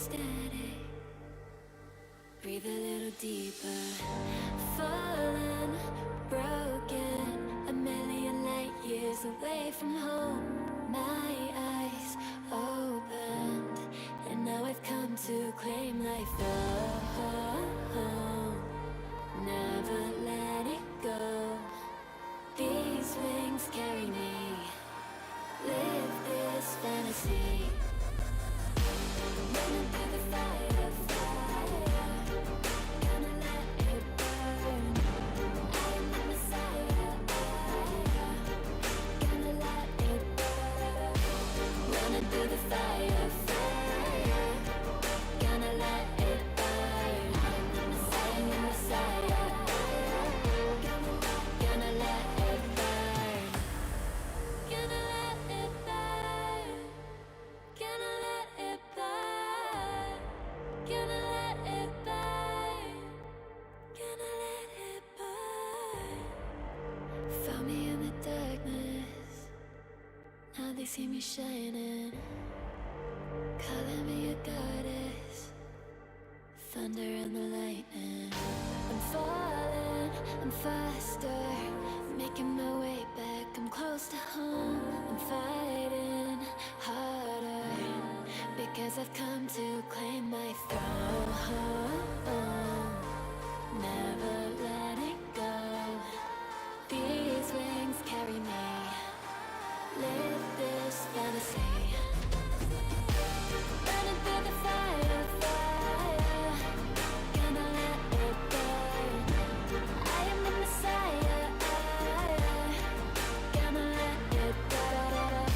steady. Breathe a little deeper. Fallen, broken, a million light years away from home. My eyes opened, and now I've come to claim life. Oh, never let it go. These wings carry me. Live this fantasy. Running through the fire, gonna let it burn. I am the Messiah, gonna let it burn. Running through the fire, gonna let it burn. I am the Messiah, gonna let it burn. Gonna let it burn. Gonna let it burn. Gonna let it burn. Gonna let it burn. Found me in the darkness. Now they see me shining. Calling me a goddess. Thunder and the lightning. I'm falling, I'm faster. Making my way back, I'm close to home. I'm fighting harder because I've come to claim my throne. Never letting go. These wings carry me. Live this fantasy. Running through the fire, gonna let it burn. I am the Messiah, gonna let it burn.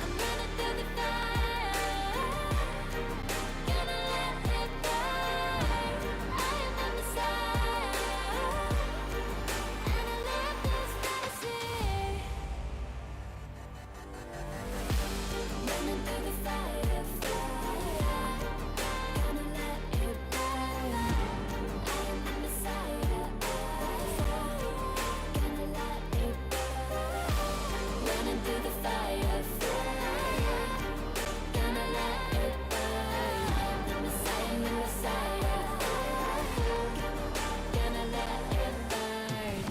I'm running through the fire, gonna let it burn. I am the Messiah, and I live this fantasy. Running through the fire, gonna let it burn. I am the Messiah, gonna let it burn. Running through the fire, gonna let it burn. I am the Messiah, gonna let it burn.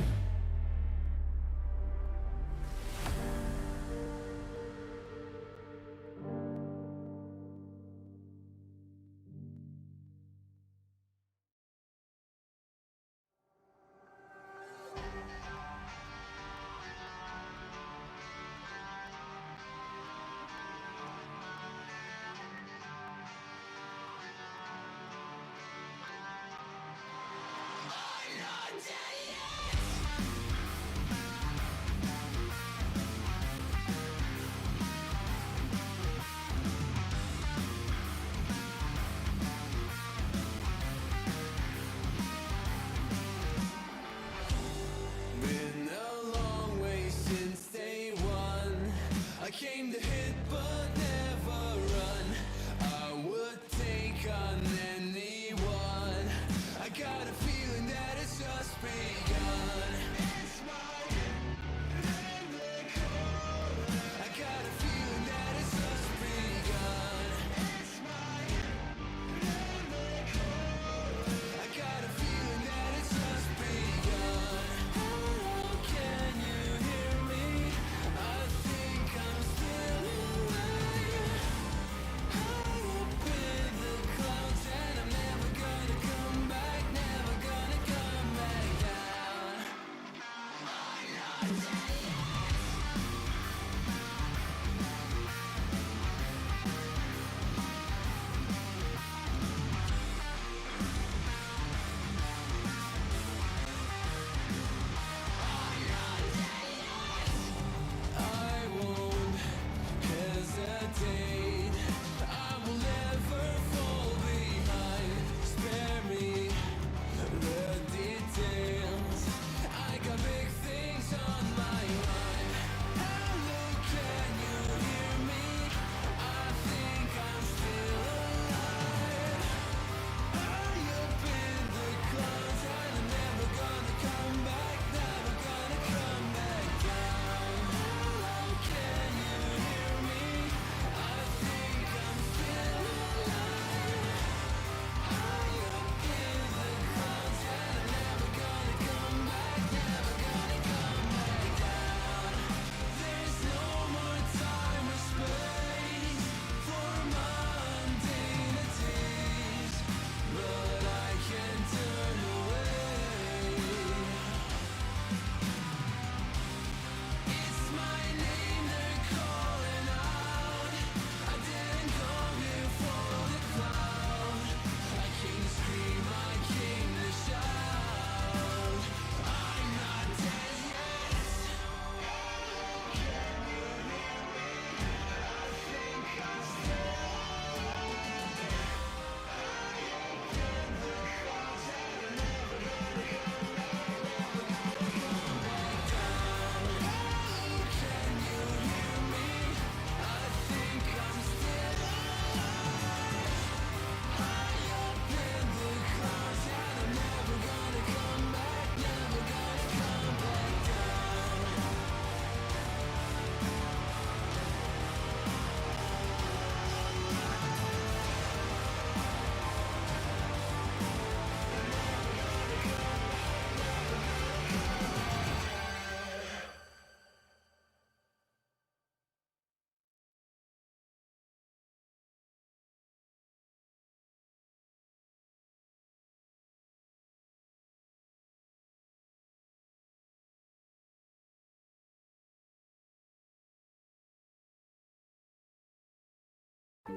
Been a long way since day one. I came to hit but never run. I would take on anyone. I got a feeling that it's just begun. It's my I got a feeling that it's just begun. It's my I got a feeling that it's just begun. Oh, can you hear me? I think I'm still alive. High up in the clouds, and I'm never gonna come back, never gonna come back down. I've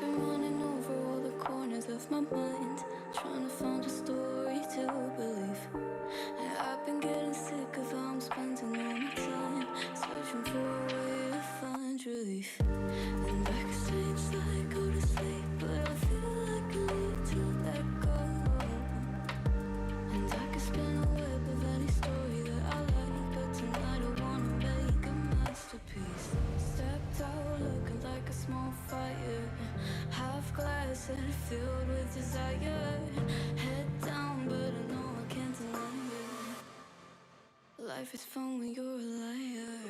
been running over all the corners of my mind, trying to find a story to believe. And I've been getting sick of how I'm spending all my time, searching for a way to find relief. And I could say it's like go to sleep, but I feel like I need to let go. And I could spin a web of any story that I like, but tonight I wanna make a masterpiece. Stepped out looking like a small fire, half glass and filled with desire. Head down, but I know I can't deny it. Life is fun when you're a liar.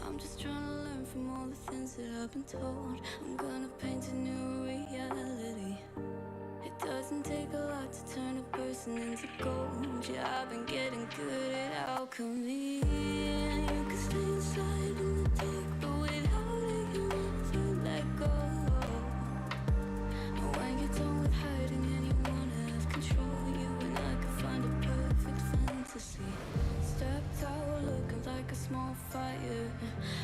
I'm just trying to learn from all the things that I've been told. I'm gonna paint a new reality. It doesn't take a lot to turn a person into gold. Yeah, I've been getting good at alchemy. And you can stay inside in the dark, but without it you never let go. And when you're done with hiding and you wanna have control, you and I can find a perfect fantasy. Stepped out looking like a small fire,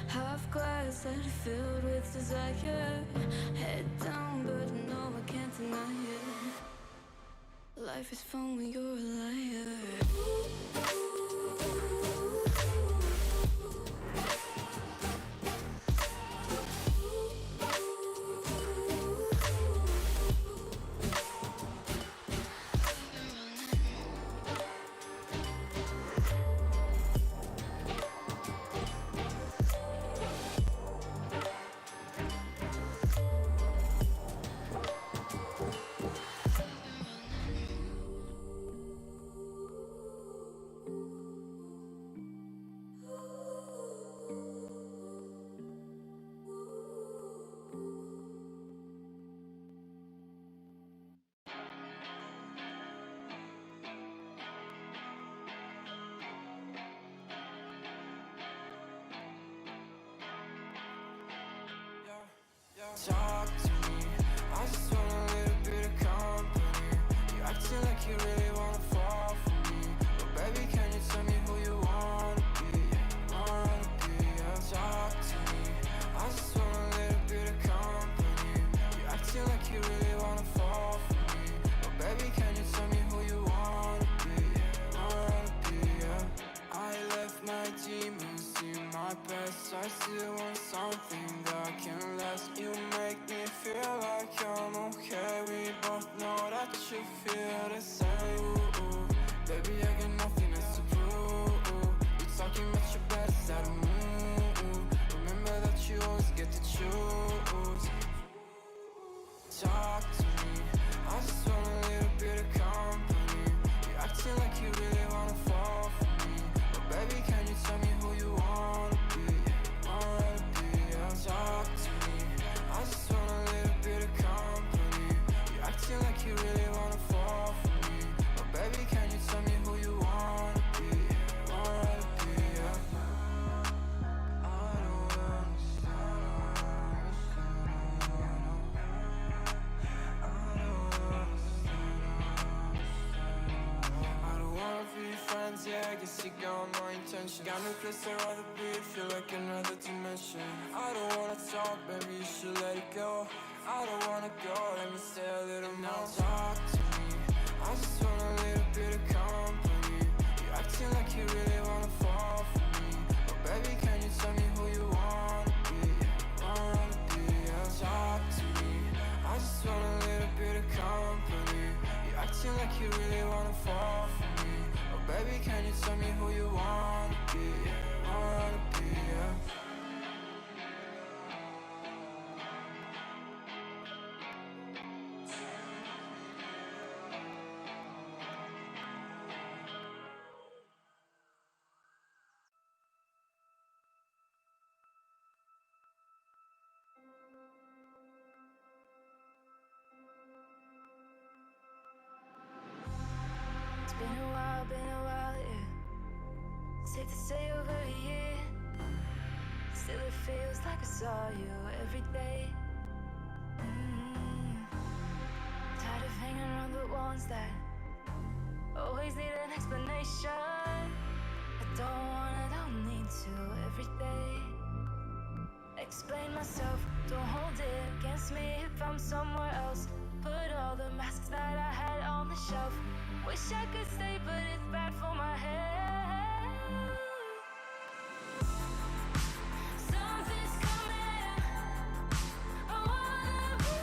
half glass and filled with desire. Head down, but no, I can't deny it. Life is fun when you're a liar. Talk to me, I just want a little bit of company. You acting like you really wanna fall for me, but baby, can you tell me who you wanna be? Wanna be, yeah. Talk to me, I just want a little bit of company. You acting like you really wanna fall for me, but baby, can you tell me who you wanna be? Wanna be, yeah. I left my demons in my past. I still want something that can last. You make me feel like I'm okay. We both know that you feel the same. Ooh, ooh. Baby, I got nothing else to prove. You're talking about your best out of mood. Remember that you always get to choose. Talk to me, I just want a little bit of company. You acting like you really wanna fall for me, but baby, can you tell me who you wanna be? Wanna be, yeah. Talk to me, I just want a little bit of company. You acting like you really wanna fall for me, but baby, can you tell me who you wanna be? Wanna be, yeah. I don't understand. I don't wanna be friends, yeah, I guess you got my intention. Got no place I'd rather be, feel like another dimension. I don't wanna talk, baby, you should let it go. I don't wanna go, let me stay a little more. Talk to me, I just want a little bit of company. You acting like you really wanna fall for me, but baby, can you tell me who you wanna be? Wanna be, yeah. Talk to me, I just want a little bit of company. You acting like you really wanna fall for me, but baby, can you tell me who you wanna be? Wanna be, yeah. been a while, yeah. Safe to say over a year. Still it feels like I saw you every day. Tired of hanging around the ones that always need an explanation. I don't need to every day. Explain myself, don't hold it against me if I'm somewhere else. Put all the masks that I had on the shelf. Wish I could stay, but it's bad for my head. Something's coming. I wanna be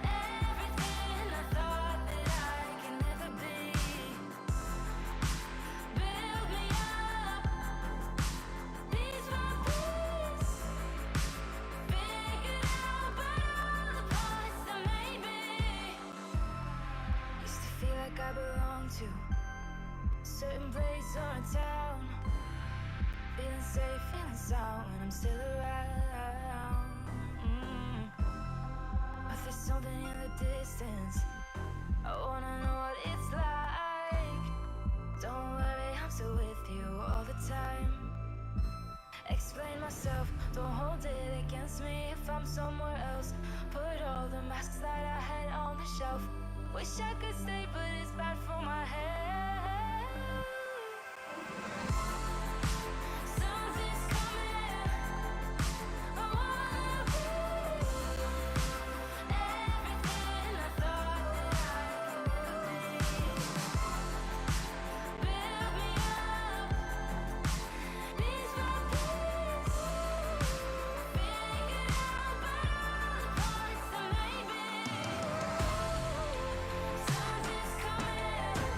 everything I thought that I can never be. Build me up, piece by piece. Figured out by all the parts that made me. Used to feel like I belonged to a certain place or a town. Feeling safe, feeling sound when I'm still around. But there's something in the distance. I wanna know what it's like. Don't worry, I'm still with you all the time. Explain myself, don't hold it against me if I'm somewhere else. Put all the masks that I had on the shelf. Wish I could stay, but it's bad for my head. Something's coming. I wanna be everything I thought that I could never be. Build me up, piece by piece. Figured out by all the parts that made me. Something's coming.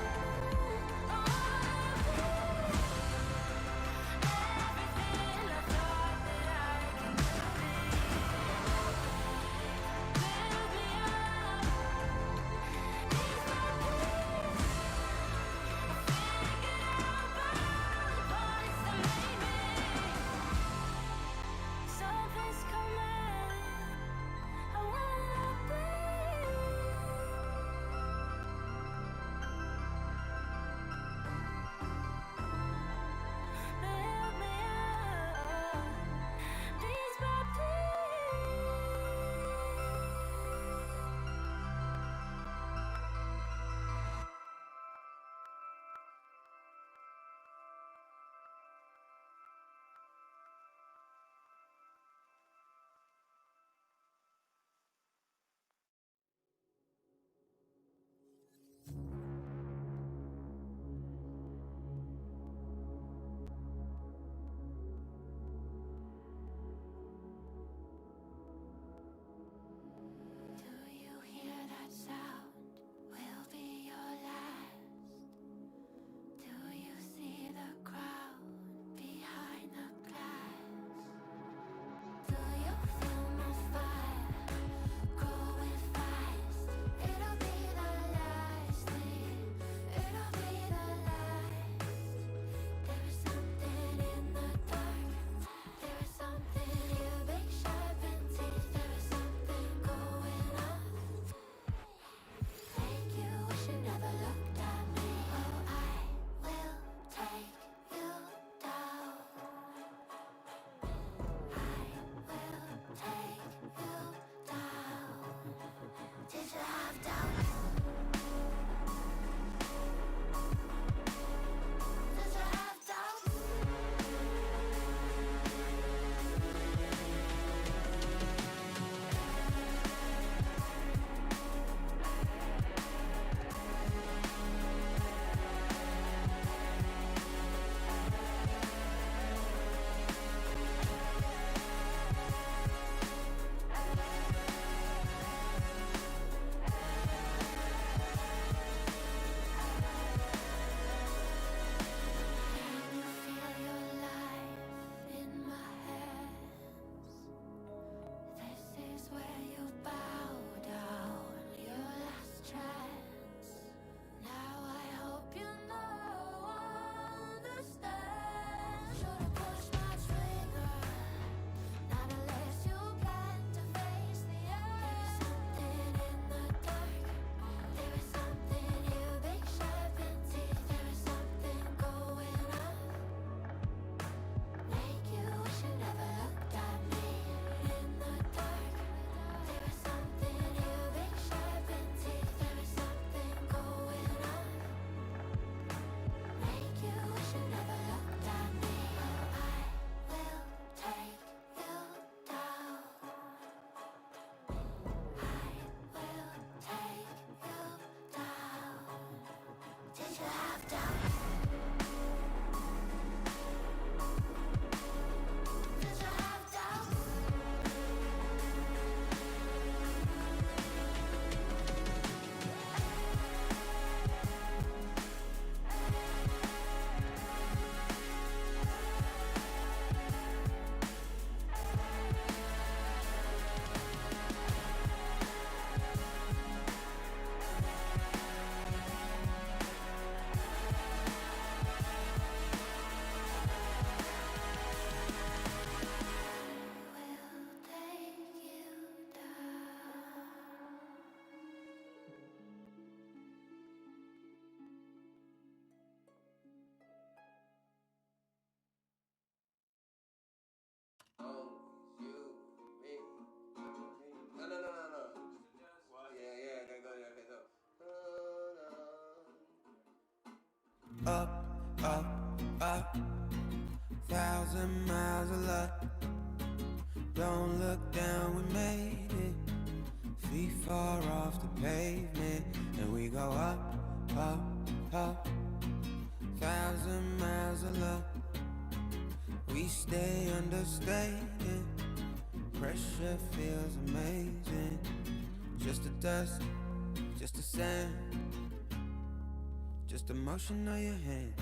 Up, up, up, 1,000 miles of luck. Don't look down, we made it. Feet far off the pavement, and we go up, up, up. 1,000 miles of luck. We stay understated. Pressure feels amazing. Just the dust, just the sand, just the motion of your hands.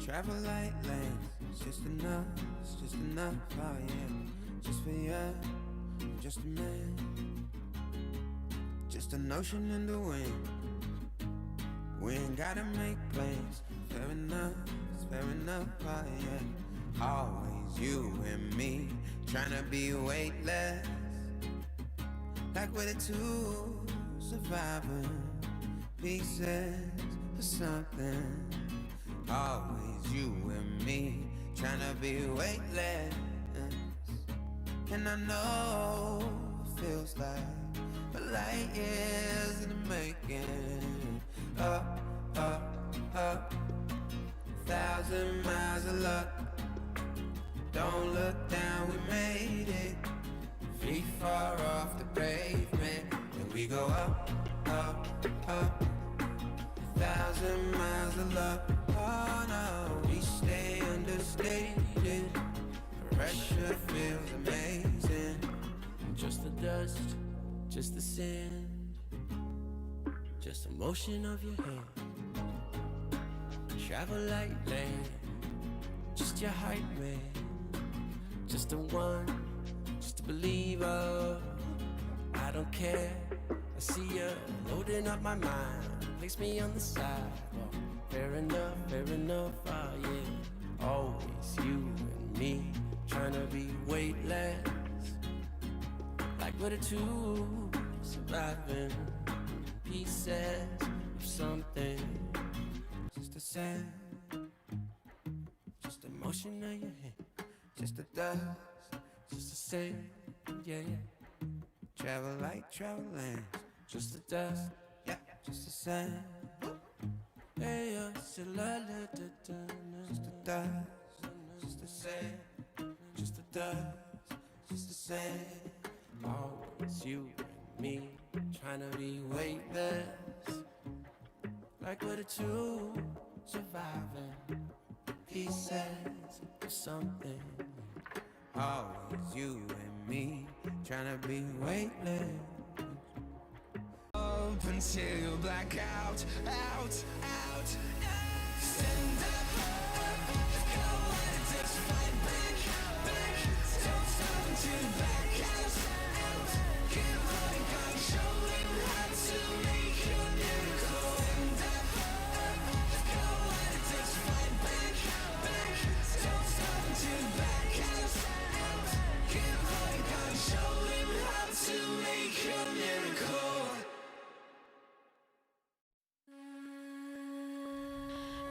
Travel light lanes, it's just enough, oh yeah. Just for you, I'm just a man. Just an ocean in the wind. We ain't gotta make plans. Fair enough, it's fair enough, oh yeah. Always you and me, tryna be weightless. Like we're the two surviving pieces of something. Always you and me, tryna be weightless. And I know it feels like a light years in the making. Up, up, up, 1,000 miles of luck. Don't look down, we made it. Feet far off the pavement, and we go up, up, up. 1,000 miles of luck. Oh no, we stay understated. Pressure feels amazing. Just the dust, just the sand, just the motion of your hand. Travel light lane, just your height, man. Just the one, just a believer. I don't care, I see you loading up my mind. Place me on the sidewalk. Fair enough, oh yeah. Always you and me, tryna be weightless. Like we're the two surviving pieces of something. Just the sand, just the motion of your hand. Just the dust, just the sand, yeah, yeah. Travel like travel lands. Just the dust, yeah, just the sand. Hey, still la la da da. Just the dust, just the sand. Just the dust, just the sand. Always you and me, tryna be weightless. Like we're the two surviving pieces of something. Always you and me, tryna be weightless. Up until you black out, out, out. Stand up, go on and just fight back, back. Don't stop until you back out, out. Keep holding on, show him how to make your miracle. Stand up, go on and just fight back, back. Don't stop until you back out, out. Keep holding on, show him how to make your miracle.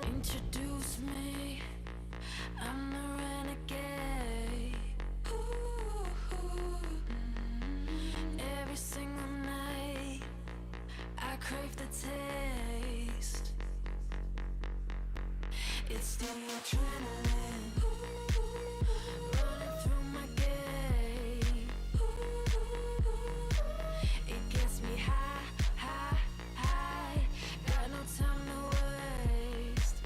Introduce me, I'm the renegade. Ooh, every single night, I crave the taste. It's the adrenaline running through my gait. It gets me high, high, high. Got no time to waste.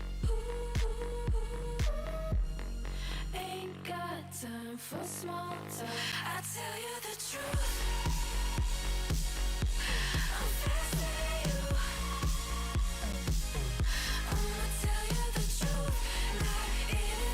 Ain't got time for small talk. I tell you the truth. I'm faster than you. I'ma tell you the truth. Not in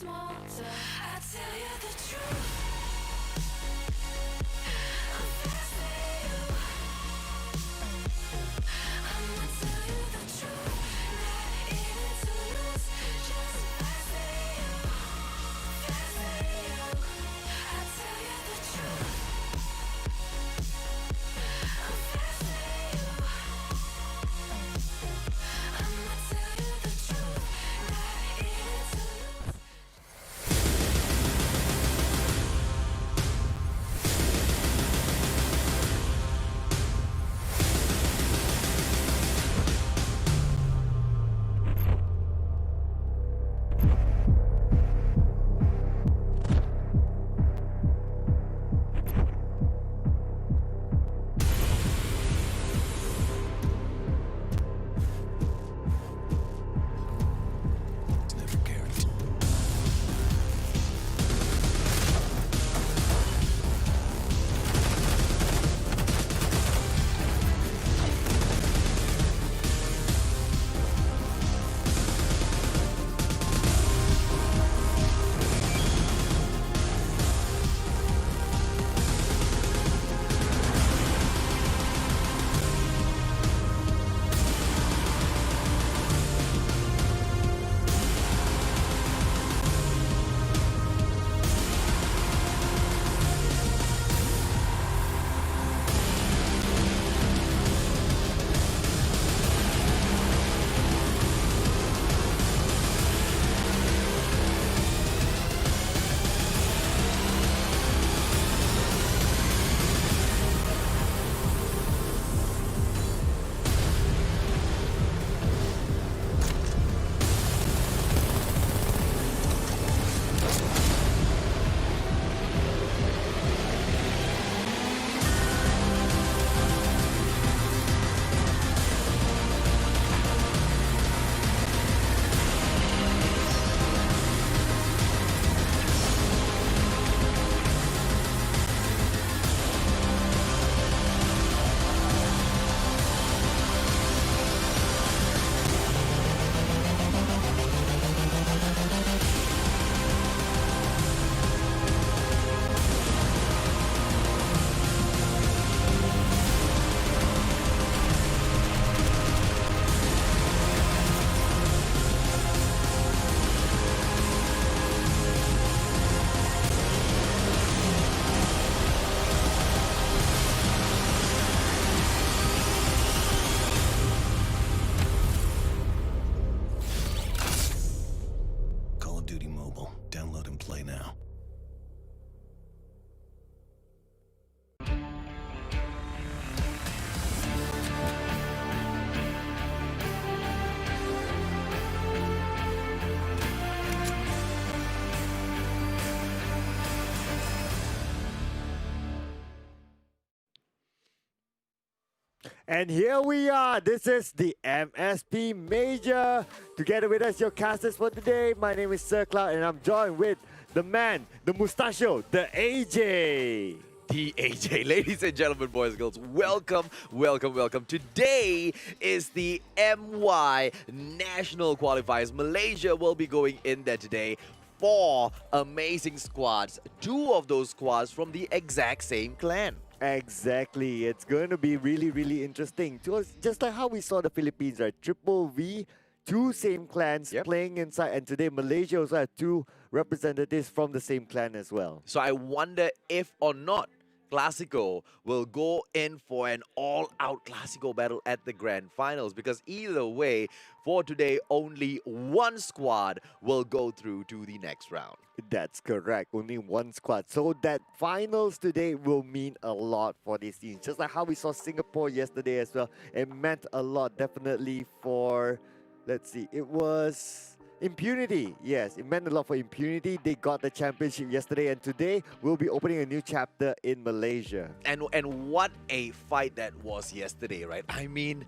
small talk. I tell you the truth. I'm fascinated. I'ma tell you the truth. Not even to lose, just fascinated. Fascinated. I tell you the truth. I'm fascinated. I'ma tell you the truth. Not even to lose. It's never guaranteed. Call of Duty Mobile. Download and play now. And here we are. This is the MSP Major. Together with us, your casters for today. My name is Sir Cloud, and I'm joined with the man, the mustachio, the AJ. The AJ. Ladies and gentlemen, boys and girls, welcome, welcome, welcome. Today is the MY National Qualifiers. Malaysia will be going in there today. 4 amazing squads. 2 of those squads from the exact same clan. Exactly. It's going to be really, really interesting. Just like how we saw the Philippines, right? Triple V, 2 same clans Yep. playing inside. And today, Malaysia also had 2 representatives from the same clan as well. So I wonder if or not Klasiko will go in for an all-out Klasiko battle at the grand finals, because either way, for today, only 1 squad will go through to the next round. That's correct. Only 1 squad. So that finals today will mean a lot for these teams. Just like how we saw Singapore yesterday as well. It meant a lot definitely for, let's see, it was Impunity. Yes, it meant a lot for Impunity. They got the championship yesterday, and today we'll be opening a new chapter in Malaysia. And what a fight that was yesterday, right? I mean,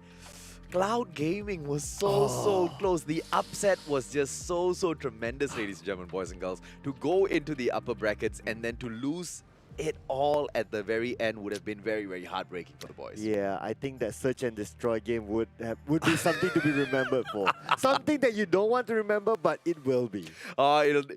Cloud Gaming was so close. The upset was just so tremendous, ladies and gentlemen, boys and girls. To go into the upper brackets and then to lose it all at the very end would have been very, very heartbreaking for the boys. Yeah, I think that search and destroy game would be something to be remembered for. Something that you don't want to remember, but it will be.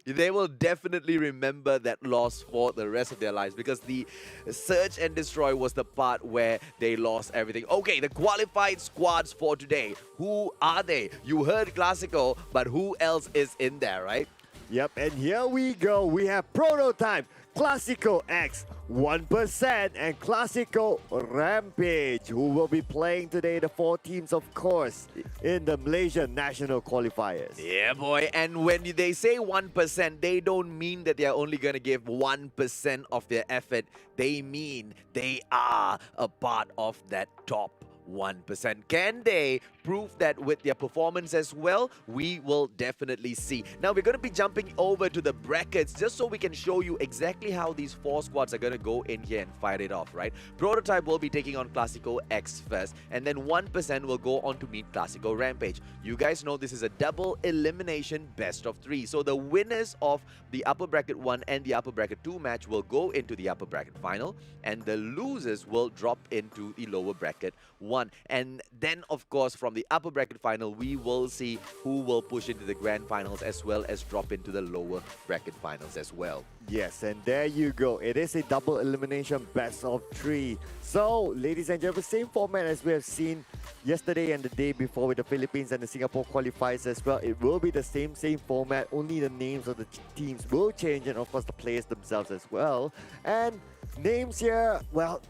They will definitely remember that loss for the rest of their lives because the search and destroy was the part where they lost everything. Okay, the qualified squads for today. Who are they? You heard Klasiko, but who else is in there, right? Yep, and here we go. We have Prototype, Klasiko X, 1%, and Klasiko Rampage, who will be playing today, the 4 teams, of course, in the Malaysia National Qualifiers. Yeah, boy. And when they say 1%, they don't mean that they're only going to give 1% of their effort. They mean they are a part of that top 1%. Can they prove that with their performance as well? We will definitely see. Now we're going to be jumping over to the brackets just so we can show you exactly how these 4 squads are going to go in here and fight it off, right? Prototype will be taking on Klasiko X first, and then 1% will go on to meet Klasiko Rampage. You guys know this is a double elimination best of 3. So the winners of the upper bracket 1 and the upper bracket 2 match will go into the upper bracket final, and the losers will drop into the lower bracket 1. And then, of course, from the upper bracket final, we will see who will push into the grand finals as well as drop into the lower bracket finals as well. Yes, and there you go. It is a double elimination best of 3. So, ladies and gentlemen, same format as we have seen yesterday and the day before with the Philippines and the Singapore qualifiers as well. It will be the same format. Only the names of the teams will change, and of course the players themselves as well. And names here, well,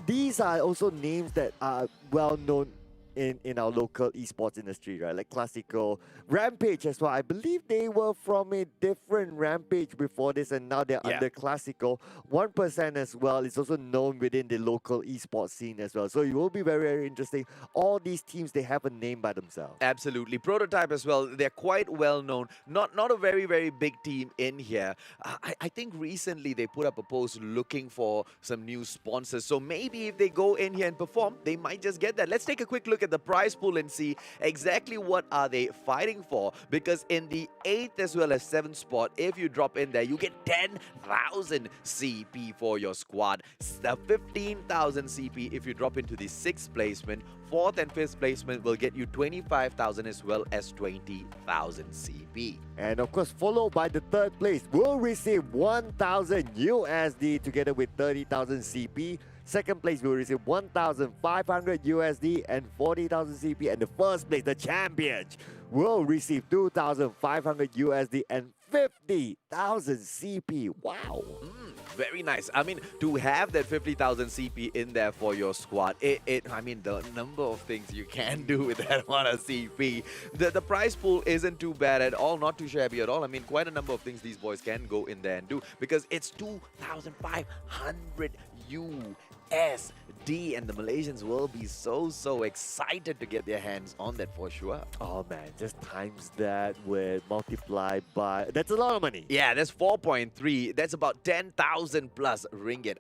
these are also names that are well known in our local esports industry, right? Like Klasiko Rampage as well. I believe they were from a different Rampage before this, and now they're under Klasiko. 1% as well is also known within the local esports scene as well. So it will be very, very interesting. All these teams, they have a name by themselves. Absolutely. Prototype as well. They're quite well known. Not a very, very big team in here. I think recently they put up a post looking for some new sponsors. So maybe if they go in here and perform, they might just get that. Let's take a quick look at the prize pool and see exactly what are they fighting for, because in the 8th as well as 7th spot, if you drop in there, you get 10,000 CP for your squad. 15,000 CP if you drop into the 6th placement. 4th and 5th placement will get you 25,000 as well as 20,000 CP. And of course, followed by the 3rd place, will receive 1,000 USD together with 30,000 CP. 2nd place will receive 1,500 USD and 40,000 CP. And the 1st place, the champions, will receive 2,500 USD and 50,000 CP. Wow. Very nice. I mean, to have that 50,000 CP in there for your squad, I mean, the number of things you can do with that amount of CP. The prize pool isn't too bad at all, not too shabby at all. I mean, quite a number of things these boys can go in there and do, because it's 2,500 USD, and the Malaysians will be so excited to get their hands on that for sure. Oh man, just times that with multiply by, that's a lot of money. Yeah, that's 4.3. That's about 10,000 plus ringgit.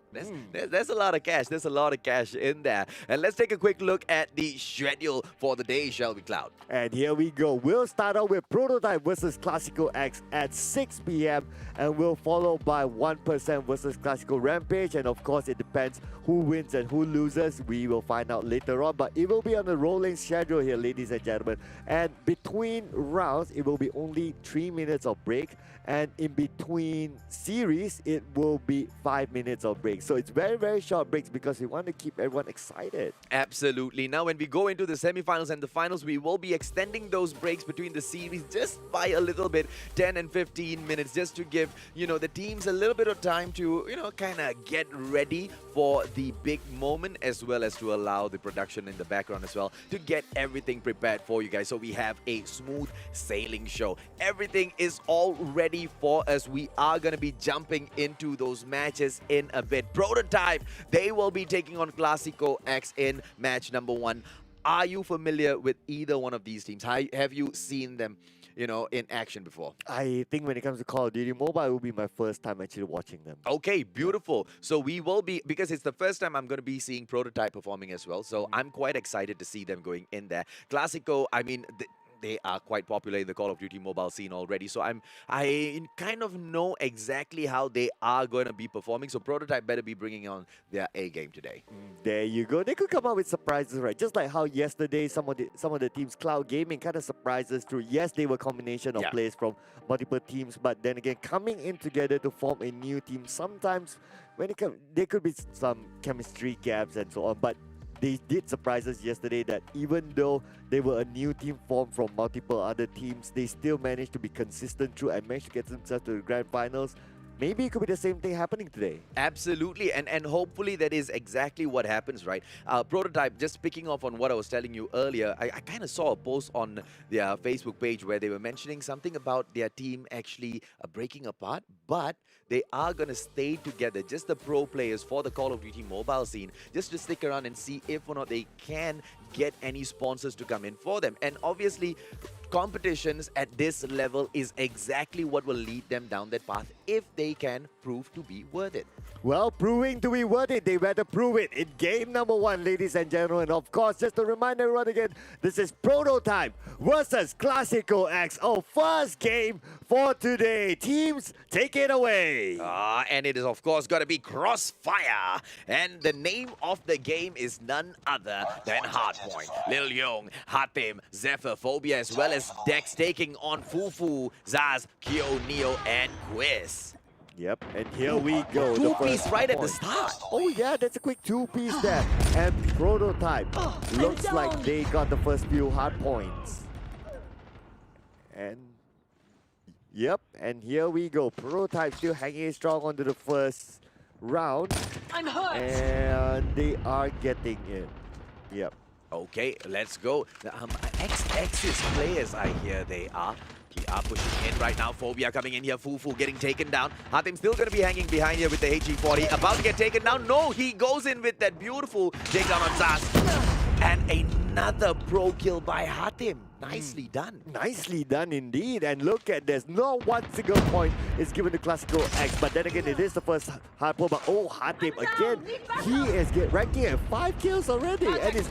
That's a lot of cash. There's a lot of cash in there. And let's take a quick look at the schedule for the day, shall we, Cloud? And here we go. We'll start out with Prototype versus Klasiko X at 6 p.m. and we'll follow by 1% versus Klasiko Rampage. And of course, it depends who wins and who loses. We will find out later on, but it will be on a rolling schedule here, ladies and gentlemen. And between rounds, it will be only 3 minutes of break. And in between series, it will be 5 minutes of break. So it's very, very short breaks because we want to keep everyone excited. Absolutely. Now, when we go into the semifinals and the finals, we will be extending those breaks between the series just by a little bit, 10 and 15 minutes, just to give, the teams a little bit of time to, kind of get ready for the big moment, as well as to allow the production in the background as well to get everything prepared for you guys. So we have a smooth sailing show. Everything is all ready for us. We are going to be jumping into those matches in a bit. Prototype, they will be taking on Klasiko X in match number 1. Are you familiar with either one of these teams? Have you seen them, in action before? I think when it comes to Call of Duty Mobile, it will be my first time actually watching them. Okay, beautiful. So we will be, because it's the first time I'm going to be seeing Prototype performing as well. So I'm quite excited to see them going in there. Klasiko, I mean, they are quite popular in the Call of Duty mobile scene already. So I kind of know exactly how they are going to be performing. So Prototype better be bringing on their A game today. There you go. They could come up with surprises, right? Just like how yesterday some of the teams, Cloud Gaming, kind of surprised us through. Yes, they were a combination of Yeah. players from multiple teams, but then again, coming in together to form a new team. Sometimes when it comes, there could be some chemistry gaps and so on, but they did surprise us yesterday that even though they were a new team formed from multiple other teams, they still managed to be consistent through and managed to get themselves to the grand finals. Maybe it could be the same thing happening today. Absolutely, and hopefully that is exactly what happens, right? Prototype, just picking off on what I was telling you earlier, I kind of saw a post on their Facebook page where they were mentioning something about their team actually breaking apart, but they are going to stay together, just the pro players for the Call of Duty mobile scene, just to stick around and see if or not they can get any sponsors to come in for them. And obviously, competitions at this level is exactly what will lead them down that path if they can prove to be worth it. Well, proving to be worth it, they better prove it in game number 1, ladies and gentlemen. Of course, just to remind everyone again, this is Prototype versus Klasiko X. Our first game for today. Teams, take it away. And it is, of course, got to be Crossfire. And the name of the game is none other than Hardpoint. Lil Yong, Hatim, Zephyr, Phobia, as well as Dex taking on Fufu, Zaz, Kyo, Neo, and Quiz. Yep, and here we go. The Two-piece first right at the point. start. Oh yeah, that's a quick 2-piece there. And Prototype looks like they got the first few hard points. And yep, and here we go. Prototype still hanging strong onto the first round. I'm hurt. And they are getting in. Yep. Okay, let's go. XX's players, I hear they are. We are pushing in right now. Phobia coming in here. Fufu getting taken down. Hatim still going to be hanging behind here with the HE40. About to get taken down. No, he goes in with that beautiful takedown on Zaz. And another pro kill by Hatim. Nicely done. Nicely done indeed. And look at this. Not one single point is given to Klasiko X. But then again, it is the first hard point. But oh, Hatim again. He is ranking at 5 kills already. And it's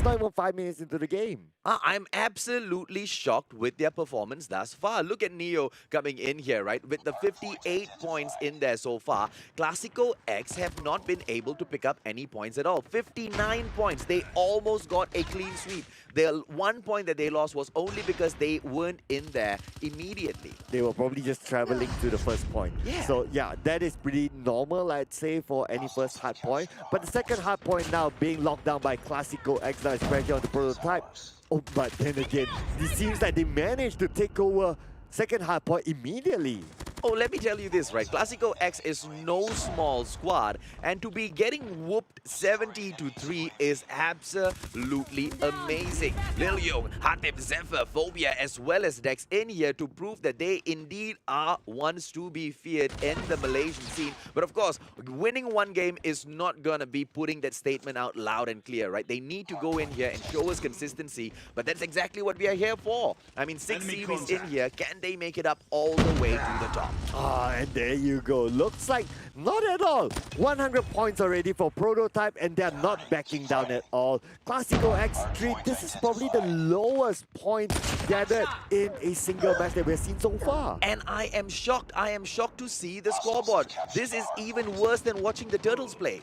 not even 5 minutes into the game. I'm absolutely shocked with their performance thus far. Look at Neo coming in here, right? With the 58 points in there so far, Klasiko X have not been able to pick up any points at all. 59 points. They almost got a clean sweep. The 1 point that they lost was only because they weren't in there immediately. They were probably just traveling to the first point. Yeah. So yeah, that is pretty normal, I'd say, for any first hard point. But the second hard point now being locked down by Klasiko X, now is pressure on the Prototype. Oh, but then again, it seems like they managed to take over second hard point immediately. Oh, let me tell you this, right? Klasiko X is no small squad, and to be getting whooped 70-3 is absolutely amazing. Lil Yong, Hatim, Zephyr, Phobia, as well as Dex in here to prove that they indeed are ones to be feared in the Malaysian scene. But of course, winning one game is not gonna be putting that statement out loud and clear, right? They need to go in here and show us consistency, but that's exactly what we are here for. I mean, 6 series in here, can they make it up all the way to the top? And there you go. Looks like not at all. 100 points already for Prototype, and they're not backing down at all. Klasiko X Street, this is probably the lowest point gathered in a single match that we've seen so far. And I am shocked. I am shocked to see the scoreboard. This is even worse than watching the Turtles play.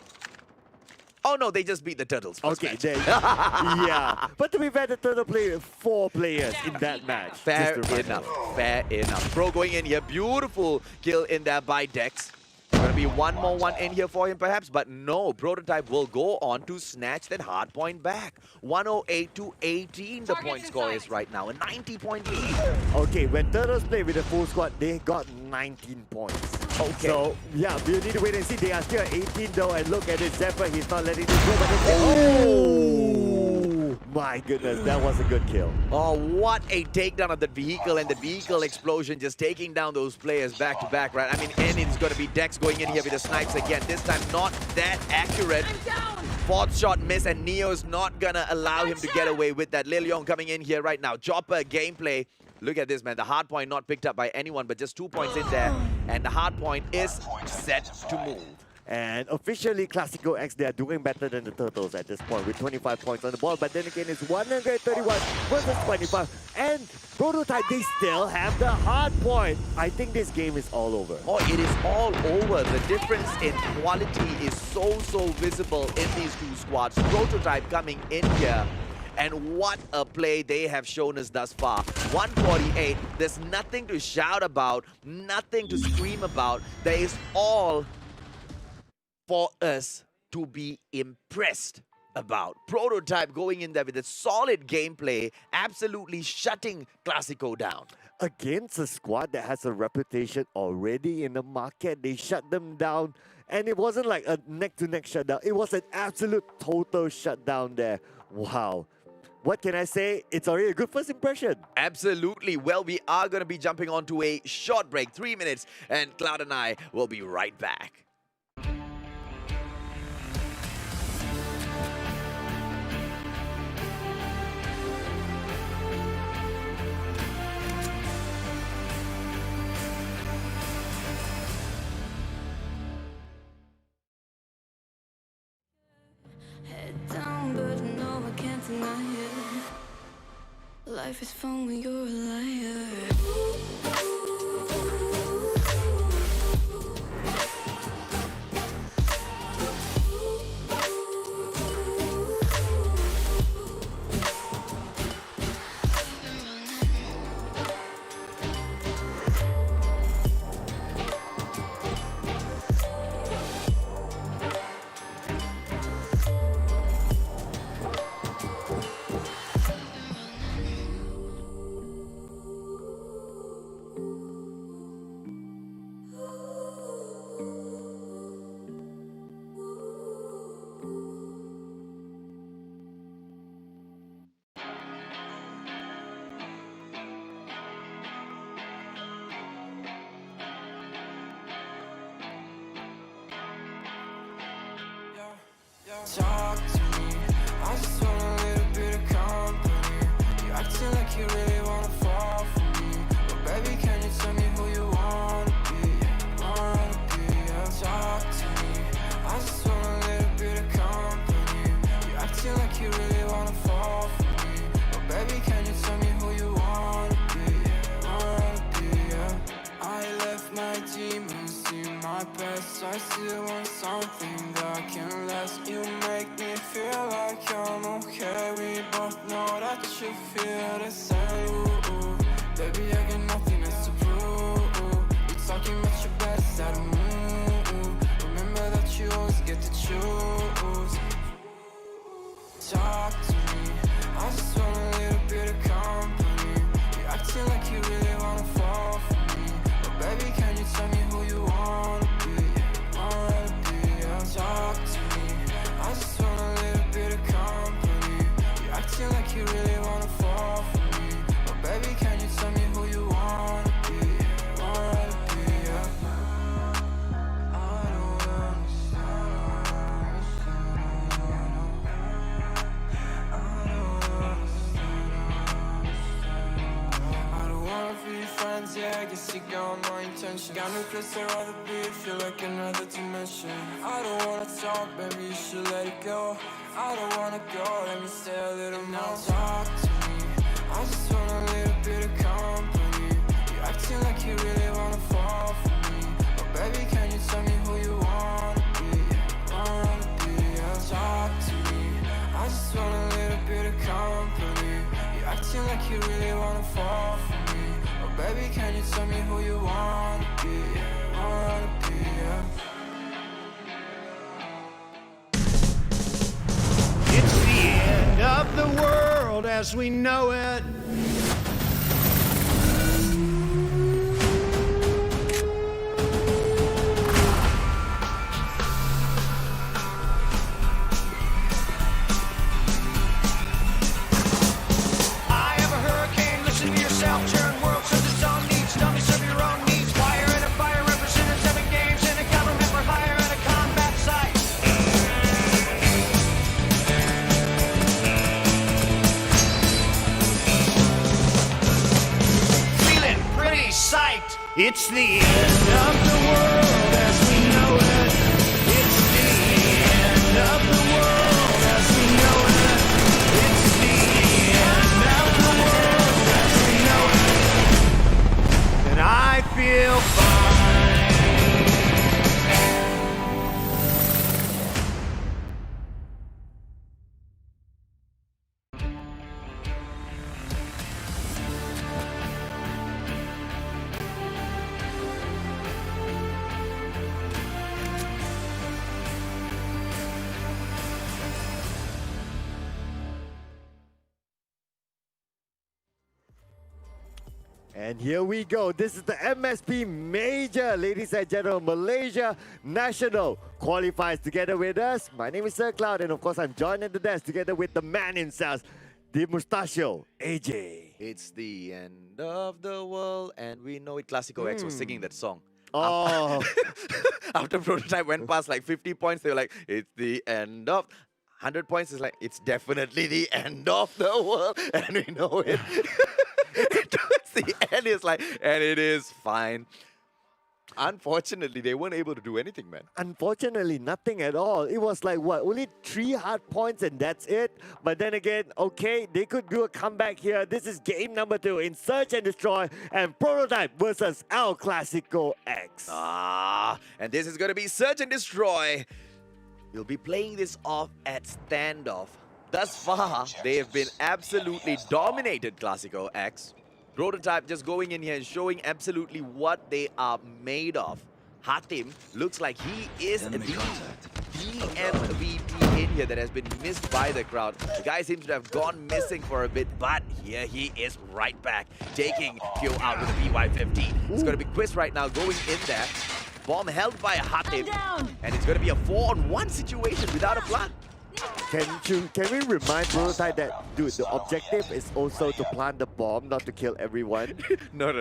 Oh no, they just beat the Turtles. Okay, there, yeah. But to be fair, the Turtle played 4 players in that match. Fair Just to remind enough. you. Fair enough. Pro going in here. Beautiful kill in there by Dex. Gonna be one more one in here for him perhaps, but no, Prototype will go on to snatch that hard point back. 108-18 the point score is right now, a 90-point lead. Okay, when Turtles play with the full squad, they got 19 points. Okay. So, yeah, we'll need to wait and see. They are still at 18 though, and look at it, Zephyr, he's not letting this go, but oh! My goodness, that was a good kill. Oh, what a takedown of that vehicle, and the vehicle explosion just taking down those players back to back, right? I mean, and it's going to be Dex going in here with the snipes again. This time not that accurate. Fourth shot miss, and Neo's not going to allow him to get away with that. Lil Yong coming in here right now. Chopper gameplay. Look at this, man. The hard point not picked up by anyone, but just 2 points in there. And the hard point is set to move. And officially, Klasiko X, they are doing better than the Turtles at this point with 25 points on the board. But then again, it's 131 versus 25. And Prototype, they still have the hard point. I think this game is all over. Oh, it is all over. The difference in quality is so visible in these two squads. Prototype coming in here. And what a play they have shown us thus far. 148, there's nothing to shout about, nothing to scream about. There is all for us to be impressed about. Prototype going in there with a solid gameplay, absolutely shutting Klasiko down. Against a squad that has a reputation already in the market, they shut them down. And it wasn't like a neck-to-neck shutdown. It was an absolute total shutdown there. Wow. What can I say? It's already a good first impression. Absolutely. Well, we are going to be jumping on to a short break, 3 minutes, and Cloud and I will be right back. Head down, but no, I can't deny it. Life is fun when you're a liar. Talk to me, I just want a little bit of company. You acting like you really wanna fall for me, but baby, can you tell me who you wanna be? Yeah. Talk to me, I just want a little bit of company. You acting like you really wanna fall for me, but baby, can you tell me who you wanna be? Yeah. I left my demons in my past. I still want something that can last. You make me feel like I'm okay. We both know that you feel the same. Ooh. Baby, I got nothing else to prove. You're talking about your best side of me. Remember that you always get to choose. Talk to me, I just want a little bit of company. You're acting like you really wanna fall for me, but baby, can you tell me who you wanna be? Yeah. Talk to me, I just want a little bit of company. You're acting like you really wanna fall for me, but baby, can you tell me who you wanna be? Yeah. I don't understand. I don't wanna be friends, yeah, I guess you got my intention. Got no place I'd rather be, feel like another dimension. I don't wanna talk, baby, you should let it go. I don't wanna go, let me stay a little more. Now talk to me, I just want a little bit of company. You acting like you really wanna fall for me, but baby, can you tell me who you wanna be? Yeah. Talk to me, I just want a little bit of company. You acting like you really wanna fall for me, but baby, can you tell me who you wanna be? Yeah. It's the end of the world as we know it. I am a hurricane, listen to yourself, turn world to its own needs, dummy serve your own needs. Fire and a fire represented 7 games in a government for hire at a combat site. Feeling pretty psyched. It's the end of the world as we know it. It's And here we go. This is the MSP Major, ladies and gentlemen, Malaysia National Qualifiers. Together with us, my name is Sir Cloud, and of course I'm joined at the desk together with the man himself, the mustachio, AJ. It's the end of the world, and we know it. Klasiko X was singing that song. Oh, After Prototype went past like 50 points, they were like, it's the end of 100 points. Is like, it's definitely the end of the world, and we know it. Towards the end, it's like, and it is fine. Unfortunately, they weren't able to do anything, man. unfortunately, nothing at all. It was like, what, only 3 hard points and that's it? But then again, okay, they could do a comeback here. This is game number 2 in Search and Destroy and Prototype versus El Klasiko X. And this is going to be Search and Destroy. We'll be playing this off at standoff. Thus far, they have been absolutely dominated, Klasiko X. Prototype just going in here and showing absolutely what they are made of. Hatim looks like he is the MVP in here that has been missed by the crowd. The guy seems to have gone missing for a bit, but here he is right back, taking Kyo out with a BY-15. It's going to be Quiz right now going in there. Bomb held by Hatim, and it's going to be a 4-on-1 situation without a plant. Can we remind Prototype that, dude, the objective is also to plant the bomb, not to kill everyone? No.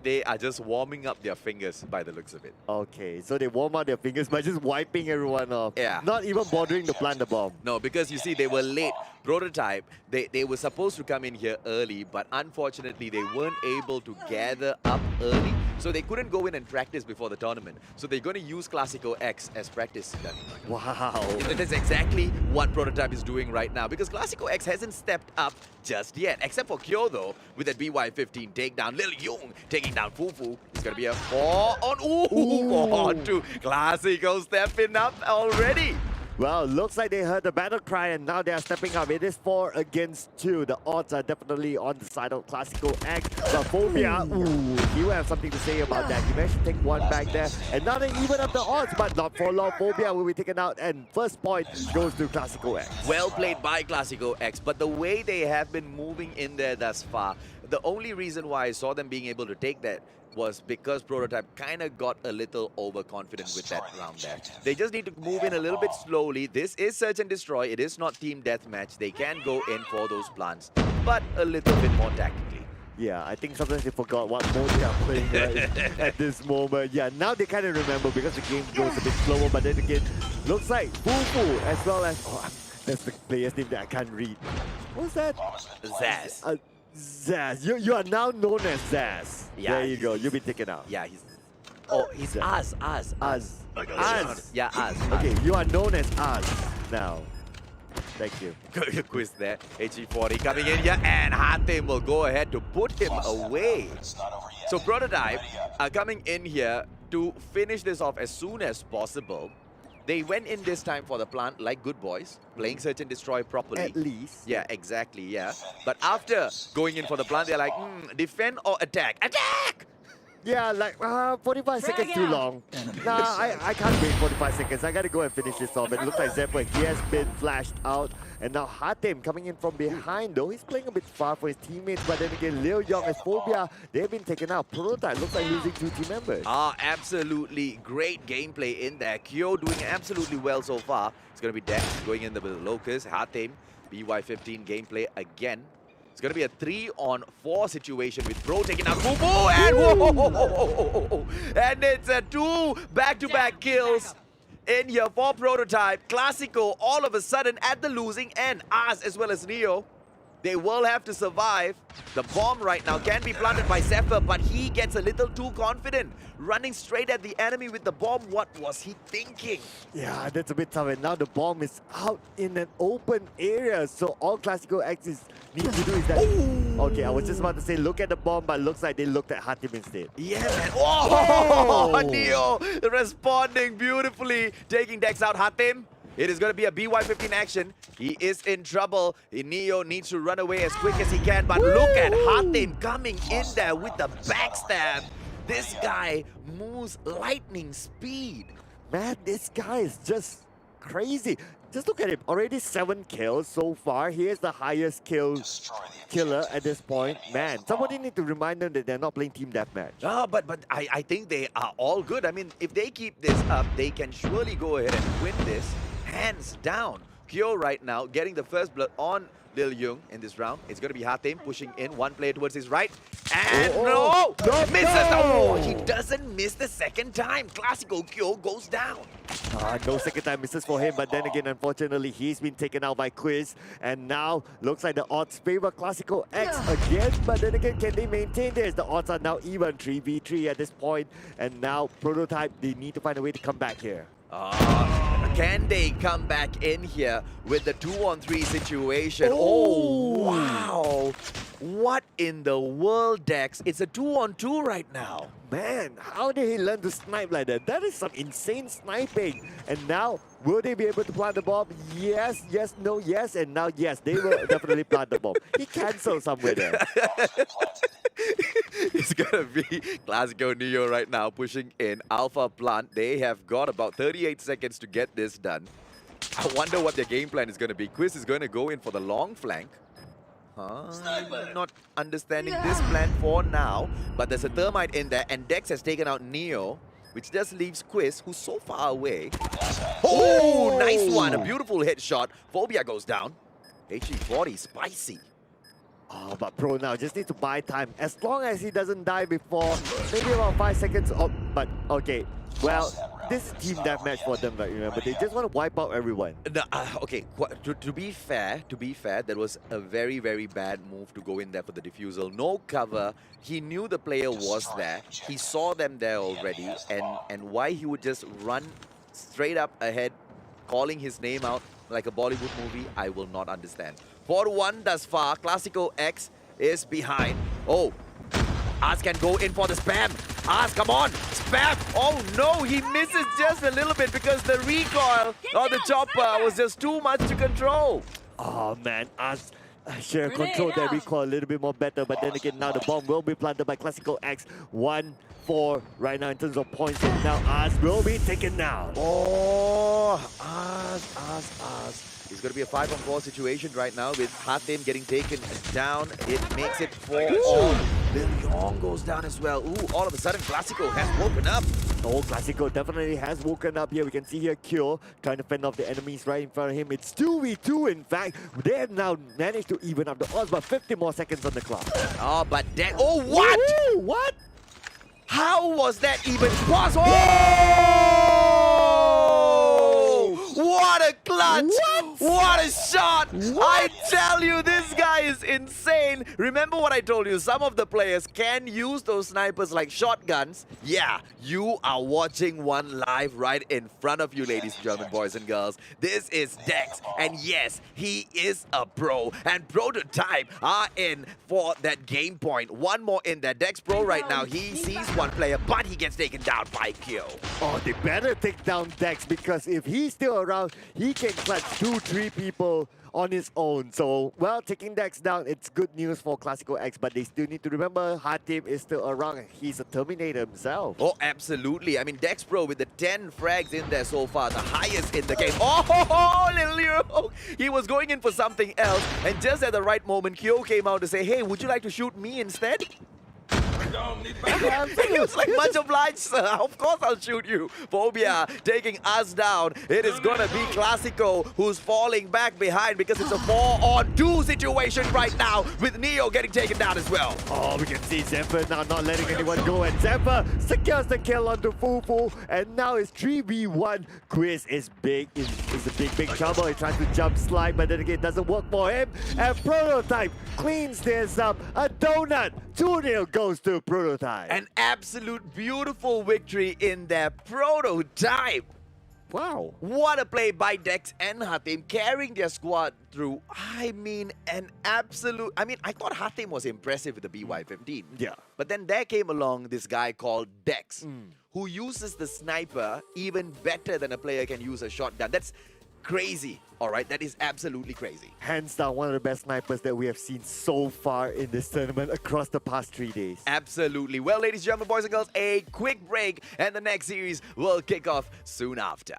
They are just warming up their fingers by the looks of it. Okay, so they warm out their fingers by just wiping everyone off. Yeah. Not even bothering to plant the bomb. No, because you see, they were late. Prototype, they were supposed to come in here early, but unfortunately, they weren't able to gather up early. So they couldn't go in and practice before the tournament. So they're going to use Klasiko X as practice then. Wow. That's exactly what Prototype is doing right now, because Klasiko X hasn't stepped up just yet, except for Kyo though, with that BY-15 takedown. Lil Young taking down Fufu. It's going to be a 4-on-2. Klasiko stepping up already. Well, looks like they heard the battle cry and now they are stepping up. It is 4 against 2. The odds are definitely on the side of Klasiko X. But Phobia, you have something to say about that. You managed to take one back there. And now they even up the odds, but not for long. Phobia will be taken out and first point goes to Klasiko X. Well played by Klasiko X, but the way they have been moving in there thus far, the only reason why I saw them being able to take that was because Prototype kind of got a little overconfident with that round there. They just need to move in a little bit slowly. This is Search and Destroy. It is not Team Deathmatch. They can go in for those plants, but a little bit more tactically. Yeah, I think sometimes they forgot what mode they are playing right at this moment. Yeah, now they kind of remember because the game goes a bit slower, but then again, looks like Fufu as well as... Oh, that's the player's name that I can't read. What's that? Zaz. Zaz. You are now known as Zaz. Yeah, There you go. You'll be taken out. Yeah, he's... Oh, he's Zaz. Az. Az. Yeah, Az. Okay, you are known as Az now. Thank you. Good quiz there. HE40 coming in here, and Hatim will go ahead to put him away. So Prototype are coming in here to finish this off as soon as possible. They went in this time for the plant like good boys, playing Search and Destroy properly. At least. Yeah, exactly, yeah. But after going in for the plant, they're like, defend or attack? Attack! Yeah, like 45 seconds too long. Nah, I can't wait 45 seconds. I gotta go and finish this off. It looks like Zephyr, he has been flashed out. And now Hatim coming in from behind though. He's playing a bit far for his teammates, but then again, Lil Young and Phobia, they've been taken out. Prototype looks like losing 2 team members. Absolutely great gameplay in there. Kyo doing absolutely well so far. It's gonna be Dex going in the with Locust. Hatim, BY-15 gameplay again. It's going to be a 3-on-4 situation with Pro taking out Fufu, and whoa! And it's a 2 back-to-back kills in here for Prototype. Klasiko all of a sudden at the losing end. Az as well as Neo. They will have to survive. The bomb right now can be planted by Zephyr, but he gets a little too confident. Running straight at the enemy with the bomb. What was he thinking? Yeah, that's a bit tough. And now the bomb is out in an open area. So all Klasiko X's need to do is that... Okay, I was just about to say look at the bomb, but looks like they looked at Hatim instead. Yeah, man. Oh, Neo responding beautifully. Taking Dex out. Hatim. It is going to be a BY-15 action. He is in trouble. Neo needs to run away as quick as he can. But look at Hatim coming in there with the backstab. This guy moves lightning speed. Man, this guy is just crazy. Just look at him. Already 7 kills so far. He is the highest killer at this point. Man, somebody need to remind them that they're not playing team deathmatch. But I think they are all good. I mean, if they keep this up, they can surely go ahead and win this hands down. Kyo right now getting the first blood on Lil Young in this round. It's going to be Hatim pushing in one player towards his right. And no! Misses! Oh, he doesn't miss the second time. Klasiko Kyo goes down. No second time misses for him, but then again, unfortunately, he's been taken out by Quiz. And now, looks like the odds favor Klasiko X again. But then again, can they maintain this? The odds are now even 3v3 at this point. And now, Prototype, they need to find a way to come back here. Can they come back in here with the 2-on-3 situation? Oh, wow. What in the world, Dex? It's a 2-on-2 right now. Man, how did he learn to snipe like that? That is some insane sniping. And now, will they be able to plant the bomb? Yes, yes, no, yes, and now yes, they will definitely plant the bomb. He cancelled somewhere there. It's gonna be Klasiko Neo right now pushing in Alpha Plant. They have got about 38 seconds to get this done. I wonder what their game plan is gonna be. Quiz is gonna go in for the long flank. Not understanding this plan for now, but there's a thermite in there, and Dex has taken out Neo, which just leaves Quiz, who's so far away. Oh, nice one, a beautiful headshot. Phobia goes down. HE40, spicy. Oh, but Pro now just needs to buy time. As long as he doesn't die before, maybe about 5 seconds. Oh, but okay. Well, this is team deathmatch for them, right? Remember, they just want to wipe out everyone. No, okay, to be fair, that was a very, very bad move to go in there for the defusal. No cover. He knew the player was there. He saw them there already, and why he would just run straight up ahead, calling his name out like a Bollywood movie, I will not understand. 4-1 thus far. Klasiko X is behind. Oh, Az can go in for the spam. Az, come on, spam. Oh no, he misses just a little bit because the recoil or the chopper was just too much to control. Oh man, Az should have controlled that recoil a little bit more better, but then again, now the bomb will be planted by Klasiko X. 1-4 right now in terms of points, and now Az will be taken down. Oh, Az. It's going to be a 5-on-4 situation right now with Hatim getting taken down. It makes it 4-all. Lil Yong goes down as well. Ooh, all of a sudden, Klasiko has woken up. Oh, Klasiko definitely has woken up here. We can see here Kyo trying to fend off the enemies right in front of him. It's 2v2 in fact. They have now managed to even up the odds, but 50 more seconds on the clock. Oh, but then... Oh, what? Woo, what? How was that even possible? Oh! What a clutch! What a shot! I tell you, this guy is insane. Remember what I told you, some of the players can use those snipers like shotguns. Yeah, you are watching one live right in front of you, ladies and gentlemen, boys and girls. This is Dex, and yes, he is a pro. And Prototype are in for that game point. One more in there. Dex Pro right now, he sees one player, but he gets taken down by Kyo. Oh, they better take down Dex, because if he's still around, he can clutch 2-3 people on his own. So, well, taking Dex down, it's good news for Klasiko X, but they still need to remember Hatim is still around. He's a Terminator himself. Oh, absolutely. I mean, Dex Pro with the 10 frags in there so far, the highest in the game. Oh, Lil Leo! He was going in for something else, and just at the right moment, Kyo came out to say, hey, would you like to shoot me instead? He was like, much obliged, sir. Of course I'll shoot you. Phobia taking us down. It is gonna be Klasiko who's falling back behind because it's a 4-on-2 situation right now with Neo getting taken down as well. Oh, we can see Zephyr now not letting anyone go, and Zephyr secures the kill onto Fufu, and now it's 3v1. Quiz is big, is a big trouble. He tries to jump slide, but then again, it doesn't work for him. And Prototype cleans this up. A donut. 2-0 goes to Prototype. An absolute beautiful victory in their Prototype. Wow. What a play by Dex and Hatim, carrying their squad through. I mean, an absolute... I mean, I thought Hatim was impressive with the BY-15. Yeah. But then there came along this guy called Dex, who uses the sniper even better than a player can use a shotgun. That's crazy, all right? That is absolutely crazy. Hands down, one of the best snipers that we have seen so far in this tournament across the past 3 days. Absolutely. Well, ladies and gentlemen, boys and girls, a quick break, and the next series will kick off soon after.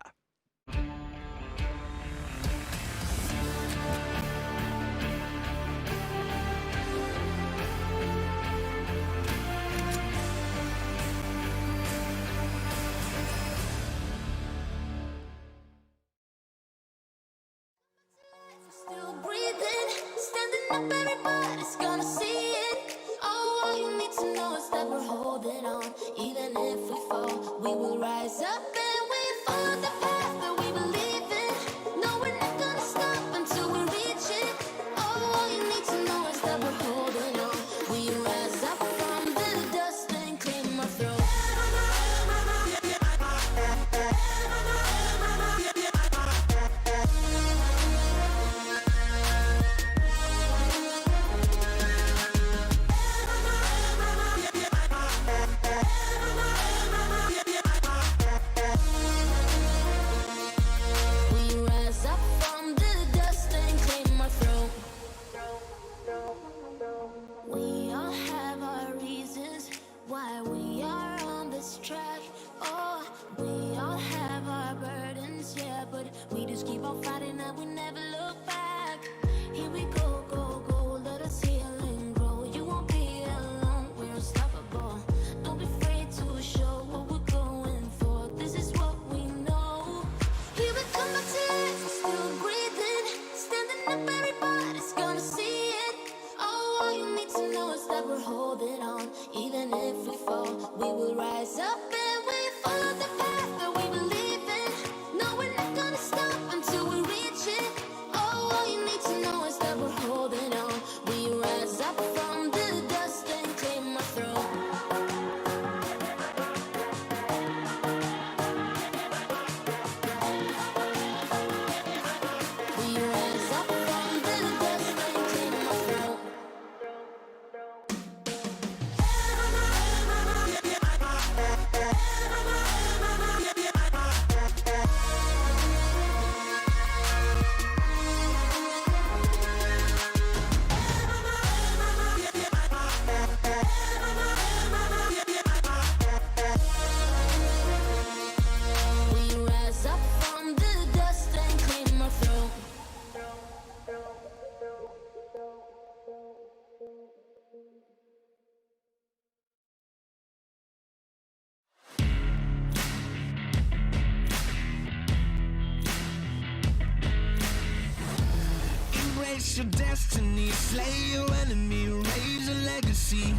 Embrace your destiny, slay your enemy, raise a legacy.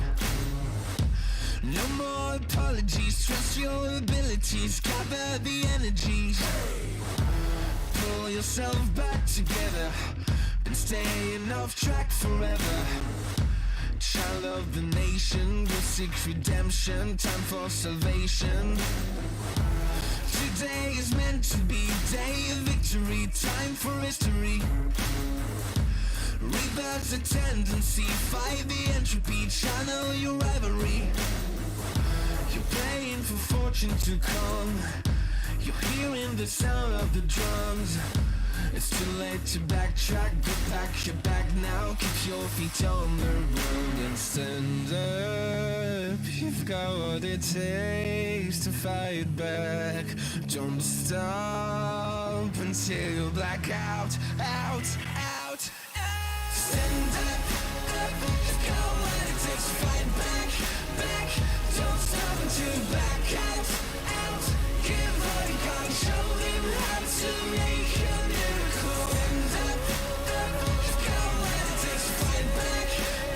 No more apologies, trust your abilities, gather the energies. Pull yourself back together, been staying off track forever. Child of the nation, will seek redemption, time for salvation. Today is meant to be day of victory, time for history. Reverse the tendency, fight the entropy, channel your rivalry. You're praying for fortune to come, you're hearing the sound of the drums. It's too late to backtrack, but pack your bag now. Keep your feet on the road and stand up. You've got what it takes to fight back. Don't stop until you black out, out, out, out. Stand up, up. You've got what it takes to fight back, back. Don't stop until you back out, out. Give all you got, show them how to make a miracle. Stand up, up. You've got what it takes to fight back,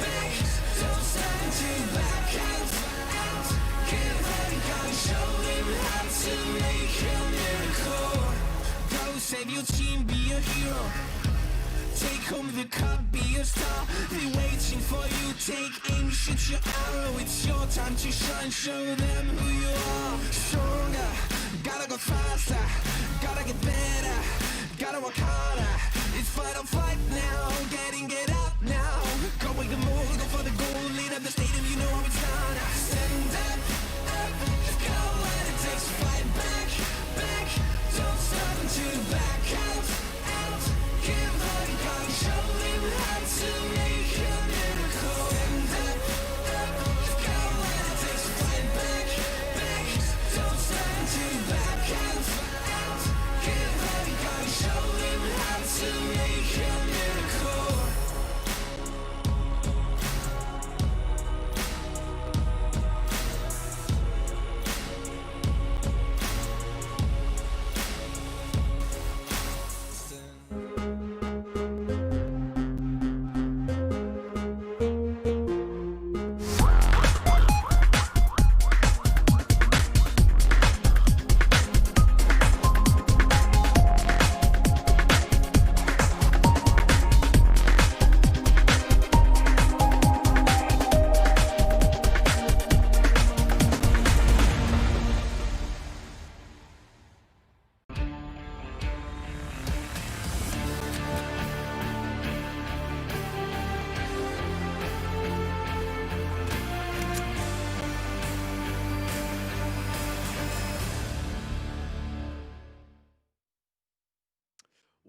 back. Don't stop until you back out, out. Give all you got, show them how to make a miracle. Go save your team, be a hero. Take home the cup, be a star. They waiting for you, take aim, shoot your arrow. It's your time to shine, show them who you are. Stronger, gotta go faster, gotta get better, gotta work harder. It's fight or flight now, get up now. Go with the move, go for the goal, lead up the stadium, you know how it's done. Stand up, up, go what it takes to fight back, back. Don't stop until you back out, out. Give all you got, show them how to make a miracle. Stand up, up, go what it takes to fight back, back. Don't stop until you back out, out. Give all you got, show them how to make a miracle.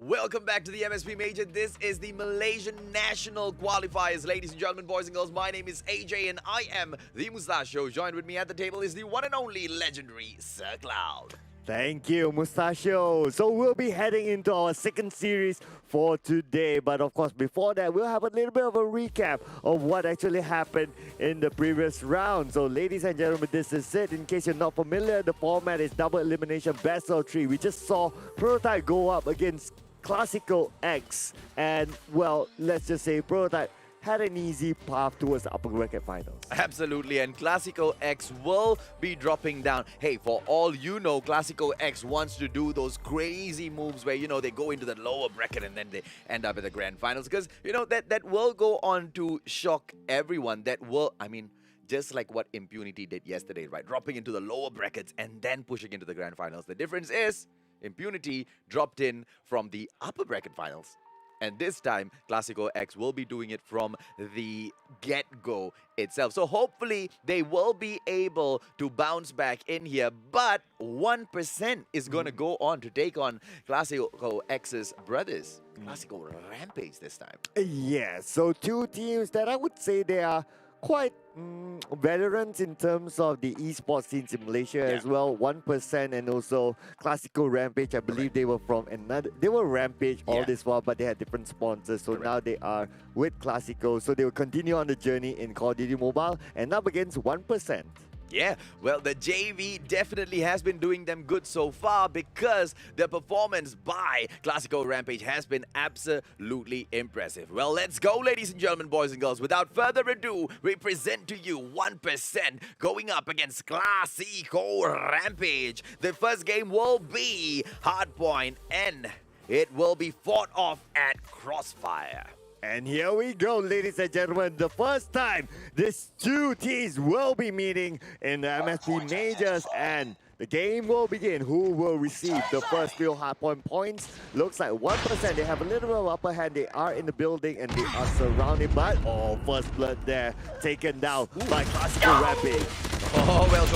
Welcome back to the MSP Major. This is the Malaysian National Qualifiers. Ladies and gentlemen, boys and girls, my name is AJ and I am the Mustachio. Joined with me at the table is the one and only legendary Sir Cloud. Thank you, Mustachio. So we'll be heading into our second series for today. But of course, before that, we'll have a little bit of a recap of what actually happened in the previous round. So ladies and gentlemen, this is it. In case you're not familiar, the format is double elimination best of 3. We just saw Prototype go up against Klasiko X. And well, let's just say Prototype had an easy path towards the upper bracket finals. Absolutely, and Klasiko X will be dropping down. Hey, for all you know, Klasiko X wants to do those crazy moves where, you know, they go into the lower bracket and then they end up at the grand finals. Because, you know, that will go on to shock everyone. That will, I mean, just like what Impunity did yesterday, right? Dropping into the lower brackets and then pushing into the grand finals. The difference is Impunity dropped in from the upper bracket finals. And this time, Klasiko X will be doing it from the get-go itself. So hopefully, they will be able to bounce back in here. But 1% is going to go on to take on Klasiko X's brothers. Klasiko Rampage this time. Yeah, so two teams that I would say they are quite veterans in terms of the esports scenes in Malaysia as well. 1% and also Klasiko Rampage. I believe they were from another. They were Rampage all this while, but they had different sponsors. So now they are with Klasiko. So they will continue on the journey in Call of Duty Mobile and up against 1%. Yeah, well, the JV definitely has been doing them good so far because the performance by Klasiko Rampage has been absolutely impressive. Well, let's go, ladies and gentlemen, boys and girls. Without further ado, we present to you 1% going up against Klasiko Rampage. The first game will be Hardpoint and it will be fought off at Crossfire. And here we go, ladies and gentlemen. The first time these two teams will be meeting in the MSP Majors, and the game will begin. Who will receive the first few hardpoint points? Looks like 1%. They have a little bit of upper hand. They are in the building and they are surrounded by, first blood there, taken down by Klasiko Rampage. Oh, well,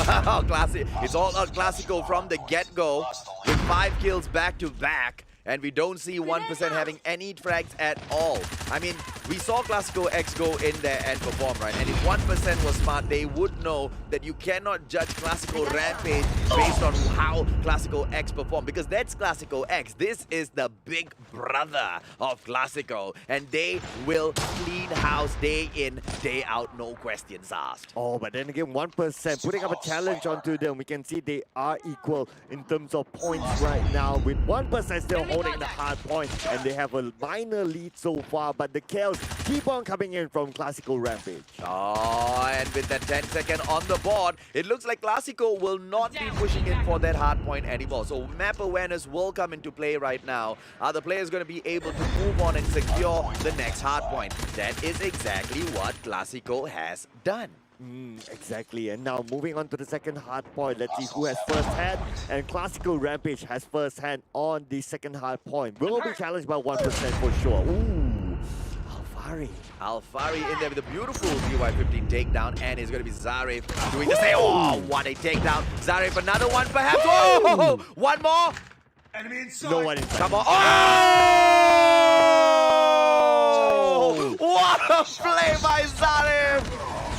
Classic. It's all about Klasiko from the get-go with 5 kills back to back. And we don't see 1% having any frags at all. I mean, we saw Klasiko X go in there and perform, right? And if 1% was smart, they would know that you cannot judge Klasiko Rampage based on how Klasiko X performed, because that's Klasiko X. This is the big brother of Klasiko, and they will clean house day in, day out, no questions asked. Oh, but then again, 1% putting up a challenge onto them. We can see they are equal in terms of points right now, with 1% still holding the hard point, and they have a minor lead so far, but the kills keep on coming in from Klasiko Rampage. Oh, and with that 10-second on the board, it looks like Klasiko will not be pushing in for that hard point anymore. So map awareness will come into play right now. Are the players going to be able to move on and secure the next hard point? That is exactly what Klasiko has done. Exactly, and now moving on to the second hard point. Let's see who has first hand, and Klasiko Rampage has first hand on the second hard point. Will be challenged by 1% for sure. Ooh, Alfari. Alfari in there with a beautiful BY15 takedown, and it's going to be Zarif doing the same. Oh, what a takedown. Zarif, another one perhaps. Oh, one more. No one inside. Come on. Oh! What a play by Zarif!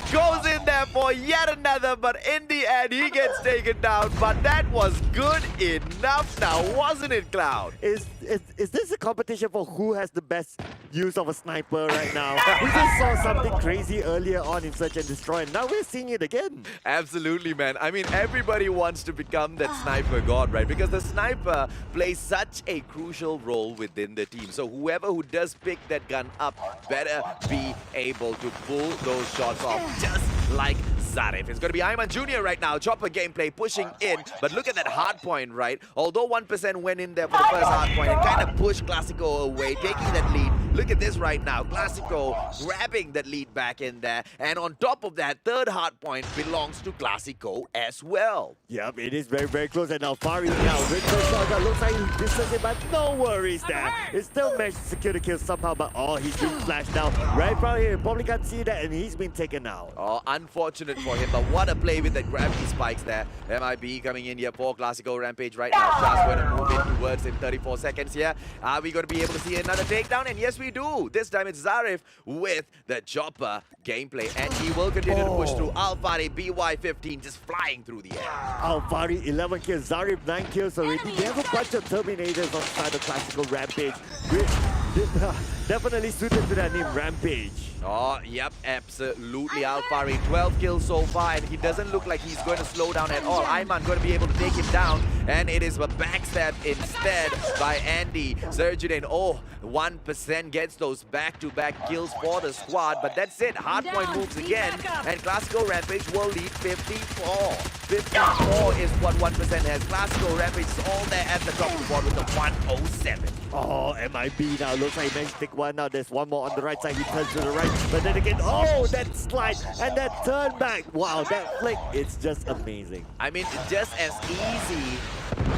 Goes in there for yet another, but in the end, he gets taken down. But that was good enough now, wasn't it, Cloud? Is this a competition for who has the best use of a sniper right now? We just saw something crazy earlier on in Search and Destroy, and now we're seeing it again. Absolutely, man. I mean, everybody wants to become that sniper god, right? Because the sniper plays such a crucial role within the team. So whoever who does pick that gun up better be able to pull those shots off, just like Zarif. It's going to be Ayman Jr. right now. Chopper gameplay pushing in. But look at that hard point, right? Although 1% went in there for the first hard point and kind of pushed Klasiko away, taking that lead. Look at this right now. Klasiko grabbing that lead back in there. And on top of that, third hard point belongs to Klasiko as well. Yep, it is very, very close. And now Fari now with the shotgun. Looks like he's distancing, but no worries there. It's still managed to secure the kill somehow, but he's being flashed down right from here. Probably can't see that, and he's been taken out. Oh, unfortunate for him, but what a play with that gravity spikes there. MIB coming in here for Klasiko Rampage right now. Shah's going to move in towards him. 34 seconds here. Are we going to be able to see another takedown? And yes, we do. This time it's Zarif with the chopper gameplay, and he will continue to push through. Alfari BY15 just flying through the air. Alfari 11 kills, Zarif 9 kills already. They have a bunch of Terminators on the side of Klasiko Rampage. Definitely suited to that name, Rampage. Oh, yep, absolutely. Alfari, 12 kills so far, and he doesn't look like he's going to slow down at all. Ayman going to be able to take him down, and it is a backstab instead by Andy. Surgeon, 1% gets those back-to-back kills for the squad, but that's it. Hardpoint moves again, and Klasiko Rampage will lead 54. 54 is what 1% has. Klasiko Rampage is all there at the top of the board with a 107. Oh, MIB now looks like he managed to take one now. There's one more on the right side. He turns to the right, but then again, that slide and that turn back. Wow, that flick, it's just amazing. I mean, just as easy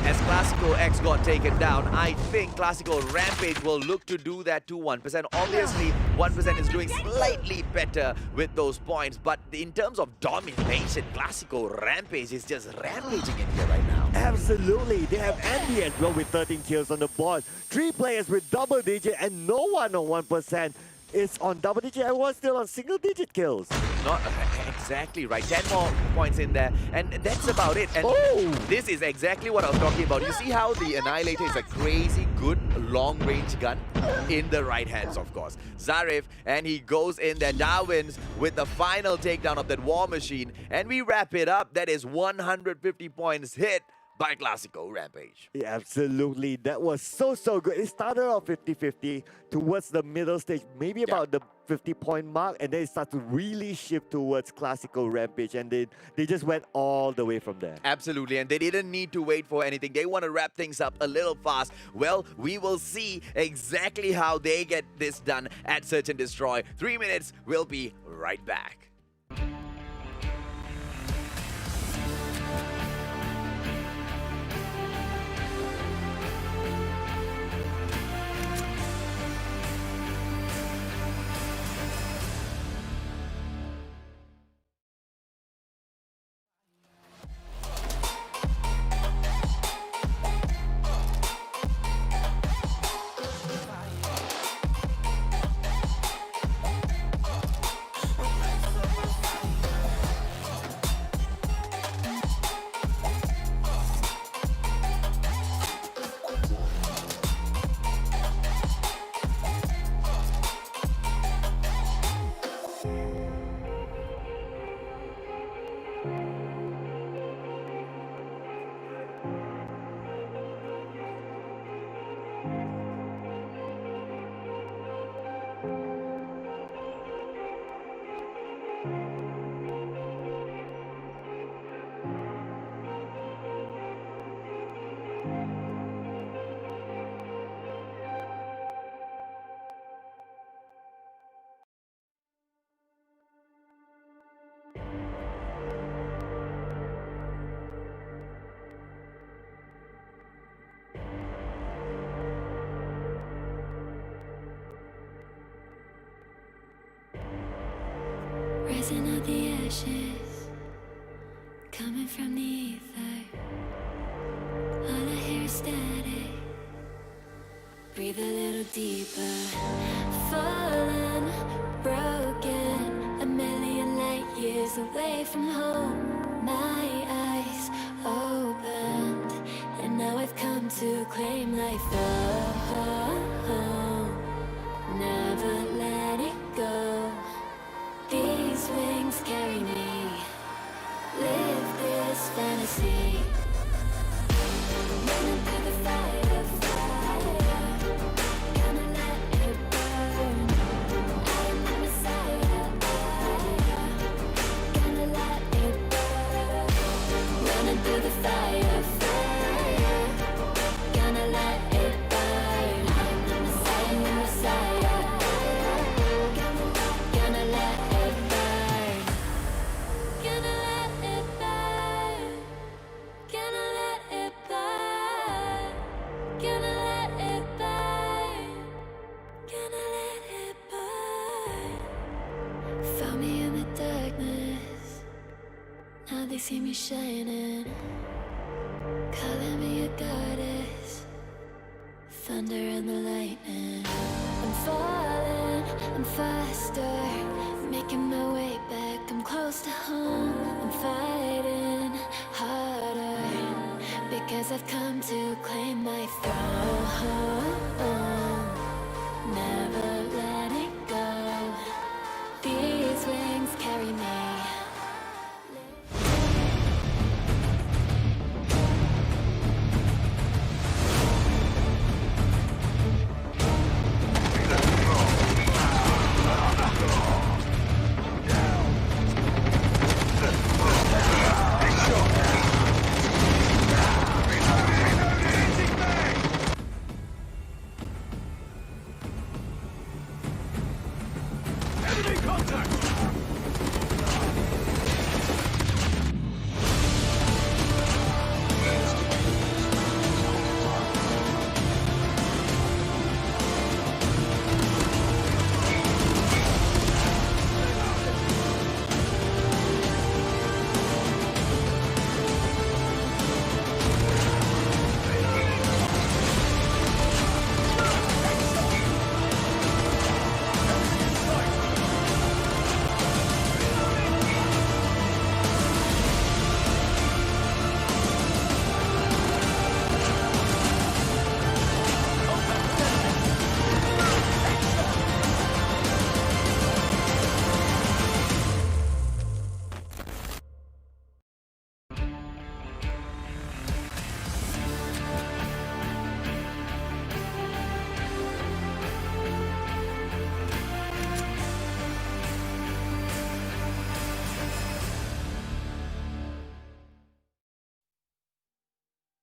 as Klasiko X got taken down, I think Klasiko Rampage will look to do that to 1%. Obviously, 1% is doing slightly better with those points, but in terms of domination, Klasiko Rampage is just rampaging in here right now. Absolutely. They have Andy as well with 13 kills on the board. 3 players with double digit, and no one on 1% is on double digit. Everyone's still on single digit kills. Not exactly right. 10 more points in there, and that's about it. And this is exactly what I was talking about. You see how the Annihilator is a crazy good long-range gun? in the right hands, of course. Zarif, and he goes in there. Darwin's with the final takedown of that War Machine. And we wrap it up. That is 150 points hit by Klasiko Rampage. Yeah, absolutely. That was so good. It started off 50-50 towards the middle stage, maybe about the 50-point mark, and then it started to really shift towards Klasiko Rampage, and they just went all the way from there. Absolutely, and they didn't need to wait for anything. They want to wrap things up a little fast. Well, we will see exactly how they get this done at Search and Destroy. 3 minutes, we'll be right back. Rising out the ashes, coming from the ether. All I hear is static. Breathe a little deeper. Fallen, broken, a million light years away from home. My eyes opened, and now I've come to claim life. Oh, never let it go. These wings carry me. Live this fantasy. Running through the fire, fire. Gonna let it burn. I am the Messiah. Gonna let it burn. Running through the fire, fire. Gonna let it burn. I am the Messiah, Gonna let it burn. Gonna let it burn. Gonna let it burn. Gonna let it burn. Gonna let it burn. Found me in the darkness. Now they see me shining. Calling me a goddess. Thunder and the lightning. I'm falling, I'm faster. Making my way back, I'm close to home. I'm fighting harder because I've come to claim my throne. Never let it go. These wings carry me.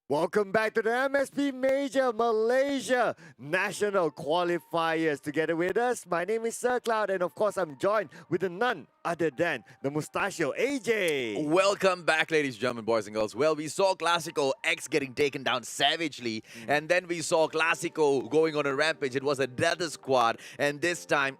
Welcome back to the MSP Major Malaysia National Qualifiers. Together with us, my name is Sir Cloud, and of course, I'm joined with none other than the mustachio AJ. Welcome back, ladies and gentlemen, boys and girls. Well, we saw Klasiko X getting taken down savagely, and then we saw Klasiko going on a rampage. It was another squad, and this time,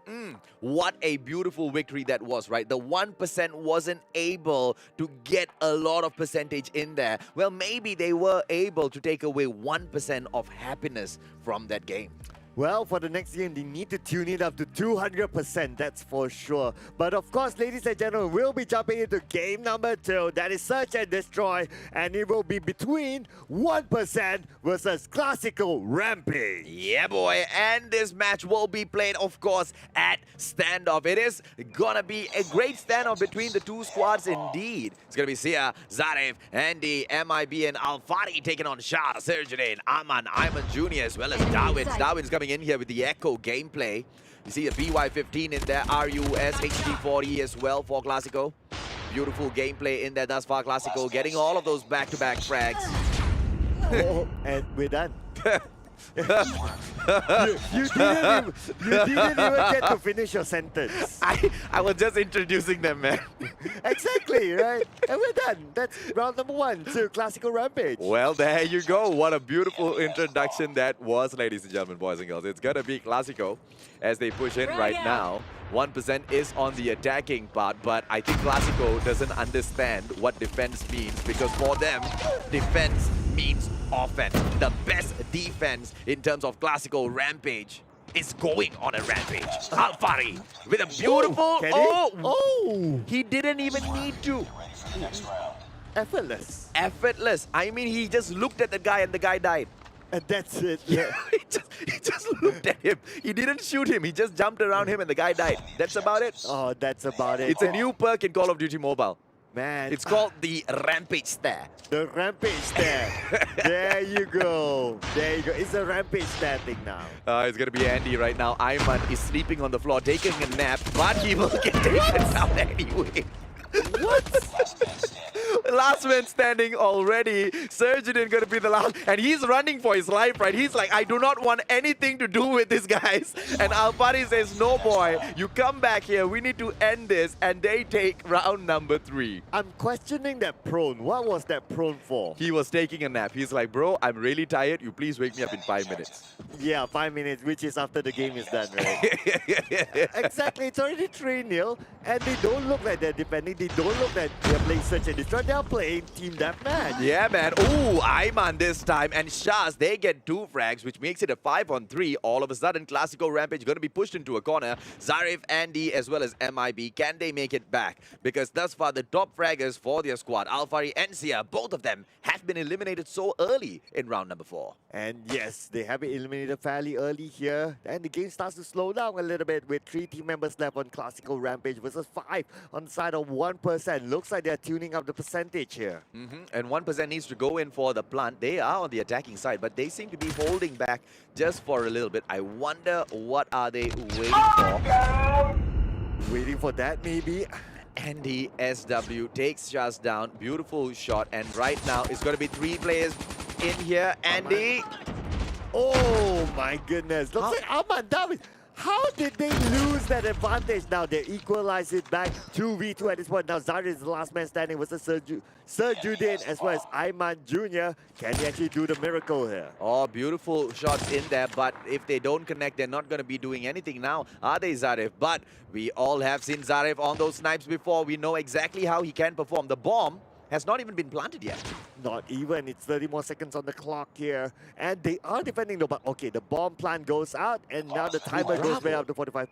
what a beautiful victory that was, right? The 1% wasn't able to get a lot of percentage in there. Well, maybe they were able to take away 1% of happiness from that game. Well, for the next game, they need to tune it up to 200%, that's for sure. But of course, ladies and gentlemen, we'll be jumping into game number 2. That is Search and Destroy, and it will be between 1% versus Klasiko Rampage. Yeah, boy. And this match will be played, of course, at standoff. It is gonna be a great standoff between the two squads indeed. It's gonna be Sia, Zarif, Andy, MIB, and Alfari taking on Shah, Sergeant, Aman Jr., as well as Darwin. Darwin's coming in here with the Echo gameplay. You see a BY15 in there, RUS, HD40 as well for Klasiko. Beautiful gameplay in there thus far, Klasiko getting all of those back-to-back frags. Oh, and we're done. you didn't even get to finish your sentence. I was just introducing them, man. Exactly, right? And we're done. That's round number 1 to Klasiko Rampage. Well, there you go. What a beautiful introduction that was, ladies and gentlemen, boys and girls. It's going to be Klasiko as they push in right now. 1% is on the attacking part, but I think Klasiko doesn't understand what defense means, because for them, defense means offense. The best defense in terms of Klasiko Rampage is going on a rampage. Alfari with a beautiful... He didn't even need to. Effortless. Effortless. I mean, he just looked at the guy and the guy died. And that's it. Yeah. he just looked at him. He didn't shoot him. He just jumped around him and the guy died. That's about it. Oh, that's about it. It's a new perk in Call of Duty Mobile. Man. It's called the Rampage Stare. The Rampage Stare. There you go. There you go. It's a Rampage Stare thing now. It's going to be Andy right now. Ayman is sleeping on the floor, taking a nap, but he will get taken down anyway. What? Last man standing already. Surgeon going to be the last. And he's running for his life, right? He's like, I do not want anything to do with these guys. And Alfari says, no, boy. You come back here. We need to end this. And they take round number 3. I'm questioning that prone. What was that prone for? He was taking a nap. He's like, bro, I'm really tired. You please wake me up in 5 minutes. Yeah, 5 minutes, which is after the game is done, right? Exactly. It's already 3-0. And they don't look like they're defending. They don't look like they're playing Search and Destroy. They're playing Team Deathmatch. Yeah, man. Ooh, Ayman this time. And Shaz, they get 2 frags, which makes it a 5-on-3. All of a sudden, Klasiko Rampage going to be pushed into a corner. Zarif, Andy, as well as MIB. Can they make it back? Because thus far, the top fraggers for their squad, Alfari and Sia, both of them have been eliminated so early in round number 4. And yes, they have been eliminated fairly early here. And the game starts to slow down a little bit with 3 team members left on Klasiko Rampage versus 5 on the side of 1%. Looks like they're tuning up the percentage here. And 1% needs to go in for the plant. They are on the attacking side, but they seem to be holding back just for a little bit. I wonder what are they waiting for? Waiting for that, maybe? Andy SW takes Shaz down. Beautiful shot. And right now, it's going to be 3 players in here. Andy. Oh my goodness. Looks like Aman David. How did they lose that advantage? Now they equalize it back 2v2 at this point. Now Zari is the last man standing with Sir Judin as well as Ayman Jr. Can he actually do the miracle here? Oh, beautiful shots in there, but if they don't connect, they're not going to be doing anything now, are they, Zarif? But we all have seen Zarif on those snipes before. We know exactly how he can perform. The bomb has not even been planted yet. Not even. It's 30 more seconds on the clock here. And they are defending though, but okay, the bomb plant goes out and now the timer goes way up to 45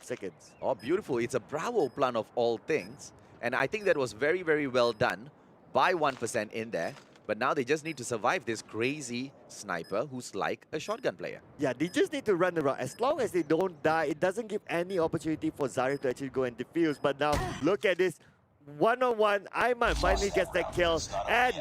seconds. Oh, beautiful. It's a Bravo plan of all things. And I think that was very, very well done by 1% in there. But now they just need to survive this crazy sniper who's like a shotgun player. Yeah, they just need to run around. As long as they don't die, it doesn't give any opportunity for Zarif to actually go and defuse. But now, look at this. One-on-one, Ayman finally gets that kill. And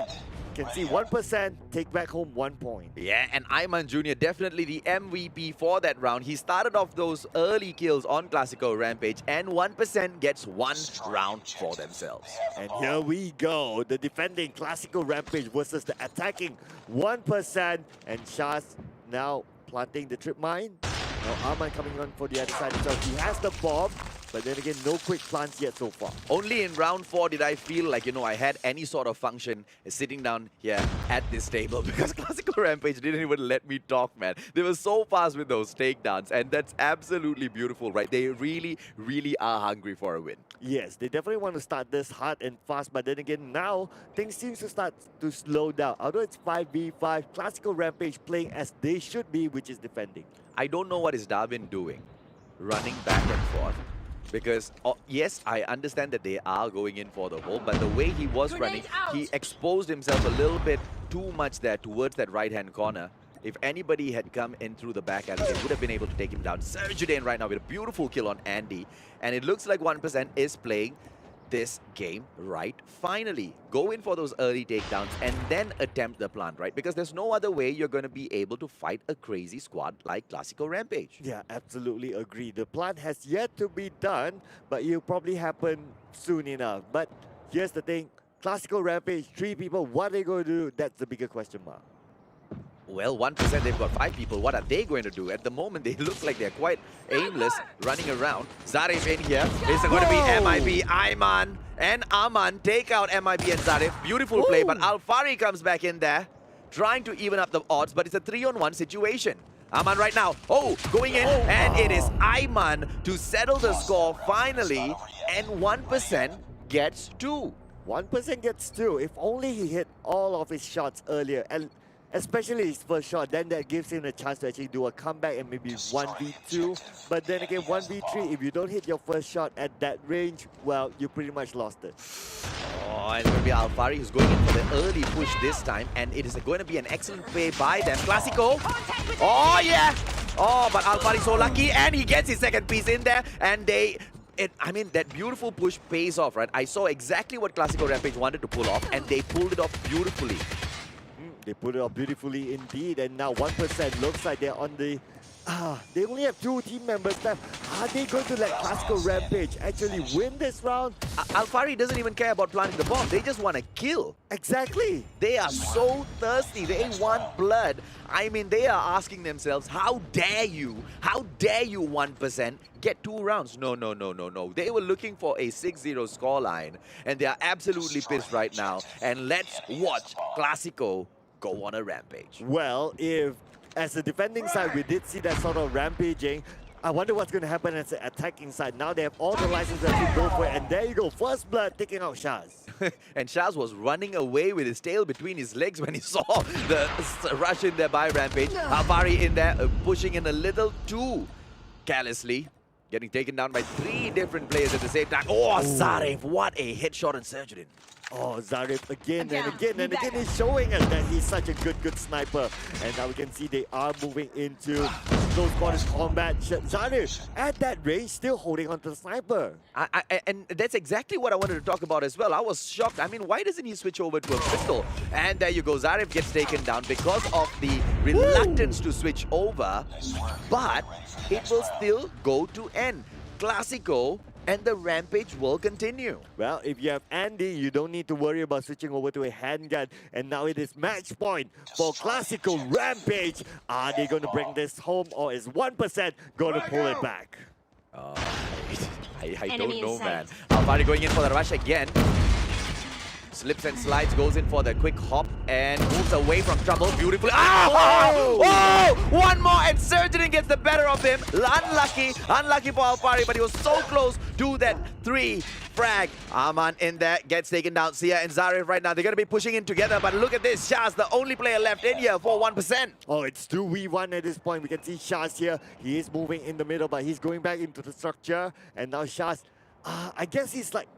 can see 1% take back home 1 point. Yeah, and Iman Jr. definitely the MVP for that round. He started off those early kills on Klasiko Rampage, and 1% gets 1 round for themselves. And here we go, the defending Klasiko Rampage versus the attacking 1%, and Shaz now planting the trip mine. Now Arman coming on for the other side himself. He has the bomb, but then again, no quick plants yet so far. Only in round 4 did I feel like, I had any sort of function sitting down here at this table because Klasiko Rampage didn't even let me talk, man. They were so fast with those takedowns, and that's absolutely beautiful, right? They really, really are hungry for a win. Yes, they definitely want to start this hard and fast, but then again, now things seem to start to slow down. Although it's 5v5, Klasiko Rampage playing as they should be, which is defending. I don't know what is Darwin doing, running back and forth. Because, yes, I understand that they are going in for the hole, but the way he was running, he exposed himself a little bit too much there towards that right-hand corner. If anybody had come in through the back alley, they would have been able to take him down. Surgeon right now with a beautiful kill on Andy. And it looks like 1% is playing this game right. Finally, go in for those early takedowns and then attempt the plant, right? Because there's no other way you're going to be able to fight a crazy squad like Klasiko Rampage. Yeah, absolutely agree. The plant has yet to be done, but it'll probably happen soon enough. But here's the thing, Klasiko Rampage, 3 people, what are they going to do? That's the bigger question mark. Well, 1%, they've got 5 people. What are they going to do? At the moment, they look like they're quite aimless, running around. Zarif in here. It's going to be MIP, Ayman, and Aman take out MIP and Zarif. Beautiful play, but Alfari comes back in there, trying to even up the odds, but it's a 3-on-1 situation. Aman right now, going in, and it is Ayman to settle the score finally, and 1% gets 2. 1% gets 2. If only he hit all of his shots earlier, and especially his first shot, then that gives him a chance to actually do a comeback and maybe 1v2. But then again, 1v3, if you don't hit your first shot at that range, well, you pretty much lost it. Oh, and it's going to be Alfari who's going in for the early push this time, and it is going to be an excellent play by them. Klasiko. Oh, yeah. Oh, but Alfari so lucky, and he gets his second piece in there, and I mean, that beautiful push pays off, right? I saw exactly what Klasiko Rampage wanted to pull off, and they pulled it off beautifully. They put it off beautifully indeed, and now 1% looks like they're on the... they only have 2 team members left. Are they going to let Klasiko Rampage actually win this round? Alfari doesn't even care about planting the bomb. They just want to kill. Exactly. They are so thirsty. They want blood. I mean, they are asking themselves, how dare you 1% get 2 rounds? No. They were looking for a 6-0 scoreline, and they are absolutely pissed right now. And let's watch Klasiko go on a rampage. Well, if as a defending side we did see that sort of rampaging, I wonder what's going to happen as the attacking side. Now they have all the licenses to go for it, and there you go, first blood taking out Shaz. And Shaz was running away with his tail between his legs when he saw the rush in there by Rampage. Alfari in there pushing in a little too carelessly. Getting taken down by 3 different players at the same time. Oh, Zarif, what a headshot on Surgeon. Oh, Zarif again and again and again is showing us that he's such a good sniper. And now we can see they are moving into close quarters combat. Zarif at that range still holding on to the sniper. And that's exactly what I wanted to talk about as well. I was shocked. I mean, why doesn't he switch over to a pistol? And there you go. Zarif gets taken down because of the reluctance to switch over. But it will still go to end. Klasiko and the rampage will continue. Well, if you have Andy, you don't need to worry about switching over to a handgun. And now it is match point for Klasiko Rampage. Are they going to bring this home, or is 1% going to pull it back? I don't know, man. Alfari going in for the rush again. Slips and slides, goes in for the quick hop and moves away from trouble beautifully. Oh! One more and Surgeon gets the better of him. Unlucky for Alfari, but he was so close to that 3 frag. Aman in there, gets taken down. Sia and Zarif right now, they're going to be pushing in together, but look at this. Shaz, the only player left in here for 1%. Oh, it's 2v1 at this point. We can see Shaz here. He is moving in the middle, but he's going back into the structure. And now Shaz, I guess he's like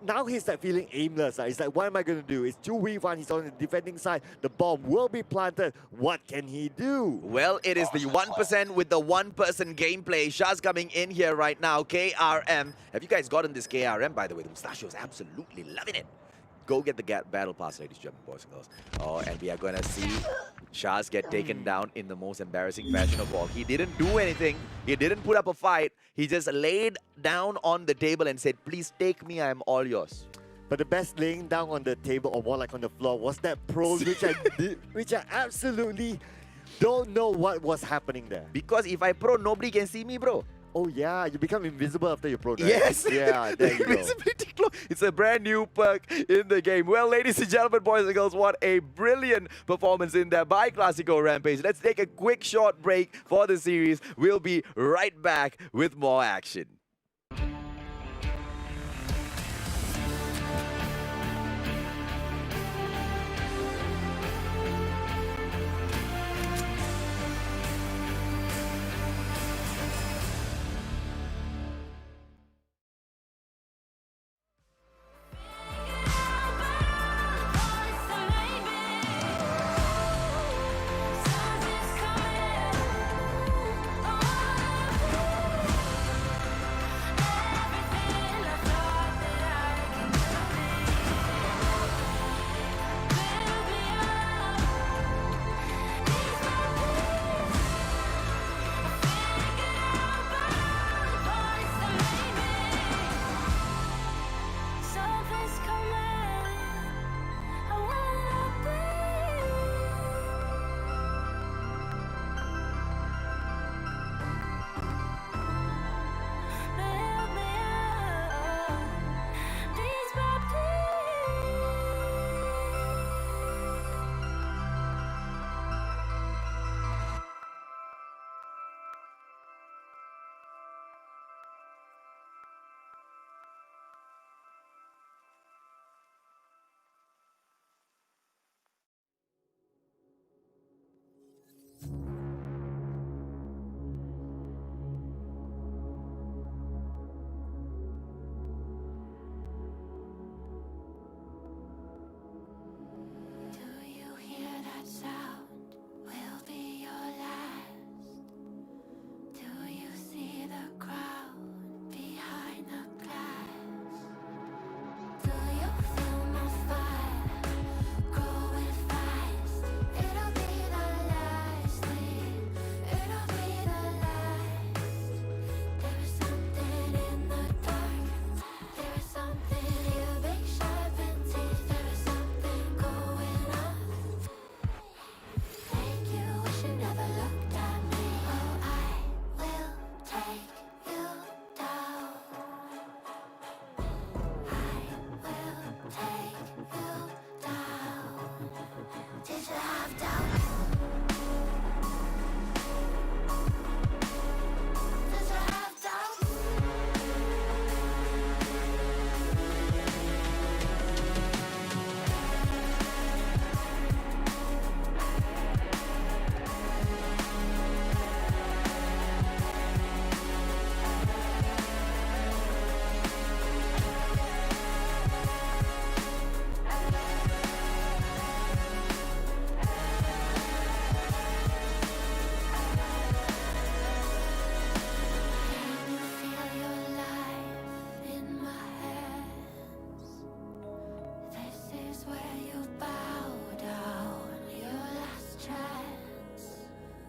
feeling aimless. He's like, what am I going to do? It's 2v1. He's on the defending side. The bomb will be planted. What can he do? Well, it is the 1% with the 1-person gameplay. Shaz coming in here right now. KRM. Have you guys gotten this KRM, by the way? The Mustachio's absolutely loving it. go get the battle pass, ladies and gentlemen, boys and girls. Oh, and we are going to see Shaz get taken down in the most embarrassing fashion of all. He didn't do anything. He didn't put up a fight. He just laid down on the table and said, please take me, I am all yours. But the best laying down on the table or more like on the floor was that pros, which I absolutely don't know what was happening there. Because if I pro, nobody can see me, bro. Oh yeah, you become invisible after you pro, right? Yes. Yeah, there you go. Invisibility cloak. It's a brand new perk in the game. Well, ladies and gentlemen, boys and girls, what a brilliant performance in there by Klasiko Rampage. Let's take a quick short break for the series. We'll be right back with more action. Do you hear that sound? Will be your last. Do you see the crowd behind the glass? Do you feel my fire growing fast? It'll be the last thing. It'll be the last. There is something in the dark. There is something in big sharpened teeth. There is something going on. Make you wish you never looked at me. Oh, I will take you down. I will take you down. Did you have doubts? Did you have doubts? Can you feel your life in my hands? This is where you bow down, your last chance.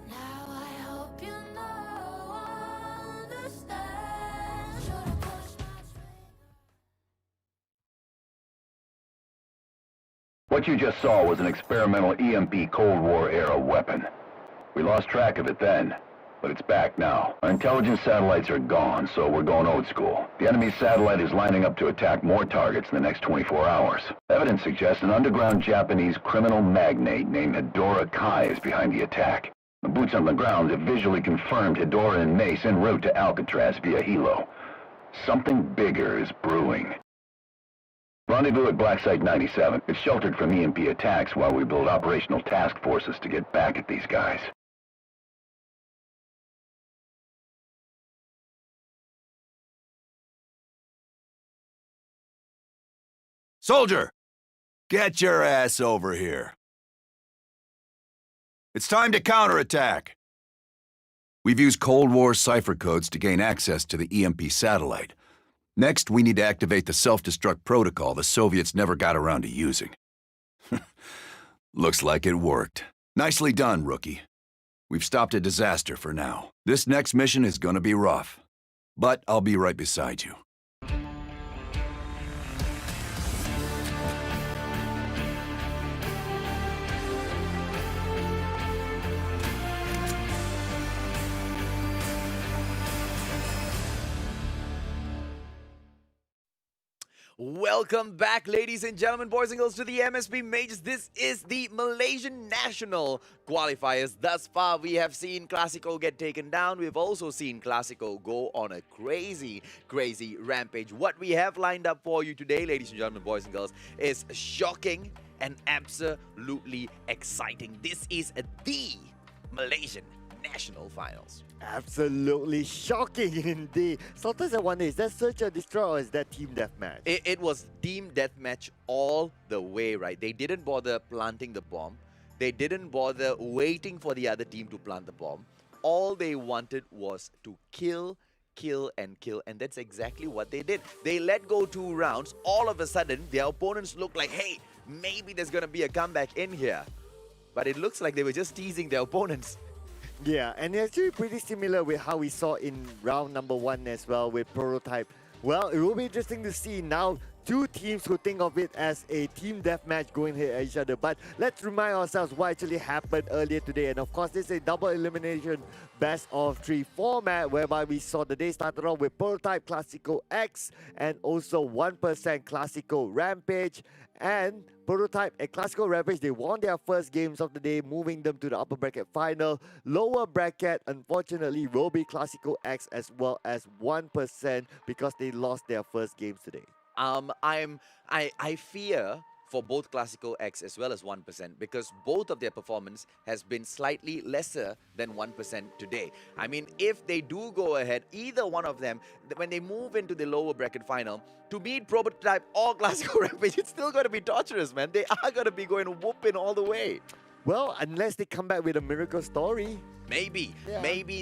Now I hope you know, understand. Should've pushed my trigger. What you just saw was an experimental EMP Cold War era weapon. We lost track of it then, but it's back now. Our intelligence satellites are gone, so we're going old school. The enemy's satellite is lining up to attack more targets in the next 24 hours. Evidence suggests an underground Japanese criminal magnate named Hidora Kai is behind the attack. The boots on the ground have visually confirmed Hidora and Mace en route to Alcatraz via Hilo. Something bigger is brewing. Rendezvous at Black Site 97. It's sheltered from EMP attacks while we build operational task forces to get back at these guys. Soldier, get your ass over here. It's time to counterattack. We've used Cold War cipher codes to gain access to the EMP satellite. Next, we need to activate the self-destruct protocol the Soviets never got around to using. Looks like it worked. Nicely done, rookie. We've stopped a disaster for now. This next mission is gonna be rough, but I'll be right beside you. Welcome back, ladies and gentlemen, boys and girls, to the MSP Majors. This is the Malaysian National Qualifiers. Thus far, we have seen Klasiko get taken down. We've also seen Klasiko go on a crazy, crazy rampage. What we have lined up for you today, ladies and gentlemen, boys and girls, is shocking and absolutely exciting. This is the Malaysian National Finals. Absolutely shocking indeed. Sometimes I wonder, is that search and destroy or is that team deathmatch? It was team deathmatch all the way, right? They didn't bother planting the bomb. They didn't bother waiting for the other team to plant the bomb. All they wanted was to kill, and that's exactly what they did. They let go 2 rounds. All of a sudden, their opponents looked like, hey, maybe there's going to be a comeback in here. But it looks like they were just teasing their opponents. Yeah, and it's actually pretty similar with how we saw in round number 1 as well with Prototype. Well, it will be interesting to see now 2 teams who think of it as a team deathmatch going here at each other. But let's remind ourselves what actually happened earlier today. And of course, this is a double elimination best of 3 format whereby we saw the day started off with Prototype Klasiko X and also 1% Klasiko Rampage. And Prototype and Klasiko Rampage, they won their first games of the day, moving them to the upper bracket final. Lower bracket, unfortunately, will be Klasiko X as well as 1% because they lost their first games today. I fear for both Klasiko X as well as 1% because both of their performance has been slightly lesser than 1% today. I mean, if they do go ahead, either one of them, when they move into the lower bracket final, to beat Prototype or Klasiko Rampage, it's still going to be torturous, man. They are going to be going whooping all the way. Well, unless they come back with a miracle story. Maybe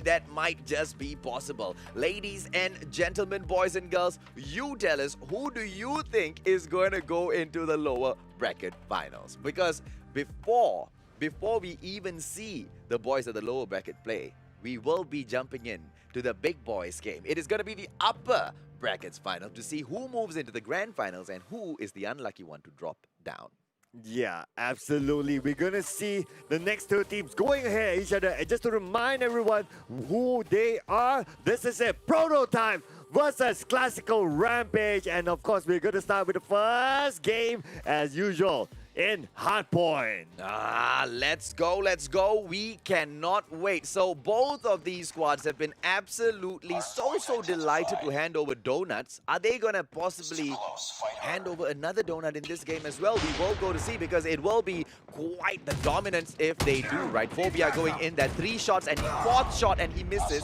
that might just be possible. Ladies and gentlemen, boys and girls, you tell us, who do you think is going to go into the lower bracket finals? Because before we even see the boys at the lower bracket play, we will be jumping in to the big boys game. It is going to be the upper brackets final to see who moves into the grand finals and who is the unlucky one to drop down. Yeah, absolutely. We're going to see the next 2 teams going ahead at each other. And just to remind everyone who they are, this is a Prototype versus Klasiko Rampage. And of course, we're going to start with the first game as usual in Hardpoint. Let's go. We cannot wait. So both of these squads have been absolutely so delighted to hand over donuts. Are they going to possibly hand over another donut in this game as well? We will go to see because it will be quite the dominance if they do, right? Phobia going in there, 3 shots and 4th shot and he misses.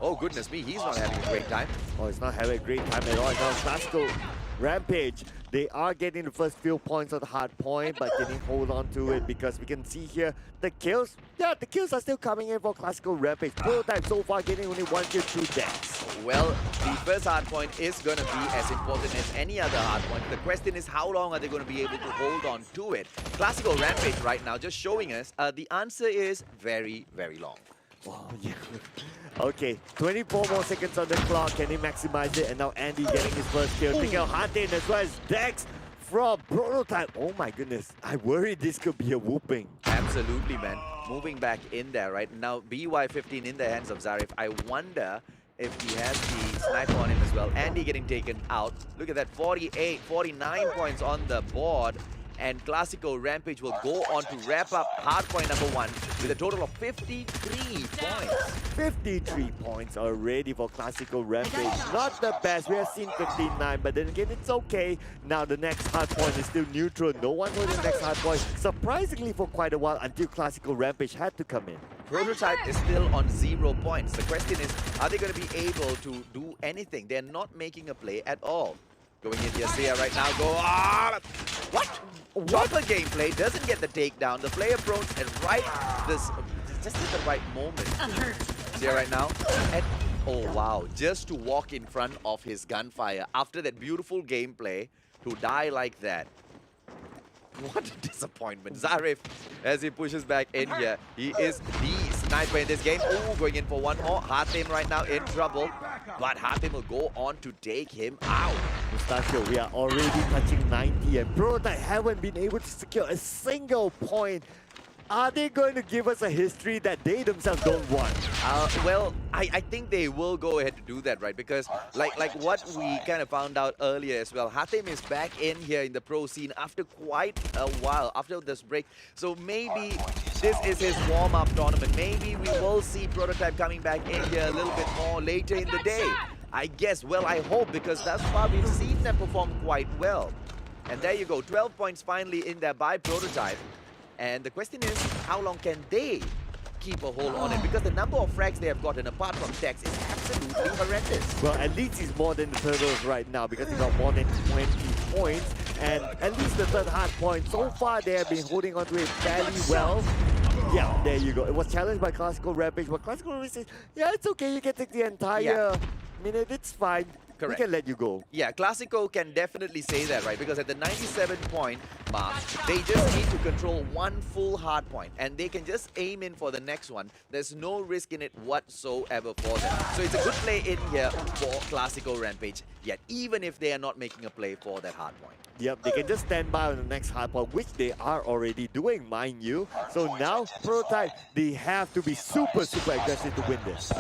Oh goodness me, he's not having a great time. Oh, he's not having a great time at all. Now Klasiko Rampage, they are getting the first few points on the hard point, but can he hold on to it because we can see here the kills. Yeah, the kills are still coming in for Klasiko Rampage. Prototype so far getting only 1 kill, 2 deaths. Well, the first hard point is going to be as important as any other hard point. The question is how long are they going to be able to hold on to it? Klasiko Rampage right now just showing us the answer is very long. Oh, yeah. Okay, 24 more seconds on the clock. Can he maximize it? And now Andy getting his first kill. Taking out Hunting as well as Dex from Prototype. Oh my goodness. I worry this could be a whooping. Absolutely, man. Moving back in there right now. BY15 in the hands of Zarif. I wonder if he has the sniper on him as well. Andy getting taken out. Look at that, 48, 49 points on the board. And Klasiko Rampage will go on to wrap up hardpoint number 1 with a total of 53 points. 53 points already for Klasiko Rampage. Not the best. We have seen 59, but then again, it's okay. Now the next hardpoint is still neutral. No one holding the next hardpoint. Surprisingly for quite a while until Klasiko Rampage had to come in. Prototype is still on 0 points. The question is, are they going to be able to do anything? They're not making a play at all. Going in Yasir right now, what? Chopper gameplay doesn't get the takedown. The player prones at right this just at the right moment. Yasir right now. And Oh wow, just to walk in front of his gunfire after that beautiful gameplay, to die like that. What a disappointment. Zarif, as he pushes back in here, he is the sniper in this game. Oh, going in for one more. Hatim right now in trouble, but Hatim will go on to take him out. Mustachio, we are already touching 90 and Prototype haven't been able to secure a single point. Are they going to give us a history that they themselves don't want? Well, I think they will go ahead to do that, right? Because like what we kind of found out earlier as well, Hatim is back in here in the pro scene after quite a while, after this break. So maybe this is his warm-up tournament. Maybe we will see Prototype coming back in here a little bit more later in the day. I guess, well, I hope, because thus far we've seen them perform quite well. And there you go, 12 points finally in there by Prototype. And the question is, how long can they keep a hold on it? Because the number of frags they have gotten apart from Tex is absolutely horrendous. Well, at least he's more than the Turtles right now because he got more than 20 points. And at least the third hard point, so far they have been holding on to it fairly well. Yeah, there you go. It was challenged by Klasiko Rampage, but Klasiko Rampage says, yeah, it's okay, you can take the entire minute, it's fine. Correct. We can let you go. Yeah, Klasiko can definitely say that, right? Because at the 97-point mark, they just need to control one full hard point, and they can just aim in for the next one. There's no risk in it whatsoever for them. So it's a good play in here for Klasiko Rampage, yet even if they are not making a play for that hard point. Yep, they can just stand by on the next hard point, which they are already doing, mind you. So now, Prototype, they have to be super aggressive to win this.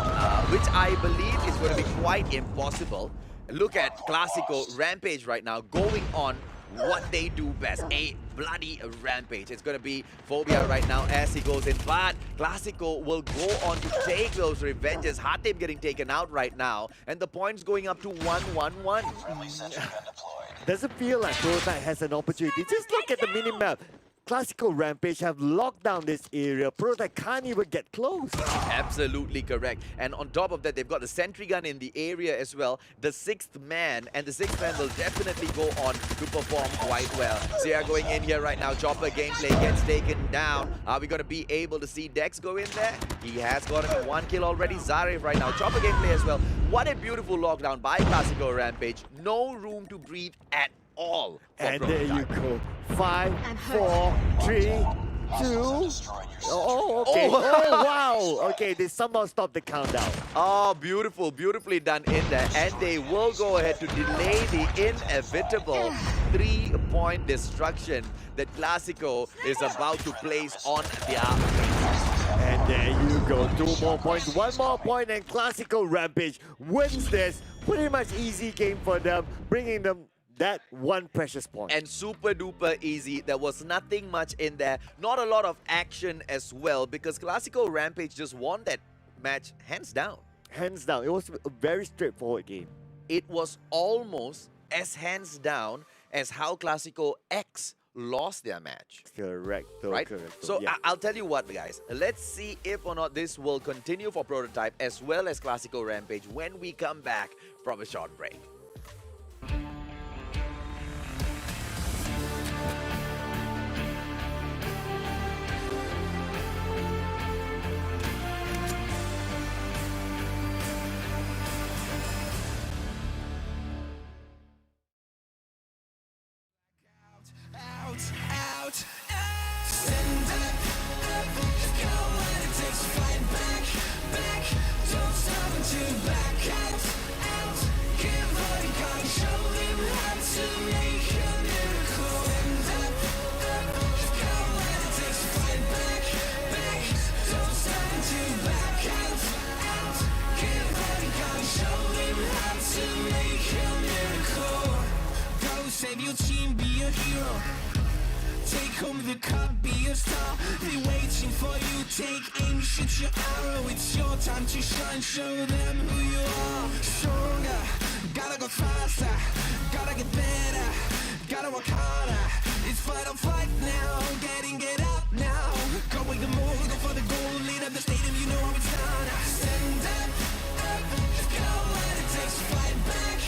Which I believe is going to be quite impossible. Look at Klasiko Rampage right now going on what they do best, a bloody rampage. It's going to be Phobia right now as he goes in, but Klasiko will go on to take those revenges. Hatim getting taken out right now, and the points going up to 1-1-1. Doesn't feel like Prototype has an opportunity. Just look at the minimap. Klasiko Rampage have locked down this area. Prototype can't even get close. Absolutely correct. And on top of that, they've got the sentry gun in the area as well. The sixth man, and the sixth man will definitely go on to perform quite well. So yeah, going in here right now, Chopper gameplay gets taken down. Are we going to be able to see Dex go in there? He has gotten one kill already. Zarif right now, Chopper gameplay as well. What a beautiful lockdown by Klasiko Rampage. No room to breathe at all. And there you go. 5, 4, 3, 2. Oh, okay. Oh, wow. Okay, they somehow stopped the countdown. Oh, beautiful, beautifully done in there. And they will go ahead to delay the inevitable 3-point destruction that Klasiko is about to place on their faces. And there you go. 2 more points, 1 more point, and Klasiko Rampage wins this. Pretty much easy game for them, bringing them that one precious point. And super duper easy. There was nothing much in there. Not a lot of action as well, because Klasiko Rampage just won that match hands down. Hands down. It was a very straightforward game. It was almost as hands down as how Klasiko X lost their match. Correct. Right? Correct. So yeah. I'll tell you what, guys. Let's see if or not this will continue for Prototype as well as Klasiko Rampage when we come back from a short break. Save your team, be a hero. Take home the cup, be a star. They waiting for you, take aim, shoot your arrow. It's your time to shine, show them who you are. Stronger, gotta go faster, gotta get better, gotta work harder. It's fight or flight now, get up now. Go with the move, go for the goal, lead up the stadium, you know how it's done. Stand up, go when it takes to fight back.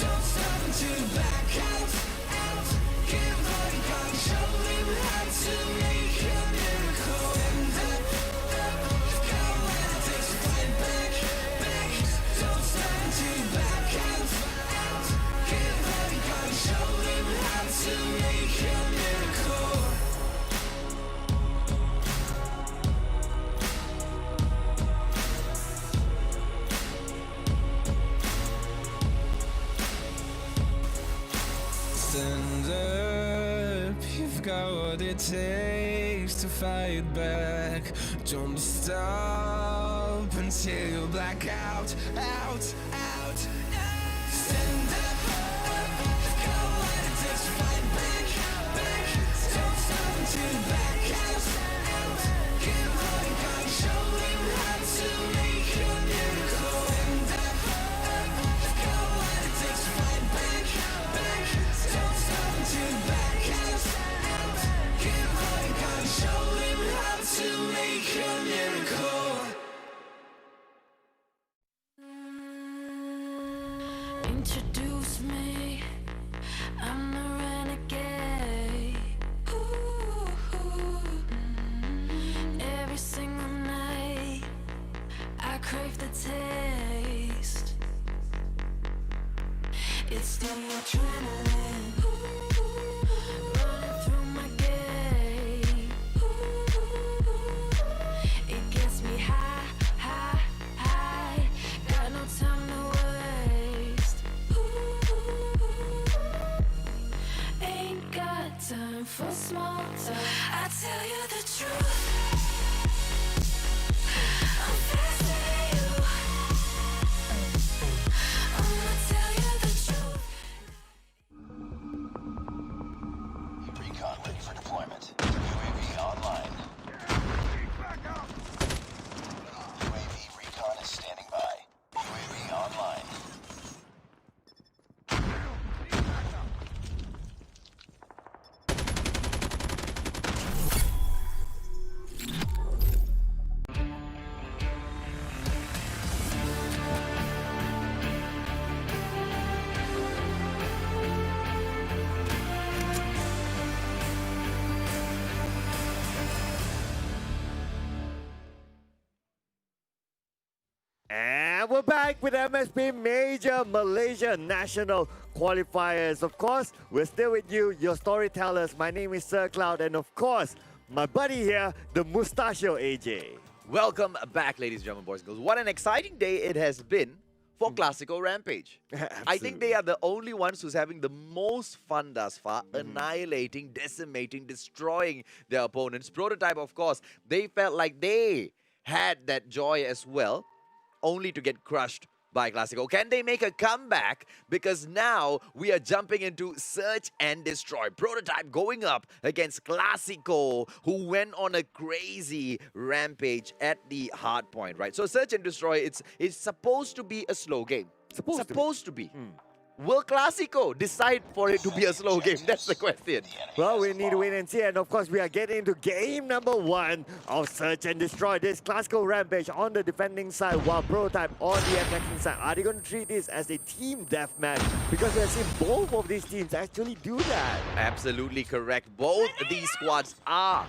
Don't stop until you back out. Give all you got, show them how to make a miracle. Stand up, go when it takes to fight back. Stand up, you've got what it takes to fight back. Don't stop until you black out, out, out. Stand up, you've got what it takes to fight back, back. Don't stop until you black out, out. Keep holding on, show him how to make a miracle. Stand up, you've got what it takes to fight back, back. Don't stop until you black out, out. Keep holding on, show him how to make a miracle. Introduce me, I'm the renegade. Ooh, every single night, I crave the taste. It's the adrenaline running through my gait. It gets me high, high, high. Got no time to waste. Ain't got time for small talk. I tell you the truth. I'm faster than you. I'ma tell you the truth. Recon ready for deployment. UAV online. UAV recon is standing by. UAV online. And we're back with MSP Major Malaysia National Qualifiers. Of course, we're still with you, your storytellers. My name is Sir Cloud, and of course, my buddy here, the Mustachio AJ. Welcome back, ladies and gentlemen, boys and girls. What an exciting day it has been for Klasiko Rampage. I think they are the only ones who's having the most fun thus far, annihilating, decimating, destroying their opponents. Prototype, of course, they felt like they had that joy as well, only to get crushed by Klasiko. Can they make a comeback? Because now we are jumping into Search and Destroy. Prototype going up against Klasiko, who went on a crazy rampage at the hard point, right? So Search and Destroy, it's supposed to be a slow game. Supposed to be. Will Klasiko decide for it to be a slow game? That's the question. Well, we need to wait and see. And of course, we are getting into game number 1 of Search and Destroy. This Klasiko Rampage on the defending side, while Prototype on the attacking side. Are they going to treat this as a team deathmatch? Because we have seen both of these teams actually do that. Absolutely correct. Both these squads are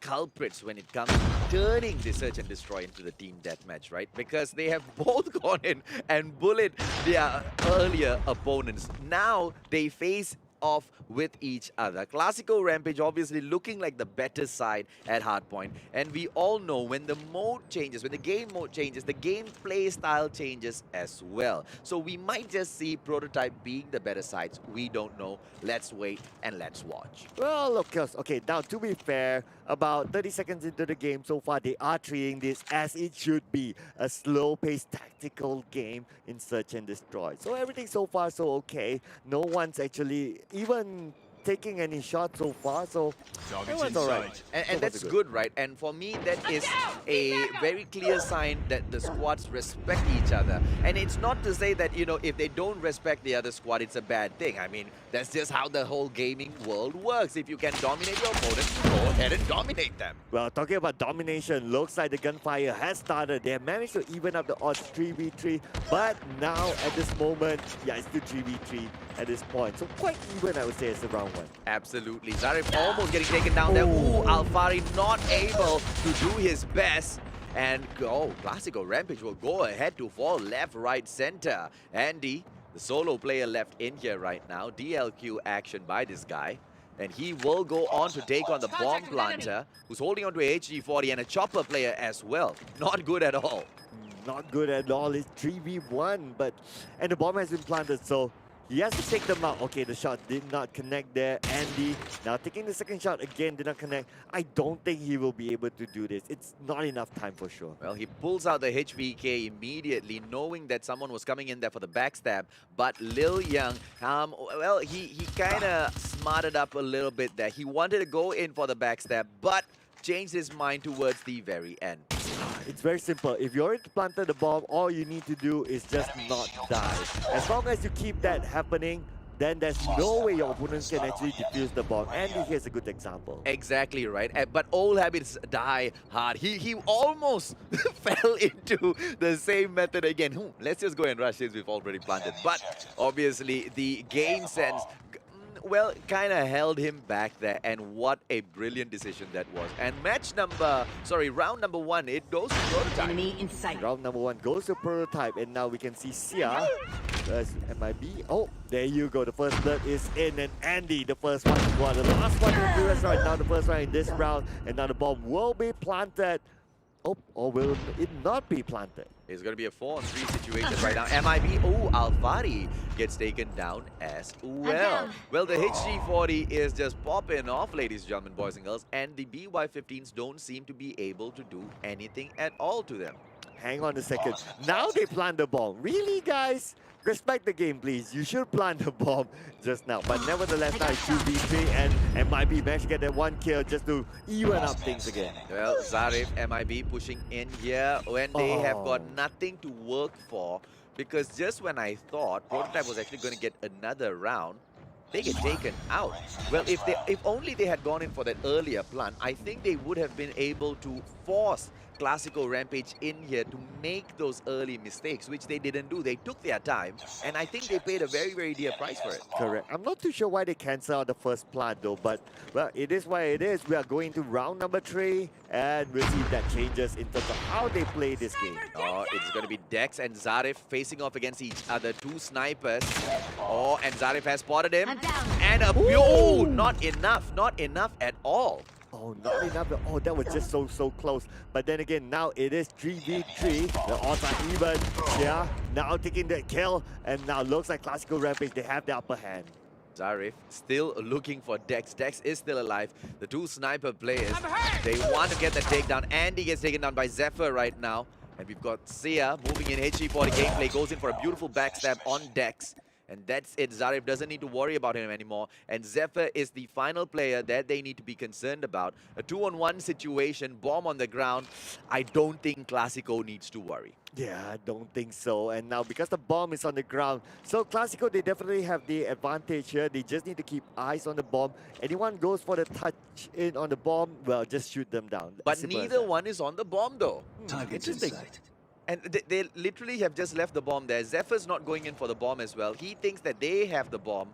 culprits when it comes to turning the Search and Destroy into the team deathmatch, right? Because they have both gone in and bullied their earlier opponents. Now they face off with each other. Klasiko Rampage obviously looking like the better side at hardpoint, and we all know when the mode changes, when the game mode changes, the gameplay style changes as well. So we might just see Prototype being the better sides. We don't know. Let's wait and let's watch. Well, of course, okay, now to be fair, about 30 seconds into the game so far, they are treating this as it should be, a slow-paced tactical game in Search and Destroy. So everything so far so okay. No one's actually even taking any shots so far, so everyone's alright. And that's good, right? And for me, that is a very clear sign that the squads respect each other. And it's not to say that, you know, if they don't respect the other squad, it's a bad thing. I mean, that's just how the whole gaming world works. If you can dominate your opponent, go ahead and dominate them. Well, talking about domination, looks like the gunfire has started. They have managed to even up the odds 3v3, but now at this moment, yeah, it's still 3v3 at this point. So quite even, I would say, as a round 1. Absolutely. Zarif almost getting taken down there. Ooh, Alfari not able to do his best. And Klasiko Rampage will go ahead to fall left, right, center. Andy, the solo player left in here right now. DLQ action by this guy. And he will go on to take on the bomb planter, who's holding on to a HG40 and a chopper player as well. Not good at all. Not good at all. It's 3v1, and the bomb has been planted, so He has to take them out. Okay, the shot did not connect there. Andy now taking the second shot again, did not connect. I don't think he will be able to do this. It's not enough time for sure. Well, he pulls out the HVK immediately, knowing that someone was coming in there for the backstab. But Lil Young, well, he kind of smarted up a little bit there. He wanted to go in for the backstab, but changed his mind towards the very end. It's very simple. If you already planted the bomb, all you need to do is just not die. As long as you keep that happening, then there's no way your opponents can actually defuse the bomb. Andy here's a good example. Exactly right. But old habits die hard. He almost fell into the same method again. Let's just go and rush since we've already planted. But obviously the game sense, well, kind of held him back there, and what a brilliant decision that was. And round number 1, it goes to Prototype. Enemy in sight. Round number 1 goes to Prototype, and now we can see Sia. There's MIB. Oh, there you go. The first blood is in, and Andy, the first one to go out. The last one to do is right now. The first one in this round, and now the bomb will be planted. Oh, or will it not be planted? It's going to be a 4-on-3 situation right now. MIB, Alfari gets taken down as well. Well, the HG40 is just popping off, ladies and gentlemen, boys and girls, and the BY-15s don't seem to be able to do anything at all to them. Hang on a second. Now they plant the bomb. Really, guys? Respect the game, please. You should plant the bomb just now. But nevertheless, now it's 2v3, and MIB managed to get that 1 kill just to even up things again. Well, Zarif, MIB pushing in here when they have got nothing to work for, because just when I thought Prototype was actually going to get another round, they get taken out. Well, if only they had gone in for that earlier plant, I think they would have been able to force Klasiko Rampage in here to make those early mistakes, which they didn't do. They took their time, and I think they paid a very, very dear price for it. Correct. I'm not too sure why they cancel out the first plant though, but well, it is what it is. We are going to round number 3, and we'll see if that changes in terms of how they play this game. Oh, it's going to be Dex and Zarif facing off against each other. 2 snipers. Oh, and Zarif has spotted him. And a not enough at all. Oh, not enough. Oh, that was just so close. But then again, now it is 3v3. The odds are even. Yeah, now taking the kill. And now looks like Klasiko Rampage, they have the upper hand. Zarif still looking for Dex. Dex is still alive. The 2 sniper players, they want to get the takedown. Andy gets taken down by Zephyr right now. And we've got Sia moving in. HG40 gameplay goes in for a beautiful backstab on Dex. And that's it. Zarif doesn't need to worry about him anymore. And Zephyr is the final player that they need to be concerned about. A 2-on-1 situation, bomb on the ground. I don't think Klasiko needs to worry. Yeah, I don't think so. And now because the bomb is on the ground, so Klasiko, they definitely have the advantage here. They just need to keep eyes on the bomb. Anyone goes for the touch in on the bomb, well, just shoot them down. But Simple as neither that. one is on the bomb though. Interesting. And they literally have just left the bomb there. Zephyr's not going in for the bomb as well. He thinks that they have the bomb.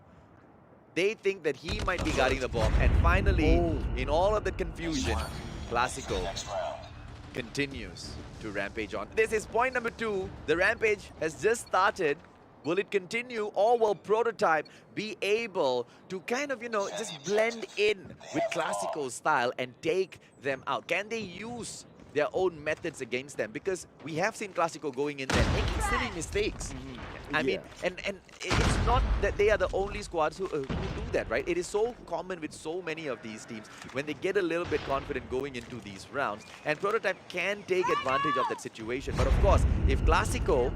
They think that he might be guarding the bomb. And finally, in all of the confusion, Klasiko continues to rampage on. This is point number 2. The rampage has just started. Will it continue, or will Prototype be able to kind of, just blend in with Klasiko's style and take them out? Can they use their own methods against them? Because we have seen Klasiko going in there making silly mistakes. I mean, and it's not that they are the only squads who do that, right? It is so common with so many of these teams when they get a little bit confident going into these rounds, and Prototype can take advantage of that situation. But of course, if Klasiko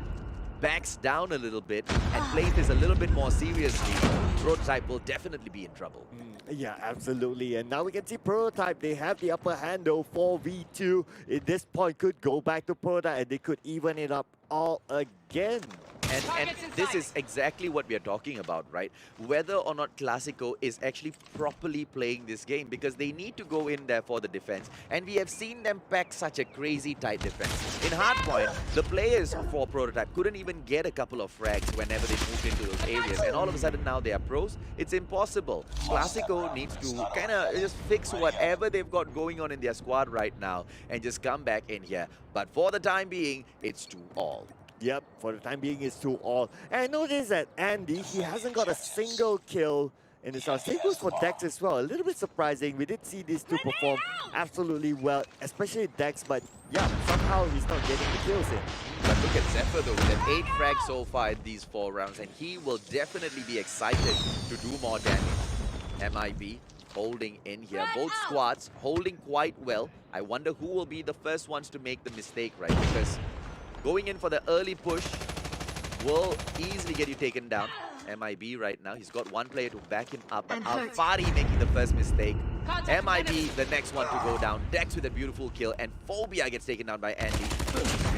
backs down a little bit and plays this a little bit more seriously, Prototype will definitely be in trouble. Yeah, absolutely. And now we can see Prototype, they have the upper hand though, 4v2. At this point, could go back to Prototype and they could even it up all again. And this is exactly what we are talking about, right? Whether or not Klasiko is actually properly playing this game, because they need to go in there for the defense. And we have seen them pack such a crazy tight defense. In hardpoint, the players for Prototype couldn't even get a couple of frags whenever they moved into those areas. And all of a sudden now they are pros. It's impossible. Klasiko needs to kind of just fix whatever they've got going on in their squad right now and just come back in here. But for the time being, it's 2-all. Yep, for the time being, it's 2-all. And notice that Andy, he hasn't got a single kill in this round. Same goes for Dex as well. A little bit surprising. We did see these two perform absolutely well, especially Dex, but yeah, somehow he's not getting the kills in. But look at Zephyr though, with an 8 frag so far in these 4 rounds, and he will definitely be excited to do more damage. MIB holding in here. Both squads holding quite well. I wonder who will be the first ones to make the mistake, right? Because going in for the early push will easily get you taken down. MIB right now, he's got one player to back him up, but Alfari making the first mistake. MIB the next one to go down. Dex with a beautiful kill, and Phobia gets taken down by Andy.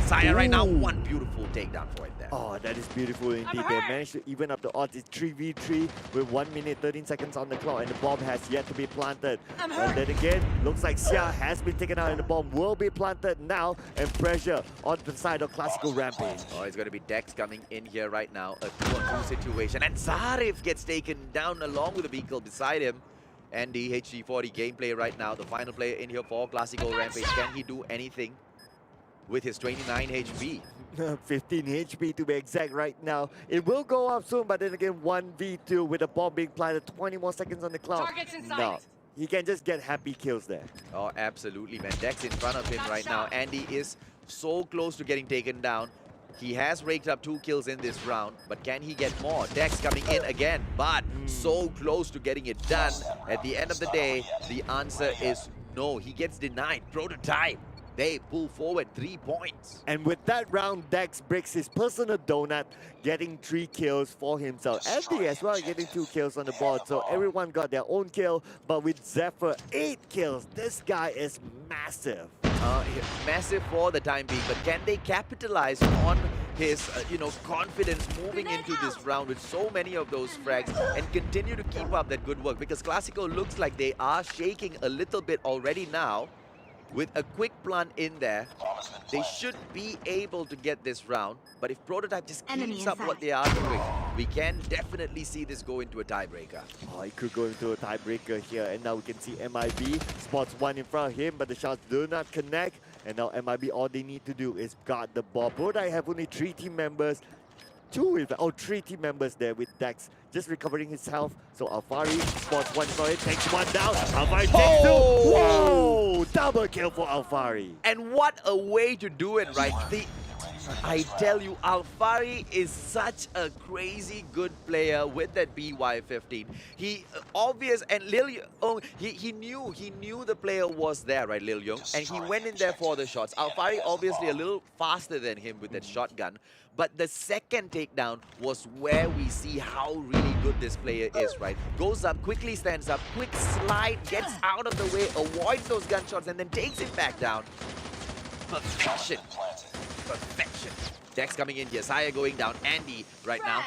Saya right now, one beautiful takedown for it there. Oh, that is beautiful indeed. They managed to even up the odds. It's 3v3 with 1 minute 13 seconds on the clock, and the bomb has yet to be planted. And then again, looks like Xia has been taken out, and the bomb will be planted now, and pressure on the side of Klasiko Rampage. Oh, it's going to be Dex coming in here right now. A 2-on-2 situation, and Zarif gets taken down along with the vehicle beside him. Andy, HD40 gameplay right now. The final player in here for Klasiko Rampage. Can he do anything with his 29 HP? 15 HP to be exact right now. It will go up soon, but then again, 1v2 with the bomb being planted. 20 more seconds on the clock. No, he can just get happy kills there. Oh, absolutely, man. Dex in front of him right now. Andy is so close to getting taken down. He has raked up 2 kills in this round, but can he get more? Dex coming in again, but so close to getting it done. At the end of the day, the answer is no. He gets denied. Prototype. They pull forward 3 points. And with that round, Dex breaks his personal donut, getting 3 kills for himself. Andy as well getting 2 kills on the board, so everyone got their own kill. But with Zephyr, 8 kills. This guy is massive. Massive for the time being, but can they capitalize on his confidence moving into this round with so many of those frags and continue to keep up that good work? Because Klasiko looks like they are shaking a little bit already now. With a quick plant in there, they should be able to get this round. But if Prototype just keeps up what they are doing, we can definitely see this go into a tiebreaker. Oh, it could go into a tiebreaker here. And now we can see MIB spots one in front of him, but the shots do not connect. And now MIB, all they need to do is guard the ball. Prototype have only 3 team members. 3 team members there with Dex just recovering his health. So Alfari spots one for it, takes one down. Alfari takes 2. Whoa! Double kill for Alfari. And what a way to do it, right? I tell you, Alfari is such a crazy good player with that BY-15. He obvious, and Lil Young, he knew the player was there, right, Lil Young, and he went in there for the shots. Alfari obviously a little faster than him with that shotgun, but the second takedown was where we see how really good this player is, right? Goes up, quickly stands up, quick slide, gets out of the way, avoids those gunshots, and then takes it back down. Perfection. Perfection. Dex coming in here. Saya going down. Andy right now.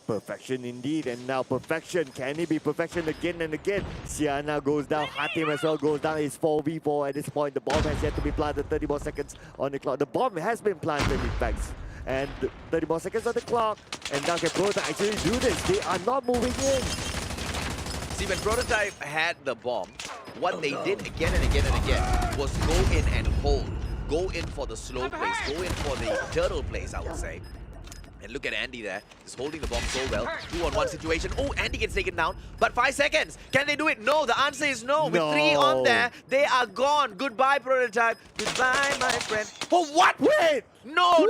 Perfection indeed. And now perfection. Can it be perfection again and again? Sienna goes down. Hatim as well goes down. It's 4v4 at this point. The bomb has yet to be planted. 30 more seconds on the clock. The bomb has been planted, in fact. And 30 more seconds on the clock. And now can Prototype actually do this? They are not moving in. See, when Prototype had the bomb, what they did again and again and again was go in and hold. Go in for the slow plays, go in for the turtle plays, I would say. And look at Andy there, he's holding the bomb so well. 2-on-1 situation. Oh, Andy gets taken down, but 5 seconds. Can they do it? No, the answer is no. With 3 on there, they are gone. Goodbye, Prototype. Goodbye, my friend. Oh, what? Wait! No.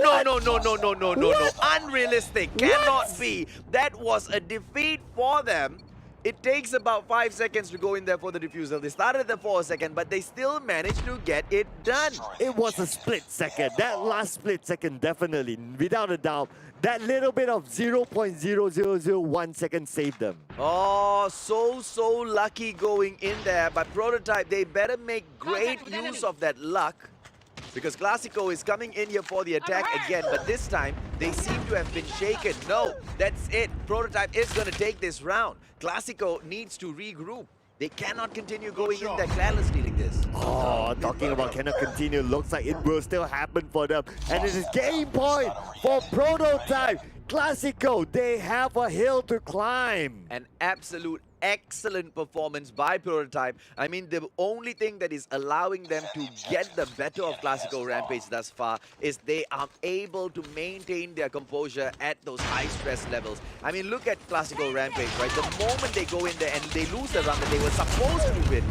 Unrealistic. Cannot be. That was a defeat for them. It takes about 5 seconds to go in there for the defusal. They started at the 4 second, but they still managed to get it done. It was a split second. That last split second, definitely, without a doubt, that little bit of 0.0001 second saved them. Oh, so lucky going in there. But Prototype, they better make great use of that luck. Because Klasiko is coming in here for the attack again, but this time they seem to have been shaken. No, that's it. Prototype is going to take this round. Klasiko needs to regroup. They cannot continue going in there Clan stealing this. Oh, talking about cannot continue, looks like it will still happen for them. And it is game point for Prototype. Klasiko, they have a hill to climb. An absolute excellent performance by Prototype. I mean, the only thing that is allowing them to get the better of Klasiko Rampage thus far is they are able to maintain their composure at those high stress levels. I mean, look at Klasiko Rampage, right? The moment they go in there and they lose the run that they were supposed to win,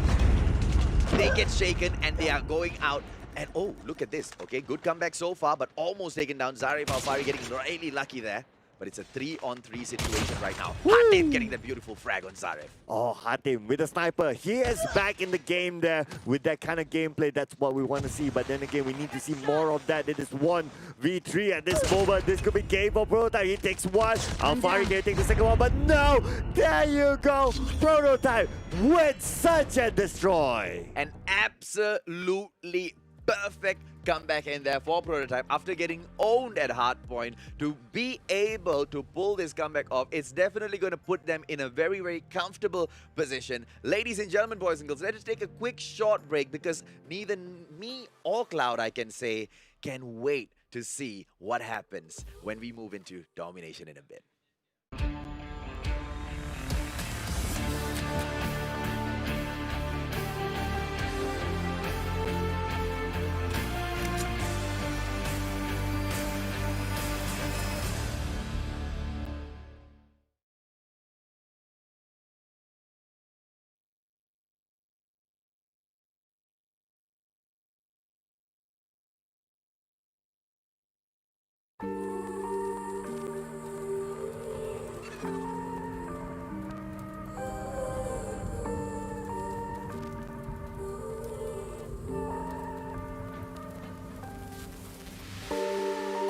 they get shaken and they are going out. And oh, look at this. Okay, good comeback so far, but almost taken down. Zarif Alfari getting really lucky there. But it's a 3-on-3 situation right now. Hatim getting the beautiful frag on Zarif. Oh, Hatim with a sniper. He is back in the game there with that kind of gameplay. That's what we want to see. But then again, we need to see more of that. It is 1v3 at this moment. This could be game for Prototype. He takes one. Alfari can take the second one. But no! There you go! Prototype with such a destroy. An absolutely perfect comeback in there for Prototype after getting owned at hardpoint. To be able to pull this comeback off, it's definitely going to put them in a very, very comfortable position. Ladies and gentlemen, boys and girls, let us take a quick short break because neither me or Cloud, I can say, can wait to see what happens when we move into domination in a bit.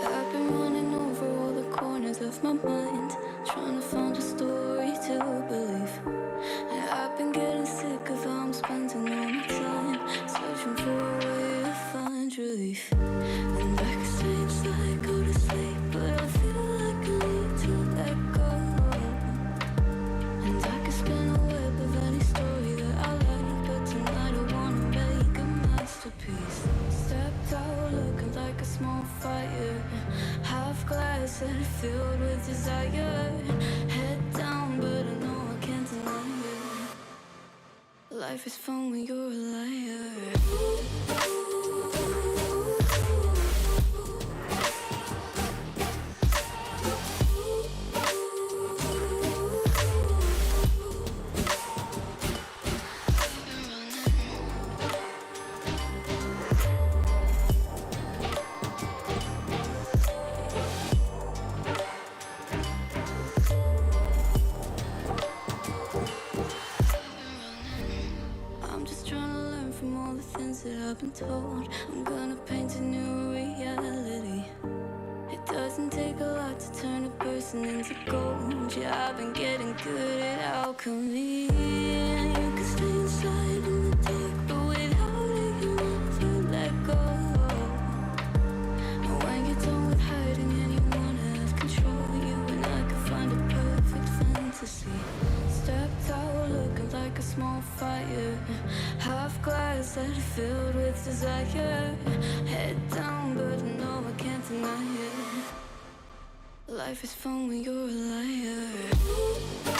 I've been running over all the corners of my mind, trying to find a story to believe. And I've been getting sick of how I'm spending all my time, searching for a way to find relief. And I can stay inside, go to sleep, but I feel like I need to let go. And I can spin a web of any story that I like, but tonight I wanna make a masterpiece. Stepped out looking like a small fire, half glass and filled with desire. Head down, but I know I can't deny it. Life is fun when you're a liar. I'm just trying to learn from all the things that I've been told. I'm gonna paint a new reality. It doesn't take a lot to turn a person into gold. Yeah, I've been getting good at alchemy. And you can stay inside in the dark, but without it, you never let go. And when you're done with hiding and you wanna have control, you and I can find a perfect fantasy. Stepped out looking like a small fire, half glass that filled with desire. Head down, but I know I can't deny it. Life is fun when you're a liar.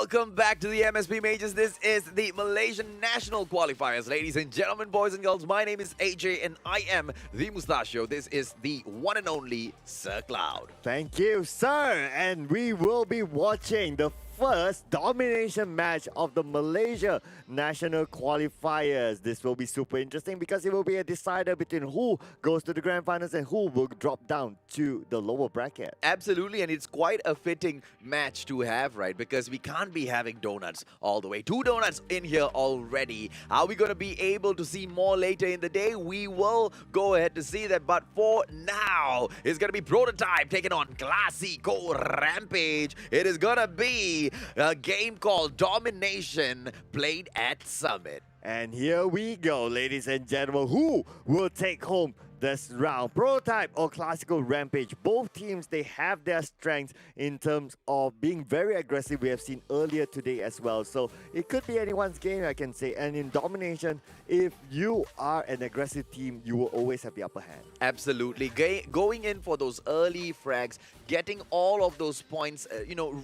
Welcome back to the MSP Majors. This is the Malaysian National Qualifiers. Ladies and gentlemen, boys and girls, my name is AJ and I am the Mustachio. This is the one and only Sir Cloud. Thank you, sir. And we will be watching the first domination match of the Malaysia National Qualifiers. This will be super interesting because it will be a decider between who goes to the grand finals and who will drop down to the lower bracket. Absolutely, and it's quite a fitting match to have, right? Because we can't be having donuts all the way. 2 donuts in here already. Are we going to be able to see more later in the day? We will go ahead to see that, but for now, it's going to be Prototype taking on Klasiko Rampage. It is going to be a game called Domination played at Summit. And here we go, ladies and gentlemen. Who will take home this round? Prototype or Klasiko Rampage? Both teams, they have their strengths in terms of being very aggressive. We have seen earlier today as well. So it could be anyone's game, I can say. And in Domination, if you are an aggressive team, you will always have the upper hand. Absolutely. Going in for those early frags, getting all of those points,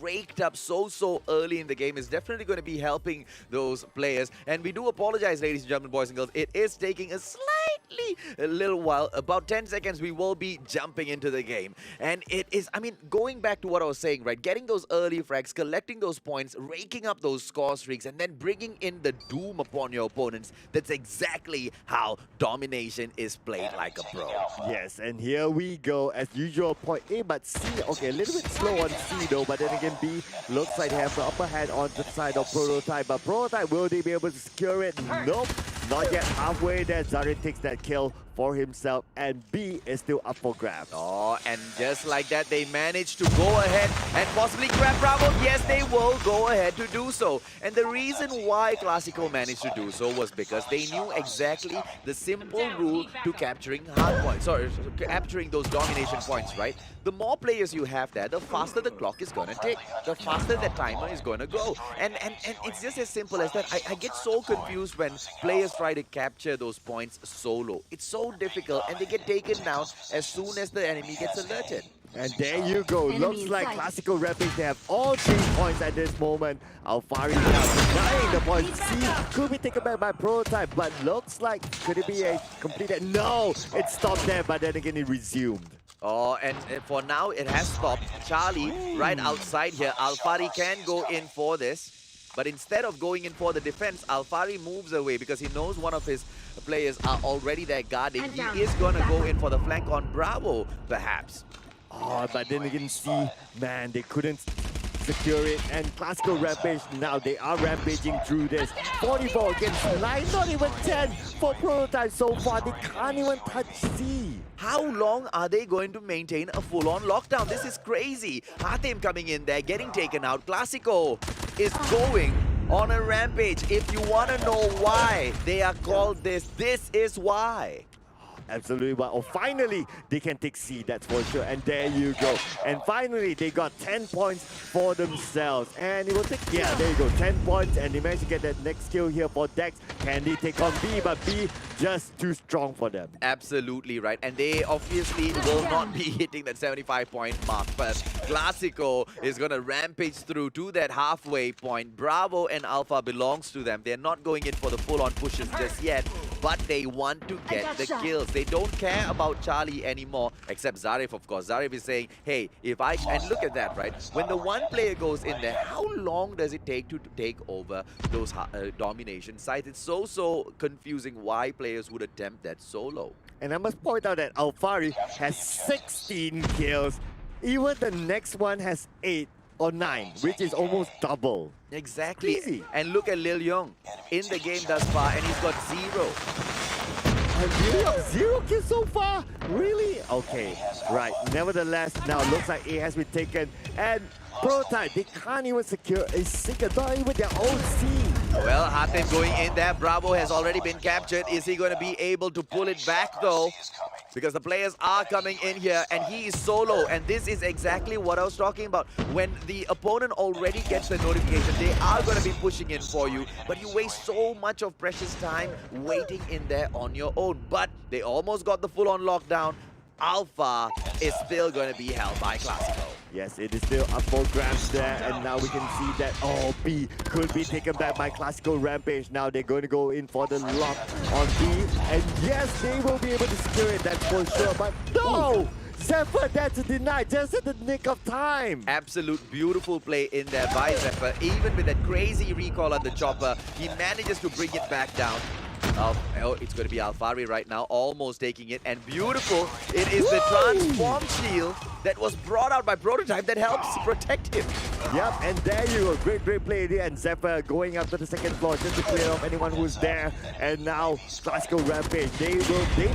raked up so early in the game is definitely going to be helping those players. And we do apologize, ladies and gentlemen, boys and girls. It is taking a little while, about 10 seconds, we will be jumping into the game. And it is, going back to what I was saying, right? Getting those early frags, collecting those points, raking up those score streaks, and then bringing in the doom upon your opponents. That's exactly how Domination is played like a pro. Yes, and here we go. As usual, point A, but C, okay, a little bit slow on C though, but then again, B looks like they have the upper hand on the side of Prototype. But Prototype, will they be able to secure it? Nope, not yet halfway there. Zari takes that kill for himself, and B is still up for grabs. Oh, and just like that, they managed to go ahead and possibly grab Bravo. Yes, they will go ahead to do so. And the reason why Klasiko managed to do so was because they knew exactly the simple rule to capturing hard points. Sorry, capturing those domination points, right? The more players you have there, the faster the clock is going to tick, the faster the timer is going to go. And it's just as simple as that. I get so confused when players try to capture those points solo. It's so difficult, and they get taken down as soon as the enemy gets alerted. And there you go. Looks like Klasiko Rampage, they have all 3 points at this moment. Alfari now denying the point. C could be taken back by Prototype, but looks like, could it be a completed? No, it stopped there, but then again it resumed. Oh, and for now, it has stopped. Charlie, right outside here. Alfari can go in for this. But instead of going in for the defense, Alfari moves away because he knows one of his players are already there guarding. He is going to go in for the flank on Bravo, perhaps. Oh, but then again, C, man, they couldn't secure it. And Klasiko Rampage, now they are rampaging through this. 44 against 9, not even 10 for Prototype so far. They can't even touch C. How long are they going to maintain a full-on lockdown? This is crazy. Hatem coming in there, getting taken out. Klasiko is going on a rampage. If you want to know why they are called this, this is why. Absolutely, but finally they can take C, that's for sure. And there you go. And finally they got 10 points for themselves. And it will take, yeah, there you go, 10 points. And they managed to get that next kill here for Dex. Can they take on B? But B just too strong for them. Absolutely right. And they obviously will not be hitting that 75-point mark. But Klasiko is going to rampage through to that halfway point. Bravo and Alpha belongs to them. They're not going in for the full-on pushes just yet. But they want to get the kills. They don't care about Charlie anymore, except Zarif, of course. Zarif is saying, hey, if I... And look at that, right? When the one player goes in there, how long does it take to take over those domination sites? It's so confusing why players would attempt that solo. And I must point out that Alfari has 16 kills. Even the next one has 8 or 9, which is almost double. Exactly. Crazy. And look at Lil Young in the game thus far, and he's got 0. And 0 kills so far? Really? Okay, right. Nevertheless, now looks like A has been taken. And Prototype, they can't even secure a single, not even their own C. Well, Hatem going in there. Bravo has already been captured. Is he going to be able to pull it back, though? Because the players are coming in here, and he is solo. And this is exactly what I was talking about. When the opponent already gets the notification, they are going to be pushing in for you. But you waste so much of precious time waiting in there on your own. But they almost got the full-on lockdown. Alpha is still going to be held by Klasiko. Yes, it is still up for grabs there, and now we can see that B could be taken back by Klasiko Rampage. Now they're going to go in for the lock on B, and yes, they will be able to secure it, that's for sure, but no! Zephyr there to deny just at the nick of time. Absolute beautiful play in there by Zephyr. Even with that crazy recall on the chopper, he manages to bring it back down. It's going to be Alfari right now, almost taking it. And beautiful, it is the transform shield that was brought out by Prototype that helps protect him. Yep, and there you go. Great play there. And Zephyr going up to the second floor just to clear off anyone who's there. And now Klasiko Rampage, they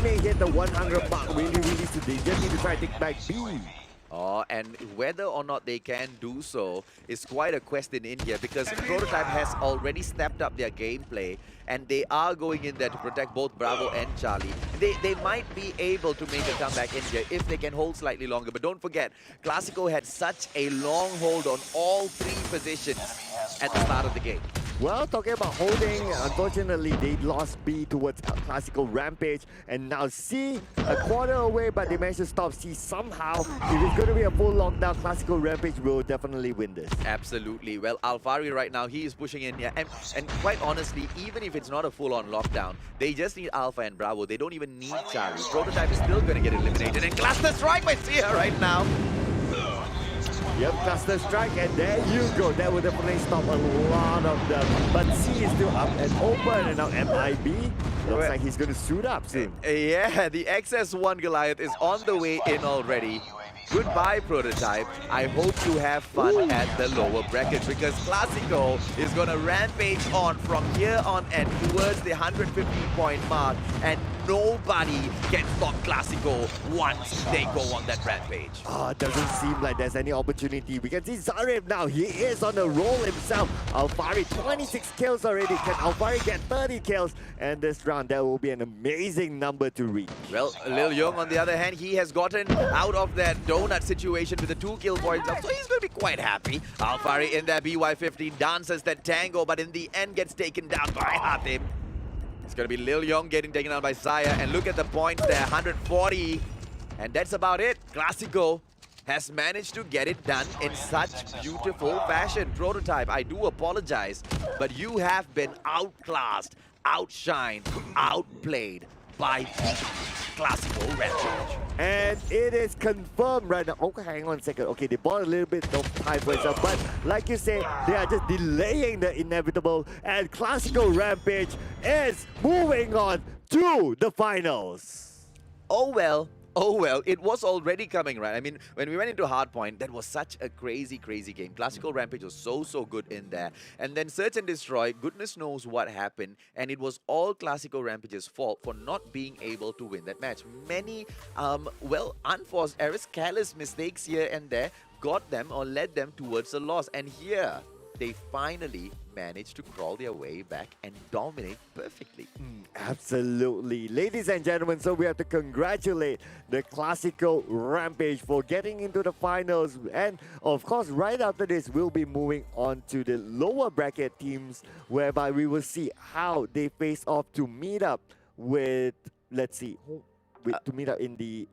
may hit the 100 mark really soon. They just need to try to take back B. And whether or not they can do so is quite a question in here, because Prototype has already stepped up their gameplay and they are going in there to protect both Bravo and Charlie. They might be able to make a comeback in here if they can hold slightly longer. But don't forget, Klasiko had such a long hold on all three positions at the start of the game. Well, talking about holding, unfortunately, they lost B towards Klasiko Rampage. And now C, a quarter away, but they managed to stop C somehow. If it's going to be a full lockdown, Klasiko Rampage will definitely win this. Absolutely. Well, Alfari right now, he is pushing in here. And quite honestly, even if it's not a full-on lockdown, they just need Alpha and Bravo. They don't even need Charlie. Prototype is still going to get eliminated. And Cluster Strike by Sia right now. Yep, Cluster Strike, and there you go. That will definitely stop a lot of them. But C is still up and open, and now MIB looks like he's going to suit up soon. Yeah, the XS1 Goliath is on the way in already. Goodbye, Prototype. I hope you have fun at the lower bracket, because Klasiko is going to rampage on from here on and towards the 150-point mark, and nobody can stop Klasiko once they go on that rampage. Doesn't seem like there's any opportunity. We can see Zarif now. He is on a roll himself. Alfari, 26 kills already. Can Alfari get 30 kills? And this round, that will be an amazing number to reach. Well, Lil Young, on the other hand, he has gotten out of that donut situation with the 2 kill for himself, so he's going to be quite happy. Alfari in there, BY-15 dances that tango, but in the end gets taken down by Hatim. It's going to be Lil Young getting taken out by Saya, and look at the points there, 140. And that's about it. Klasiko has managed to get it done in such beautiful fashion. Prototype, I do apologize, but you have been outclassed, outshined, outplayed by Klasiko Rampage. And it is confirmed right now. Okay, hang on a second. Okay, they bought a little bit of time for itself, but like you say, they are just delaying the inevitable, and Klasiko Rampage is moving on to the finals. Oh well, it was already coming, right? I mean, when we went into Hardpoint, that was such a crazy game. Klasiko Rampage was so good in there. And then Search and Destroy, goodness knows what happened. And it was all Klasiko Rampage's fault for not being able to win that match. Many, unforced errors, careless mistakes here and there got them or led them towards a loss. And here, they finally managed to crawl their way back and dominate perfectly. Absolutely. Ladies and gentlemen, so we have to congratulate the Klasiko Rampage for getting into the finals. And of course, right after this, we'll be moving on to the lower bracket teams, whereby we will see how they face off to meet up with, to meet up in the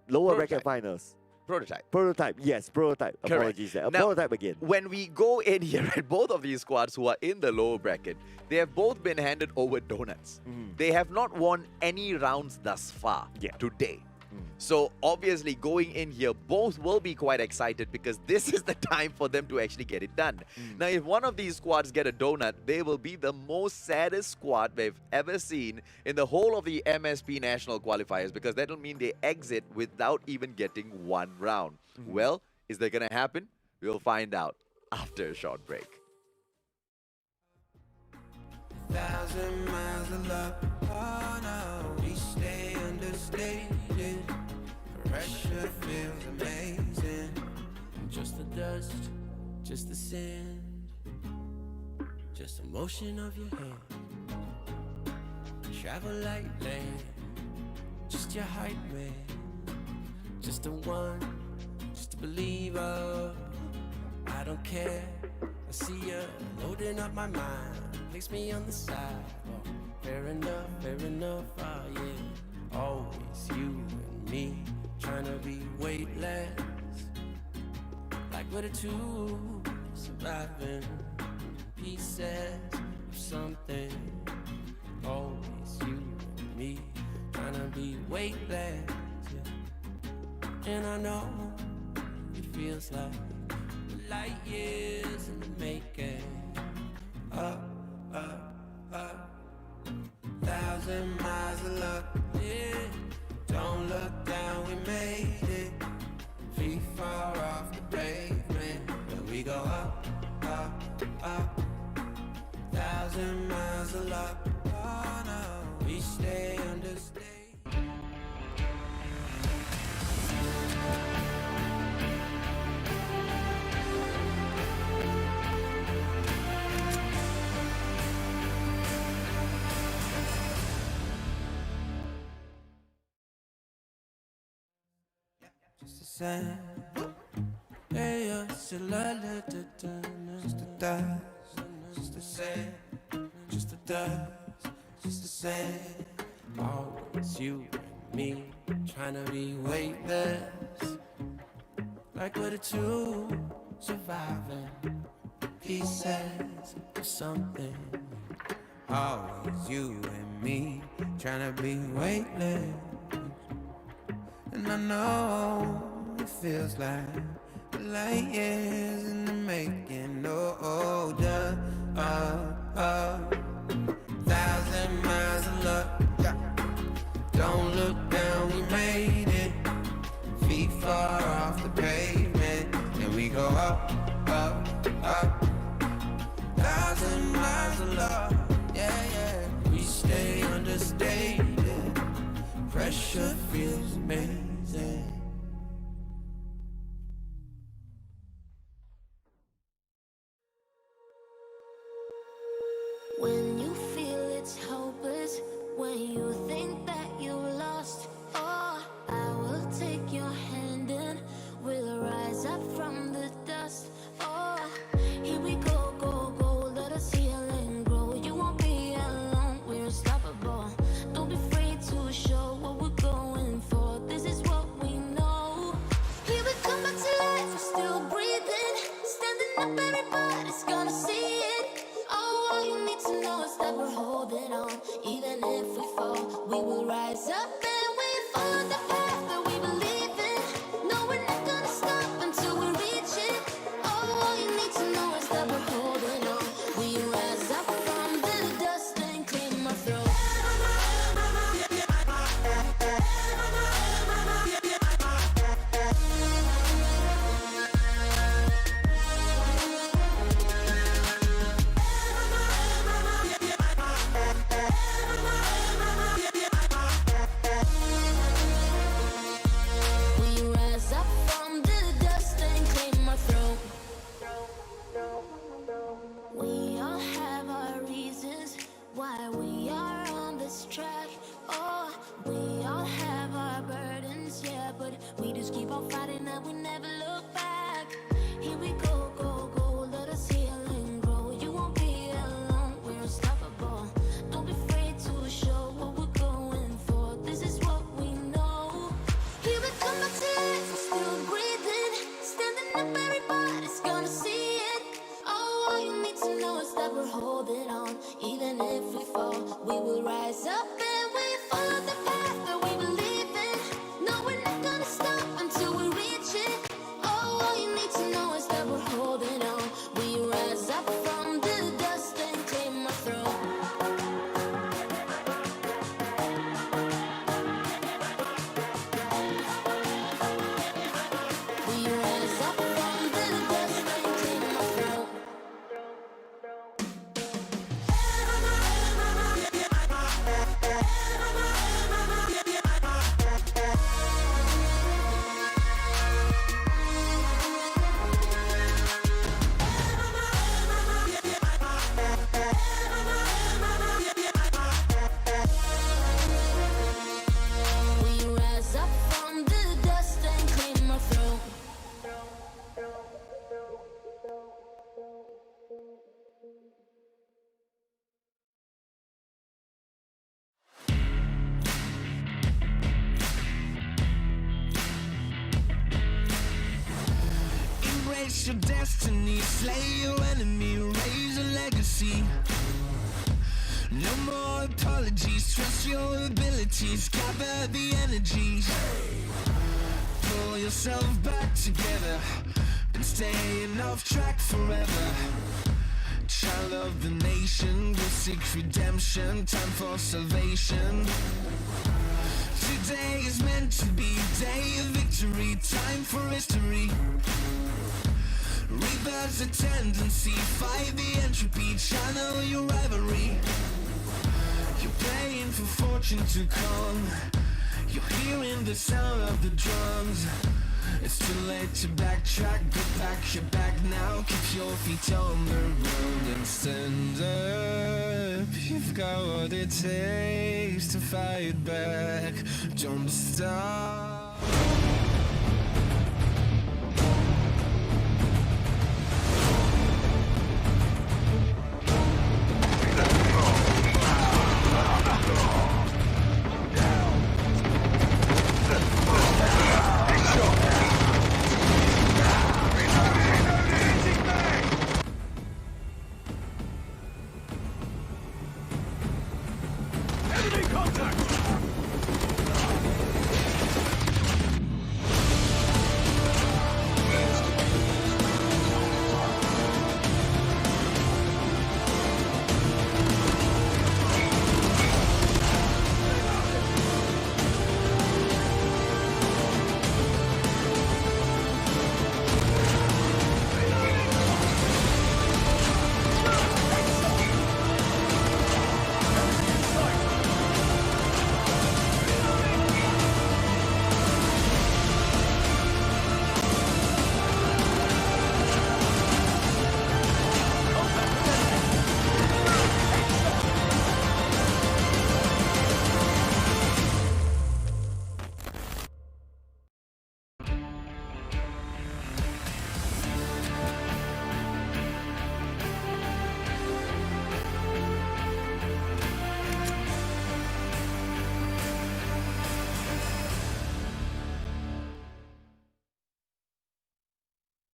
lower bracket finals. Prototype. Yes, Prototype. Correct. Apologies there. Now, Prototype again. When we go in here at both of these squads who are in the lower bracket, they have both been handed over donuts. They have not won any rounds thus far today. So obviously going in here, both will be quite excited, because this is the time for them to actually get it done. Now, if one of these squads get a donut, they will be the most saddest squad we've ever seen in the whole of the MSP National Qualifiers, because that'll mean they exit without even getting one round. Well, is that going to happen? We'll find out after a short break. 1,000 miles of love, oh no, we stay understated. Pressure feels amazing. Just the dust, just the sand, just the motion of your hand. Travel lightly, just your hype man, just the one, just a believer. I don't care, I see you loading up my mind. Place me on the side. Fair enough, oh yeah. Always you and me, trying to be weightless. we're the two surviving pieces of something. Always you and me, trying to be weightless, yeah. And I know it feels like light years in the making. Up, up, up, 1,000 miles of luck, yeah. Don't look down, we made it. Feet far off the pavement, but we go up, up, up. 1,000 miles of luck, oh no. We stay understated. Just the same. Hey, just the dust, just the same, just the dust, just the same. Always you and me, trying to be weightless, like we're the two surviving pieces of something. Always you and me, trying to be weightless. And I know it feels like light years in the making. Oh, duh, 1,000 miles of luck, yeah. Don't look down, we made it. Feet far off the pavement, and we go up, up, up. 1,000 miles of luck, yeah, yeah. We stay understated. Pressure feels amazing. When you feel it's hopeless, when you think that you lost, oh, I will take your hand and we'll rise up from the dust. Oh, here we go, go, go, let us heal and grow. You won't be alone, we're unstoppable. Don't be afraid to show what we're going for. This is what we know. Here we come back to life, we're still breathing. Standing up, everybody's gonna see it. Oh, all you need to know is that we're holding on. Even if we fall, we will rise up and we follow the path that we believe in. No, we're not gonna stop until we reach it. Oh, all you need to know is that we're holding on. We rise up from the dust and clear my throat. We rise up from the dust and clear my throat. We all have our reasons why we are on this track. Oh, we all have our burdens, yeah, but we just keep on fighting and we never look back. Here we go, go, go, let us heal and grow. You won't be alone, we're unstoppable. Don't be afraid to show what we're going for. This is what we know. Here we come back to life, we're still breathing. Standing up, everybody's gonna see it. Oh, all you need to know is that we're holding on. Even if we fall, we will rise up and we follow the path that we believe in. No, we're not gonna stop until we reach it. Oh, all you need to know is that we're holding on. We rise up from the dust and clear my throat. We rise up from the dust and clear my throat. Face your destiny, slay your enemy, raise a legacy. No more apologies, trust your abilities, gather the energies. Pull yourself back together, been staying off track forever. Child of the nation, will seek redemption, time for salvation. Today is meant to be day of victory, time for history. Rebirth's a tendency, fight the entropy, channel your rivalry. You're praying for fortune to come, you're hearing the sound of the drums. It's too late to backtrack, go back, you're back now. Keep your feet on the road and stand up. You've got what it takes to fight back. Don't stop.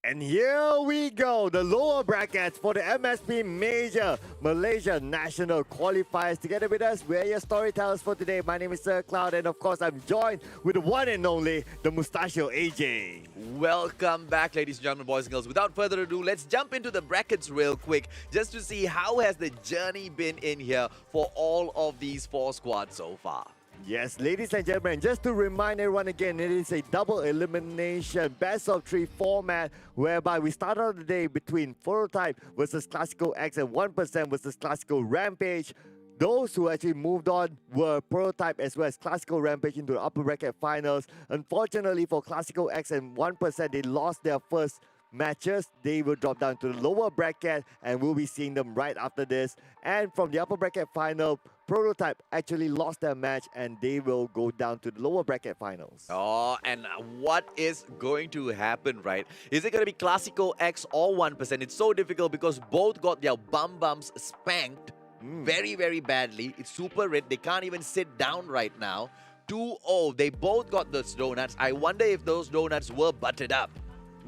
And here we go, the lower brackets for the MSP Major Malaysia National Qualifiers. Together with us, we're your storytellers for today. My name is Sir Cloud, and of course, I'm joined with the one and only, the Mustachio AJ. Welcome back, ladies and gentlemen, boys and girls. Without further ado, let's jump into the brackets real quick just to see how has the journey been in here for all of these 4 squads so far. Yes, ladies and gentlemen, just to remind everyone again, it is a double elimination best of 3 format whereby we start out the day between Prototype versus Klasiko X and 1% versus Klasiko Rampage. Those who actually moved on were Prototype as well as Klasiko Rampage into the upper bracket finals. Unfortunately for Klasiko X and 1%, they lost their first matches. They will drop down to the lower bracket and we'll be seeing them right after this. And from the upper bracket final, Prototype actually lost their match and they will go down to the lower bracket finals. Oh, and what is going to happen, right? Is it going to be Klasiko X or 1%? It's so difficult because both got their bums spanked very, very badly. It's super red. They can't even sit down right now. 2-0. They both got those donuts. I wonder if those donuts were buttered up.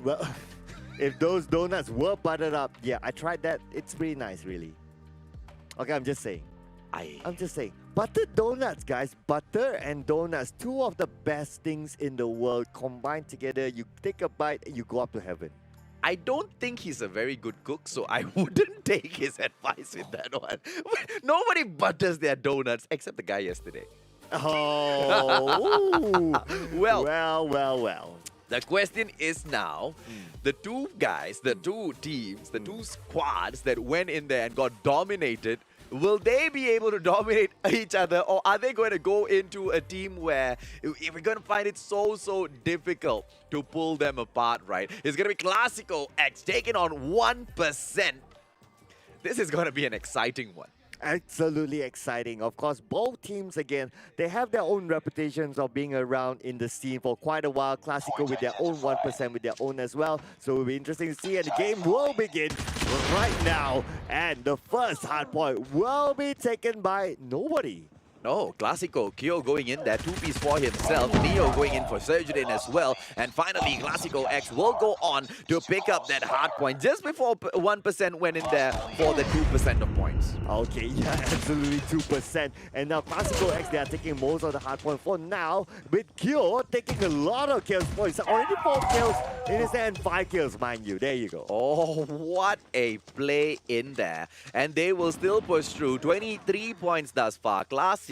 Well, if those donuts were buttered up, yeah, I tried that. It's pretty nice, really. Okay, I'm just saying. I'm just saying. Buttered donuts, guys. Butter and donuts. 2 of the best things in the world combined together. You take a bite and you go up to heaven. I don't think he's a very good cook, so I wouldn't take his advice with that one. Nobody butters their donuts except the guy yesterday. Oh. Well. The question is now, the 2 guys, the 2 teams, the 2 squads that went in there and got dominated, will they be able to dominate each other, or are they going to go into a team where if we're going to find it so difficult to pull them apart, right? It's going to be Klasiko X taking on 1%. This is going to be an exciting one. Absolutely exciting. Of course, both teams, again, they have their own reputations of being around in the scene for quite a while. Klasiko with their own 1% with their own as well. So it will be interesting to see. And the game will begin right now. And the first hard point will be taken by nobody. Oh, Klasiko, Kyo going in there, two-piece for himself, Neo going in for Surgeon as well, and finally Klasiko X will go on to pick up that hard point just before 1% went in there for the 2% of points. Okay, yeah, absolutely 2%. And now Klasiko X, they are taking most of the hard point for now, with Kyo taking a lot of kills for himself. Already 4 kills in his hand, 5 kills, mind you. There you go. Oh, what a play in there. And they will still push through. 23 points thus far. Klasiko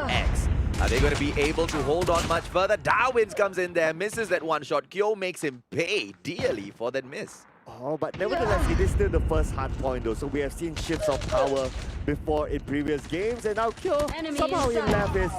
X. Are they going to be able to hold on much further? Darwin's comes in there, misses that one shot. Kyo makes him pay dearly for that miss. Oh, but nevertheless, it is still the first hard point though. So we have seen shifts of power before in previous games. And now Kyo, somehow he left his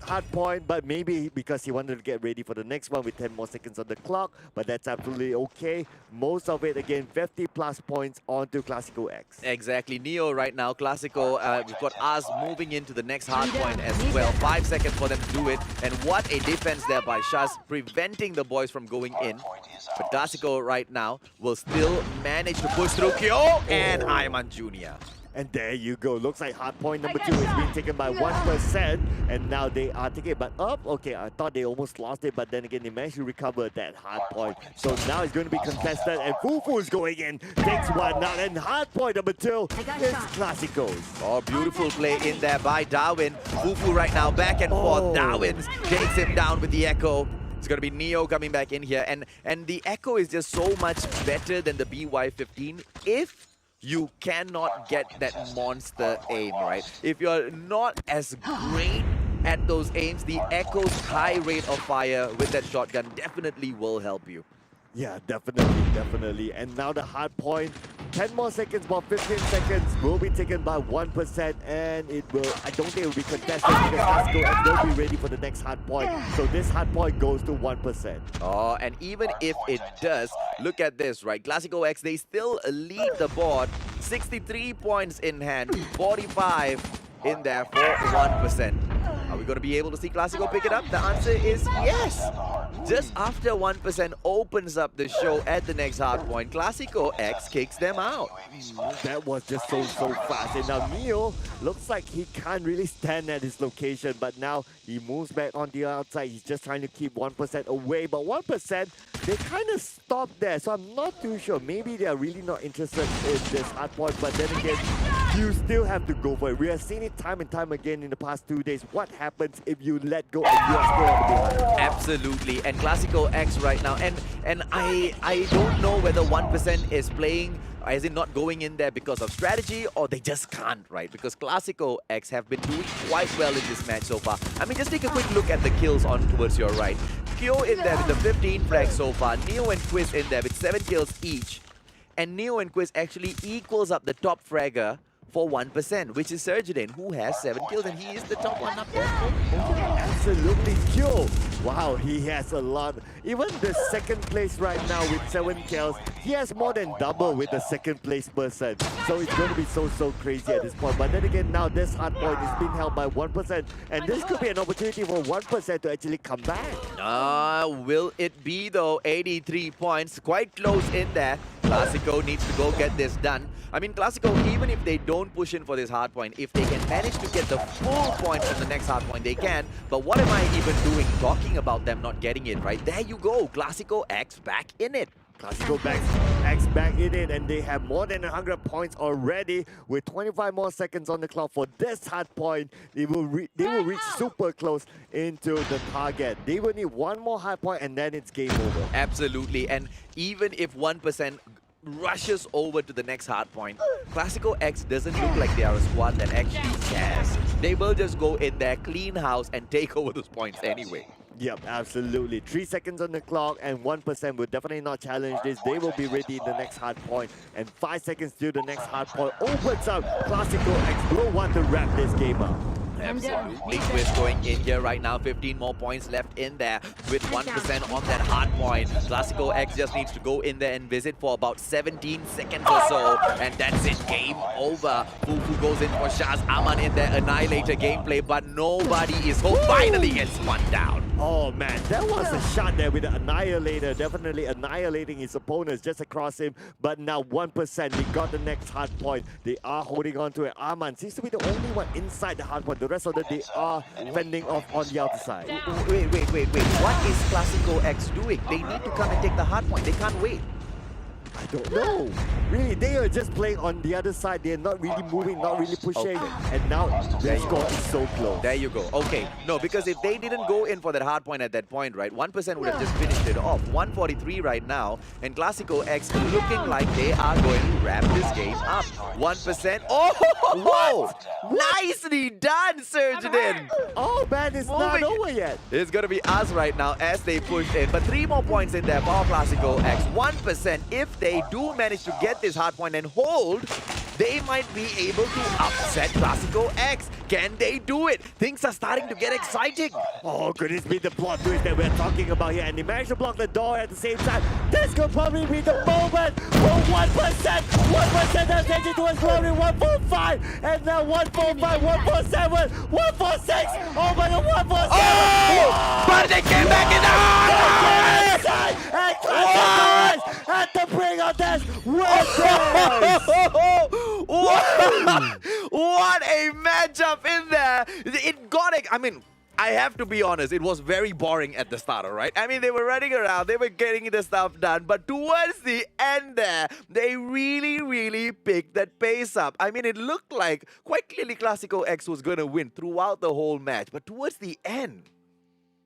hard point, but maybe because he wanted to get ready for the next one with 10 more seconds on the clock, but that's absolutely okay. Most of it, again, 50 plus points onto Klasiko X. Exactly. Neo right now, Klasiko, we've got us moving into the next hard point as well. 5 seconds for them to do it. And what a defense there by Shaz, preventing the boys from going in. But Klasiko right now will still manage to push through Kyo and Ayman Jr. And there you go. Looks like hard point number 2 is being taken by 1%. And now they are taking it back up. Okay, I thought they almost lost it, but then again, they managed to recover that hard point. So now it's going to be contested, and Fufu is going in. Takes one now, and hard point number 2 is Klasiko's. Oh, beautiful play in there by Darwin. Fufu right now, back and forth. Darwin takes him down with the Echo. It's going to be Neo coming back in here. And the Echo is just so much better than the BY-15 if you cannot get that monster aim, right? If you're not as great at those aims, the Echo's high rate of fire with that shotgun definitely will help you. Yeah, definitely. And now the hard point, 10 more seconds, about 15 seconds, will be taken by 1%, and it will, I don't think it will be contested because Klasiko X will be ready for the next hard point. So this hard point goes to 1%. Oh, and even if it does, look at this, right? Klasiko X, they still lead the board. 63 points in hand, 45 in there for 1%. Are we going to be able to see Klasiko pick it up? The answer is yes. Just after 1% opens up the show at the next hard point, Klasiko X kicks them out. That was just so fast. And now Neo looks like he can't really stand at his location, but now he moves back on the outside. He's just trying to keep 1% away, but 1%, they kind of stopped there. So I'm not too sure. Maybe they are really not interested in this hard point, but then again, you still have to go for it. We have seen it time and time again in the past 2 days. What happens if you let go and you are still on the behind? Absolutely. And Klasiko X right now, and I don't know whether 1% is playing, as in not going in there because of strategy, or they just can't, right? Because Klasiko X have been doing quite well in this match so far. I mean, just take a quick look at the kills on towards your right. Kyo in there with the 15 frags so far. Neo and Quiz in there with 7 kills each. And Neo and Quiz actually equals up the top fragger for 1%, which is Surgeon, who has 7 kills, and he is the top one up there. Absolutely, Kyo. Wow, he has a lot. Even the second place right now with 7 kills, he has more than double with the second place person. So it's going to be so crazy at this point. But then again, now this hard point is being held by 1%, and this could be an opportunity for 1% to actually come back. Will it be though? 83 points, quite close in there. Klasiko needs to go get this done. I mean, Klasiko, even if they don't push in for this hard point, if they can manage to get the full point from the next hard point, they can. But what am I even doing talking about them not getting it, right? There you go, Klasiko X back in it. Klasiko X back in it, and they have more than 100 points already with 25 more seconds on the clock for this hard point. They will reach super close into the target. They will need one more hard point, and then it's game over. Absolutely, and even if 1% rushes over to the next hard point, Klasiko X doesn't look like they are a squad that actually cares. They will just go in there, clean house, and take over those points anyway. Yep, absolutely. 3 seconds on the clock, and 1% will definitely not challenge this. They will be ready in the next hard point. And 5 seconds to the next hard point opens up. Klasiko X will want to wrap this game up. Absolutely. Quiz going in here right now. 15 more points left in there with 1% on that hard point. Klasiko X just needs to go in there and visit for about 17 seconds or so. And that's it. Game over. Fufu goes in for Shaz. Aman in there. Annihilator gameplay, but nobody is home. Finally gets one down. Oh man, that was a shot there with the Annihilator, definitely annihilating his opponents just across him. But now 1%, we got the next hard point. They are holding on to it. Arman seems to be the only one inside the hard point. The rest of them, they are fending off on the outer side. Wait. What is Klasiko X doing? They need to come and take the hard point. They can't wait. I don't know. Really, they are just playing on the other side. They're not really moving, not really pushing. And now their score is so close. There you go. Okay. No, because if they didn't go in for that hard point at that point, right, 1% would have just finished it off. 143 right now. And Klasiko X looking like they are going to wrap this game up. 1%. Oh, what? Nicely done, Surgeon. Oh man, it's not over yet. It's going to be us right now as they push in. But 3 more points in there for Klasiko X. 1%. If they do manage to get this hard point and hold, they might be able to upset Klasiko X. Can they do it? Things are starting to get exciting. Oh, could this be the plot twist that we're talking about here? And they managed to block the door at the same time. This could probably be the moment for 1%. 1% has taken to a glory. 145. And now 145, 147, 146. Oh my god, 147. Oh! But they came back in the And Klasiko X at the brink of this What a matchup in there. It got it. I mean, I have to be honest, it was very boring at the start, alright? I mean, they were running around, they were getting the stuff done, but towards the end there, they really picked that pace up. I mean, it looked like quite clearly Klasiko X was going to win throughout the whole match, but towards the end,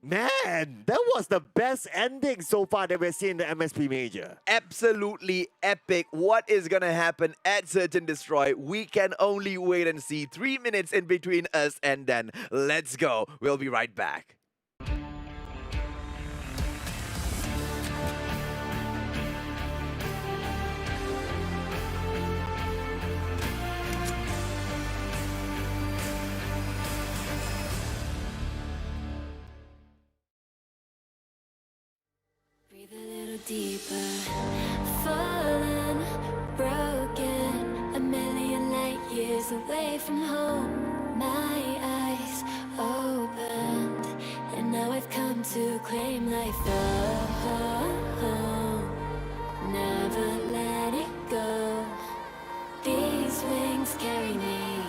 man, that was the best ending so far that we've seen in the MSP Major. absolutely epic. What is gonna happen at Search and Destroy? We can only wait and see. 3 minutes in between us and then let's go. We'll be right back. Breathe a little deeper. Fallen, broken, a million light years away from home. My eyes opened, and now I've come to claim life. Never let it go. These wings carry me.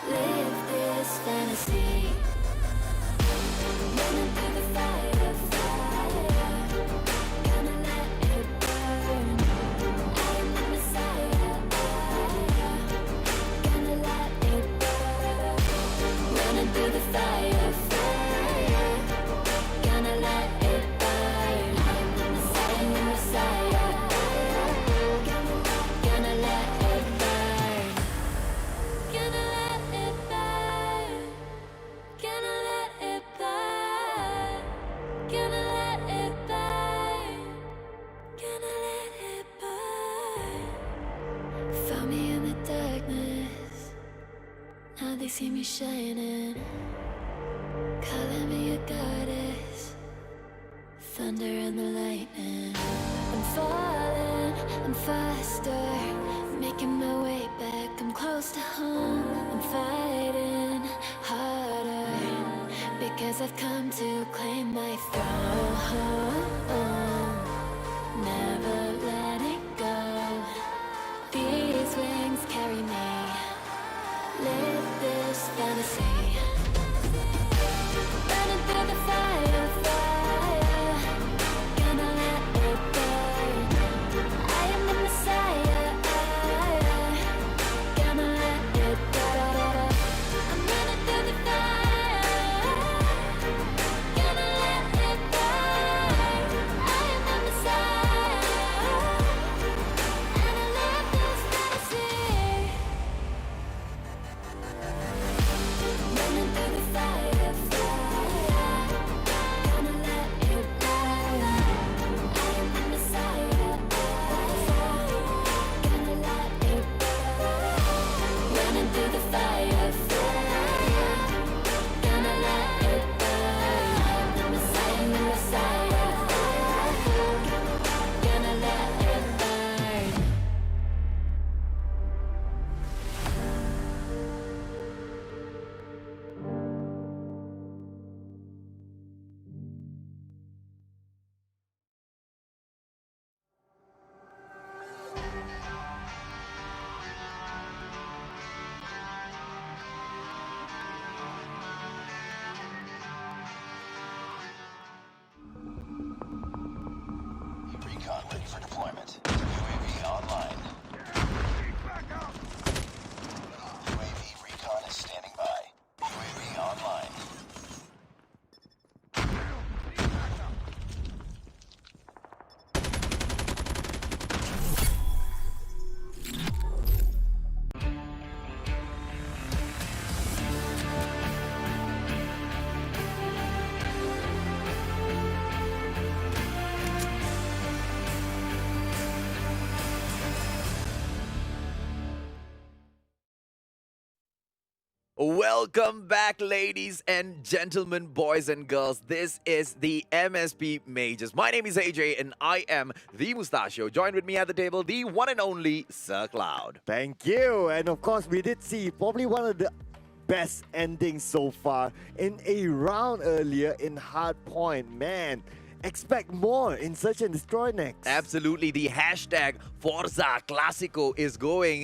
Live this fantasy. Running through the fire, fire. Gonna let it burn. I am the Messiah. Gonna let it burn. Running through the fire, fire. Gonna let it burn. I am the Messiah. Gonna let it burn. Gonna let it burn. Gonna let it burn. Gonna let it burn. Gonna let it burn. Found me in the darkness. Now they see me shining. Calling me a goddess. Thunder and the lightning. I'm falling, I'm faster. Making my way back, I'm close to home. I'm fighting harder. Because I've come to claim my throne. Never letting go. These wings carry me. Live this fantasy. Running through the fire, fire. Gonna let it burn. I am the Messiah. Gonna let it burn. I'm running through the fire. Gonna let it burn. I am the Messiah. for deployment. UAV online. UAV recon is standing by. UAV online. Welcome back, ladies and gentlemen, boys and girls. This is the MSP Majors. My name is AJ and I am the Mustachio. Join with me at the table, the one and only Sir Cloud. Thank you. And of course, we did see probably one of the best endings so far in a round earlier in Hardpoint. Man, expect more in Search and Destroy next. Absolutely, the hashtag Forza Klasiko is going,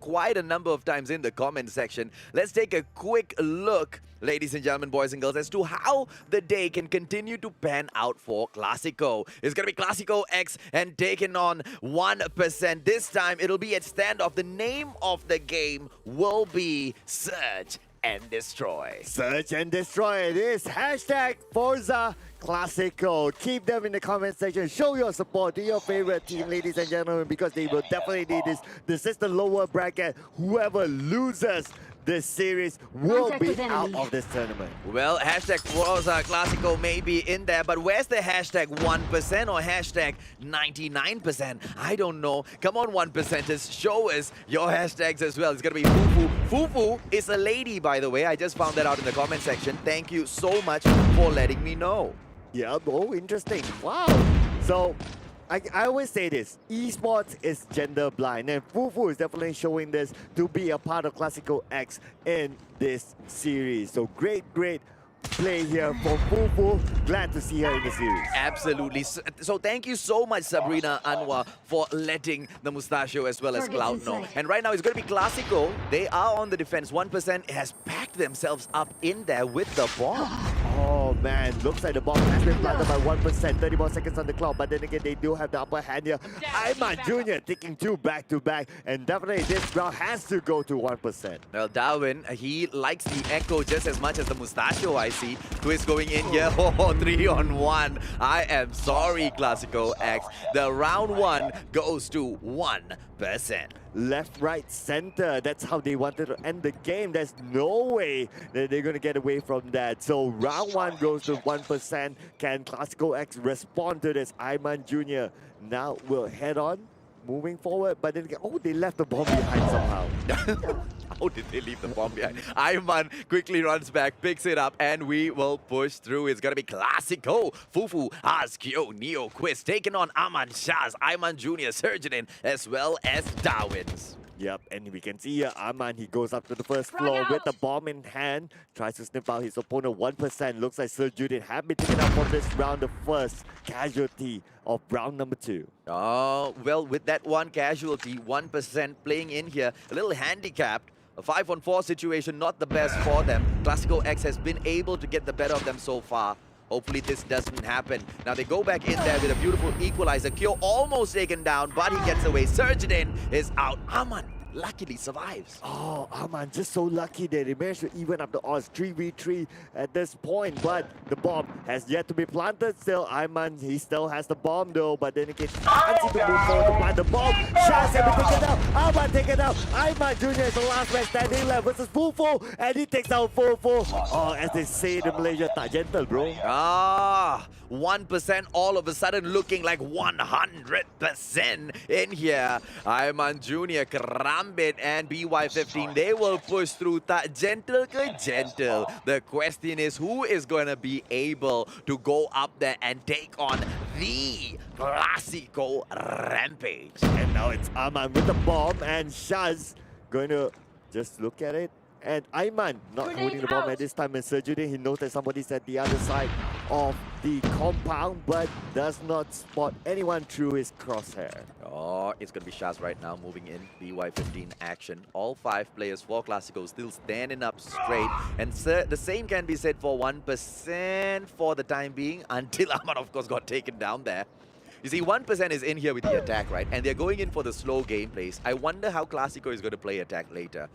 quite a number of times in the comment section. Let's take a quick look, ladies and gentlemen, boys and girls, as to how the day can continue to pan out for Klasiko. It's going to be Klasiko X and taking on 1%. This time, it'll be at standoff. The name of the game will be Search and Destroy. Search and Destroy it is. Hashtag Forza Klasiko. Keep them in the comment section. Show your support to your favorite team, ladies and gentlemen, because they will definitely need this. This is the lower bracket. Whoever loses this series will Contact be with out enemy. of this tournament. Well, hashtag Forza Klasiko may be in there, but where's the hashtag 1% or hashtag 99%? I don't know. Come on, 1%ers, show us your hashtags as well. It's going to be Fufu. Fufu is a lady, by the way. I just found that out in the comment section. Thank you so much for letting me know. Yeah, oh, interesting. Wow. So, I always say this, esports is gender blind, and Fufu is definitely showing this to be a part of Klasiko X in this series. So great play here for Fufu. Glad to see her in the series. Absolutely. So thank you so much, Sabrina Anwar, for letting the Mustachio as well as Target's Cloud in know. sight. And right now it's going to be Klasiko. They are on the defense. 1% has packed themselves up in there with the bomb. Oh man, looks like the bomb has been planted by 1%. 30 more seconds on the clock, but then again, they do have the upper hand here. Ayman Jr. taking two back-to-back, and definitely this round has to go to 1%. Well, Darwin, he likes the echo just as much as the Mustachio, I see. Twist going in here. Oh, 3-on-1. I am sorry, Klasiko X. The round one goes to 1%. Left, right, center. That's how they wanted to end the game. There's no way that they're going to get away from that. So round one goes to 1%. Can Klasiko X respond to this? Ayman Jr. now will head on, moving forward. But then again, oh, they left the bomb behind somehow. How did they leave the bomb behind? Ayman quickly runs back, picks it up, and we will push through. It's going to be Klasiko. Fufu, Azkyo, Neo, Quiz, taking on Aman Shaz, Ayman Jr., Surgeon, as well as Darwin's. Yep, and we can see here, Aman, he goes up to the first floor with the bomb in hand, tries to sniff out his opponent 1%. Looks like Sir Judith have been taken out from this round, the first casualty of round number 2. Oh, well, with that one casualty, 1% playing in here, a little handicapped. A 5-on-4 situation, not the best for them. Klasiko X has been able to get the better of them so far. Hopefully this doesn't happen. Now they go back in there with a beautiful equalizer. Kyo almost taken down, but he gets away. Surgeon is out. Aman luckily survives. Oh, Aman just so lucky that they managed to even up the odds 3v3 at this point, but the bomb has yet to be planted still. Ayman, he still has the bomb though, but then again, can't seem to move forward to plant the bomb. Shaz have been taken out. Aman taken out. Ayman Jr. is the last man standing left versus Fufu, and he takes out Fufu. Oh, as they say in Malaysia, tak gentle, bro. 1% all of a sudden looking like 100% in here. Ayman Jr., Karambit and BY15, they will push through. Tak gentle ke gentle. The question is who is going to be able to go up there and take on the Klasiko Rampage. And now it's Aman with the bomb, and Shaz going to just look at it. And Ayman not holding the bomb at this time, and Serjuddin, he knows that somebody's at the other side of the compound, but does not spot anyone through his crosshair. Oh, it's going to be Shaz right now moving in. BY15 action. All 5 players for Klasiko still standing up straight. And the same can be said for 1% for the time being, until Aman, of course, got taken down there. You see, 1% is in here with the attack, right? And they're going in for the slow gameplays. I wonder how Klasiko is going to play attack later.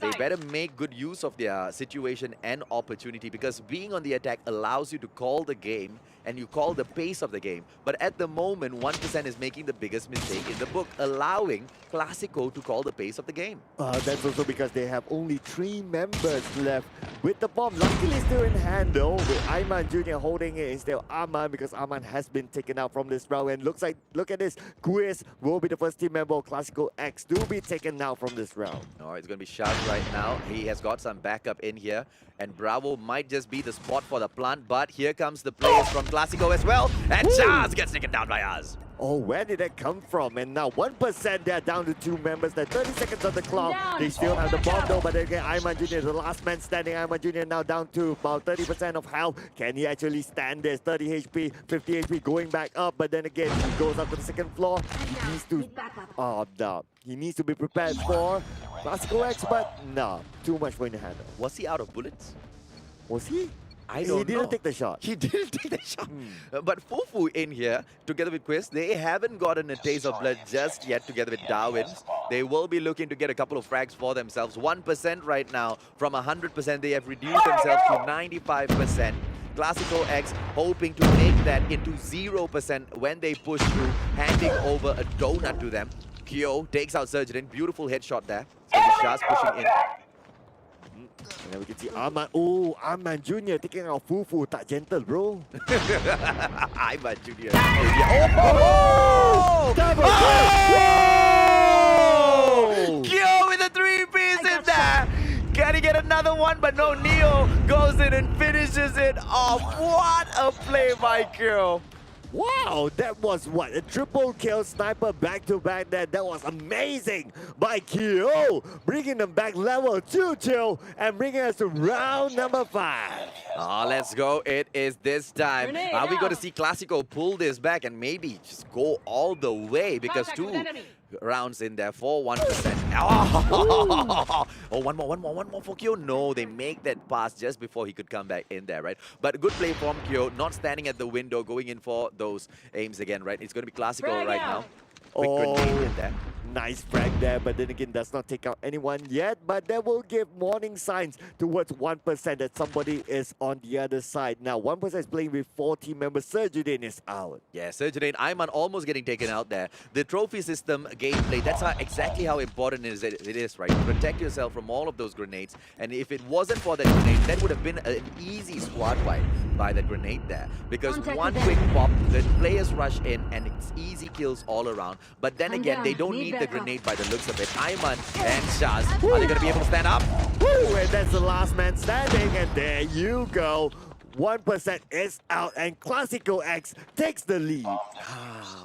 They better make good use of their situation and opportunity, because being on the attack allows you to call the game and you call the pace of the game. But at the moment, 1% is making the biggest mistake in the book, allowing Klasiko to call the pace of the game. That's also because they have only 3 members left with the bomb. Luckily still in hand though, with Aiman Jr. holding it instead of Arman, because Arman has been taken out from this round. And looks like, look at this, Quiz will be the first team member of Klasiko X to be taken out from this round. Oh, it's going to be Shaz right now. He has got some backup in here. And Bravo might just be the spot for the plant, but here comes the players from Klasiko as well. And Shaz gets taken down by us. Oh, where did that come from? And now 1%, they're down to 2 members. They're 30 seconds on the clock. They still have the bomb though, but again, Aiman Jr., the last man standing. Aiman Jr. now down to about 30% of health. Can he actually stand this? 30 HP, 50 HP going back up, but then again, he goes up to the second floor. He needs to, oh no, he needs to be prepared for Klasiko X, but no, too much for him to handle. Was he out of bullets? Was he? I don't know. He didn't take the shot. He didn't take the shot. But Fufu in here, together with Quiz, they haven't gotten a taste of blood just yet together with Darwin. They will be looking to get a couple of frags for themselves. 1% right now. From 100%, they have reduced themselves to 95%. Klasiko X hoping to make that into 0% when they push through, handing over a donut to them. Kyo takes out Surgeon. Beautiful headshot there. So the Shaz pushing in. And then we can see Arman. Oh, Arman Jr. taking out Fufu. Tak gentle, bro. Aiman Jr. Oh! Double Kyo with a 3-piece in there. Can he get another one? But no, Neo goes in and finishes it off. What a play by Kyo. Wow, that was what? A triple kill sniper back-to-back there. That was amazing by Kyo, bringing them back level 2-2 and bringing us to round number 5. Oh, let's go. It is this time. Are we going to see Klasiko pull this back and maybe just go all the way? Because 2 rounds in there for 1%. Oh, one more for Kyo. No, they make that pass just before he could come back in there, right? But good play from Kyo, not standing at the window, going in for those aims again, right? It's going to be Klasiko right now. Quick grenade in there. Nice frag there, but then again, does not take out anyone yet. But that will give warning signs towards 1% that somebody is on the other side. Now, 1% is playing with 4 team members. Surgeon is out. Yeah, Surgeon, Aiman almost getting taken out there. The trophy system gameplay, that's exactly how important it is, right? Protect yourself from all of those grenades. And if it wasn't for that grenade, that would have been an easy squad wipe by the grenade there. Because one quick pop, the players rush in, and it's easy kills all around. But then again, they don't need the grenade by the looks of it. Aiman and Shaz, are they going to be able to stand up? Woo, and that's the last man standing, and there you go. 1% is out, and Klasiko X takes the lead.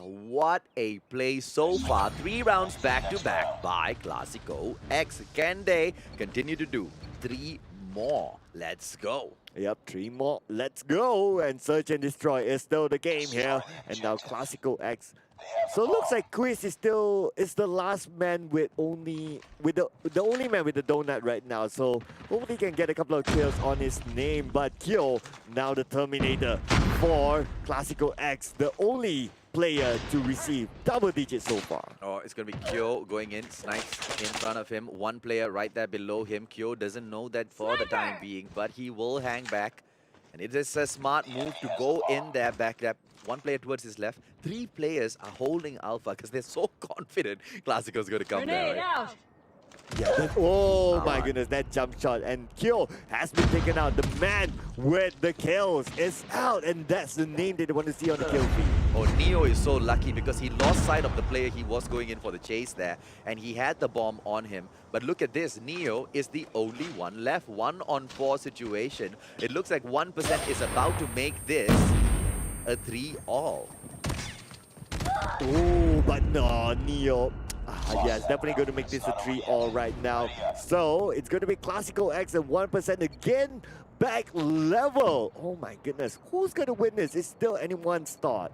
What a play so far. 3 rounds back-to-back by Klasiko X. Can they continue to do 3 more? Let's go. Yep, 3 more. Let's go. And Search and Destroy is still the game here. And now Klasiko X. So it looks like Quiz is the last man with the only man with the donut right now. So hopefully he can get a couple of kills on his name. But Kyo, now the Terminator for Klasiko X, the only player to receive double digits so far. Oh, it's going to be Kyo going in, snipes in front of him. 1 player right there below him. Kyo doesn't know that for the time being, but he will hang back. And it is a smart move to go in there, back there. 1 player towards his left. 3 players are holding Alpha because they're so confident Klasiko's going to come there. Right? Yeah, oh my goodness, that jump shot. And Kyo has been taken out. The man with the kills is out, and that's the name that they want to see on the kill feed. Oh, Neo is so lucky because he lost sight of the player he was going in for the chase there, and he had the bomb on him. But look at this, Neo is the only one left. 1-on-4 situation. It looks like 1% is about to make this a 3-all. Oh, but no, Neo. Yeah, it's definitely going to make this a 3-all right now. So it's going to be Klasiko X and 1% again, back level. Oh my goodness, who's going to win this? It's still anyone's thought.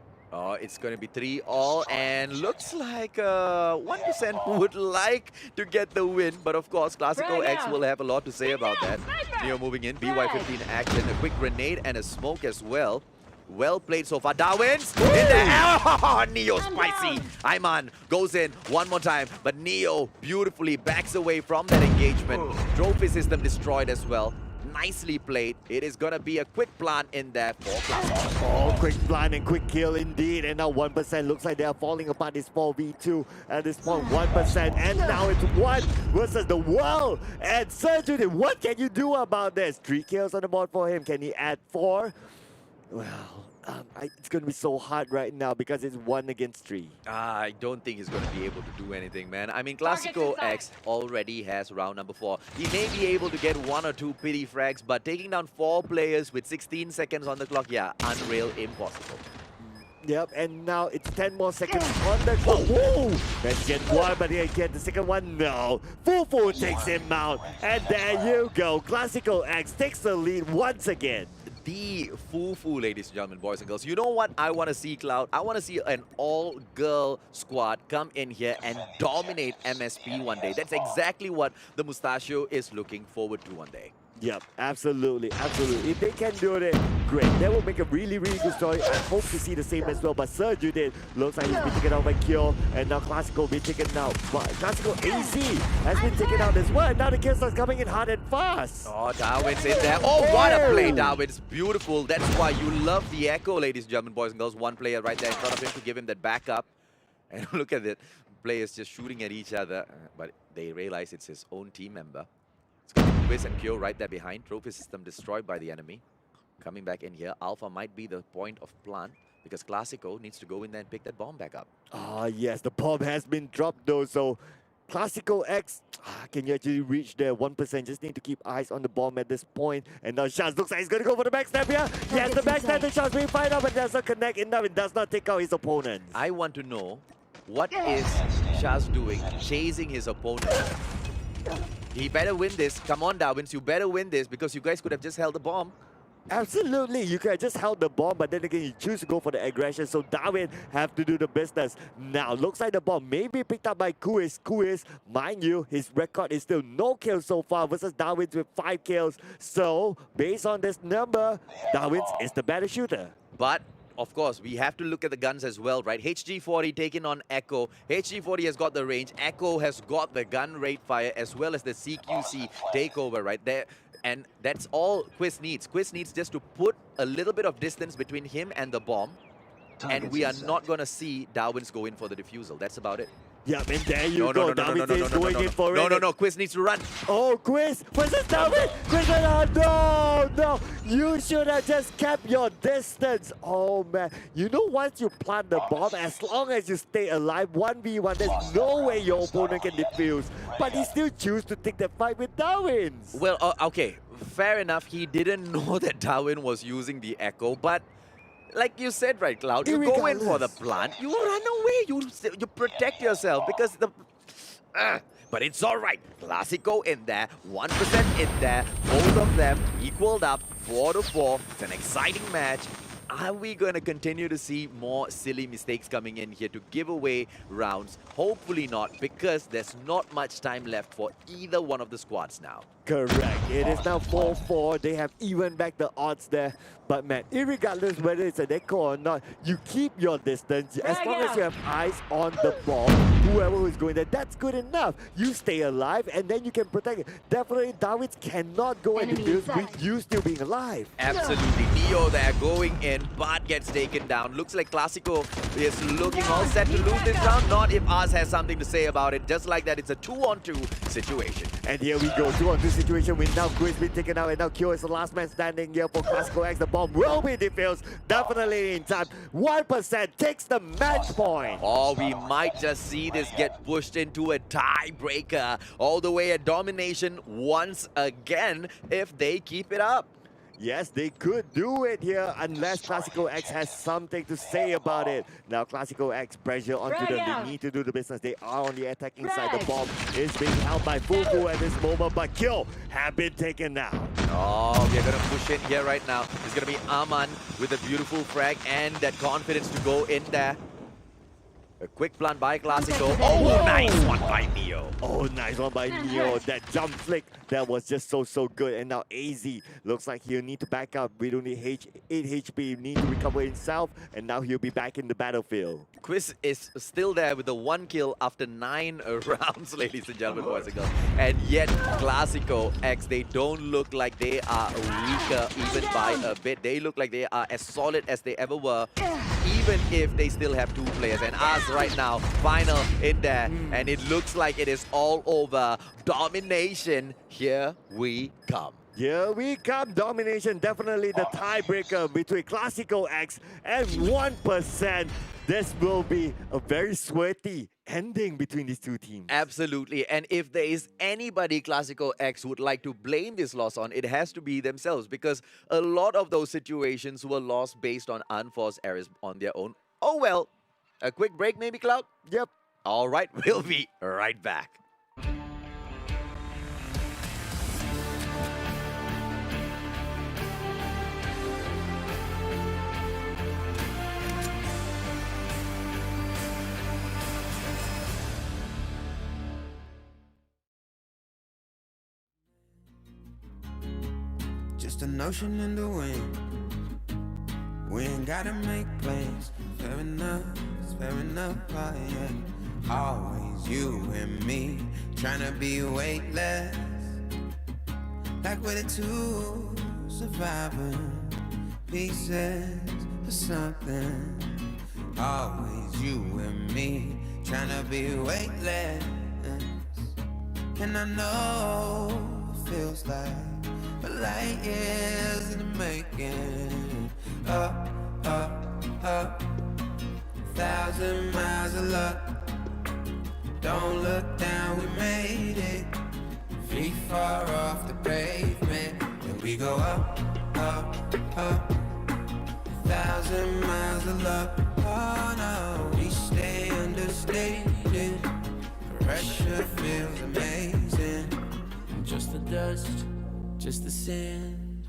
It's going to be 3-all, and looks like 1% would like to get the win, but of course Klasiko X will have a lot to say about that. Neo moving in, BY15 action, a quick grenade and a smoke as well. Well played so far. Darwin's in there. Oh, Neo spicy. Ayman goes in one more time, but Neo beautifully backs away from that engagement. Trophy system destroyed as well. Nicely played. It is gonna be a quick plant in there for Klasiko. Oh, quick plant and quick kill indeed. And now 1%. Looks like they are falling apart. It's 4v2 at this point. 1%. And now it's 1 versus the world. And Sergio, what can you do about this? 3 kills on the board for him. Can he add 4? Well, it's going to be so hard right now because it's 1 against 3. I don't think he's going to be able to do anything, man. I mean, Klasiko X already has round number 4. He may be able to get 1 or 2 pity frags, but taking down 4 players with 16 seconds on the clock, yeah, unreal, impossible. Yep, and now it's 10 more seconds on the clock. Whoa! Let's get 1, but he get the second one. No. Fufu takes him out. And there you go. Klasiko X takes the lead once again. The Fufu, ladies and gentlemen, boys and girls. You know what I want to see, Cloud? I want to see an all-girl squad come in here and dominate MSP one day. That's exactly what the Mustachio is looking forward to one day. Yep, absolutely, absolutely. If they can do it, great. That will make a really, really good story. I hope to see the same as well. But Sergio did. Looks like he's been taken out by Kyo. And now Klasiko will be taken out. But Klasiko AC has been taken out as well. Now the kills are coming in hard and fast. Oh, Darwin's in there. Oh, what a play, Darwin's beautiful. That's why you love the echo, ladies and gentlemen, boys and girls. One player right there in front of him to give him that backup. And look at it. Players just shooting at each other. But they realize it's his own team member. It's going to be Quiz and Kyo right there behind. Trophy system destroyed by the enemy. Coming back in here. Alpha might be the point of plant because Klasiko needs to go in there and pick that bomb back up. Ah, yes, the bomb has been dropped though. So Klasiko X, can you actually reach there? 1%. Just need to keep eyes on the bomb at this point. And now Shaz looks like he's going to go for the backstab here. He has the backstab. The shot's being fired up, but does not connect enough. It does not take out his opponent. I want to know what is Shaz doing, chasing his opponent. He better win this. Come on, Darwins, you better win this because you guys could have just held the bomb. Absolutely, you could have just held the bomb, but then again, you choose to go for the aggression, so Darwin have to do the business. Now, looks like the bomb may be picked up by Kuis. Kuis, mind you, his record is still no kills so far versus Darwin's with 5 kills. So, based on this number, Darwin's is the better shooter. But of course, we have to look at the guns as well, right? HG40 taking on Echo. HG40 has got the range. Echo has got the gun rate fire as well as the CQC takeover right there. And that's all Quiz needs. Quiz needs just to put a little bit of distance between him and the bomb. And we are not going to see Darwin's go in for the defusal. That's about it. Yeah, and there you go. Darwin is going in for it. No, Quiz needs to run. Oh, Quiz versus Darwin. Quiz, no. You should have just kept your distance. Oh, man. You know, once you plant the bomb, as long as you stay alive, 1v1, there's no way your opponent can defuse. But he still choose to take that fight with Darwin. Well, okay. Fair enough. He didn't know that Darwin was using the Echo, but like you said, right, Cloud, you go in for the plant, you run away, you protect yourself because the... but it's all right. Klasiko in there, 1% in there, both of them equaled up, 4-4. It's an exciting match. Are we going to continue to see more silly mistakes coming in here to give away rounds? Hopefully not, because there's not much time left for either one of the squads now. Correct. It is now 4-4. They have evened back the odds there. But man, irregardless whether it's an echo or not, you keep your distance. As long as you have eyes on the ball, whoever is going there, that's good enough. You stay alive and then you can protect it. Definitely, Darwin cannot go and defuse with you still being alive. Absolutely. Neo there going in, but gets taken down. Looks like Klasiko is looking all set to lose this round. Not if Oz has something to say about it. Just like that, it's a 2-on-2 situation. And here we go, 2-on-2 situation with now Quiz been taken out and now Kyo is the last man standing here for Klasiko X. The bomb will be defused, definitely in time. 1% takes the match point. Oh, we might just see this get pushed into a tiebreaker. All the way at domination once again if they keep it up. Yes, they could do it here unless Klasiko X has something to say about it. Now Klasiko X pressure onto them. They need to do the business. They are on the attacking side. The bomb is being held by Fufu at this moment, but Kill have been taken out. Oh, they're going to push in here right now. It's going to be Aman with a beautiful frag and that confidence to go in there. A quick plant by Klasiko. Oh, nice one by Neo. Oh, nice one by Neo. That jump flick, that was just so good. And now AZ looks like he'll need to back up. We don't need 8 HP, need to recover himself. And now he'll be back in the battlefield. Quiz is still there with the 1 kill after 9 rounds, ladies and gentlemen, boys and girls. And yet, Klasiko X, they don't look like they are weaker even by a bit. They look like they are as solid as they ever were, even if they still have 2 players. And us right now, final in there. And it looks like it is all over. Domination, here we come. Here we come, domination, definitely the tiebreaker between Klasiko X and 1%. This will be a very sweaty ending between these two teams. Absolutely. And if there is anybody Klasiko X would like to blame this loss on, it has to be themselves, because a lot of those situations were lost based on unforced errors on their own. Oh well. A quick break maybe, Cloud? Yep. All right, we'll be right back. Just a notion in the wind. We ain't gotta make plans. Fair enough, it's fair enough, oh yeah. Always you and me, trying to be weightless. Like we're the two surviving pieces of something. Always you and me, trying to be weightless. And I know it feels like a light years in the making. Up, up, up, 1,000 miles of luck. Don't look down, we made it. Feet far off the pavement. And we go up, up, up, 1,000 miles of luck. Oh no, we stay understated. Pressure feels amazing. Just the dust, just the sand,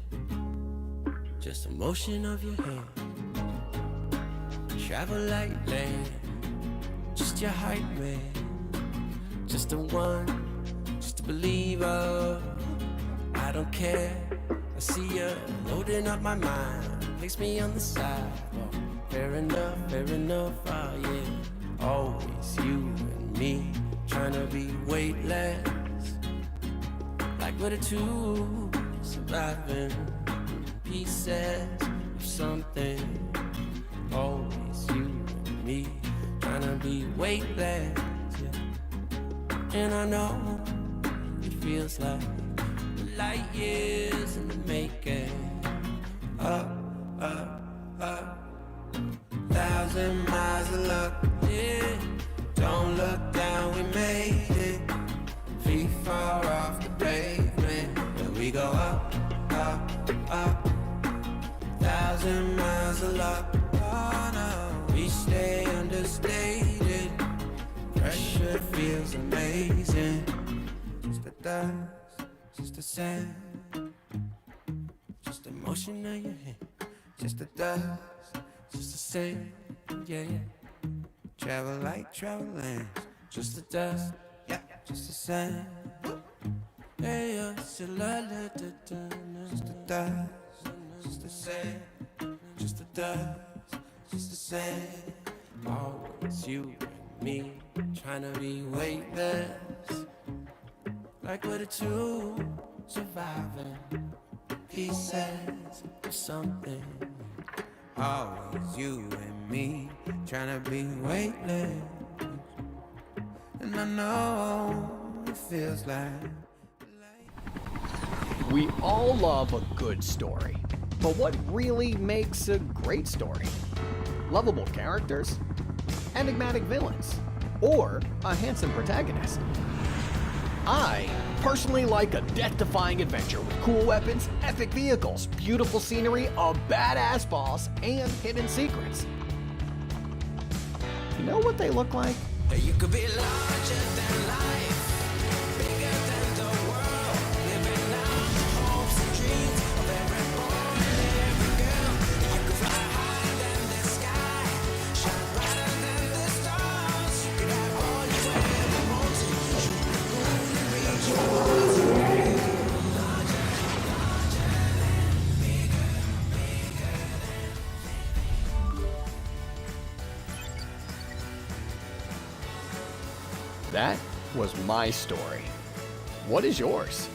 just the motion of your hand. Travel like land, just your hype man. Just the one, just a believer. I don't care, I see you loading up my mind. Place me on the side, fair enough, oh yeah. Always you and me, trying to be weightless. Like we're the two surviving pieces of something. Always you and me, trying to be weightless, yeah. And I know it feels like light years in the making. Up, up, up, 1,000 miles of luck, yeah. Don't look down, we made it. Feet far off the pavement. And we go up, up, up, 1,000 miles of luck. Oh no, we stay understated. Pressure feels amazing. Just the dust, just the sand, just the motion of your hand. Just the dust, just the sand, yeah, yeah. Travel like travel lanes. Just the dust, yeah, just the sand. Hey, just the dust, just the sand. Just the dust, just the sand. Always you and me, trying to be weightless. Like we're the two surviving pieces of something. Always you and me, trying to be weightless. And I know it feels like We all love a good story, but what really makes a great story? Lovable characters? Enigmatic villains? Or a handsome protagonist? I personally like a death-defying adventure with cool weapons, epic vehicles, beautiful scenery, a badass boss, and hidden secrets. You know what they look like? you could be larger than life, bigger than the world, living out the hopes and dreams of every boy and every girl. You could fly higher than the sky, shine brighter than the stars. That was my story. What is yours?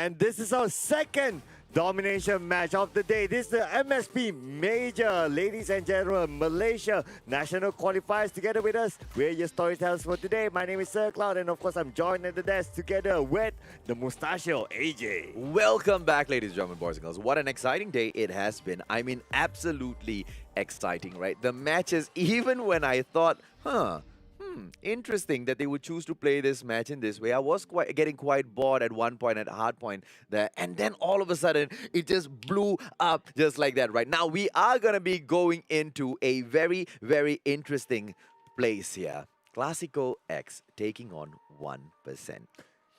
And this is our second domination match of the day. This is the MSP Major, ladies and gentlemen, Malaysia National Qualifiers. Together with us, we're your storytellers for today. My name is Sir Cloud, and of course, I'm joined at the desk together with the mustachio AJ. Welcome back, ladies and gentlemen, boys and girls. What an exciting day it has been. I mean, absolutely exciting, right? The matches, even when I thought, interesting that they would choose to play this match in this way. I was getting quite bored at one point, at a hard point there, and then all of a sudden it just blew up just like that. Right now we are going to be going into a very, very interesting place here. Klasiko X taking on 1%.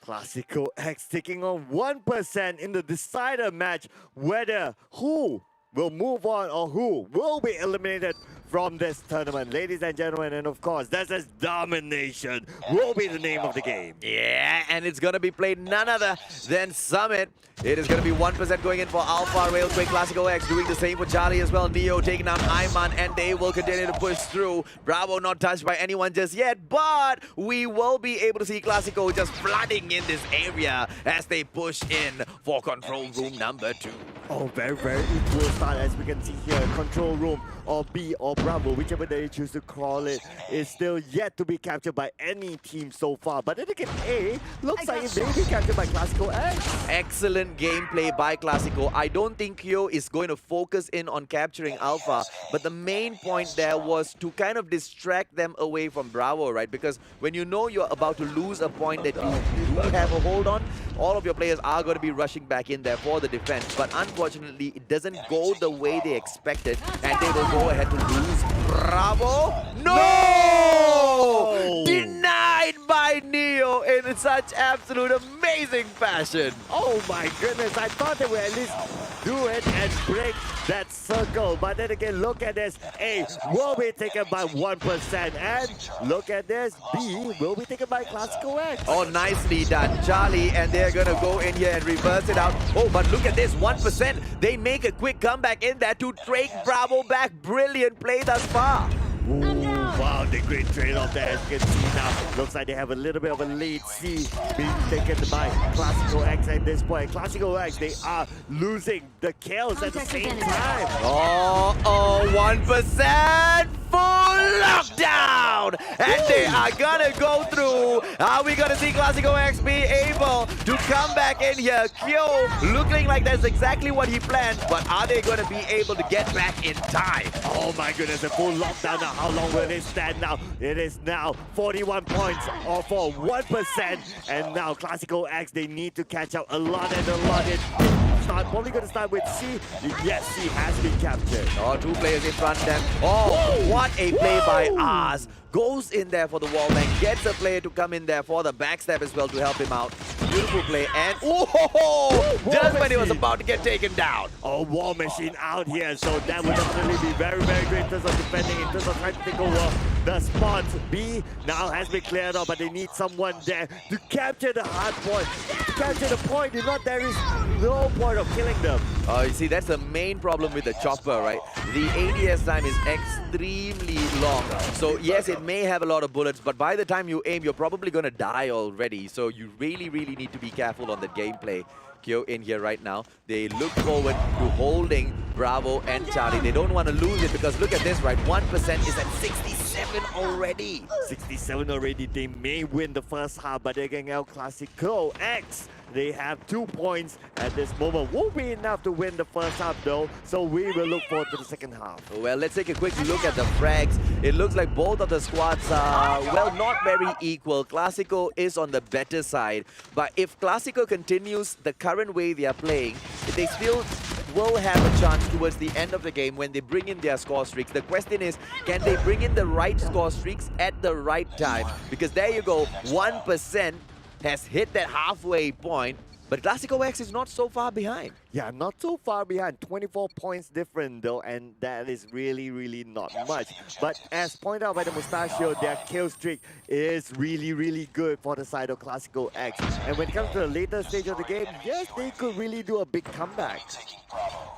Klasiko X taking on 1% in the decider match, whether who will move on or who will be eliminated from this tournament. Ladies and gentlemen, and of course, this is domination will be the name of the game. Yeah, and it's going to be played none other than Summit. It is going to be 1% going in for Alpha Railway. Klasiko X doing the same for Charlie as well. Neo taking down Iman, and they will continue to push through. Bravo not touched by anyone just yet, but we will be able to see Klasiko just flooding in this area as they push in for control room number 2. Oh, very, very equal start as we can see here. Control room or B or Bravo, whichever they choose to call it, is still yet to be captured by any team so far. But then again, A looks like it may be captured by Klasiko X. Excellent gameplay by Klasiko. I don't think Kyo is going to focus in on capturing Alpha, but the main point there was to kind of distract them away from Bravo, right? Because when you know you're about to lose a point that you do have a hold on, all of your players are going to be rushing back in there for the defense. But unfortunately, it doesn't go the way they expected, and they will go ahead to lose. Bravo! No! Denied by Neo in such absolute amazing fashion. Oh my goodness, I thought they would at least do it and break that circle. But then again, look at this. A will be taken by 1%. And look at this. B will be taken by Klasiko X. Oh, nicely done, Charlie. And they're going to go in here and reverse it out. Oh, but look at this, 1%. They make a quick comeback in there to take Bravo back. Brilliant play thus far. Ooh, wow, the great trade-off there as you can see now. Looks like they have a little bit of a lead. C being taken by Klasiko X at this point. Klasiko X, they are losing the kills at the same time. Oh, 1%. Full lockdown. And they are going to go through. Are we going to see Klasiko X be able to come back in here? Kyo looking like that's exactly what he planned. But are they going to be able to get back in time? Oh my goodness, a full lockdown now. How long will it stand now? It is now 41 points or for 1%. And now Klasiko X, they need to catch up a lot and a lot. Probably going to start with C. Yes, C has been captured. Oh, 2 players in front of them. Oh, what a play by Oz. Goes in there for the wall bank, gets a player to come in there for the backstab as well to help him out. Beautiful play, and just when he was about to get taken down. Oh, War Machine out here, so that would definitely be very, very great in terms of defending, in terms of trying to take over the spots. B now has been cleared off, but they need someone there to capture the hard point. To capture the point, if not, there is no point of killing them. Oh, you see, that's the main problem with the chopper, right? The ADS time is extremely long. So yes, it may have a lot of bullets, but by the time you aim, you're probably going to die already. So you really, really need to be careful on the gameplay. Kyo in here right now. They look forward to holding Bravo and Charlie. They don't want to lose it because look at this, right? 1% is at 67 already. 67 already. They may win the first half, but they're getting out Klasiko X. They have 2 points at this moment. Won't be enough to win the first half though, so we will look forward to the second half. Well, let's take a quick look at the frags. It looks like both of the squads are, well, not very equal. Klasiko is on the better side, but if Klasiko continues the current way they are playing, they still will have a chance towards the end of the game when they bring in their score streaks. The question is, can they bring in the right score streaks at the right time? Because there you go, 1% has hit that halfway point, but Klasiko X is not so far behind. Yeah, not so far behind. 24 points different though, and that is really, really not much. But as pointed out by the Mustachio, their kill streak is really, really good for the side of Klasiko X. And when it comes to the later stage of the game, yes, they could really do a big comeback.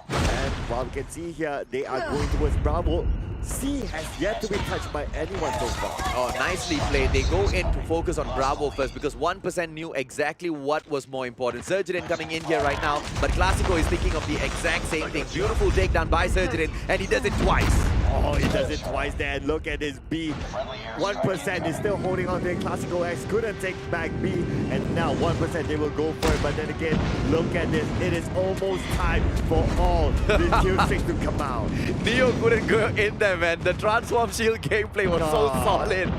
And while we can see here, they are going towards Bravo. C has yet to be touched by anyone so far. Oh, nicely played. They go in to focus on Bravo first because 1% knew exactly what was more important. Surgerin coming in here right now, but Klasiko is thinking of the exact same thing. Beautiful takedown by Surgerin, and he does it twice. Oh, he does it twice there. And look at this B. 1% is still holding on to it. Klasiko X couldn't take back B, and now 1% they will go for it. But then again, look at this. It is almost time for all the kill streaks to come out. Neo couldn't go in there, man. The Transform Shield gameplay was so solid.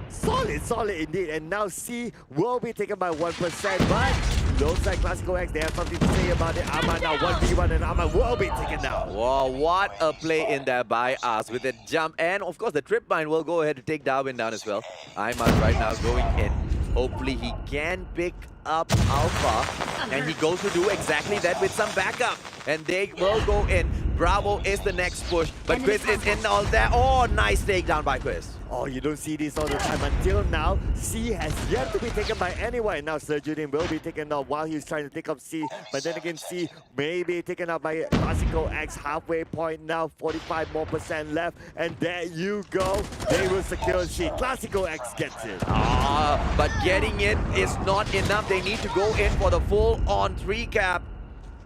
Solid indeed. And now C will be taken by 1%, but looks like Klasiko X, they have something to say about it. Aman now 1v1 and Aman will be taken down. Wow, what a play in there by us with the jump. And of course, the trip mine will go ahead to take Darwin down as well. Ayman right now going in. Hopefully he can pick up Alpha, and he goes to do exactly that with some backup. And they will go in. Bravo is the next push, but Quiz is in all there. Oh, nice takedown by Quiz. Oh, you don't see this all the time. Until now, C has yet to be taken by anyone. Now Surgerin will be taken down while he's trying to take up C. But then again, C may be taken out by Klasiko X. Halfway point now, 45% more left. And there you go. They will secure C. Klasiko X gets it. But getting it is not enough. They need to go in for the full-on 3-cap.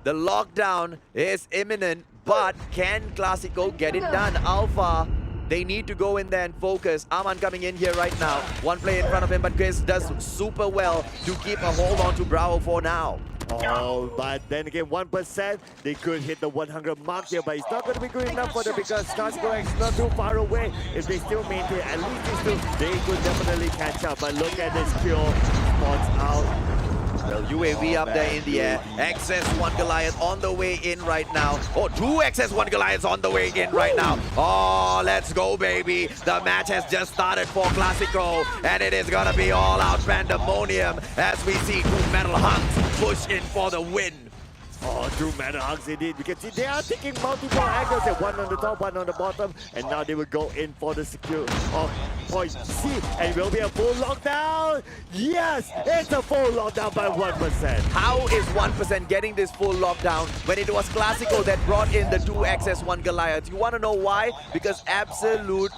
The lockdown is imminent, but can Klasiko get it done? Alpha, they need to go in there and focus. Aman coming in here right now. One play in front of him, but Chris does super well to keep a hold on to Bravo for now. Oh, but then again, 1%, they could hit the 100 mark here, but it's not going to be good enough for them because Klasiko X is not too far away. If they still maintain, at least they could definitely catch up. But look at this kill, spots out. Well, UAV up there in the air. XS1 Goliath on the way in right now. Oh, 2 XS1 Goliaths on the way in right now. Oh, let's go, baby. The match has just started for Klasiko, and it is gonna be all out pandemonium as we see 2 metal hunks push in for the win. Oh, 2 metal hugs indeed. We can see they are taking multiple angles. One on the top, one on the bottom. And now they will go in for the secure of point C. And it will be a full lockdown. Yes, it's a full lockdown by 1%. How is 1% getting this full lockdown when it was Klasiko that brought in the 2 XS1 Goliaths? You want to know why? Because absolute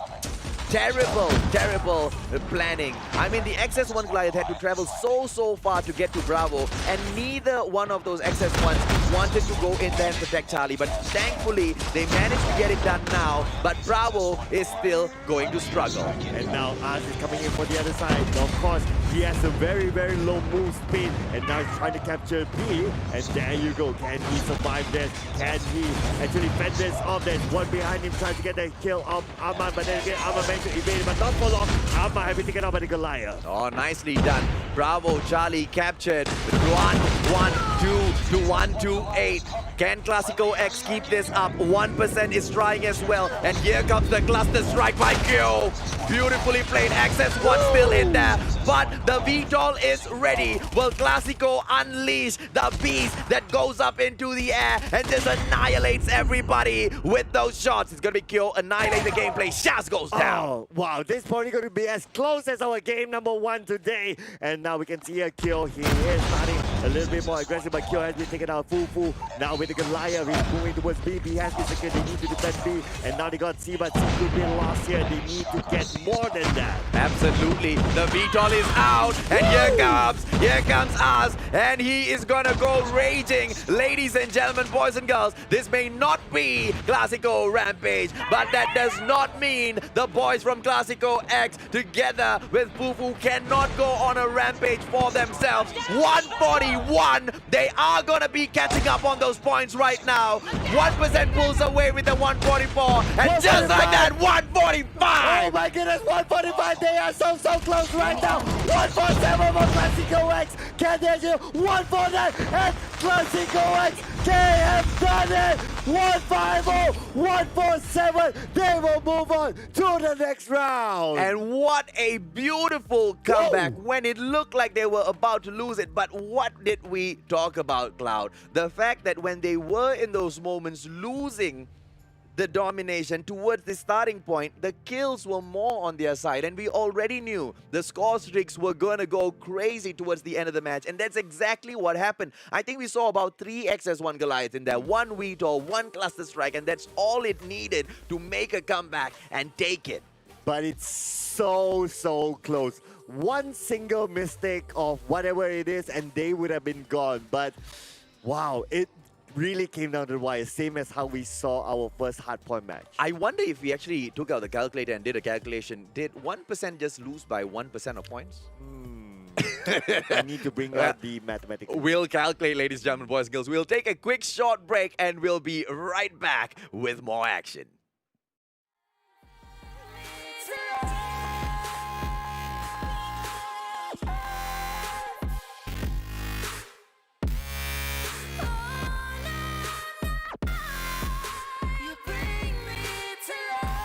terrible planning. I mean, the XS1 Goliath had to travel so far to get to Bravo, and neither one of those XS1s wanted to go in there and protect Charlie. But thankfully, they managed to get it done now, but Bravo is still going to struggle. And now Az is coming in for the other side. Of course, he has a very low move speed, and now he's trying to capture B. And there you go. Can he survive this? Can he actually fend this off? There's one behind him trying to get the kill of Aman, but then again, Aman managed to evade, but not for long. Aman has been taken out by the Goliath. Oh, nicely done. Bravo, Charlie captured. 1-1-2 to 1-2-8. Can Klasiko X keep this up? 1% is trying as well. And here comes the cluster strike by Kyo. Beautifully played. XS1 still in there. But the VTOL is ready. Will Klasiko unleash the beast that goes up into the air and just annihilates everybody with those shots? It's going to be Kyo annihilate the gameplay. Shaz goes down. Oh, wow. This is probably going to be as close as our game number 1 today. And now we can see a Kyo. He is starting a little bit more aggressive, but Kyo has been taken out. Fufu now with the Goliath. He's moving towards B. B has been secured. They need to defend B. And now they got C, but C could be lost here. They need to get more than that. Absolutely. The VTOL is out. And here comes us. And he is gonna go raging. Ladies and gentlemen, boys and girls, this may not be Klasiko Rampage, but that does not mean the boys from Klasiko X together with Fufu cannot go on a rampage for themselves. 141. They are gonna be catching up on those points right now. 1% pulls away with the 144. And just like that, 145. Oh my goodness, 145. They are so close right now. 147 for Klasiko X. Can they do 149? And Klasiko X KM done it! 150, 147. They will move on to the next round. And what a beautiful comeback when it looked like they were about to lose it. But what did we talk about, Cloud? The fact that when they were in those moments losing the domination towards the starting point, the kills were more on their side, and we already knew the score streaks were going to go crazy towards the end of the match, and that's exactly what happened. I think we saw about 3 XS1 Goliath in there, 1 Veto, 1 Cluster Strike, and that's all it needed to make a comeback and take it. But it's so close. One single mistake of whatever it is and they would have been gone. But wow, it really came down to the wire, same as how we saw our first hardpoint match. I wonder if we actually took out the calculator and did a calculation, did 1% just lose by 1% of points? I need to bring out the mathematics. We'll calculate, ladies and gentlemen, boys and girls. We'll take a quick short break and we'll be right back with more action. You bring me to life.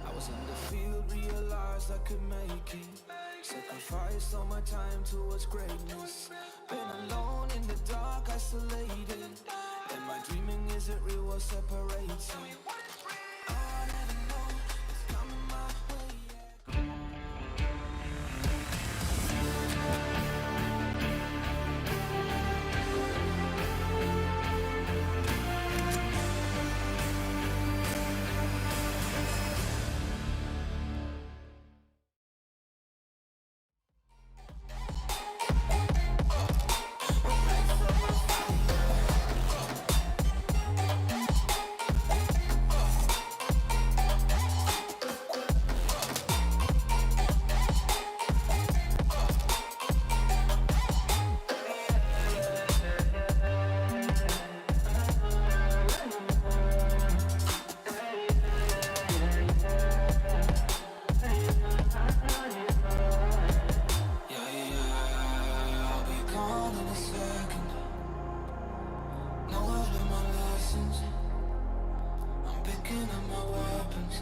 I was in the field, realized I could make it. Sacrificed all my time towards greatness. Been alone in the dark, isolated. And my dreaming isn't real, what separates me. Oh, I never know, it's coming my way, yeah. I'll be gone in a second. Know I've learned my lessons. I'm picking up my weapons.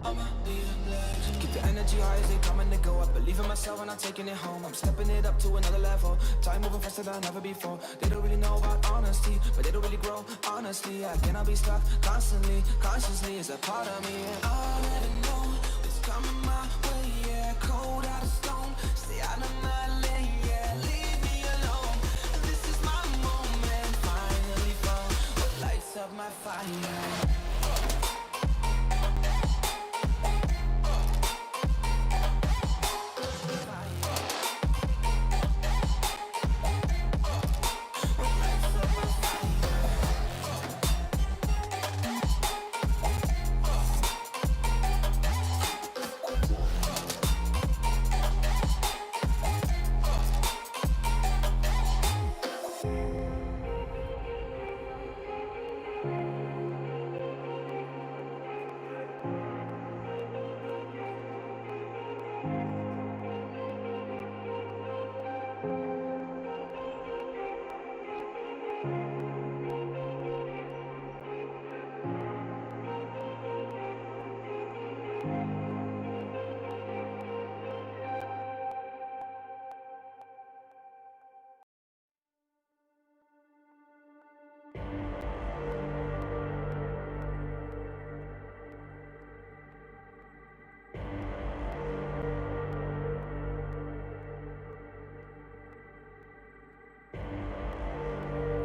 I'ma be a legend. Keep the energy high as they come and they go. I believe in myself and I'm taking it home. I'm stepping it up to another level. Time moving faster than ever before. They don't really know about honesty, but they don't really grow. Honestly, I cannot be stuck constantly. Consciously is a part of me. And I'll never know what's coming my way. Yeah, cold out of stone. Stay out of my lane. Yeah, leave me alone. This is my moment. Finally found what lights up my fire.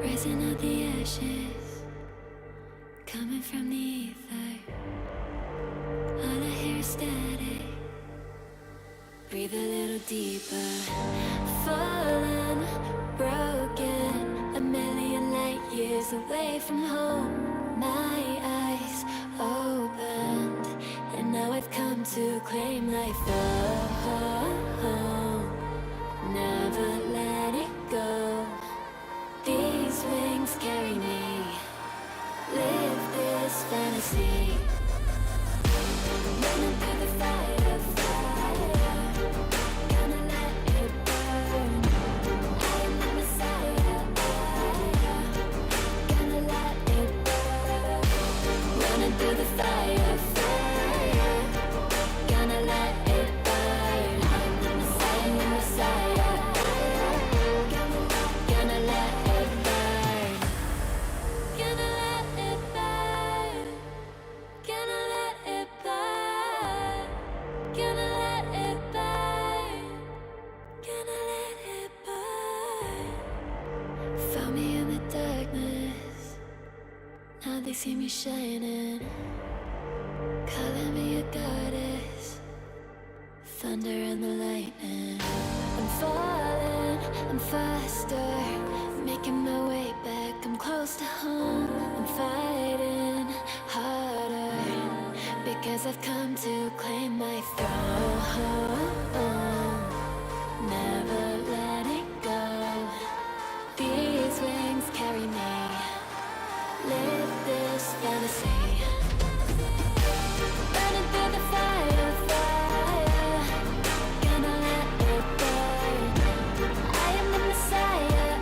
Rising out the ashes, coming from the ether. All I hear is static. Breathe a little deeper. Fallen, broken, a million light years away from home. My eyes opened, and now I've come to claim life. Oh, never gonna let it burn. Found me in the darkness, now they see me shining, calling me a goddess, thunder and the lightning. I'm falling, I'm faster, making my way back, I'm close to home. I'm fighting harder, because I've come to claim my throne. Never letting go, these wings carry me, live this fantasy. Running through the fire, gonna let it burn. I am the Messiah,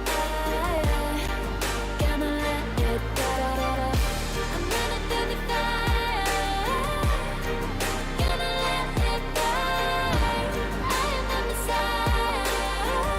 gonna let it burn. I'm running through the fire, gonna let it burn. I am the Messiah,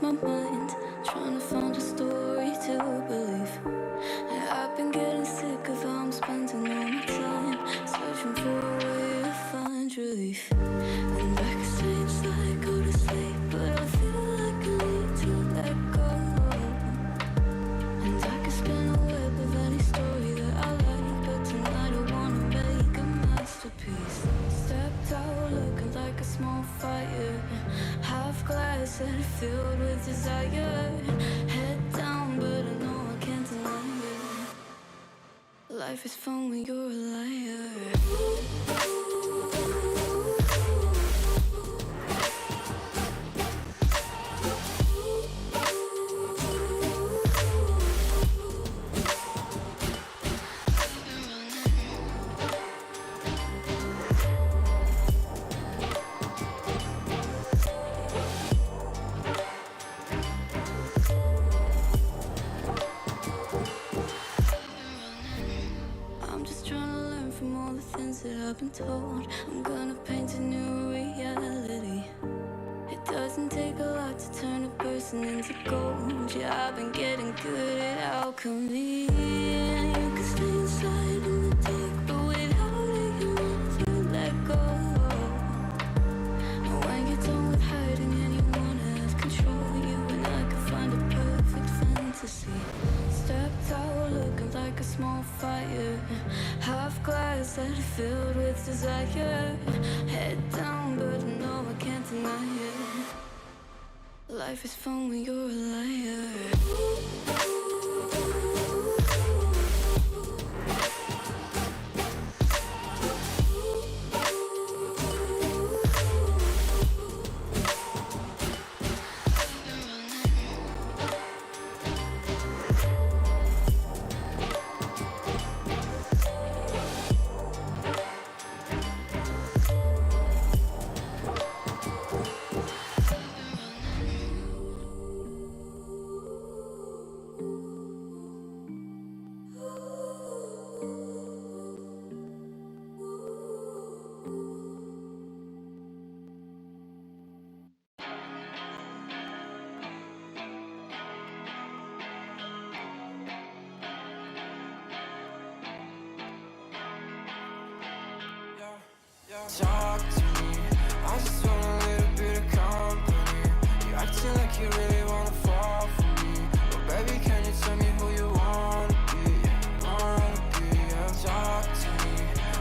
lost my mind, trying to find a story to believe. And I've been getting sick of how I'm spending all my time, searching for a way to find relief. And I can stay inside, go to sleep, but I feel like I need to let go. And I can spin a web of any story that I like, but tonight I wanna make a masterpiece. Stepped out looking like a small fire, half glass and filled with desire. Head down, but I know I can't deny it. Life is fun when you're a liar. I'm just trying to learn from all the things that I've been told. I'm gonna paint a new reality. It doesn't take a lot to turn a person into gold. Yeah, I've been getting good at alchemy. And you can stay inside in the dark, but without it you never let go. And when you're done with hiding and you wanna have control, you and I can find a perfect fantasy. Stepped out looking like a small fire, half glass that filled with desire. Head down, but I know I can't deny it. Life is fun when you're a liar. Talk to me, I just want a little bit of company. You acting like you really wanna fall for me, but baby, can you tell me who you wanna be? Yeah. Talk to me,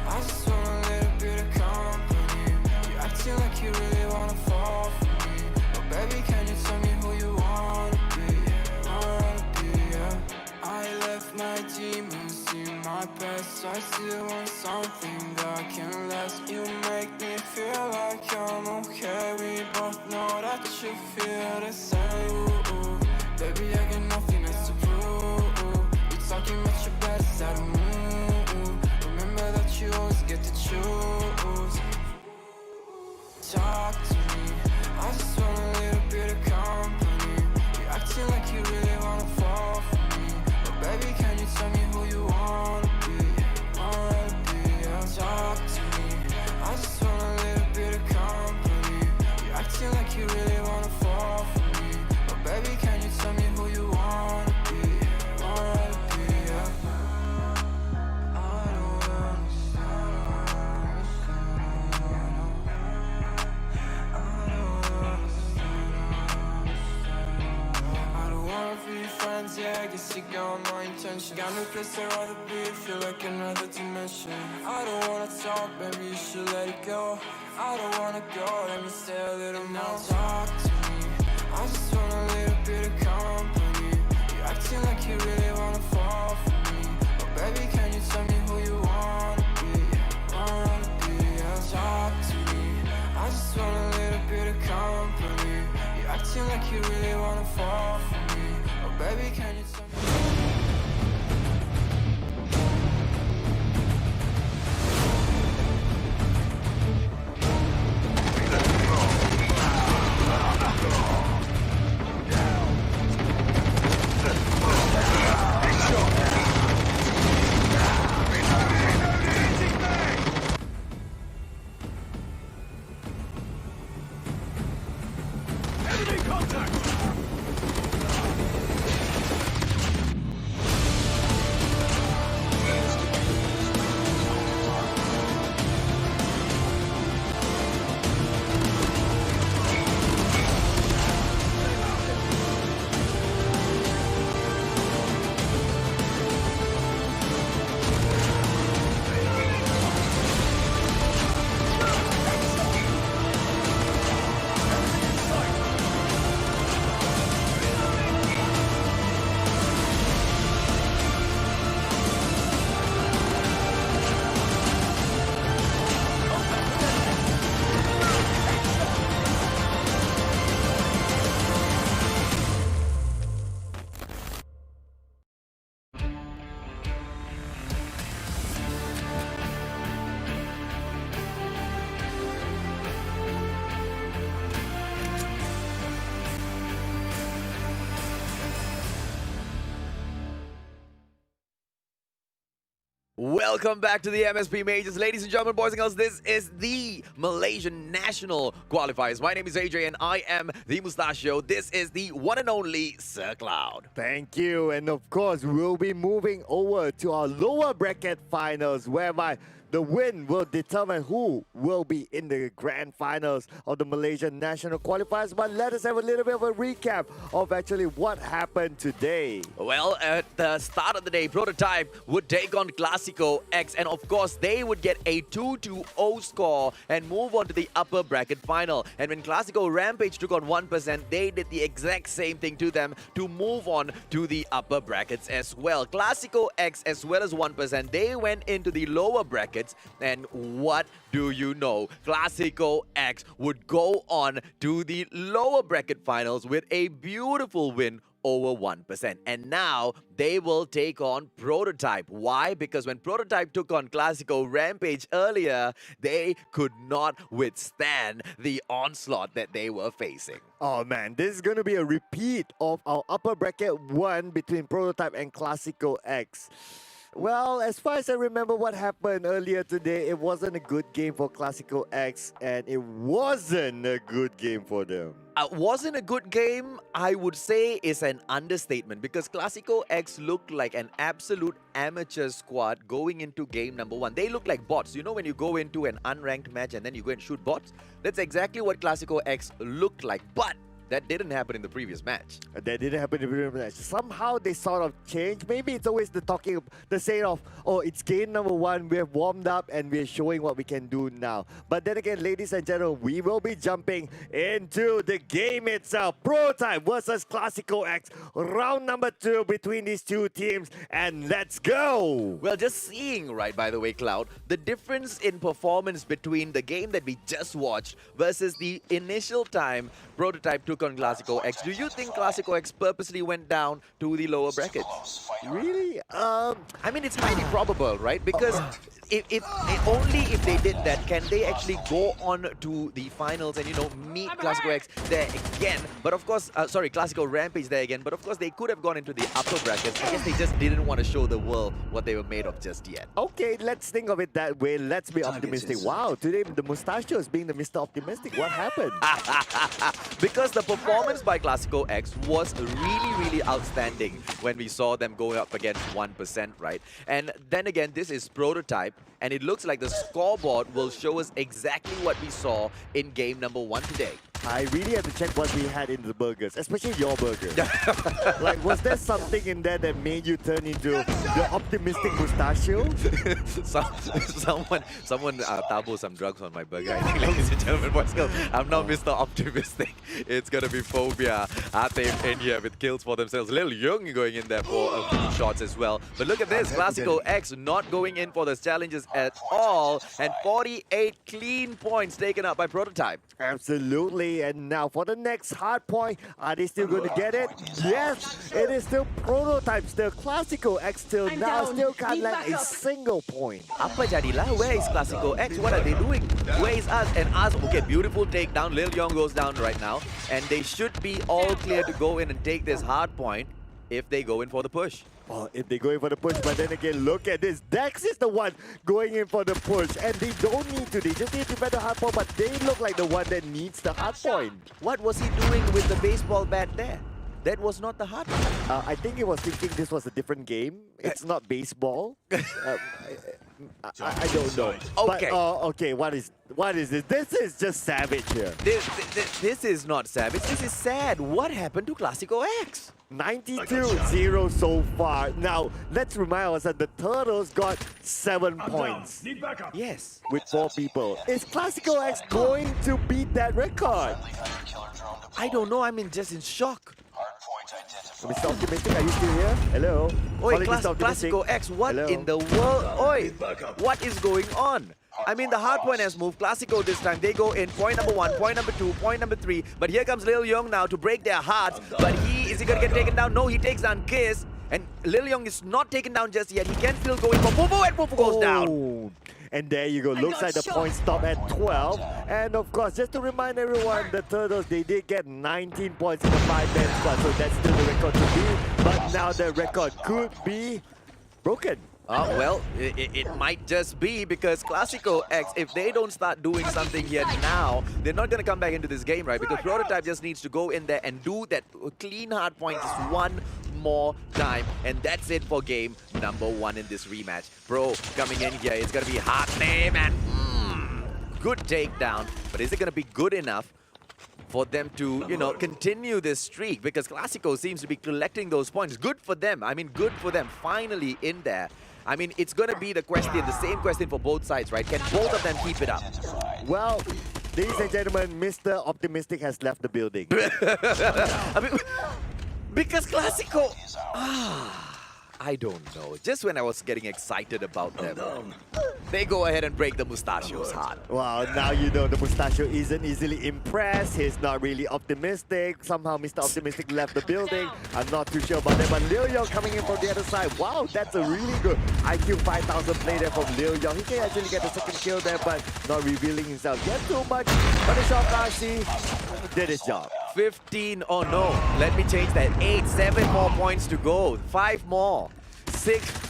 I just want a little bit of company. You acting like you really wanna fall for me, but baby, can you tell me who you wanna be? Yeah. I left my demons in my past, I still want something that can last. You make me feel like I'm okay. We both know that you feel the same. Ooh. Baby, I got nothing else to prove. You're talking about your best, I don't move. Remember that you always get to choose. Talk to me, I just want a little bit of company. You acting like you really wanna fall for me, but baby, can you tell me who you wanna be? Yeah. Talk to me, I just want a little bit of company. You acting like you really wanna fall for me, but baby, can you tell me who you wanna be? Yeah. I don't I don't wanna be friends, yeah, I guess you got my intention. Got no place I'd rather be, feel like another dimension. I don't wanna talk, baby, you should let it go. I don't wanna go, let me stay a little more. Talk to me, I just want a little bit of company. You acting like you really wanna fall for me, but baby, can you tell me who you wanna be? Yeah. Talk to me, I just want a little bit of company. You acting like you really wanna fall for me, but baby, can you tell me? Enemy contact! Welcome back to the MSP Majors. Ladies and gentlemen, boys and girls, this is the Malaysian National Qualifiers. My name is AJ and I am the Mustachio. This is the one and only Sir Cloud. Thank you. And of course, we'll be moving over to our lower bracket finals, whereby the win will determine who will be in the grand finals of the Malaysian National Qualifiers. But let us have a little bit of a recap of actually what happened today. Well, at the start of the day, Prototype would take on Klasiko X, and of course, they would get a 2-0 score and move on to the upper bracket final. And when Klasiko Rampage took on 1%, they did the exact same thing to them to move on to the upper brackets as well. Klasiko X as well as 1%, they went into the lower brackets, and what do you know? Klasiko X would go on to the lower bracket finals with a beautiful win over 1%. And now they will take on Prototype. Why? Because when Prototype took on Klasiko Rampage earlier, they could not withstand the onslaught that they were facing. Oh man, this is going to be a repeat of our upper bracket one between Prototype and Klasiko X. Well, as far as I remember what happened earlier today, it wasn't a good game for Klasiko X, and it wasn't a good game for them. Wasn't a good game, I would say, is an understatement, because Klasiko X looked like an absolute amateur squad going into game number one. They look like bots. You know when you go into an unranked match and then you go and shoot bots? That's exactly what Klasiko X looked like. But that didn't happen in the previous match. That didn't happen in the previous match. Somehow they sort of changed. Maybe it's always the saying of, oh, it's game number one, we have warmed up and we're showing what we can do now. But then again, ladies and gentlemen, we will be jumping into the game itself. Prototype versus Klasiko X. Round number 2 between these two teams. And let's go! Well, just seeing, right, by the way, Cloud, the difference in performance between the game that we just watched versus the initial time Prototype took on Klasiko X. Do you think Klasiko X purposely went down to the lower brackets? Really? I mean, it's highly probable, right? Because if only if they did that, can they actually go on to the finals and, you know, meet Klasiko X there again? But of course, sorry, Klasiko Rampage there again. But of course, they could have gone into the upper brackets. I guess they just didn't want to show the world what they were made of just yet. Okay, let's think of it that way. Let's be optimistic. Wow, today the Mustachio is being the Mr. Optimistic. What happened? Because the performance by Klasiko X was really, really outstanding when we saw them going up against 1%, right? And then again, this is Prototype, and it looks like the scoreboard will show us exactly what we saw in game number 1 today. I really have to check what we had in the burgers, especially your burger. Like, was there something in there that made you turn into the optimistic Mustachio? someone tabo some drugs on my burger. I think, ladies and gentlemen, boys and girls, I'm not Mr. Optimistic. It's gonna be Phobia. Atev in here with kills for themselves. Lil Young going in there for a few shots as well. But look at this, Klasiko X not going in for those challenges at all, and 48 clean points taken up by Prototype. Absolutely. And now for the next hard point, are they still going to get it? Yes, it is still Prototype, still Klasiko X till now, still can't land a single point. Apa jadilah? Where is Klasiko X? What are they doing? Where is us? And us, okay, beautiful takedown. Lil Yong goes down right now. And they should be all clear to go in and take this hard point if they go in for the push. Oh, if they go in for the push, but then again, look at this. Dex is the one going in for the push, and they don't need to. They just need to defend the hard point, but they look like the one that needs the hard point. What was he doing with the baseball bat there? That was not the hard point. I think he was thinking this was a different game. It's not baseball. I don't know. Okay. But, okay, what is this? This is just savage here. This is not savage. This is sad. What happened to Klasiko X? 92-0 so far. Now, let's remind ourselves the Turtles got 7 points. Yes. With 4 people. Is Klasiko X going to beat that record? I don't know. I'm just in shock. Mr. Optimistic, are you still here? Hello? Oi, Calling Mr. Optimistic. Klasiko X, what Hello? in the world? Oi, what is going on? I mean, the hard point has moved. Klasiko this time, they go in point number 1, point number 2, point number 3. But here comes Lil Young now to break their hearts. But is he going to get taken down? No, he takes down Kiss. And Lil Young is not taken down just yet. He can still go in for Fufu, and Fufu goes down. And there you go. Looks like the points stop at 12. And of course, just to remind everyone, the Turtles, they did get 19 points in the 5-man squad. So that's still the record to beat. But now the record could be broken. Well, it might just be because Klasiko X, if they don't start doing something here now, they're not going to come back into this game, right? Because Prototype just needs to go in there and do that clean hard point just one more time. And that's it for game number 1 in this rematch. Bro, coming in here, it's going to be hard name and good takedown. But is it going to be good enough for them to, you know, continue this streak? Because Klasiko seems to be collecting those points. Good for them. I mean, good for them. Finally in there. I mean, it's going to be the question, the same question for both sides, right? Can both of them keep it up? Well, ladies and gentlemen, Mr. Optimistic has left the building. I mean, because Klasiko... I don't know. Just when I was getting excited about them, they go ahead and break the Mustachio's heart. Well, now you know the Mustachio isn't easily impressed. He's not really optimistic. Somehow Mr. Optimistic left the building. I'm not too sure about that, but Liu Yong coming in from the other side. Wow, that's a really good IQ 5000 play there from Liu Yong. He can actually get the second kill there, but not revealing himself yet too much. But the shot RC did his job. 15, oh no, let me change that. 8, 7 more points to go. 5 more. 6.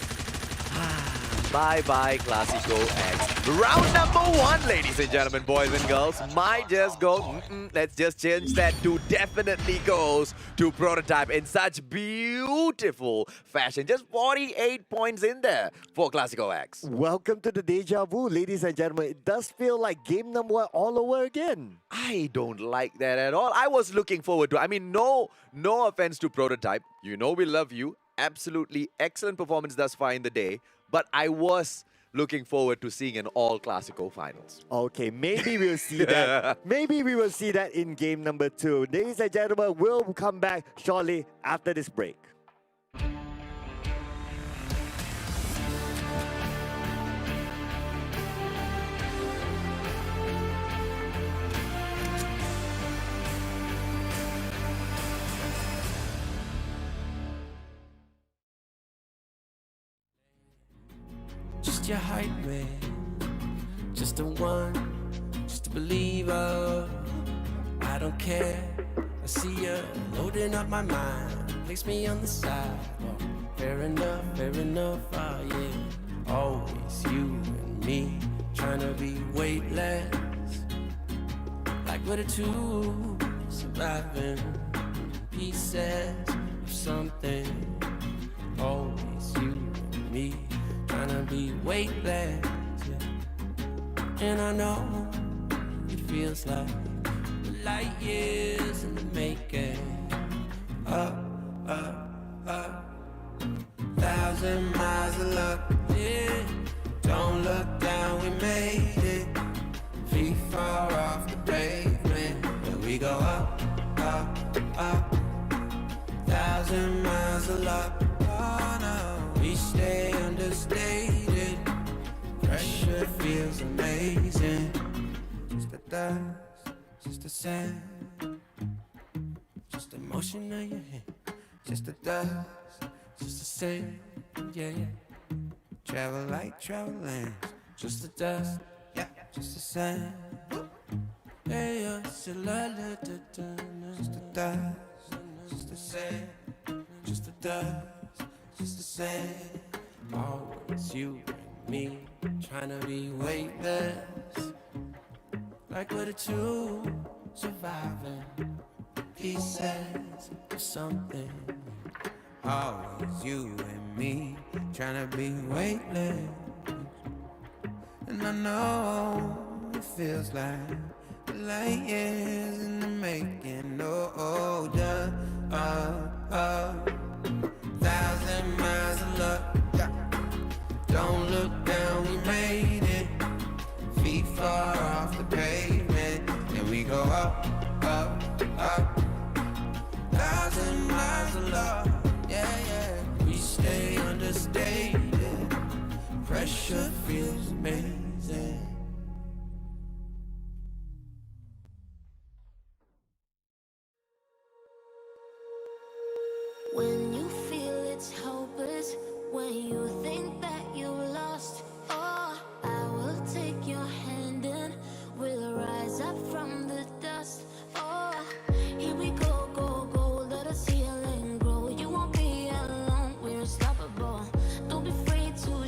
Bye-bye, Klasiko X. Round number 1, ladies and gentlemen, boys and girls. Might just go, let's just change that to definitely goes to Prototype in such beautiful fashion. Just 48 points in there for Klasiko X. Welcome to the deja vu, ladies and gentlemen. It does feel like game number 1 all over again. I don't like that at all. I was looking forward to, I mean, no offense to Prototype. You know we love you. Absolutely excellent performance thus far in the day. But I was looking forward to seeing an all Klasiko finals. Okay, maybe we'll see that. Maybe we will see that in game number 2. Ladies and gentlemen, we'll come back shortly after this break. Just your hype man, just the one, just a believer. I don't care, I see you loading up my mind. Place me on the side, fair enough, oh yeah. Always you and me, trying to be weightless. Like we're the two, surviving pieces of something. Always you and me, trying to be weightless, yeah. And I know it feels like light years in the making. Up, 1,000 miles of luck, yeah. Don't look down, we made it. Feet far off the pavement, and we go up, 1,000 miles of luck. Oh no, we stay understated. Pressure feels amazing. Just the dust, just the sand, just the motion of your hand. Just the dust, just the sand, yeah. Travel like traveling. Just the dust, yeah. Just the sand. Hey, just the dust, just the sand. Just the dust, just the sand. Always you and me, trying to be weightless. Like we're the two, surviving pieces of something. Always you and me, trying to be weightless. And I know it feels like light years in the making. Oh, yeah, 1,000 miles of luck. Don't look down, we made it. Feet far off the pavement, and we go up, 1,000 miles of luck. Yeah. We stay understated. Pressure feels amazing. When you feel it's hopeless, when you think that you lost, oh, I will take your hand and we'll rise up from the dust. Oh, here we go, let us heal and grow. You won't be alone, we're unstoppable. Don't be afraid to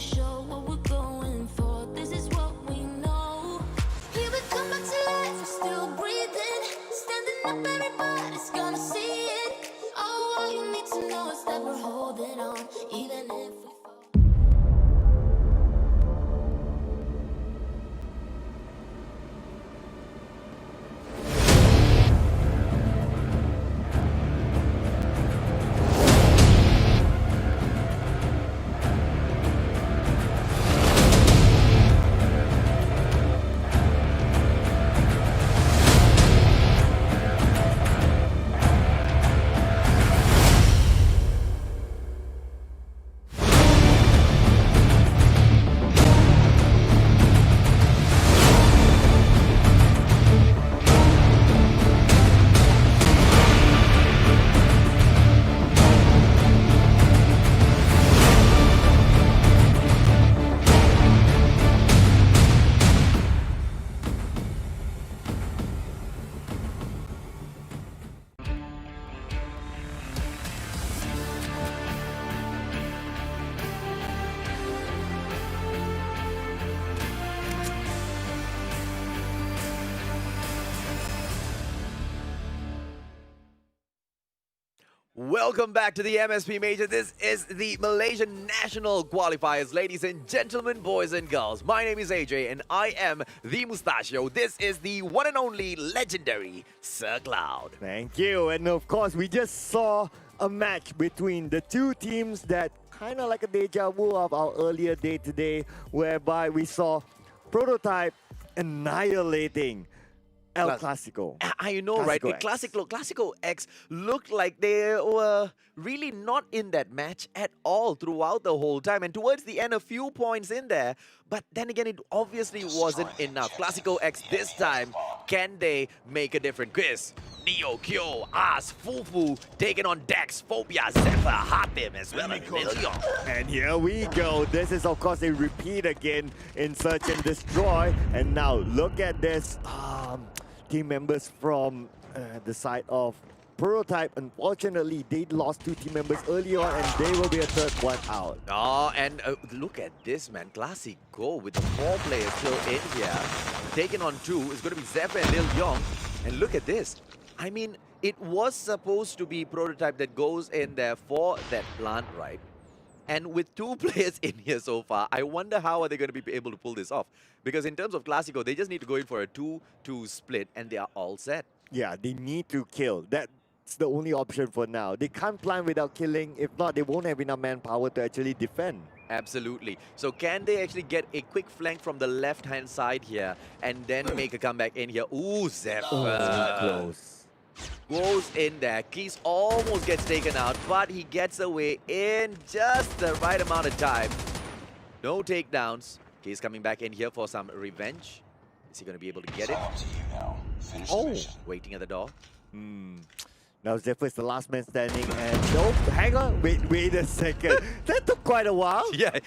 Welcome back to the MSP Major. This is the Malaysia National Qualifiers. Ladies and gentlemen, boys and girls, my name is AJ and I am the Mustachio. This is the one and only legendary Sir Cloud. Thank you. And of course, we just saw a match between the two teams that kind of like a deja vu of our earlier day today, whereby we saw Prototype annihilating El Klasiko. I know, right? Klasiko X. Klasiko X looked like they were really not in that match at all throughout the whole time. And towards the end, a few points in there. But then again, it obviously wasn't enough. Klasiko X this time, can they make a difference? Chris, Neo, Kyo, As, Fufu, taking on Dex, Phobia, Zephyr, Hatim, as well as Million. And here we go. This is, of course, a repeat again in Search and Destroy. And now look at this. Team members from the side of Prototype, unfortunately, they lost two team members early on and they will be a third one out. Oh, and look at this, man. Klasiko with the 4 players still in here. Taking on 2 is going to be Zephyr and Lil Yong. And look at this. I mean, it was supposed to be Prototype that goes in there for that plant, right? And with 2 players in here so far, I wonder how are they going to be able to pull this off. Because in terms of Klasiko, they just need to go in for a 2-2 split and they are all set. Yeah, they need to kill. That's the only option for now. They can't plan without killing. If not, they won't have enough manpower to actually defend. Absolutely. So can they actually get a quick flank from the left-hand side here and then make a comeback in here? Ooh, Zephyr. Oh, close. Goes in there. Keys almost gets taken out, but he gets away in just the right amount of time. No takedowns. Keys coming back in here for some revenge. Is he going to be able to get it? Oh, waiting at the door. Now Zephyr is the last man standing and nope, hang on, wait a second. That took quite a while. Yeah,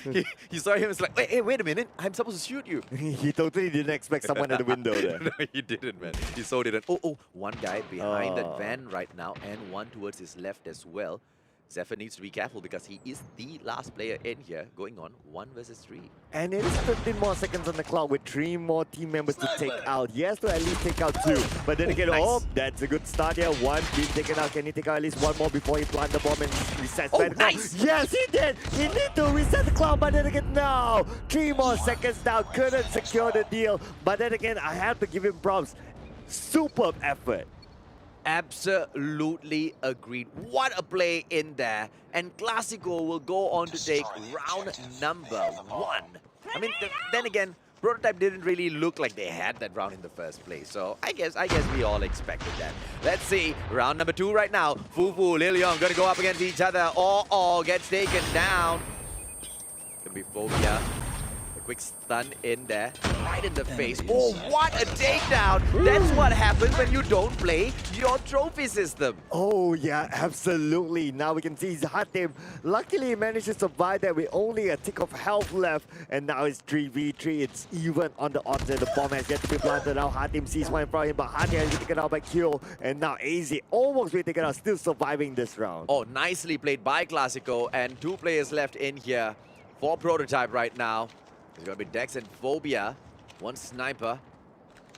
he saw him, it's like, wait a minute, I'm supposed to shoot you. He totally didn't expect someone at the window there. No, he didn't, man. He so didn't. Oh, one guy behind that van right now and one towards his left as well. Zephyr needs to be careful because he is the last player in here going on 1 versus 3. And it is 15 more seconds on the clock with 3 more team members to take out. He has to at least take out 2. But then again, nice. that's a good start here. 1 being taken out. Can he take out at least 1 more before he plant the bomb and resets back? Oh, nice! Yes, he did! He need to reset the clock, but then again, no! 3 more seconds down. Couldn't secure the deal. But then again, I have to give him props. Superb effort. Absolutely agreed. What a play in there. And Klasiko will go on to take round number 1. I mean, then again, Prototype didn't really look like they had that round in the first place. So I guess we all expected that. Let's see. Round number 2 right now. Fufu, Lil Yong gonna go up against each other. Or gets taken down. Gonna be Phobia. Quick stun in there, right in the face. Oh, what a takedown! That's what happens when you don't play your trophy system. Oh yeah, absolutely. Now we can see Hatim. Luckily he managed to survive that with only a tick of health left. And now it's 3v3. It's even on the odds that the bomb has yet to be planted. Now Hatim sees one in front of him, but Hatim has been taken out by Kyo. And now AZ almost been taken out, still surviving this round. Oh, nicely played by Klasiko. And 2 players left in here for Prototype right now. There's gonna be Dex and Phobia. 1 sniper,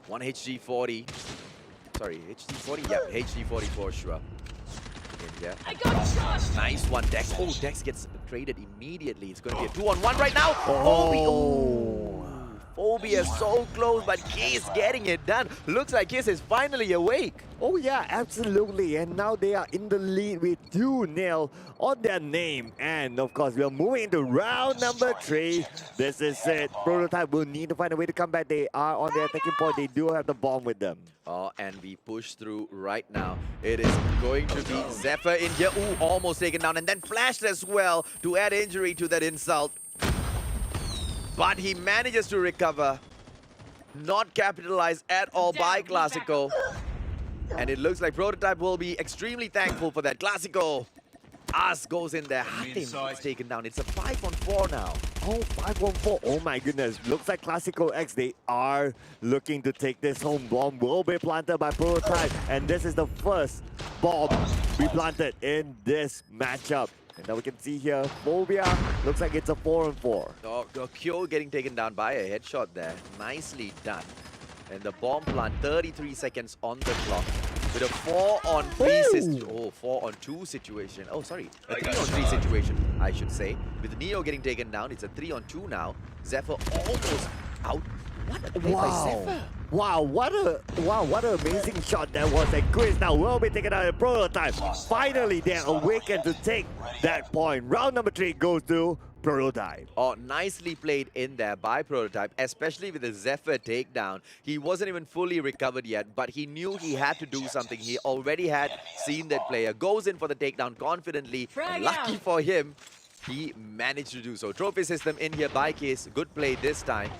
1 HG40. Sorry, HG40? Yeah, HG40 for sure. In here. I got shot! Nice one, Dex. Oh, Dex gets traded immediately. It's gonna be a 2-on-1 right now. Oh. Phobia so close, but Kiss getting it done. Looks like Kiss is finally awake. Oh yeah, absolutely. And now they are in the lead with 2-0 on their name. And of course, we are moving into round number 3. This is it. Prototype will need to find a way to come back. They are on their attacking point. They do have the bomb with them. Oh, and we push through right now. It is going to be Zephyr in here. Ooh, almost taken down. And then flashed as well to add injury to that insult. But he manages to recover. Not capitalized at all by Klasiko. And it looks like Prototype will be extremely thankful for that. Klasiko. As goes in there. Hatim is taken down. It's a 5-on-4 now. Oh, 5-1-4. Oh my goodness. Looks like Klasiko X, they are looking to take this home. Bomb will be planted by Prototype. And this is the first bomb be planted in this matchup. And now we can see here, Phobia looks like it's a 4-on-4. Oh, Kyo getting taken down by a headshot there. Nicely done. And the bomb plant, 33 seconds on the clock. with a 4-on-2 situation. Oh, sorry, a 3-on-3 situation, I should say. With Neo getting taken down, it's a 3-on-2 now. Zephyr almost out. What a play by Zephyr. Wow, what an amazing shot that was. And Quiz now will be taken out in Prototype. Finally, they're awakened to take that point. Round number 3 goes to Prototype. Oh, nicely played in there by Prototype, especially with the Zephyr takedown. He wasn't even fully recovered yet, but he knew he had to do something. He already had seen that player. Goes in for the takedown confidently. And lucky for him, he managed to do so. Trophy system in here by Case. Good play this time.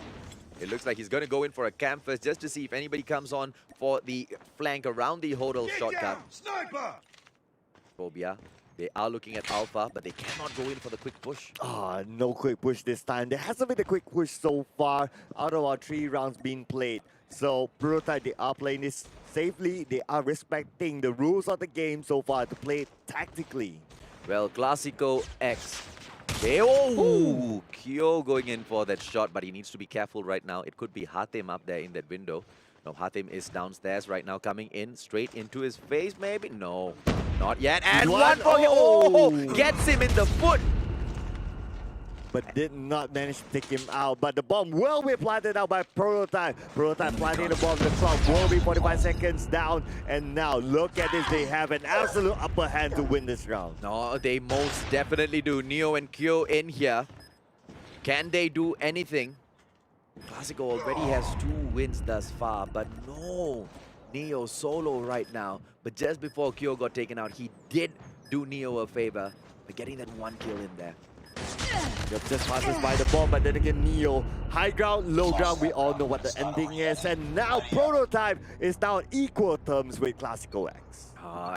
It looks like he's going to go in for a camp first just to see if anybody comes on for the flank around the Hodel shotgun. Sniper! Phobia. They are looking at Alpha, but they cannot go in for the quick push. No quick push this time. There hasn't been a quick push so far out of our 3 rounds being played. So Prototype, they are playing this safely. They are respecting the rules of the game so far to play it tactically. Well, Klasiko X. Kyo going in for that shot, but he needs to be careful right now. It could be Hatem up there in that window. No, Hatem is downstairs right now, coming in straight into his face, maybe? No, not yet. And one for him. Oh, gets him in the foot. But did not manage to take him out. But the bomb will be planted out by Prototype. Prototype planting the bomb. The clock will be 45 seconds down. And now look at this. They have an absolute upper hand to win this round. No, they most definitely do. Neo and Kyo in here. Can they do anything? Klasiko already has 2 wins thus far, but no. Neo solo right now. But just before Kyo got taken out, he did do Neo a favor by getting that 1 kill in there. Yep, just passes by the bomb, but then again, Neo, high ground, low ground, we all know what the ending is. And now Prototype is now on equal terms with Klasiko X.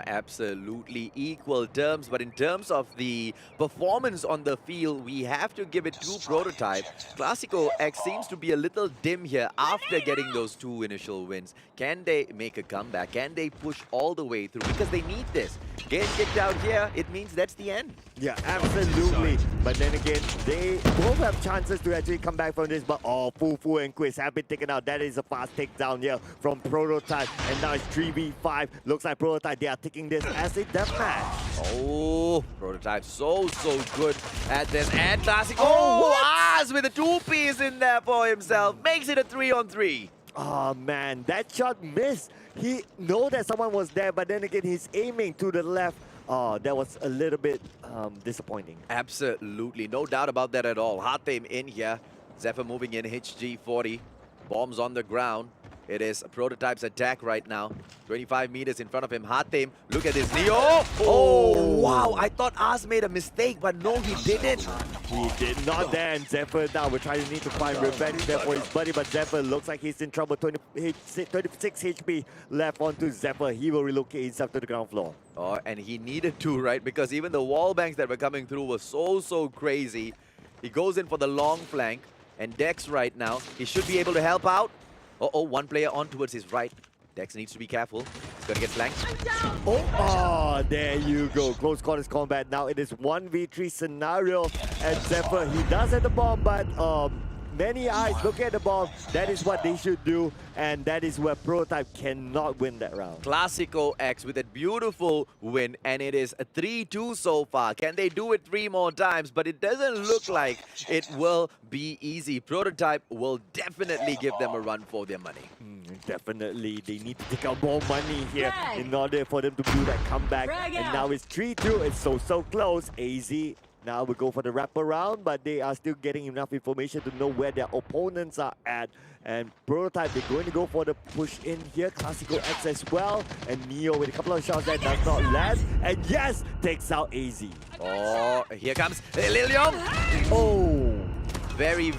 Absolutely equal terms, but in terms of the performance on the field, we have to give it to Prototype. Klasiko X seems to be a little dim here after getting those 2 initial wins. Can they make a comeback? Can they push all the way through? Because they need this. Getting kicked out here, it means that's the end. Yeah, absolutely. But then again, they both have chances to actually come back from this. But Fufu and Quiz have been taken out. That is a fast takedown here from Prototype. And now it's 3v5. Looks like Prototype, they are taking this as a deathmatch. Oh, Prototype so good at this. And Klasiko, Oz with a 2-piece in there for himself. Makes it a 3-on-3. Oh man, that shot missed. He know that someone was there, but then again, he's aiming to the left. Oh, that was a little bit disappointing. Absolutely, no doubt about that at all. Hatem in here. Zephyr moving in, HG40. Bombs on the ground. It is Prototype's attack right now. 25 meters in front of him. Hatem, look at this. Neo! Oh, wow. I thought Az made a mistake, but no, he didn't. He did not there, and Zephyr now we're trying to need to find revenge there for his buddy, but Zephyr looks like he's in trouble. 26 HP left onto Zephyr. He will relocate himself to the ground floor. Oh, and he needed to, right? Because even the wall banks that were coming through were so crazy. He goes in for the long flank, and Dex right now, he should be able to help out. One player on towards his right. Dex needs to be careful. He's going to get flanked. There you go. Close quarters combat. Now it is 1v3 scenario. And Zephyr, he does have the bomb, but many eyes look at the bomb. That is what they should do. And that is where Prototype cannot win that round. Klasiko X with a beautiful win, and it is a 3-2 so far. Can they do it 3 more times? But it doesn't look like it will be easy. Prototype will definitely give them a run for their money. Definitely. They need to take out more money here in order for them to do that comeback. And now it's 3-2. It's so close. AZ now we go for the wraparound, but they are still getting enough information to know where their opponents are at. And Prototype, they're going to go for the push in here. Klasiko X as well. And Neo with a couple of shots that does not land. And yes, takes out AZ. Oh, here comes Lilium. Oh, very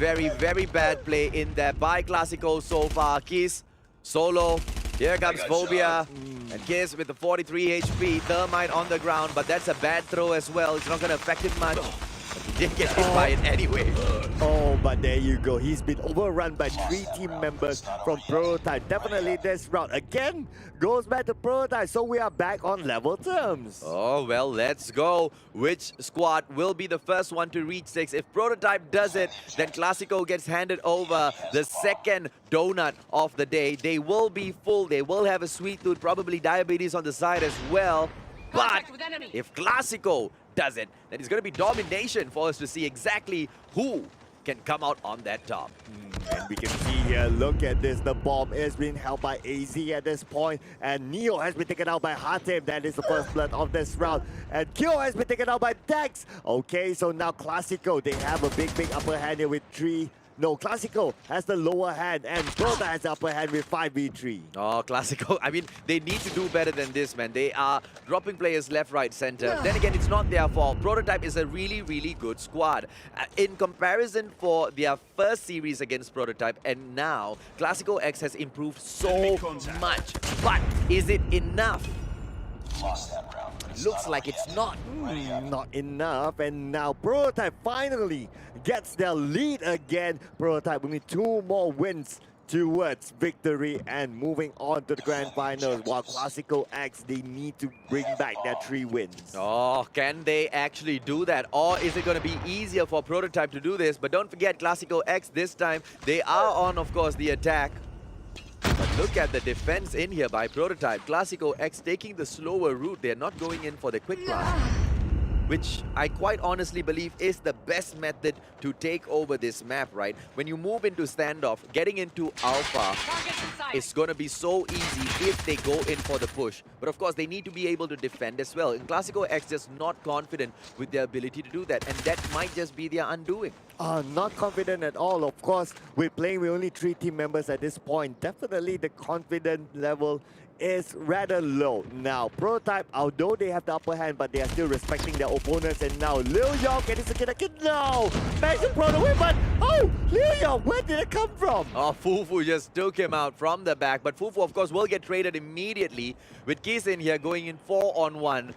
bad play in there by Klasiko so far. Kiss, solo. Here comes Phobia. And Kiss with the 43 HP. Thermite on the ground, but that's a bad throw as well. It's not going to affect him much. He did get hit by it anyway. Oh, but there you go. He's been overrun by 3 team members from Prototype. Definitely this round again goes back to Prototype. So we are back on level terms. Oh, well, let's go. Which squad will be the first one to reach 6? If Prototype does it, then Klasiko gets handed over the second donut of the day. They will be full. They will have a sweet tooth, probably diabetes on the side as well. But if Klasiko does it, then it's going to be domination for us to see exactly who can come out on that top. And we can see here, look at this, the bomb is being held by AZ at this point, and Neo has been taken out by Hatim. That is the first blood of this round, and Kyo has been taken out by Dex. Okay, so now Klasiko, they have a big upper hand here with 3. No, Klasiko has the lower hand, and Prota has the upper hand with 5v3. Oh, Klasiko. I mean, they need to do better than this, man. They are dropping players left, right, center. Then again, it's not their fault. Prototype is a really good squad. In comparison for their first series against Prototype, and now, Klasiko X has improved so much. But is it enough? Looks like it's not. Not enough, and now Prototype finally gets their lead again. Prototype will need 2 more wins towards victory and moving on to the grand finals, while Klasiko X, they need to bring back their 3 wins. Oh, can they actually do that? Or is it going to be easier for Prototype to do this? But don't forget, Klasiko X this time, they are on, of course, the attack. But look at the defense in here by Prototype. Klasiko X taking the slower route. They're not going in for the quick plant, which I quite honestly believe is the best method to take over this map, right? When you move into standoff, getting into alpha is going to be so easy if they go in for the push. But of course, they need to be able to defend as well. And Klasiko X just not confident with their ability to do that. And that might just be their undoing. Not confident at all. Of course, we're playing with only 3 team members at this point. Definitely the confidence level is rather low. Now, Prototype, although they have the upper hand, but they are still respecting their opponents. And now, Lil Yong getting second again. No! Magic Proto win, but oh! Lil Yong, where did it come from? Oh, Fufu just took him out from the back. But Fufu, of course, will get traded immediately with Kiss in here going in 4-on-1.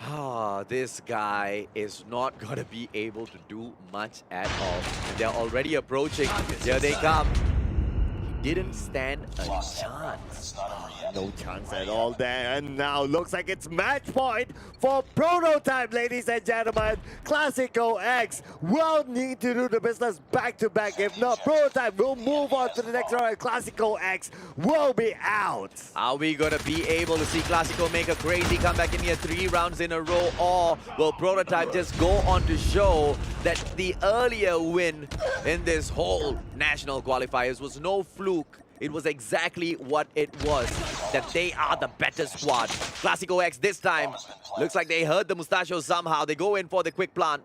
Ah, this guy is not going to be able to do much at all. They're already approaching. Here they come. He didn't stand a chance. No chance at all there. And now looks like it's match point for Prototype, ladies and gentlemen. Klasiko X will need to do the business back to back. If not, Prototype will move on to the next round and Klasiko X will be out. Are we going to be able to see Klasiko make a crazy comeback in here 3 rounds in a row? Or will Prototype just go on to show that the earlier win in this whole national qualifiers was no fluke? It was exactly what it was, that they are the better squad. Klasiko X this time, looks like they heard the mustachio somehow. They go in for the quick plant.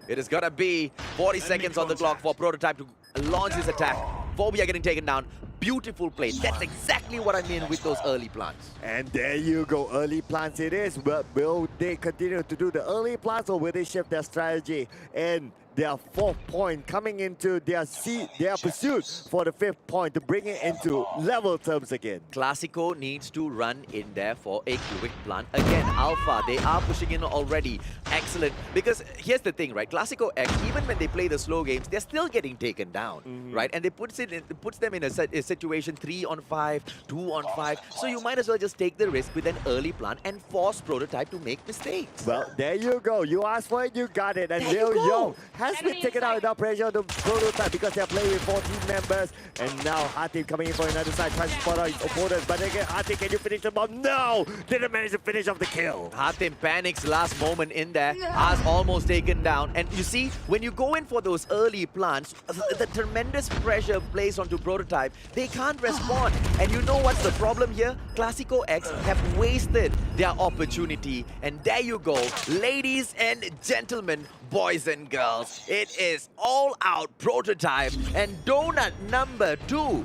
It is gonna be 40 seconds on the clock for Prototype to launch his attack. Phobia getting taken down. Beautiful play. That's exactly what I mean with those early plants. And there you go, early plants it is. But will they continue to do the early plants or will they shift their strategy? And their 4th point coming into their pursuit for the 5th point to bring it into level terms again. Klasiko needs to run in there for a quick plant. Again, Alpha, they are pushing in already. Excellent. Because here's the thing, right? Klasiko X, even when they play the slow games, they're still getting taken down, right? And it puts them in a situation 3-on-5, 2-on-5. So you might as well just take the risk with an early plant and force Prototype to make mistakes. Well, there you go. You asked for it, you got it. And Lil Yong has been taken out without pressure on the Prototype because they're playing with 14 members. And now Hatim coming in for another side, trying to spot out his opponents. But again, Hatim, can you finish the bomb? No! Didn't manage to finish off the kill. Hatim panics last moment in there, has almost taken down. And you see, when you go in for those early plants, the tremendous pressure placed onto Prototype, they can't respond. And you know what's the problem here? Klasiko X have wasted their opportunity. And there you go, ladies and gentlemen, boys and girls, it is all out Prototype, and donut number 2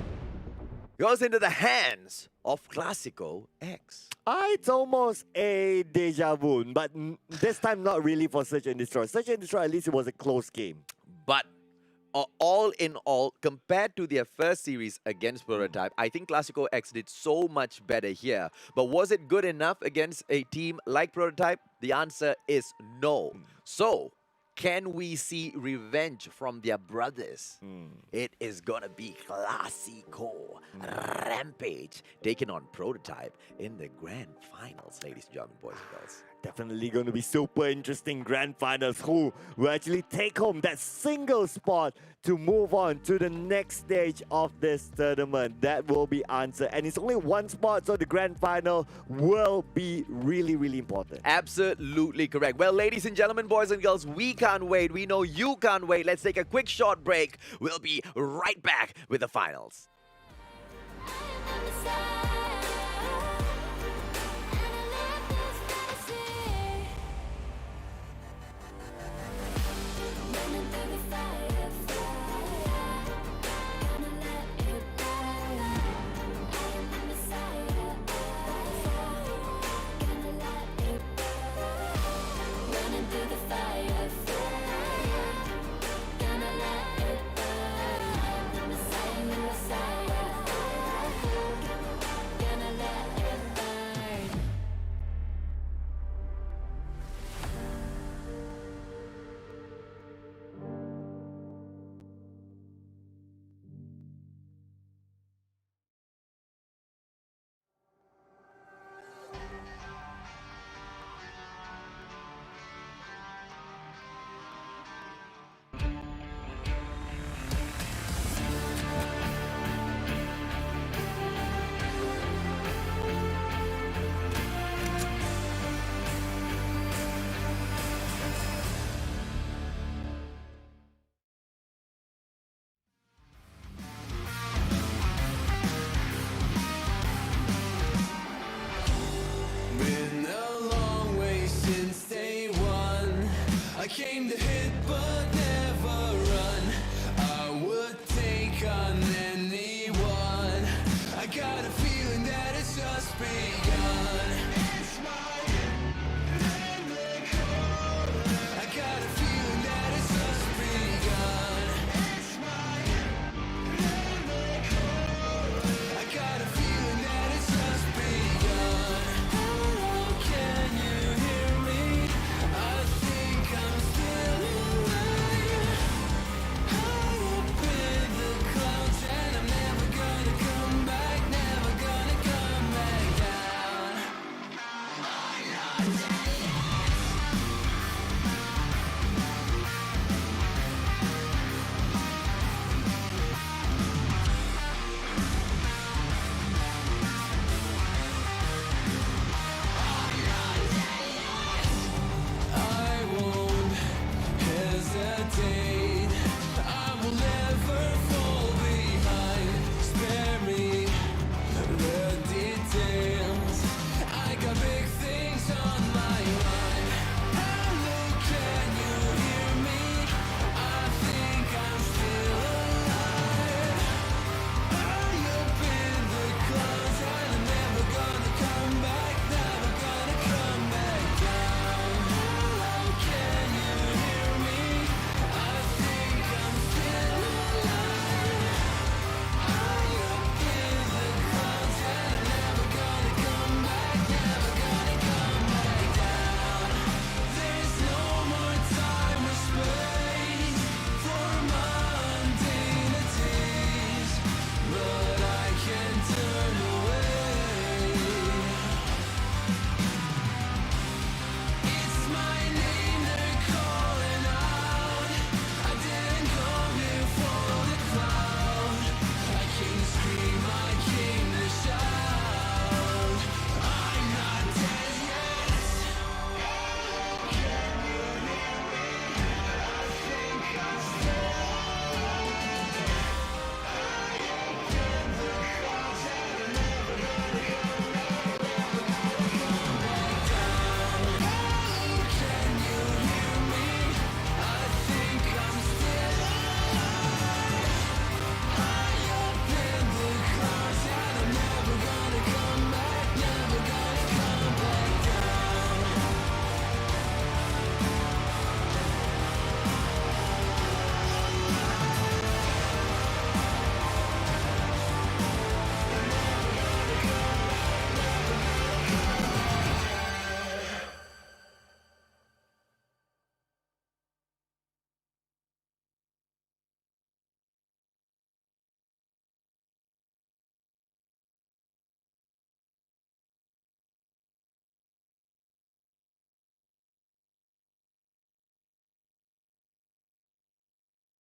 goes into the hands of Klasiko X. It's almost a deja vu, but this time not really for Search and Destroy. Search and Destroy, at least it was a close game. But all in all, compared to their first series against Prototype, I think Klasiko X did so much better here. But was it good enough against a team like Prototype? The answer is no. So, Can we see revenge from their brothers? Hmm. It is gonna be Klasiko Rampage taking on Prototype in the grand finals, ladies and gentlemen, boys and girls. Definitely going to be super interesting grand finals. Who will actually take home that single spot to move on to the next stage of this tournament? That will be answered. And it's only one spot, so the grand final will be really, really important. Absolutely correct. Well, ladies and gentlemen, boys and girls, we can't wait. We know you can't wait. Let's take a quick short break. We'll be right back with the finals. I'm inside.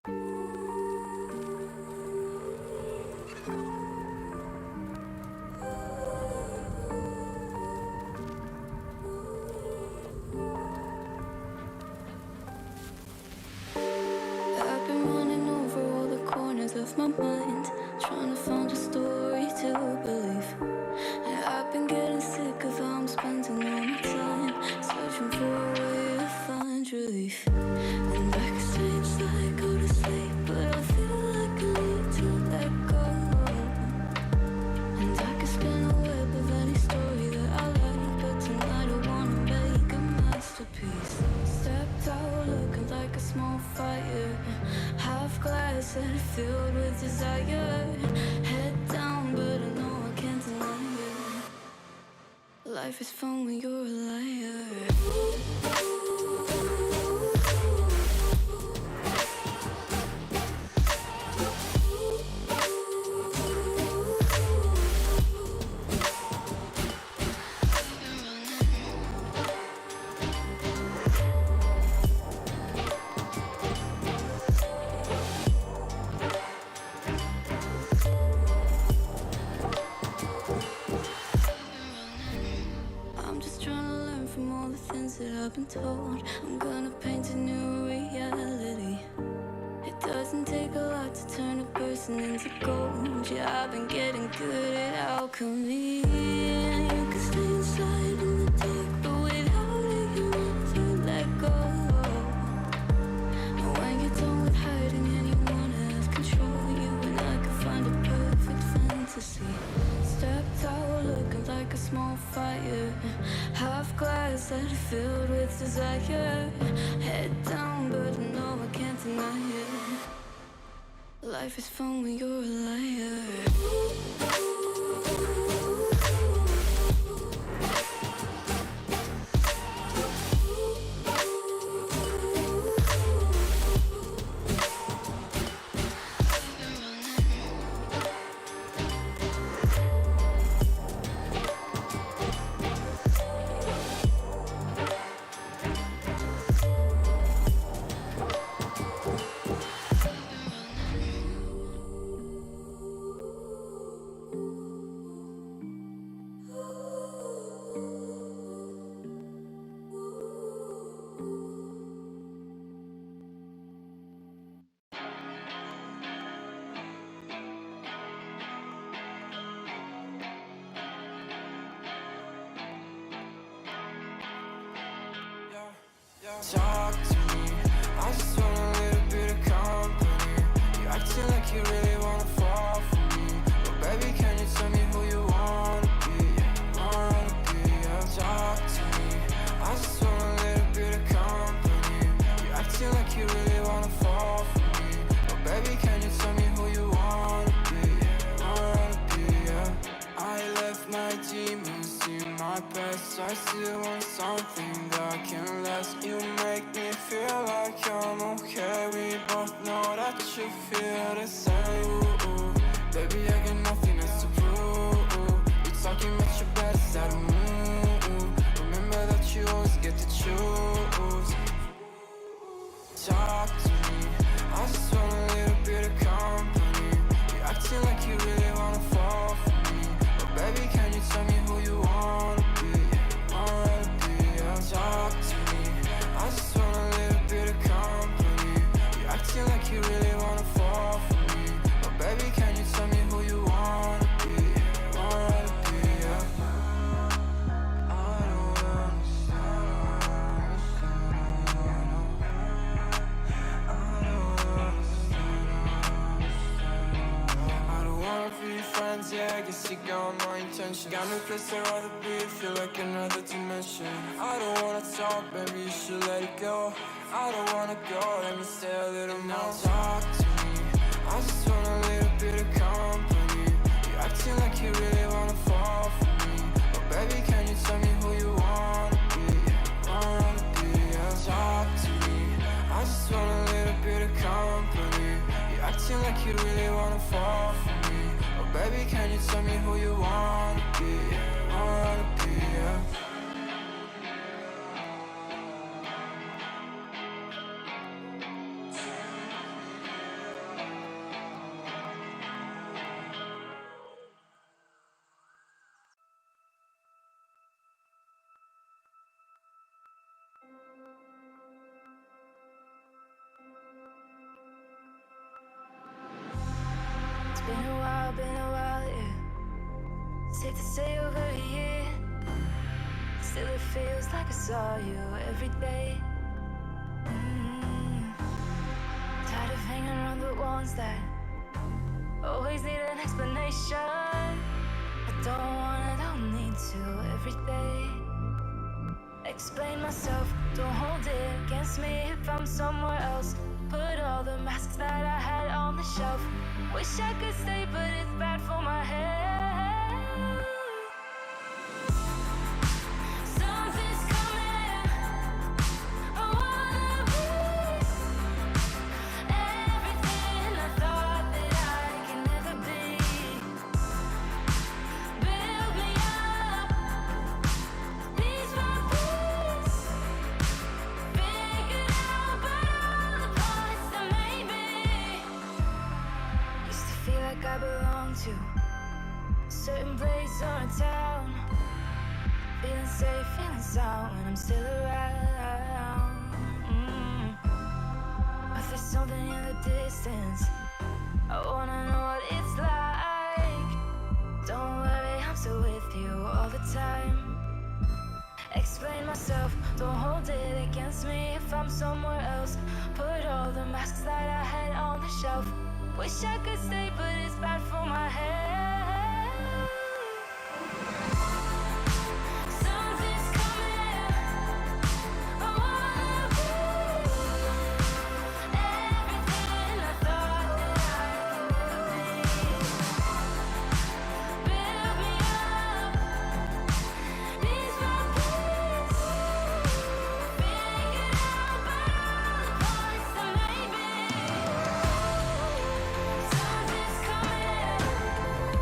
I've been running over all the corners of my mind, trying to find a story to believe. And I've been getting sick of how I'm spending all my time, searching for a way to find relief. And I can stay inside, go to sleep, but I feel like I need to let go. And I can spin a web of any story that I like, but tonight I wanna make a masterpiece. Stepped out looking like a small fire, half glass and filled with desire. Head down, but I know I can't deny it. Life is fun when you're a liar. I'm just trying to learn from all the things that I've been told. I'm gonna paint a new reality. It doesn't take a lot to turn a person into gold. Yeah, I've been getting good at alchemy. And you can stay inside in the dark, but without it you never let go. And when you're done with hiding and you wanna have control, you and I can find a perfect fantasy. Stepped out looking like a small fire, half glass that filled with desire. Head down, but I know I can't deny it. Life is fun when you're a liar. Talk to me, I just want a little bit of company. You acting like you really wanna fall for me, but baby, can you tell me who you wanna be? Talk to me, I just want a little bit of company. You acting like you really wanna fall for me, but baby, can you tell me who you wanna be? I left my demons in my past. I still want something that can last. You make me feel like I'm okay. We both know that you feel the same. Ooh, baby, I got nothing else to prove. You're talking about your bad side of me. Remember that you always get to choose. Talk to me, I just want a little bit of company. You acting like you really wanna fall for me, but baby, can you tell me who you wanna be? Talk to me, I just want a little bit of company. You acting like you really wanna fall for me, but baby, can you tell me who you wanna be? Friends, yeah, I guess you got my intention. Got no place I'd rather be, feel like another dimension. I don't wanna talk, baby, you should let it go. I don't wanna go, let me stay a little more. Now talk to me, I just want a little bit of company. You acting like you really wanna fall for me, but baby, can you tell me who you wanna be? Talk to me, I just want a little bit of company. You acting like you really wanna fall for me, but baby, can you tell me who you wanna be? Safe to say over a year. Still it feels like I saw you every day. Tired of hanging around the ones that always need an explanation. I don't need to every day. Explain myself, don't hold it against me if I'm somewhere else. Put all the masks that I had on the shelf. Wish I could stay, but it's bad for my head. Something's coming. I wanna be everything I thought that I could never be. Build me up, piece by piece. Figured out about all the parts that made me. Used to feel like I belonged to a certain place or a town. Feeling safe, feeling sound when I'm still around. But there's something in the distance. I wanna know what it's like. Don't worry, I'm still with you all the time. Explain myself, don't hold it against me if I'm somewhere else. Put all the masks that I had on the shelf. Wish I could stay, but it's bad for my head. Something's coming. I wanna be everything I thought that I could never be. Build me up, piece by piece. Figured out about all the parts that made me. Something's coming.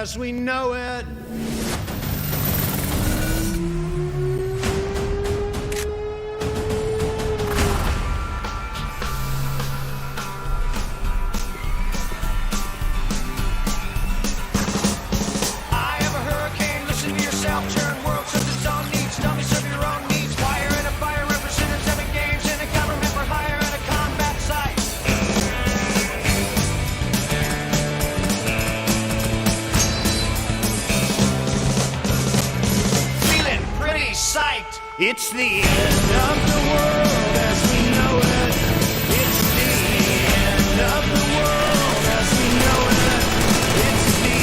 as we know it. I have a hurricane, listen to yourself, turn world serves its own needs, dummy serve your own needs, wire and a fire representing 7 games in a government for hire and a combat site. Feeling pretty psyched, it's the end of the world as we know it. It's the end of the world as we know it. It's the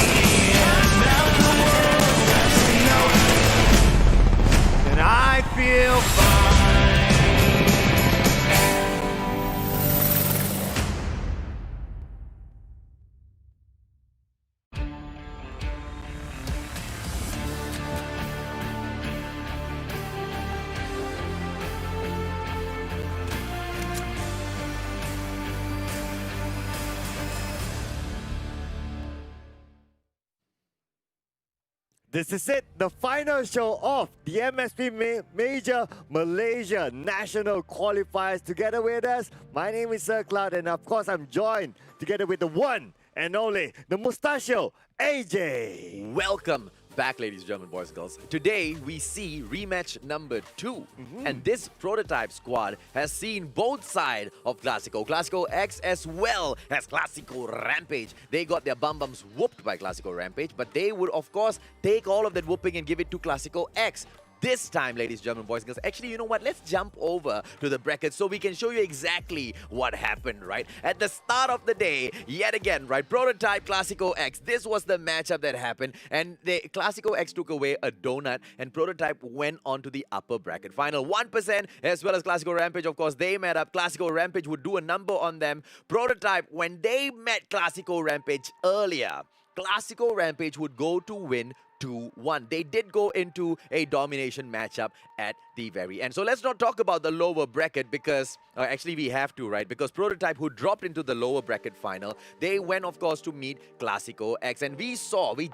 end of the world as we know it. And I feel fine. This is it, the final show of the MSP Major Malaysia National Qualifiers. Together with us, my name is Sir Cloud, and of course I'm joined together with the one and only, the Mustachio, AJ. Welcome back, ladies and gentlemen, boys and girls. Today, we see rematch number 2. And this prototype squad has seen both sides of Klasiko X as well as Klasiko Rampage. They got their bum-bums whooped by Klasiko Rampage, but they would, of course, take all of that whooping and give it to Klasiko X. This time, ladies and gentlemen, boys and girls, actually, you know what? Let's jump over to the bracket so we can show you exactly what happened, right? At the start of the day, yet again, right? Prototype Klasiko X. This was the matchup that happened, and the Klasiko X took away a donut, and Prototype went on to the upper bracket final. 1% as well as Klasiko Rampage, of course, they met up. Klasiko Rampage would do a number on them. Prototype, when they met Klasiko Rampage earlier, Klasiko Rampage would go to win 2-1. They did go into a domination matchup at the very end. So let's not talk about the lower bracket because, actually we have to, right? Because Prototype, who dropped into the lower bracket final, they went, of course, to meet Klasiko X. And we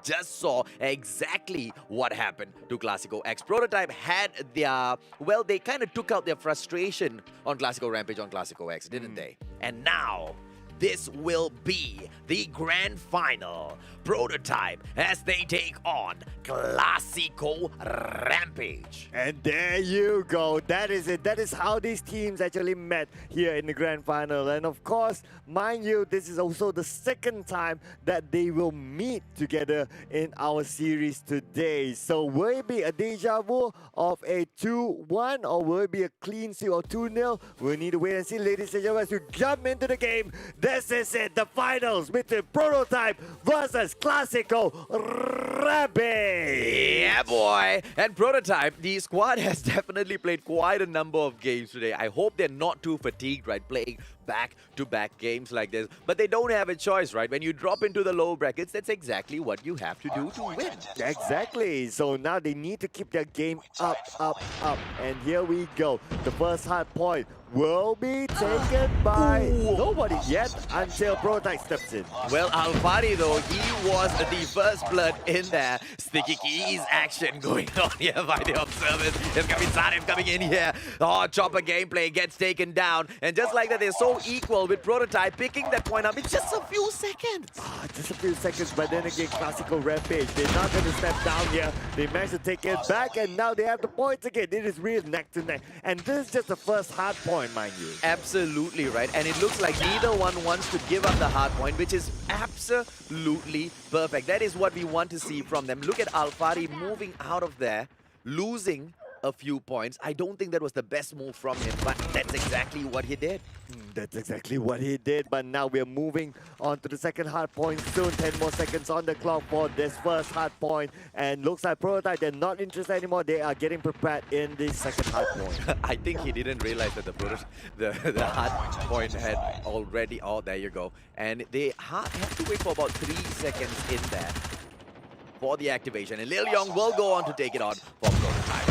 just saw exactly what happened to Klasiko X. Prototype had their, well, they kind of took out their frustration on Klasiko Rampage on Klasiko X, didn't they? And now, this will be the grand final. Prototype as they take on Klasiko Rampage. And there you go. That is it. That is how these teams actually met here in the grand final. And of course, mind you, this is also the second time that they will meet together in our series today. So will it be a deja vu of a 2-1 or will it be a clean sweep or 2-0? We'll need to wait and see, ladies and gentlemen, as we jump into the game. This is it, the finals between Prototype versus Klasiko Rampage. Yeah, boy. And Prototype, the squad has definitely played quite a number of games today. I hope they're not too fatigued, right, playing back-to-back games like this. But they don't have a choice, right? When you drop into the low brackets, that's exactly what you have to do to win. Exactly. So now they need to keep their game up, up, up. And here we go. The first hard point will be taken by nobody yet until Prototype steps in. Well, Alfari, though, he was the first blood in there. Sticky keys action going on here by the observers. There's Kamisarem coming in here. Oh, chopper gameplay gets taken down. And just like that, they're so equal with Prototype picking that point up in just a few seconds. Just a few seconds, but then again, Klasiko Rampage, they're not going to step down here. They managed to take it back, and now they have the points again. It is real neck to neck. And this is just the first hard point, mind you. Absolutely right. And it looks like neither one wants to give up the hard point, which is absolutely perfect. That is what we want to see from them. Look at Alfari moving out of there, losing a few points. I don't think that was the best move from him, but that's exactly what he did. That's exactly what he did, but now we're moving on to the second hard point soon. 10 more seconds on the clock for this first hard point, and looks like Prototype, they're not interested anymore. They are getting prepared in the second hard point. I think he didn't realize that the hard point had already, oh, there you go. And they have to wait for about 3 seconds in there for the activation. And Lil Yong will go on to take it on for Prototype.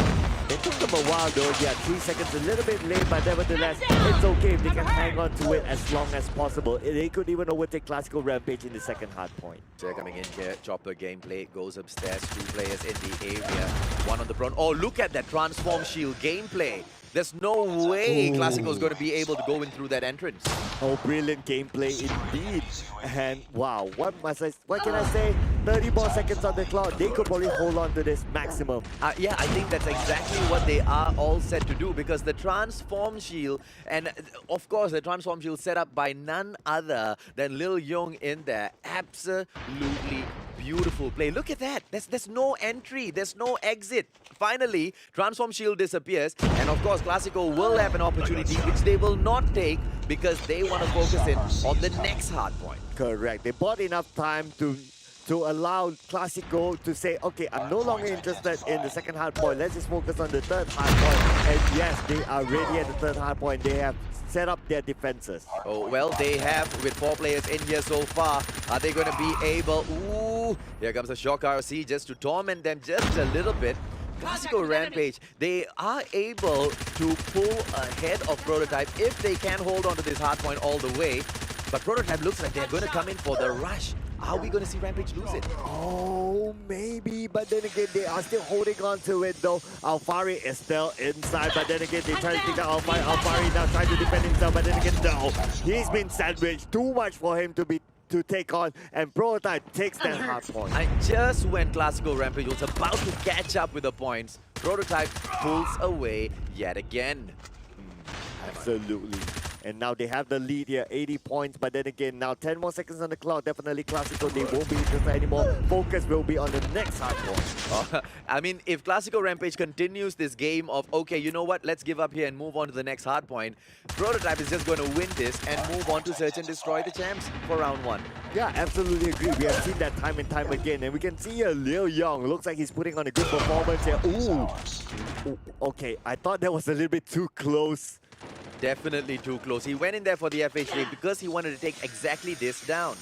It took them a while though, yeah, 3 seconds a little bit late, but nevertheless, it's okay if they can hang on to it as long as possible. They could even overtake Klasiko Rampage in the second hard point. So they're coming in here, chopper gameplay, goes upstairs, 2 players in the area, 1 on the front. Oh, look at that transform shield gameplay. There's no way Klasiko is going to be able to go in through that entrance. Oh, brilliant gameplay indeed. And wow, what can I say? 30 more seconds on the clock. They could probably hold on to this maximum. Yeah, I think that's exactly what they are all set to do, because the transform shield, and of course the transform shield set up by none other than Lil Yong in there. Absolutely beautiful play. Look at that. There's no entry. There's no exit. Finally, transform shield disappears, and of course Klasiko will have an opportunity which they will not take because they want to focus in on the next hard point. Correct. They bought enough time to allow Klasiko to say, okay, I'm no longer interested in the second hard point. Let's just focus on the third hard point. And yes, they are ready at the third hard point. They have set up their defenses. Oh, well, they have with 4 players in here so far. Are they going to be able... Ooh, here comes a shock RC just to torment them just a little bit. Klasiko Rampage, they are able to pull ahead of Prototype if they can hold on to this hard point all the way. But Prototype looks like they're going to come in for the rush. Are we going to see Rampage lose it? Oh, maybe, but then again, they are still holding on to it though. Alfari is still inside, but then again, they try to take out Alfari. Alfari now trying to defend himself, but then again, no. He's been sandwiched. Too much for him to take on, and Prototype takes that hard point. And just when Klasiko Rampage was about to catch up with the points, Prototype pulls away yet again. Absolutely. And now they have the lead here, 80 points, but then again, now 10 more seconds on the clock. Definitely Klasiko, they won't be interested anymore. Focus will be on the next hard point. I mean, if Klasiko Rampage continues this game of, okay, you know what, let's give up here and move on to the next hard point, Prototype is just going to win this and move on to search and destroy the champs for round 1. Yeah, absolutely agree. We have seen that time and time again, and we can see here Lil Yong looks like he's putting on a good performance here. Ooh, okay, I thought that was a little bit too close. Definitely too close. He went in there for the FHA because he wanted to take exactly this down.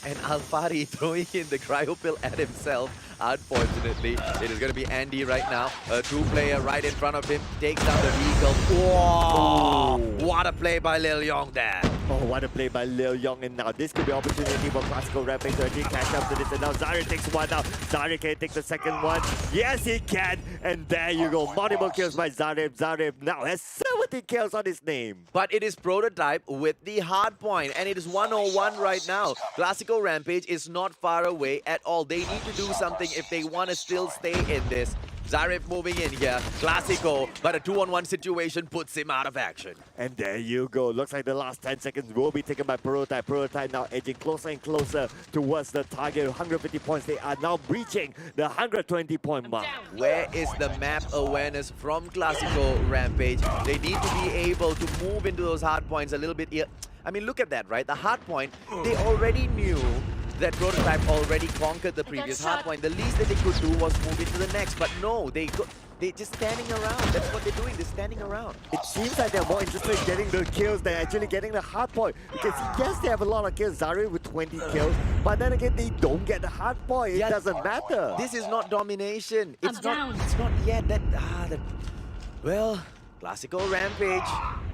And Alfari throwing in the cryo pill at himself. Unfortunately, it is going to be Andy right now. A 2-player right in front of him. Takes down the vehicle. Whoa! What a play by Lil Yong there. Oh, what a play by Lil Yong, and now this could be opportunity for Klasiko Rampage to actually catch up to this, and now Zarif takes one out. Zarif can take the second one. Yes, he can, and there you go. Multiple kills by Zarif. Zarif now has 70 kills on his name. But it is Prototype with the hard point, and it is 101 right now. Klasiko Rampage is not far away at all. They need to do something if they want to still stay in this. Zarif moving in here. Klasiko, but a 2-on-1 situation puts him out of action. And there you go. Looks like the last 10 seconds will be taken by Prototype. Prototype now edging closer and closer towards the target. 150 points. They are now breaching the 120-point mark. Where is the map awareness from Klasiko Rampage? They need to be able to move into those hard points a little bit. I mean, look at that, right? The hard point, they already knew that Prototype already conquered the previous hard point. The least that they could do was move into the next, but no, they're just standing around. That's what they're doing, they're standing around. It seems like they're more interested in getting the kills than actually getting the hard point. Because yes, they have a lot of kills, Zarif with 20 kills, but then again, they don't get the hard point. It doesn't matter. This is not domination. It's not yet that... Well, Klasiko Rampage,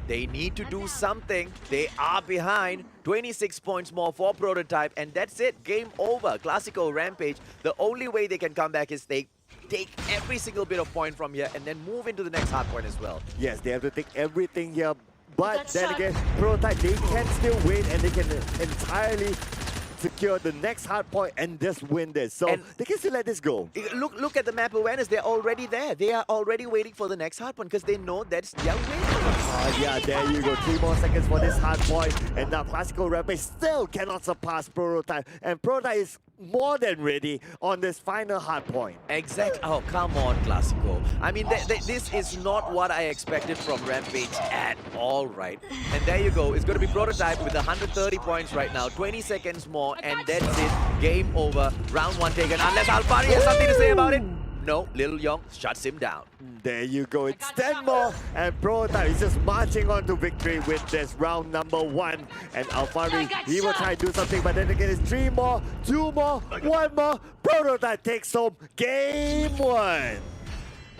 they need to do something. They are behind. 26 points more for Prototype, and that's it. Game over. Klasiko Rampage, the only way they can come back is they take every single bit of point from here and then move into the next hard point as well. Yes, they have to take everything here, but then again, Prototype, they can still win and they can entirely secure the next hard point and just win this. So And they can still let this go. Look at the map awareness. They're already there. They are already waiting for the next hard point because they know that's their win. Yeah, there you go. 3 more seconds for this hard point. And now Klasiko Rampage still cannot surpass Prototype. And Prototype is more than ready on this final hard point. Exact. Oh, come on, Klasiko. I mean, this is not what I expected from Rampage at all, right? And there you go. It's going to be Prototype with 130 points right now. 20 seconds more, and that's it. Game over. Round 1 taken. Unless Alfari has something to say about it. No, Lil Yong shuts him down. There you go. It's 10 more. And Prototype is just marching on to victory with this round number 1. And Alfari, he will try to do something, but then again, it's 3 more, 2 more, 1 more. Prototype takes home game 1.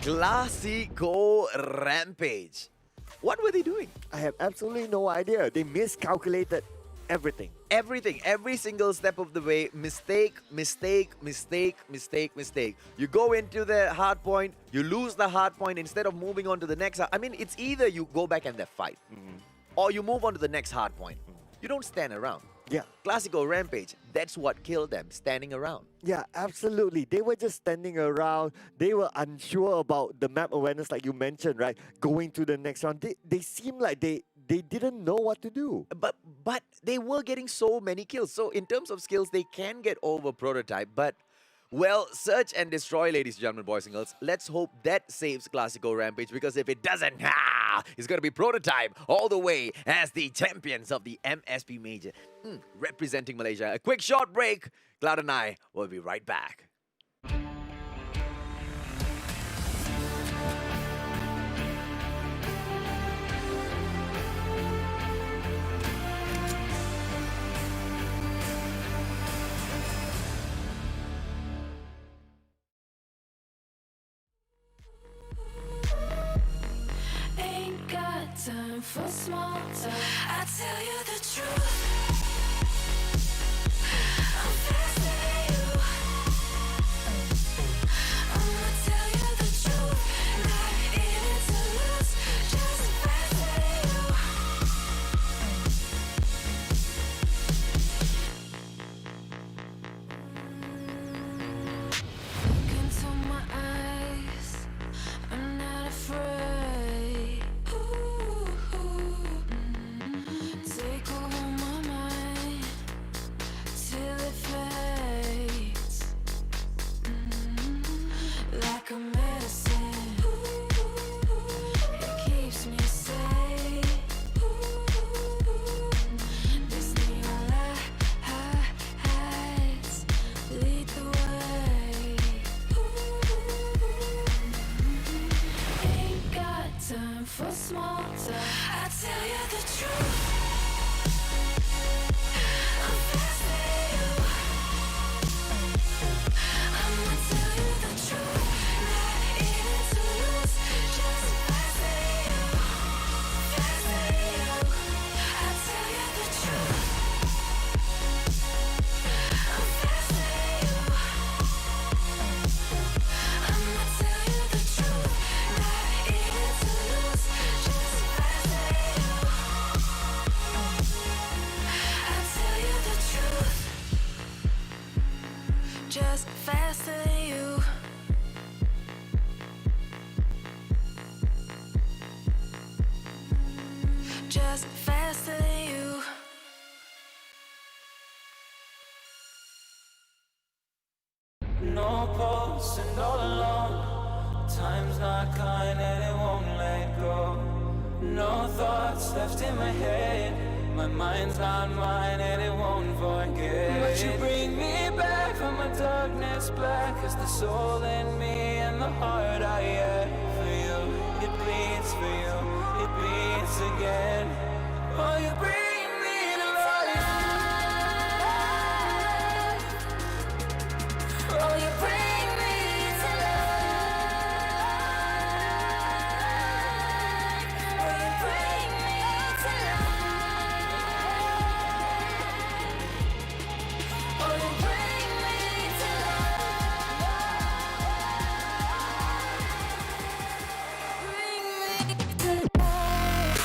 Klasiko Rampage. What were they doing? I have absolutely no idea. They miscalculated everything. Everything, every single step of the way, mistake, mistake, mistake, mistake, mistake. You go into the hard point, you lose the hard point instead of moving on to the next. I mean, it's either you go back and they fight, or you move on to the next hard point. You don't stand around. Yeah. Klasiko Rampage, that's what killed them, standing around. Yeah, absolutely. They were just standing around. They were unsure about the map awareness, like you mentioned, right? Going to the next round. They seemed like they didn't know what to do. But they were getting so many kills. So in terms of skills, they can get over prototype. But, well, search and destroy, ladies and gentlemen, boys and girls. Let's hope that saves Klasiko Rampage, because if it doesn't, it's going to be prototype all the way as the champions of the MSP Major, representing Malaysia. A quick short break. Cloud and I will be right back. Ain't got time for small talk. I tell you the truth. I'm faster than you. I'ma tell you the truth. Not in it to lose, just faster than you. Look into my eyes. I'm not afraid. Take over my mind till it fades. Like a medicine, it keeps me safe. This neon lights lead the way. Ain't got time for small talk. I tell you the truth. I'm faster than you. I'ma tell you the truth. Not in it to lose, just faster than you. Faster than you. I tell you the truth. I'm faster than you. I'ma tell you the truth. Not in it to lose, just faster than you. I tell you the truth. Just faster than you. Just faster than you. No pulse and all alone. Time's not kind and it won't let go. No thoughts left in my head. My mind's not mine and it won't forget. But you bring me back from my darkness black as the soul in me and the heart I have for you. It bleeds for you, it beats again. Oh, you bring me to life. Oh, you bring me to life. Oh, you bring me to life. Oh, you bring me to life. Bring me to life.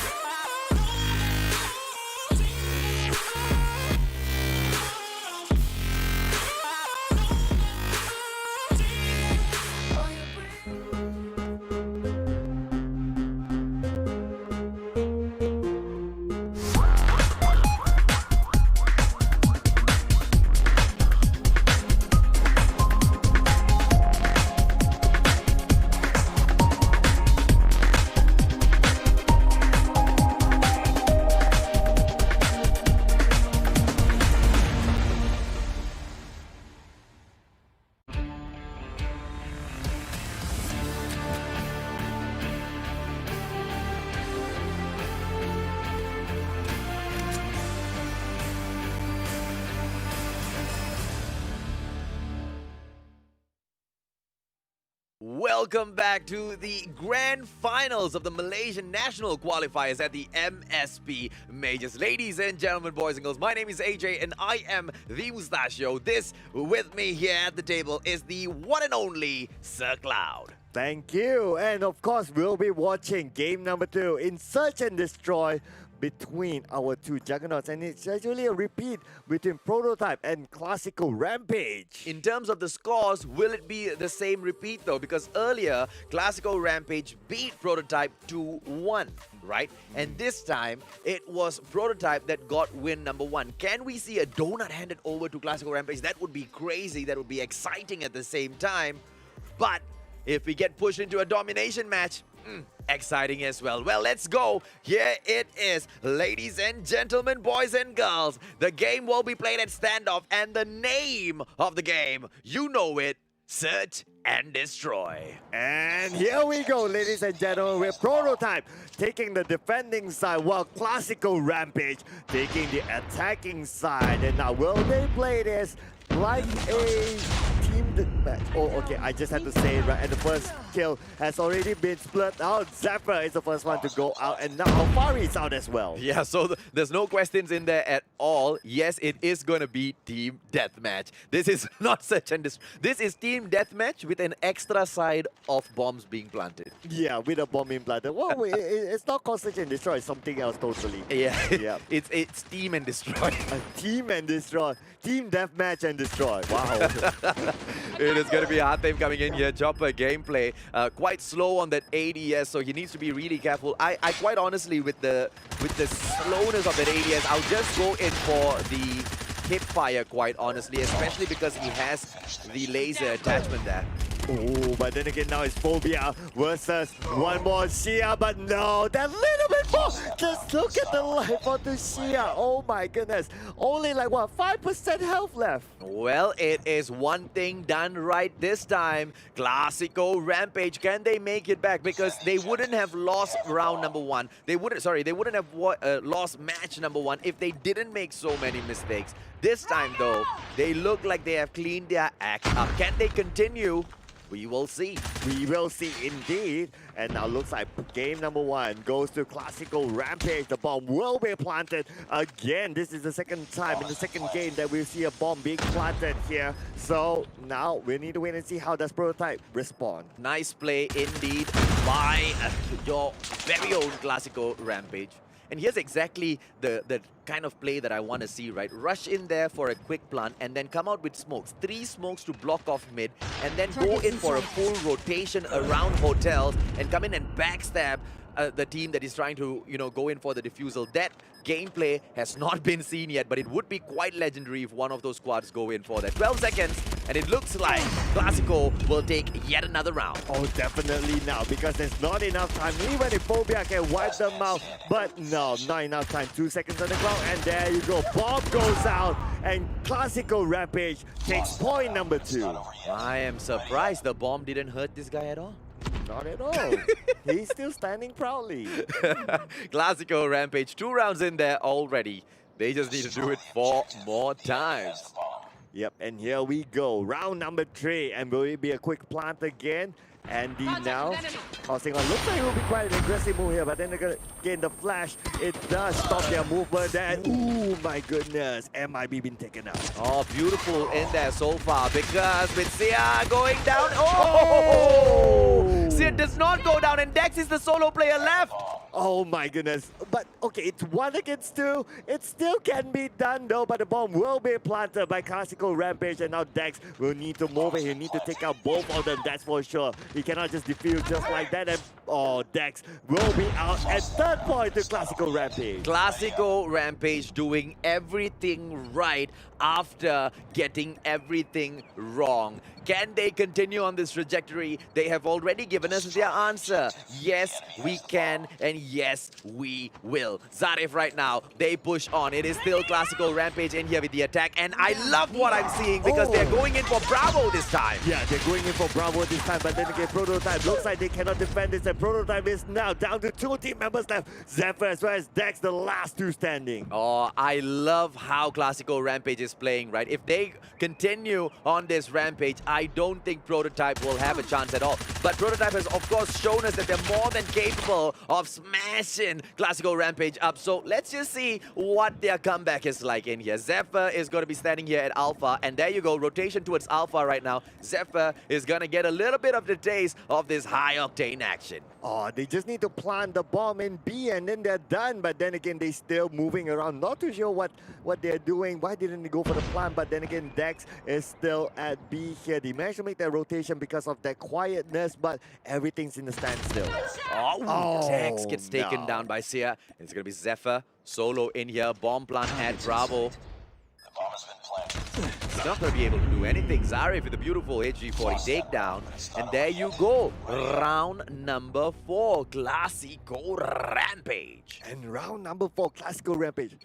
Welcome back to the grand finals of the Malaysian National Qualifiers at the MSP Majors. Ladies and gentlemen, boys and girls, my name is AJ and I am the Mustachio. This with me here at the table is the one and only Sir Cloud. Thank you. And of course, we'll be watching game number 2 in Search and Destroy between our two juggernauts. And it's actually a repeat between Prototype and Klasiko Rampage. In terms of the scores, will it be the same repeat though? Because earlier, Klasiko Rampage beat Prototype 2-1, right? And this time, it was Prototype that got win number 1. Can we see a donut handed over to Klasiko Rampage? That would be crazy. That would be exciting at the same time. But if we get pushed into a domination match, exciting as well. Well, let's go. Here it is. Ladies and gentlemen, boys and girls, the game will be played at standoff, and the name of the game, you know it, Search and Destroy. And here we go, ladies and gentlemen, with Prototype taking the defending side, while Klasiko Rampage taking the attacking side. And now, will they play this like a team match? Oh, okay, I just had to say it right. And the first kill has already been split out. Zephyr is the first one to go out, and now Alfari is out as well. Yeah, so there's no questions in there at all. Yes, it is going to be team deathmatch. This is not Search and Destroy. This is team deathmatch with an extra side of bombs being planted. Yeah, with a bomb implanted. Well, it's not called Search and Destroy, it's something else totally. Yeah, Yeah. it's team and destroy. A team and destroy. Team deathmatch and destroy. Wow. It is going to be a hard time coming in here. Chopper gameplay quite slow on that ADS, so he needs to be really careful. I quite honestly, with the slowness of that ADS, I'll just go in for the hip fire, quite honestly, especially because he has the laser attachment there. Oh, but then again, now it's Phobia versus one more Shia, but no, that little bit more. Just look at the life onto Shia. Oh my goodness. Only like, what, 5% health left? Well, it is one thing done right this time. Klasiko Rampage, can they make it back? Because they wouldn't have lost round number 1. They wouldn't have lost match number 1 if they didn't make so many mistakes. This time, though, they look like they have cleaned their act up. Can they continue? We will see. We will see indeed. And now looks like game number 1 goes to Klasiko Rampage. The bomb will be planted again. This is the second time in the second game that we see a bomb being planted here. So now we need to wait and see how does Prototype respond. Nice play indeed by your very own Klasiko Rampage. And here's exactly the kind of play that I want to see, right? Rush in there for a quick plant and then come out with smokes. 3 smokes to block off mid and then go in for a full rotation around hotels and come in and backstab the team that is trying to, go in for the defusal. That gameplay has not been seen yet, but it would be quite legendary if one of those squads go in for that. 12 seconds, and it looks like Klasiko will take yet another round. Oh, definitely now, because there's not enough time. Even if Phobia can wipe them out, but no, not enough time. 2 seconds on the clock, and there you go. Bomb goes out, and Klasiko Rampage takes point number 2. I am surprised the bomb didn't hurt this guy at all. Not at all. He's still standing proudly. Klasiko Rampage, 2 rounds in there already. They just need to do it 4 more times. Yep, and here we go. Round number 3, and will it be a quick plant again? Andy now tossing on. Looks like it will be quite an aggressive move here, but then again, the flash, it does stop their movement. And ooh, my goodness, MIB been taken out. Oh, beautiful in there so far, because with Sia going down. Oh! Sia does not go down, and Dex is the solo player left. Oh my goodness. But okay, it's 1 against 2. It still can be done though, but the bomb will be planted by Klasiko Rampage, and now Dex will need to move it. He'll need to take out both of them, that's for sure. He cannot just defuse just like that. And oh, Dex will be out at 3rd point to Klasiko Rampage. Klasiko Rampage doing everything right after getting everything wrong. Can they continue on this trajectory? They have already given us their answer. Yes, we can, and yes, we will. Zarif right now, they push on. It is still Klasiko Rampage in here with the attack, and I love what I'm seeing because they're going in for Bravo this time. Yeah, they're going in for Bravo this time, but then again, Prototype looks like they cannot defend this, and Prototype is now down to 2 team members left. Zephyr as well as Dex, the last two standing. Oh, I love how Klasiko Rampage is playing, right? If they continue on this Rampage, I don't think Prototype will have a chance at all. But Prototype has, of course, shown us that they're more than capable of smashing Klasiko Rampage up. So let's just see what their comeback is like in here. Zephyr is going to be standing here at Alpha, and there you go, rotation towards Alpha right now. Zephyr is going to get a little bit of the taste of this high-octane action. Oh, they just need to plant the bomb in B and then they're done. But then again, they still moving around. Not too sure what they're doing. Why didn't they go for the plant? But then again, Dex is still at B here. They managed to make that rotation because of their quietness, but everything's in the standstill. Oh, Dex gets taken down by Sia. It's going to be Zephyr solo in here. Bomb plant at Bravo. He's not going to be able to do anything. Zarif with a beautiful HG40 takedown. And there you go. Round number 4, Klasiko Rampage. And round number 4, Klasiko Rampage.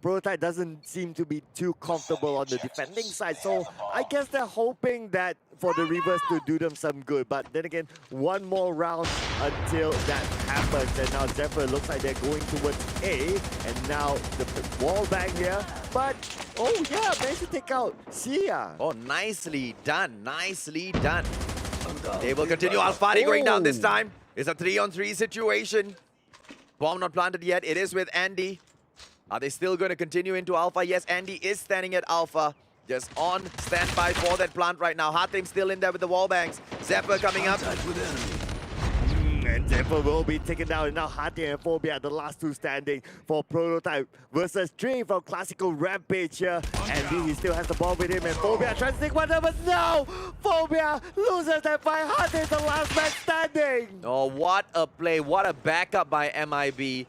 Prototype doesn't seem to be too comfortable on the defending side, so I guess they're hoping that for the reverse to do them some good. But then again, one more round until that happens, and now Zephyr looks like they're going towards A, and now the wall bang here. But oh yeah, managed to take out Sia. Oh, nicely done. Nicely done. They will continue. Alfari going down this time. It's a 3-on-3 situation. Bomb not planted yet. It is with Andy. Are they still going to continue into Alpha? Yes, Andy is standing at Alpha. Just on standby for that plant right now. Hatim still in there with the wall bangs. Zephyr coming up. And Zephyr will be taken down. And now Hatim and Phobia, the last two standing for Prototype versus 3 from Klasiko Rampage here. Andy, he still has the ball with him. And Phobia tries to take one, but no! Phobia loses that fight. Hatim, the last man standing. Oh, what a play. What a backup by MIB.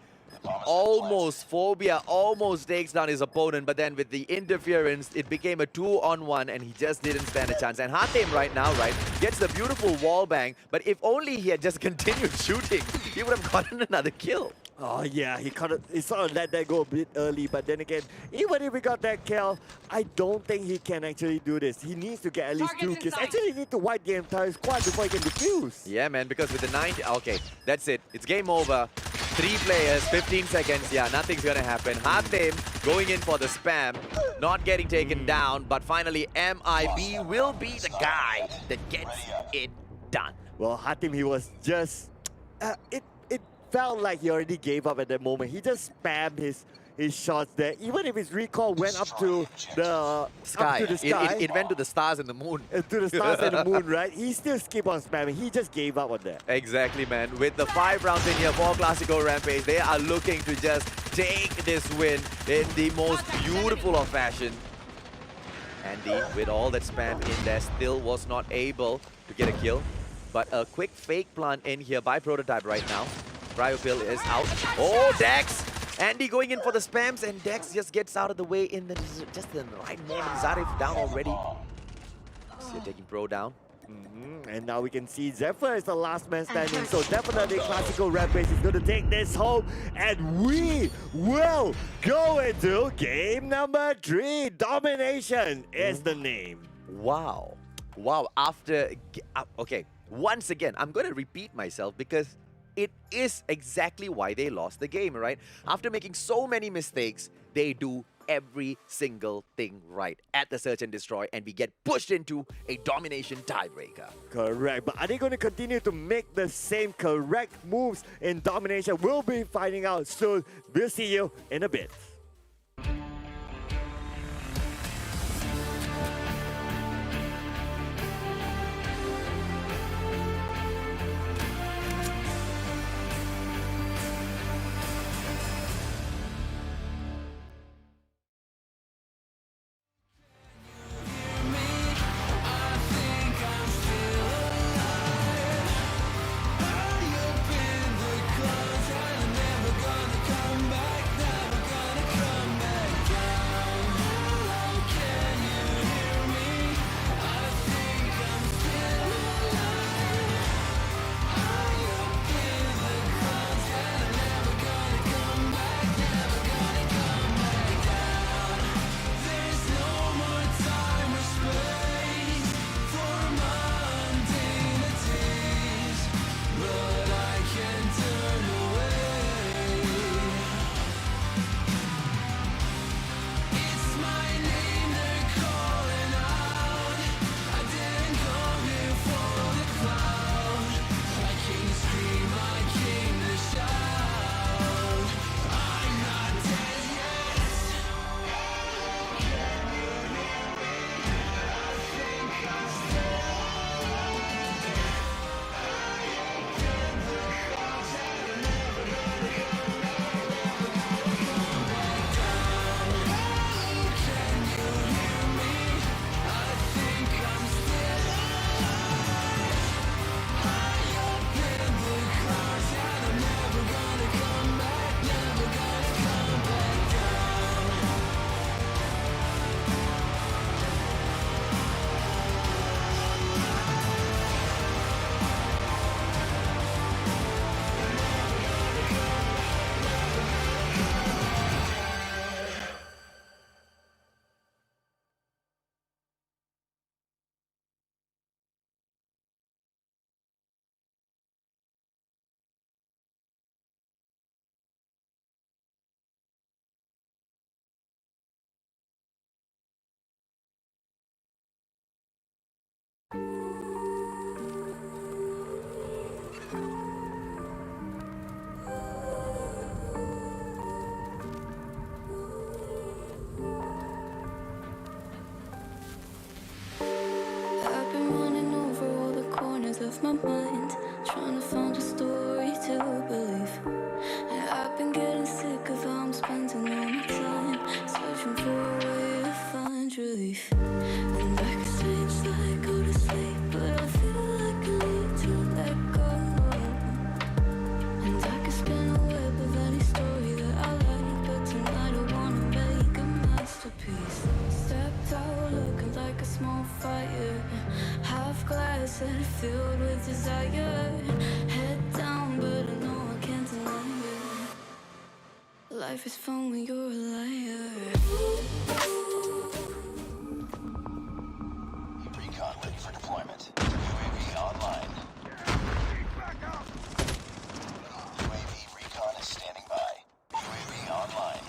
Phobia almost takes down his opponent, but then with the interference, it became a 2-on-1 and he just didn't stand a chance. And Hatim right now, right, gets the beautiful wall bang, but if only he had just continued shooting, he would have gotten another kill. Oh yeah, he sort of let that go a bit early, but then again, even if he got that kill, I don't think he can actually do this. He needs to get at least 2 kills. Actually, he needs to wipe the entire squad before he can defuse. Yeah, man, because with the 90... Okay, that's it. It's game over. 3 players, 15 seconds. Yeah, nothing's gonna happen. Hatim going in for the spam, not getting taken down, but finally MIB will be the guy that gets it done. Well, Hatim, he was just... it felt like he already gave up at that moment. He just spammed his shots there. Even if his recall went up to the sky. Up to the sky. It went to the stars and the moon. To the stars and the moon, right? He still keep on spamming. He just gave up on that. Exactly, man. With the 5 rounds in here for Klasiko Rampage, they are looking to just take this win in the most beautiful of fashion. Andy, with all that spam in there, still was not able to get a kill. But a quick fake plant in here by Prototype right now. Cryopil is out. Oh, Dex! Andy going in for the spams, and Dex just gets out of the way in just the right moment. Zarif down already. So taking Pro down. And now we can see Zephyr is the last man standing, so definitely Klasiko Rampage is going to take this home, and we will go into game number 3. Domination is the name. Wow. Wow, after... Okay, once again, I'm going to repeat myself because it is exactly why they lost the game, right? After making so many mistakes, they do every single thing right at the search and destroy, and we get pushed into a domination tiebreaker. Correct, but are they going to continue to make the same correct moves in domination? We'll be finding out soon. We'll see you in a bit. I've been running over all the corners of my mind, trying to find a story to believe. And I've been getting sick of how I'm spending all my time, searching for a way to find relief. And I can say it's like go to sleep, but I feel like I need to let go. And I can spin a web of any story that I like, but tonight I wanna make a masterpiece. Stepped out looking like a small fire, half glass and filled with desire. Head down, but I know I can't deny it. Life is fun when you're a liar. Recon ready for deployment. UAV online. UAV recon is standing by. UAV online.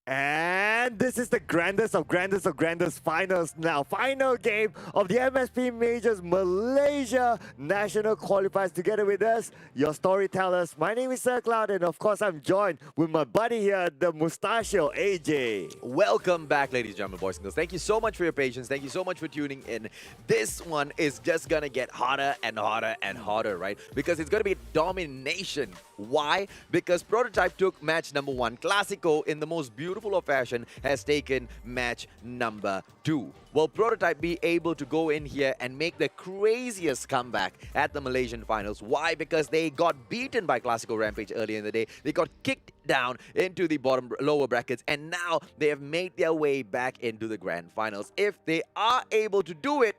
And this is the grandest of grandest finals now. Final game of the MSP Majors Malaysia National Qualifiers. Together with us, your storytellers. My name is Sir Cloud, and of course I'm joined with my buddy here, the mustachio AJ. Welcome back, ladies and gentlemen, boys and girls. Thank you so much for your patience. Thank you so much for tuning in. This one is just gonna get hotter and hotter and hotter, right? Because it's gonna be domination. Why? Because Prototype took match number 1. Klasiko, in the most beautiful of fashion, has taken match number 2. Will Prototype be able to go in here and make the craziest comeback at the Malaysian finals? Why? Because they got beaten by Klasiko Rampage earlier in the day. They got kicked down into the lower brackets, and now they have made their way back into the grand finals. If they are able to do it,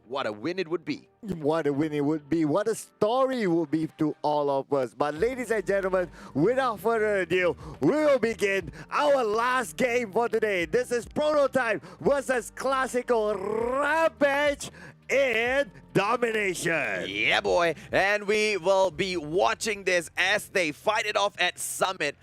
what a win it would be. What a win it would be. What a story it would be to all of us. But ladies and gentlemen, without further ado, we will begin our last game for today. This is Prototype versus Klasiko Rampage in domination. Yeah, boy. And we will be watching this as they fight it off at Summit.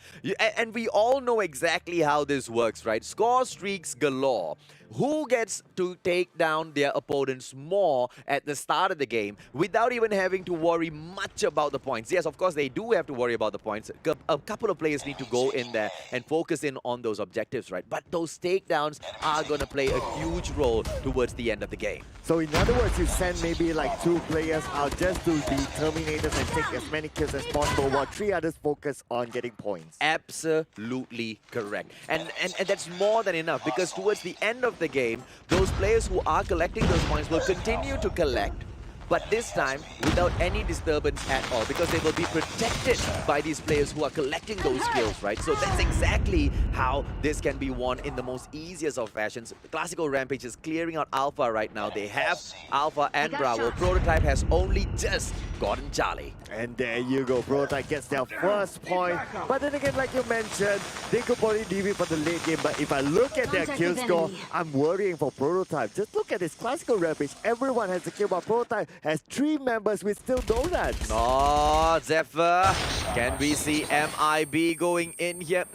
And we all know exactly how this works, right? Score streaks galore. Who gets to take down their opponents more at the start of the game without even having to worry much about the points? Yes, of course, they do have to worry about the points. A couple of players need to go in there and focus in on those objectives, right? But those takedowns are going to play a huge role towards the end of the game. So in other words, you send maybe like 2 players out just to be terminators and take as many kills as possible while 3 others focus on getting points. Absolutely correct. And that's more than enough, because towards the end of the game, those players who are collecting those points will continue to collect, but this time without any disturbance at all, because they will be protected by these players who are collecting those kills, right? So that's exactly how this can be won in the most easiest of fashions. Klasiko Rampage is clearing out Alpha right now. They have Alpha and Bravo. Prototype has only just gotten Charlie. And there you go, Prototype gets their first point. But then again, like you mentioned, they could probably leave it for the late game. But if I look at their kill score, I'm worrying for Prototype. Just look at this Klasiko Rampage. Everyone has a kill, but Prototype has 3 members with still donuts. Oh, Zephyr. Can we see MIB going in here?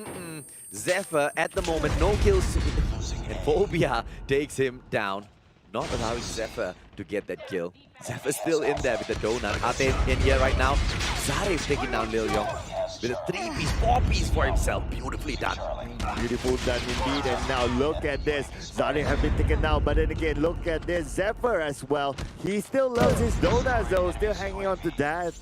Zephyr, at the moment, no kills. And Phobia takes him down, not allowing Zephyr to get that kill. Zephyr's still in there with the donut. Ate in here right now. Zarif's taking down Lil Yong with a 3-piece, 4-piece for himself. Beautifully done. Beautiful done indeed. And now look at this. Zarif have been taken down, but then again, look at this. Zephyr as well. He still loves his donuts though, still hanging on to that.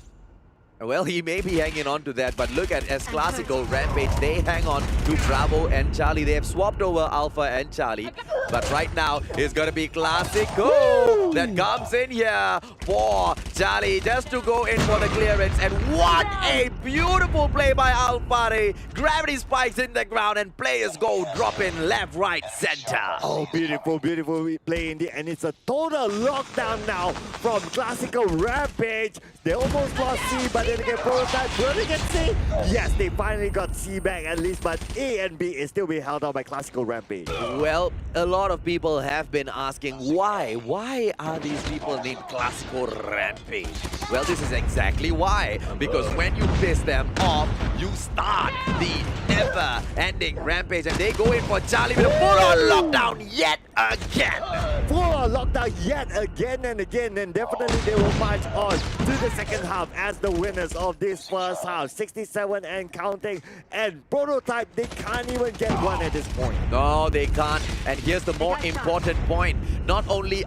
Well, he may be hanging on to that, but look at as Klasiko Rampage, they hang on to Bravo and Charlie. They have swapped over Alpha and Charlie, but right now it's going to be Klasiko that comes in here for Charlie just to go in for the clearance. And what a beautiful play by Alpha. Gravity spikes in the ground and players go dropping left, right, center. Oh, beautiful, beautiful play indeed. And it's a total lockdown now from Klasiko Rampage. They almost lost C, but but then again, Prototype, will they get C? Yes, they finally got C back at least, but A and B is still being held out by Klasiko Rampage. Well, a lot of people have been asking why. Why are these people named Klasiko Rampage? Well, this is exactly why. Because when you piss them off, you start the never-ending rampage, and they go in for Charlie with a full-on lockdown yet again. Full-on lockdown yet again and again, and definitely they will march on to the second half as the winners of this first half. 67 and counting, and Prototype, they can't even get one at this point. No, they can't. And here's the more important point. Not only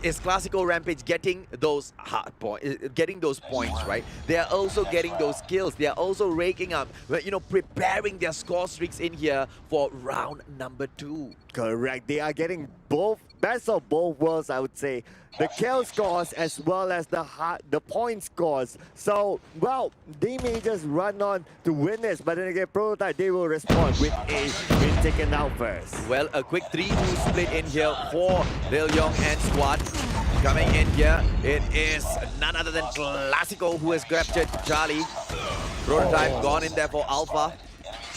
is Klasiko Rampage getting those getting those points, right? They are also getting those kills. They are also raking up, preparing their score streaks in here for round number 2. Correct. They are getting both best of both worlds, I would say. The kill scores as well as the point scores. So, well, they may just run on to win this, but then again, Prototype, they will respond with A being taken out first. Well, a quick 3-2 split in here for Lil Yong and squad. Coming in here, it is none other than Klasiko who has captured Charlie. Prototype gone in there for Alpha.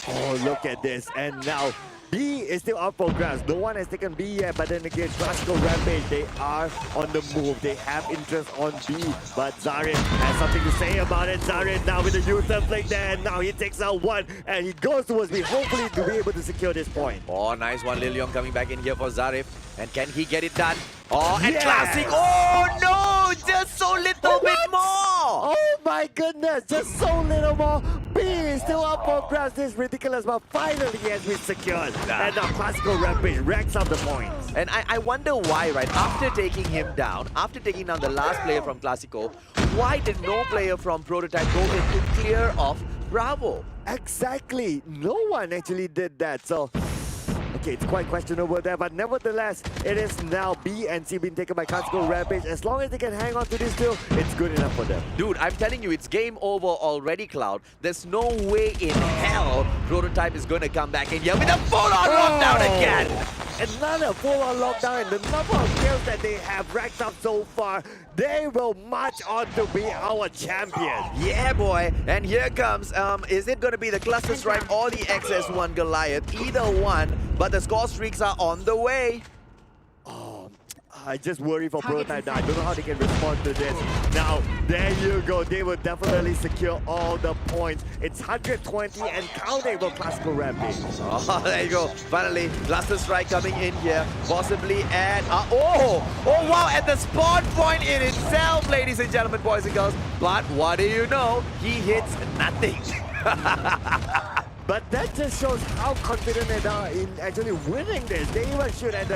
Oh, look at this. And now B is still up for grabs. No one has taken B yet, but then again, Klasiko Rampage, they are on the move. They have interest on B, but Zarin has something to say about it. Zarin now with the U-turn flick there, and now he takes out one, and he goes towards B, hopefully to be able to secure this point. Oh, nice one. Lil Yong coming back in here for Zarif. And can he get it done? Oh, and Yes! Classic. Oh, no! Just so little bit more! Oh my goodness, just so little more. B is still up for grabs. This is ridiculous, but finally he has been secured. And now Klasiko Rampage racks up the points. And I wonder why, right? After taking him down, after taking down the last player from Klasiko, why did no player from Prototype go in to clear off Bravo? Exactly, no one actually did that. So, okay, it's quite questionable there, but nevertheless, it is now B and C being taken by Klasiko Rampage. As long as they can hang on to this deal, it's good enough for them. Dude, I'm telling you, it's game over already, Cloud. There's no way in hell Prototype is going to come back in here with a full-on lockdown again. Another full-on lockdown, and the number of kills that they have racked up so far, they will march on to be our champion. Yeah, boy. And here comes, is it going to be the Cluster Strike or the XS1 Goliath? Either one, but the score streaks are on the way. Oh, I just worry for Prototype now. I don't know how they can respond to this. Now, there you go. They will definitely secure all the points. It's 120 and counting for Klasiko Rampage. Oh, there you go. Finally, Cluster Strike coming in here. Possibly at... oh, wow. At the spawn point in itself, ladies and gentlemen, boys and girls. But what do you know? He hits nothing. But that just shows how confident they are in actually winning this. They even shoot at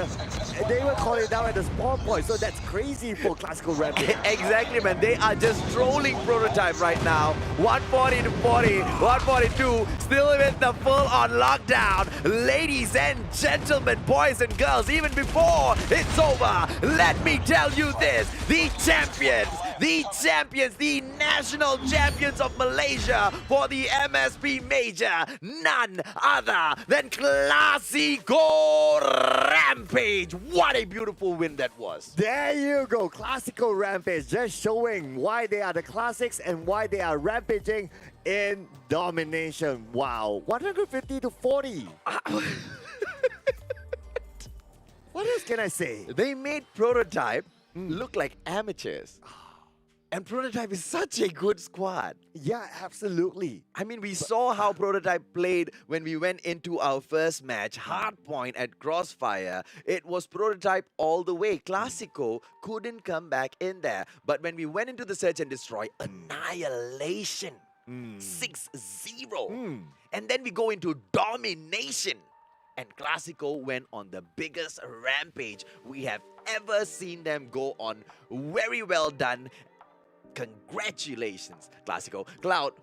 they even call it down at the spawn point. So that's crazy for Klasiko Rampage. Exactly, man. They are just trolling Prototype right now. 140 to 40, 142, still with the full-on lockdown. Ladies and gentlemen, boys and girls, even before it's over, let me tell you this. The champions, the national champions of Malaysia for the MSP Major, none other than Klasiko Rampage. What a beautiful win that was. There you go, Klasiko Rampage, just showing why they are the classics and why they are rampaging in domination. Wow, 150 to 40. What else can I say? They made Prototype look like amateurs. And Prototype is such a good squad. Yeah, absolutely. I mean, we saw how Prototype played when we went into our first match, Hardpoint at Crossfire. It was Prototype all the way. Klasiko couldn't come back in there. But when we went into the Search and Destroy, annihilation. 6-0. And then we go into domination. And Klasiko went on the biggest rampage we have ever seen them go on. Very well done. Congratulations, Klasiko. Cloud,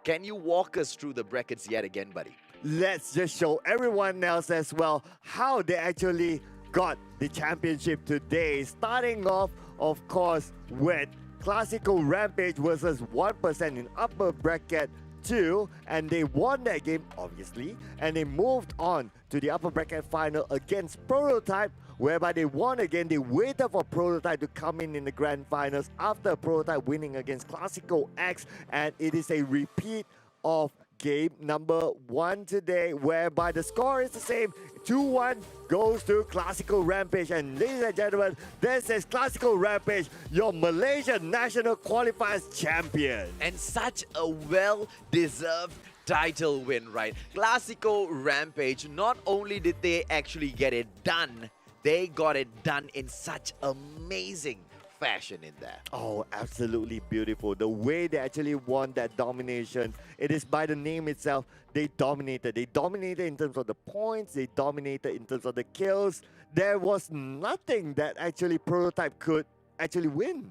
can you walk us through the brackets yet again, buddy? Let's just show everyone else as well how they actually got the championship today. Starting off, of course, with Klasiko Rampage versus 1% in upper bracket 2, and they won that game, obviously, and they moved on to the upper bracket final against Prototype, whereby they won again. They waited for Prototype to come in the grand finals after Prototype winning against Klasiko X, and it is a repeat of game number 1 today, whereby the score is the same. 2-1 goes to Klasiko Rampage. And ladies and gentlemen, this is Klasiko Rampage, your Malaysia National Qualifiers champion. And such a well-deserved title win, right? Klasiko Rampage, not only did they actually get it done, they got it done in such amazing fashion in there. Oh, absolutely beautiful. The way they actually won that domination, it is by the name itself. They dominated. They dominated in terms of the points. They dominated in terms of the kills. There was nothing that actually Prototype could actually win.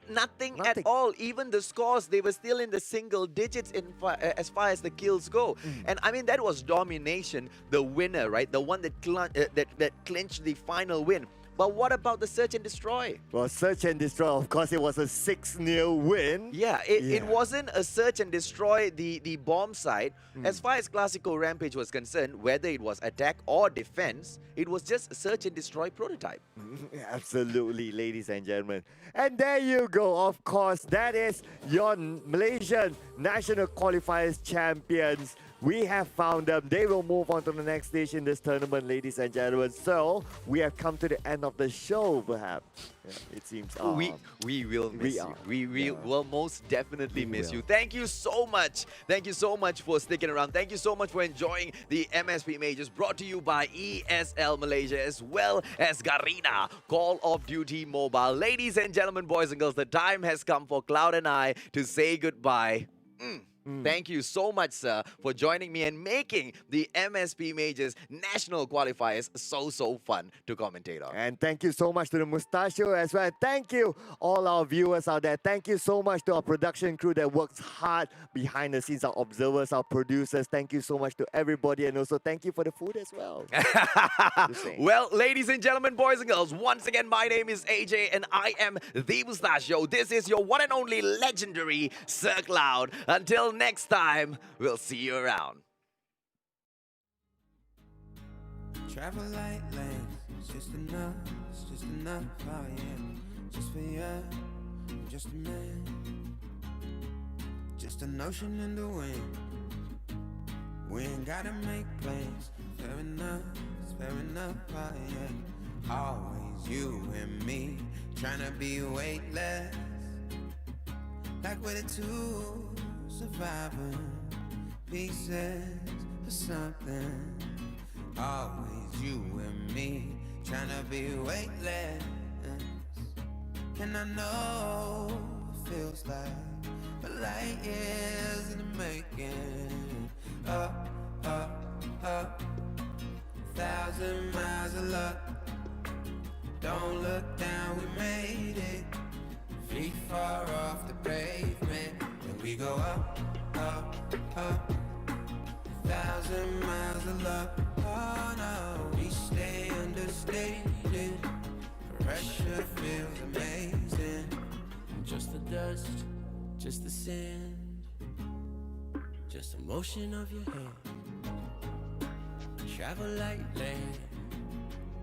Nothing at all. Even the scores, they were still in the single digits as far as the kills go. And I mean, that was domination, the winner, right? The one that clinched the final win. But what about the search and destroy? Well, search and destroy, of course, it was a 6-0 win. Yeah, it wasn't a search and destroy the bomb site. As far as Klasiko Rampage was concerned, whether it was attack or defense, it was just search and destroy Prototype. Absolutely, ladies and gentlemen. And there you go, of course, that is your Malaysian National Qualifiers champions. We have found them. They will move on to the next stage in this tournament, ladies and gentlemen. So, we have come to the end of the show, perhaps. Yeah, it seems. We will miss you. We will most definitely miss you. Thank you so much. Thank you so much for sticking around. Thank you so much for enjoying the MSP Majors, brought to you by ESL Malaysia as well as Garena, Call of Duty Mobile. Ladies and gentlemen, boys and girls, the time has come for Cloud and I to say goodbye. Thank you so much, sir, for joining me and making the MSP Majors National Qualifiers so fun to commentate on. And thank you so much to the Mustachio as well. Thank you, all our viewers out there. Thank you so much to our production crew that works hard behind the scenes, our observers, our producers. Thank you so much to everybody, and also thank you for the food as well. Well, ladies and gentlemen, boys and girls, once again, my name is AJ and I am the Mustachio. This is your one and only legendary Sir Cloud. Until next time, we'll see you around. Travel light lanes, it's just enough, oh yeah. Just for you, I'm just a man. Just an ocean in the wind. We ain't gotta make plans. Fair enough, it's fair enough, oh yeah. Always you and me, trying to be weightless. Like we're the two surviving pieces of something. Always you and me, trying to be weightless. And I know it feels like a light years in the making. Up, up, up, 1,000 miles of luck. Don't look down, we made it. Feet far off the pavement. And we go up, up, up, 1,000 miles of luck. Oh no, we stay understated. Pressure feels amazing. Just the dust, just the sand, just the motion of your hand. Travel lightly,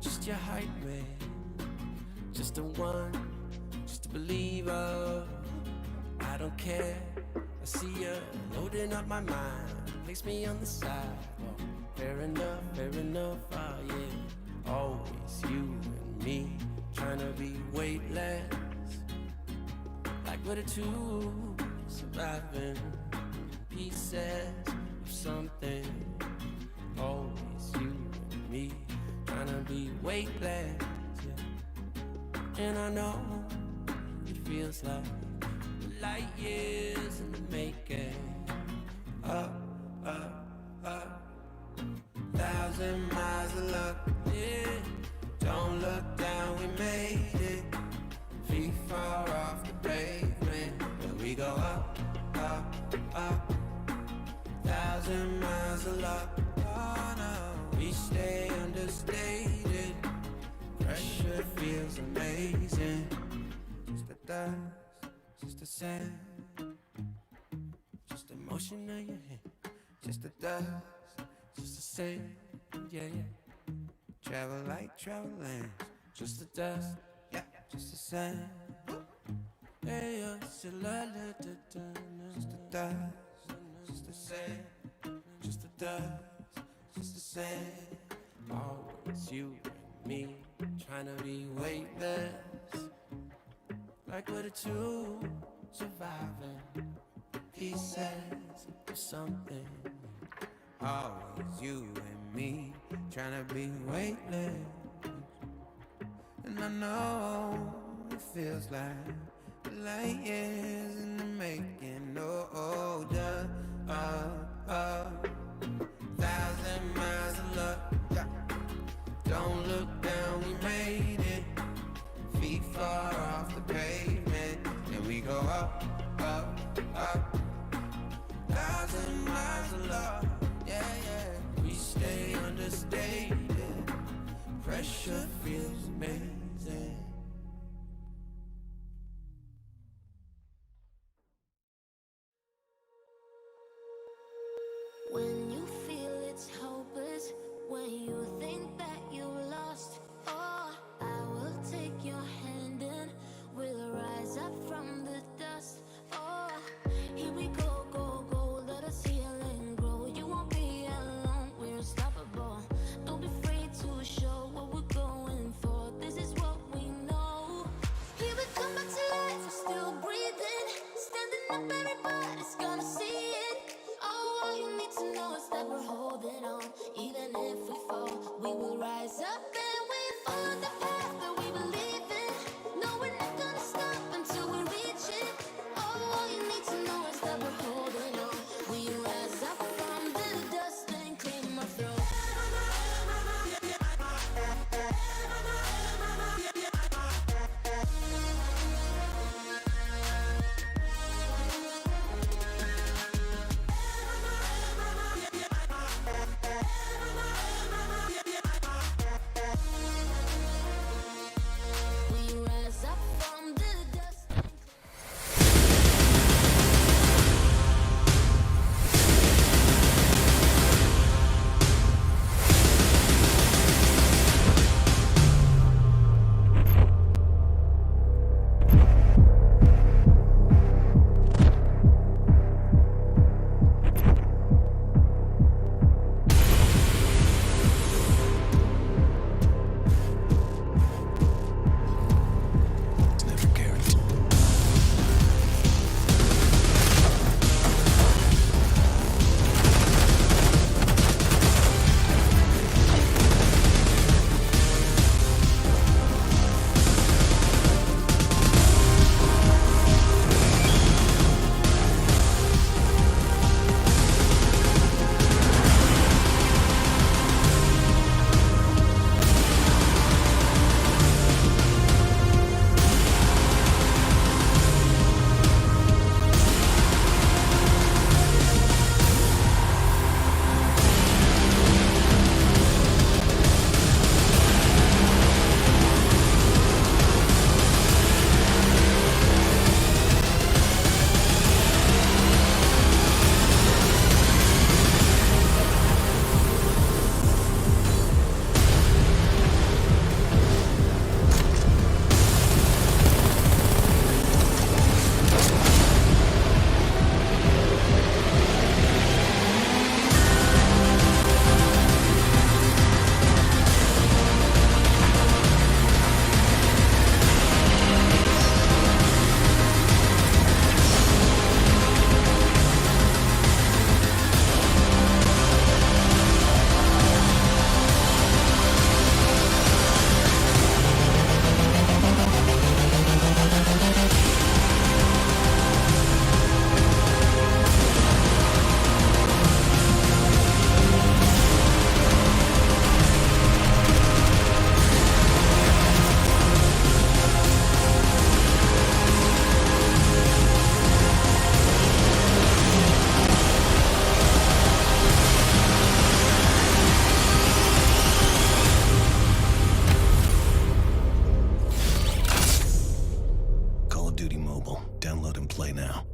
just your hype man. Just the one, just a believer. I don't care, I see you loading up my mind. Place me on the side. Fair enough, oh yeah. Always you and me, trying to be weightless. Like we're the two surviving pieces of something. Always you and me, trying to be weightless, yeah. And I know it feels like light years in the making. Up, up, up, 1,000 miles of luck, yeah. Don't look down, we made it. Feet far off the pavement. But we go up, up, up, 1,000 miles of luck. Oh no, we stay understated. Pressure feels amazing. Just the dust, just the sand, just the motion of your hand. Just the dust, just the same, yeah, yeah. Travel like traveling, just the dust, yeah, just the same. Hey, just the dust, just the same, just the dust, just the same. Always you and me, trying to be weightless, like we're the two surviving pieces of something. Always you and me, trying to be weightless. And I know it feels like light years in the making. Oh, thousand miles of love. Yeah. Don't look down, we made it. Feet far off the pavement, and we go up, up, up. Thousand miles of love, yeah, yeah. We stay understated. Pressure feels amazing. When you feel it's hopeless, when you think that you lost, oh, I will take your hand and we'll rise up from the dust. Oh, here we go, go, go, let us heal and grow. You won't be alone, we're unstoppable. Don't be afraid to show what we're going for. This is what we know. Here we come back to life, we're still breathing. Standing up, everybody's gonna see it. Oh, all you need to know is that we're holding on. Even if we fall, we will rise up and we follow the path that we believe in. No, we're not gonna stop until we reach it. Oh, all you need to know is that we're holding on. We rise up from the dust and clean our throat. We rise up from the dust. Never guaranteed. Call of Duty Mobile. Download and play now.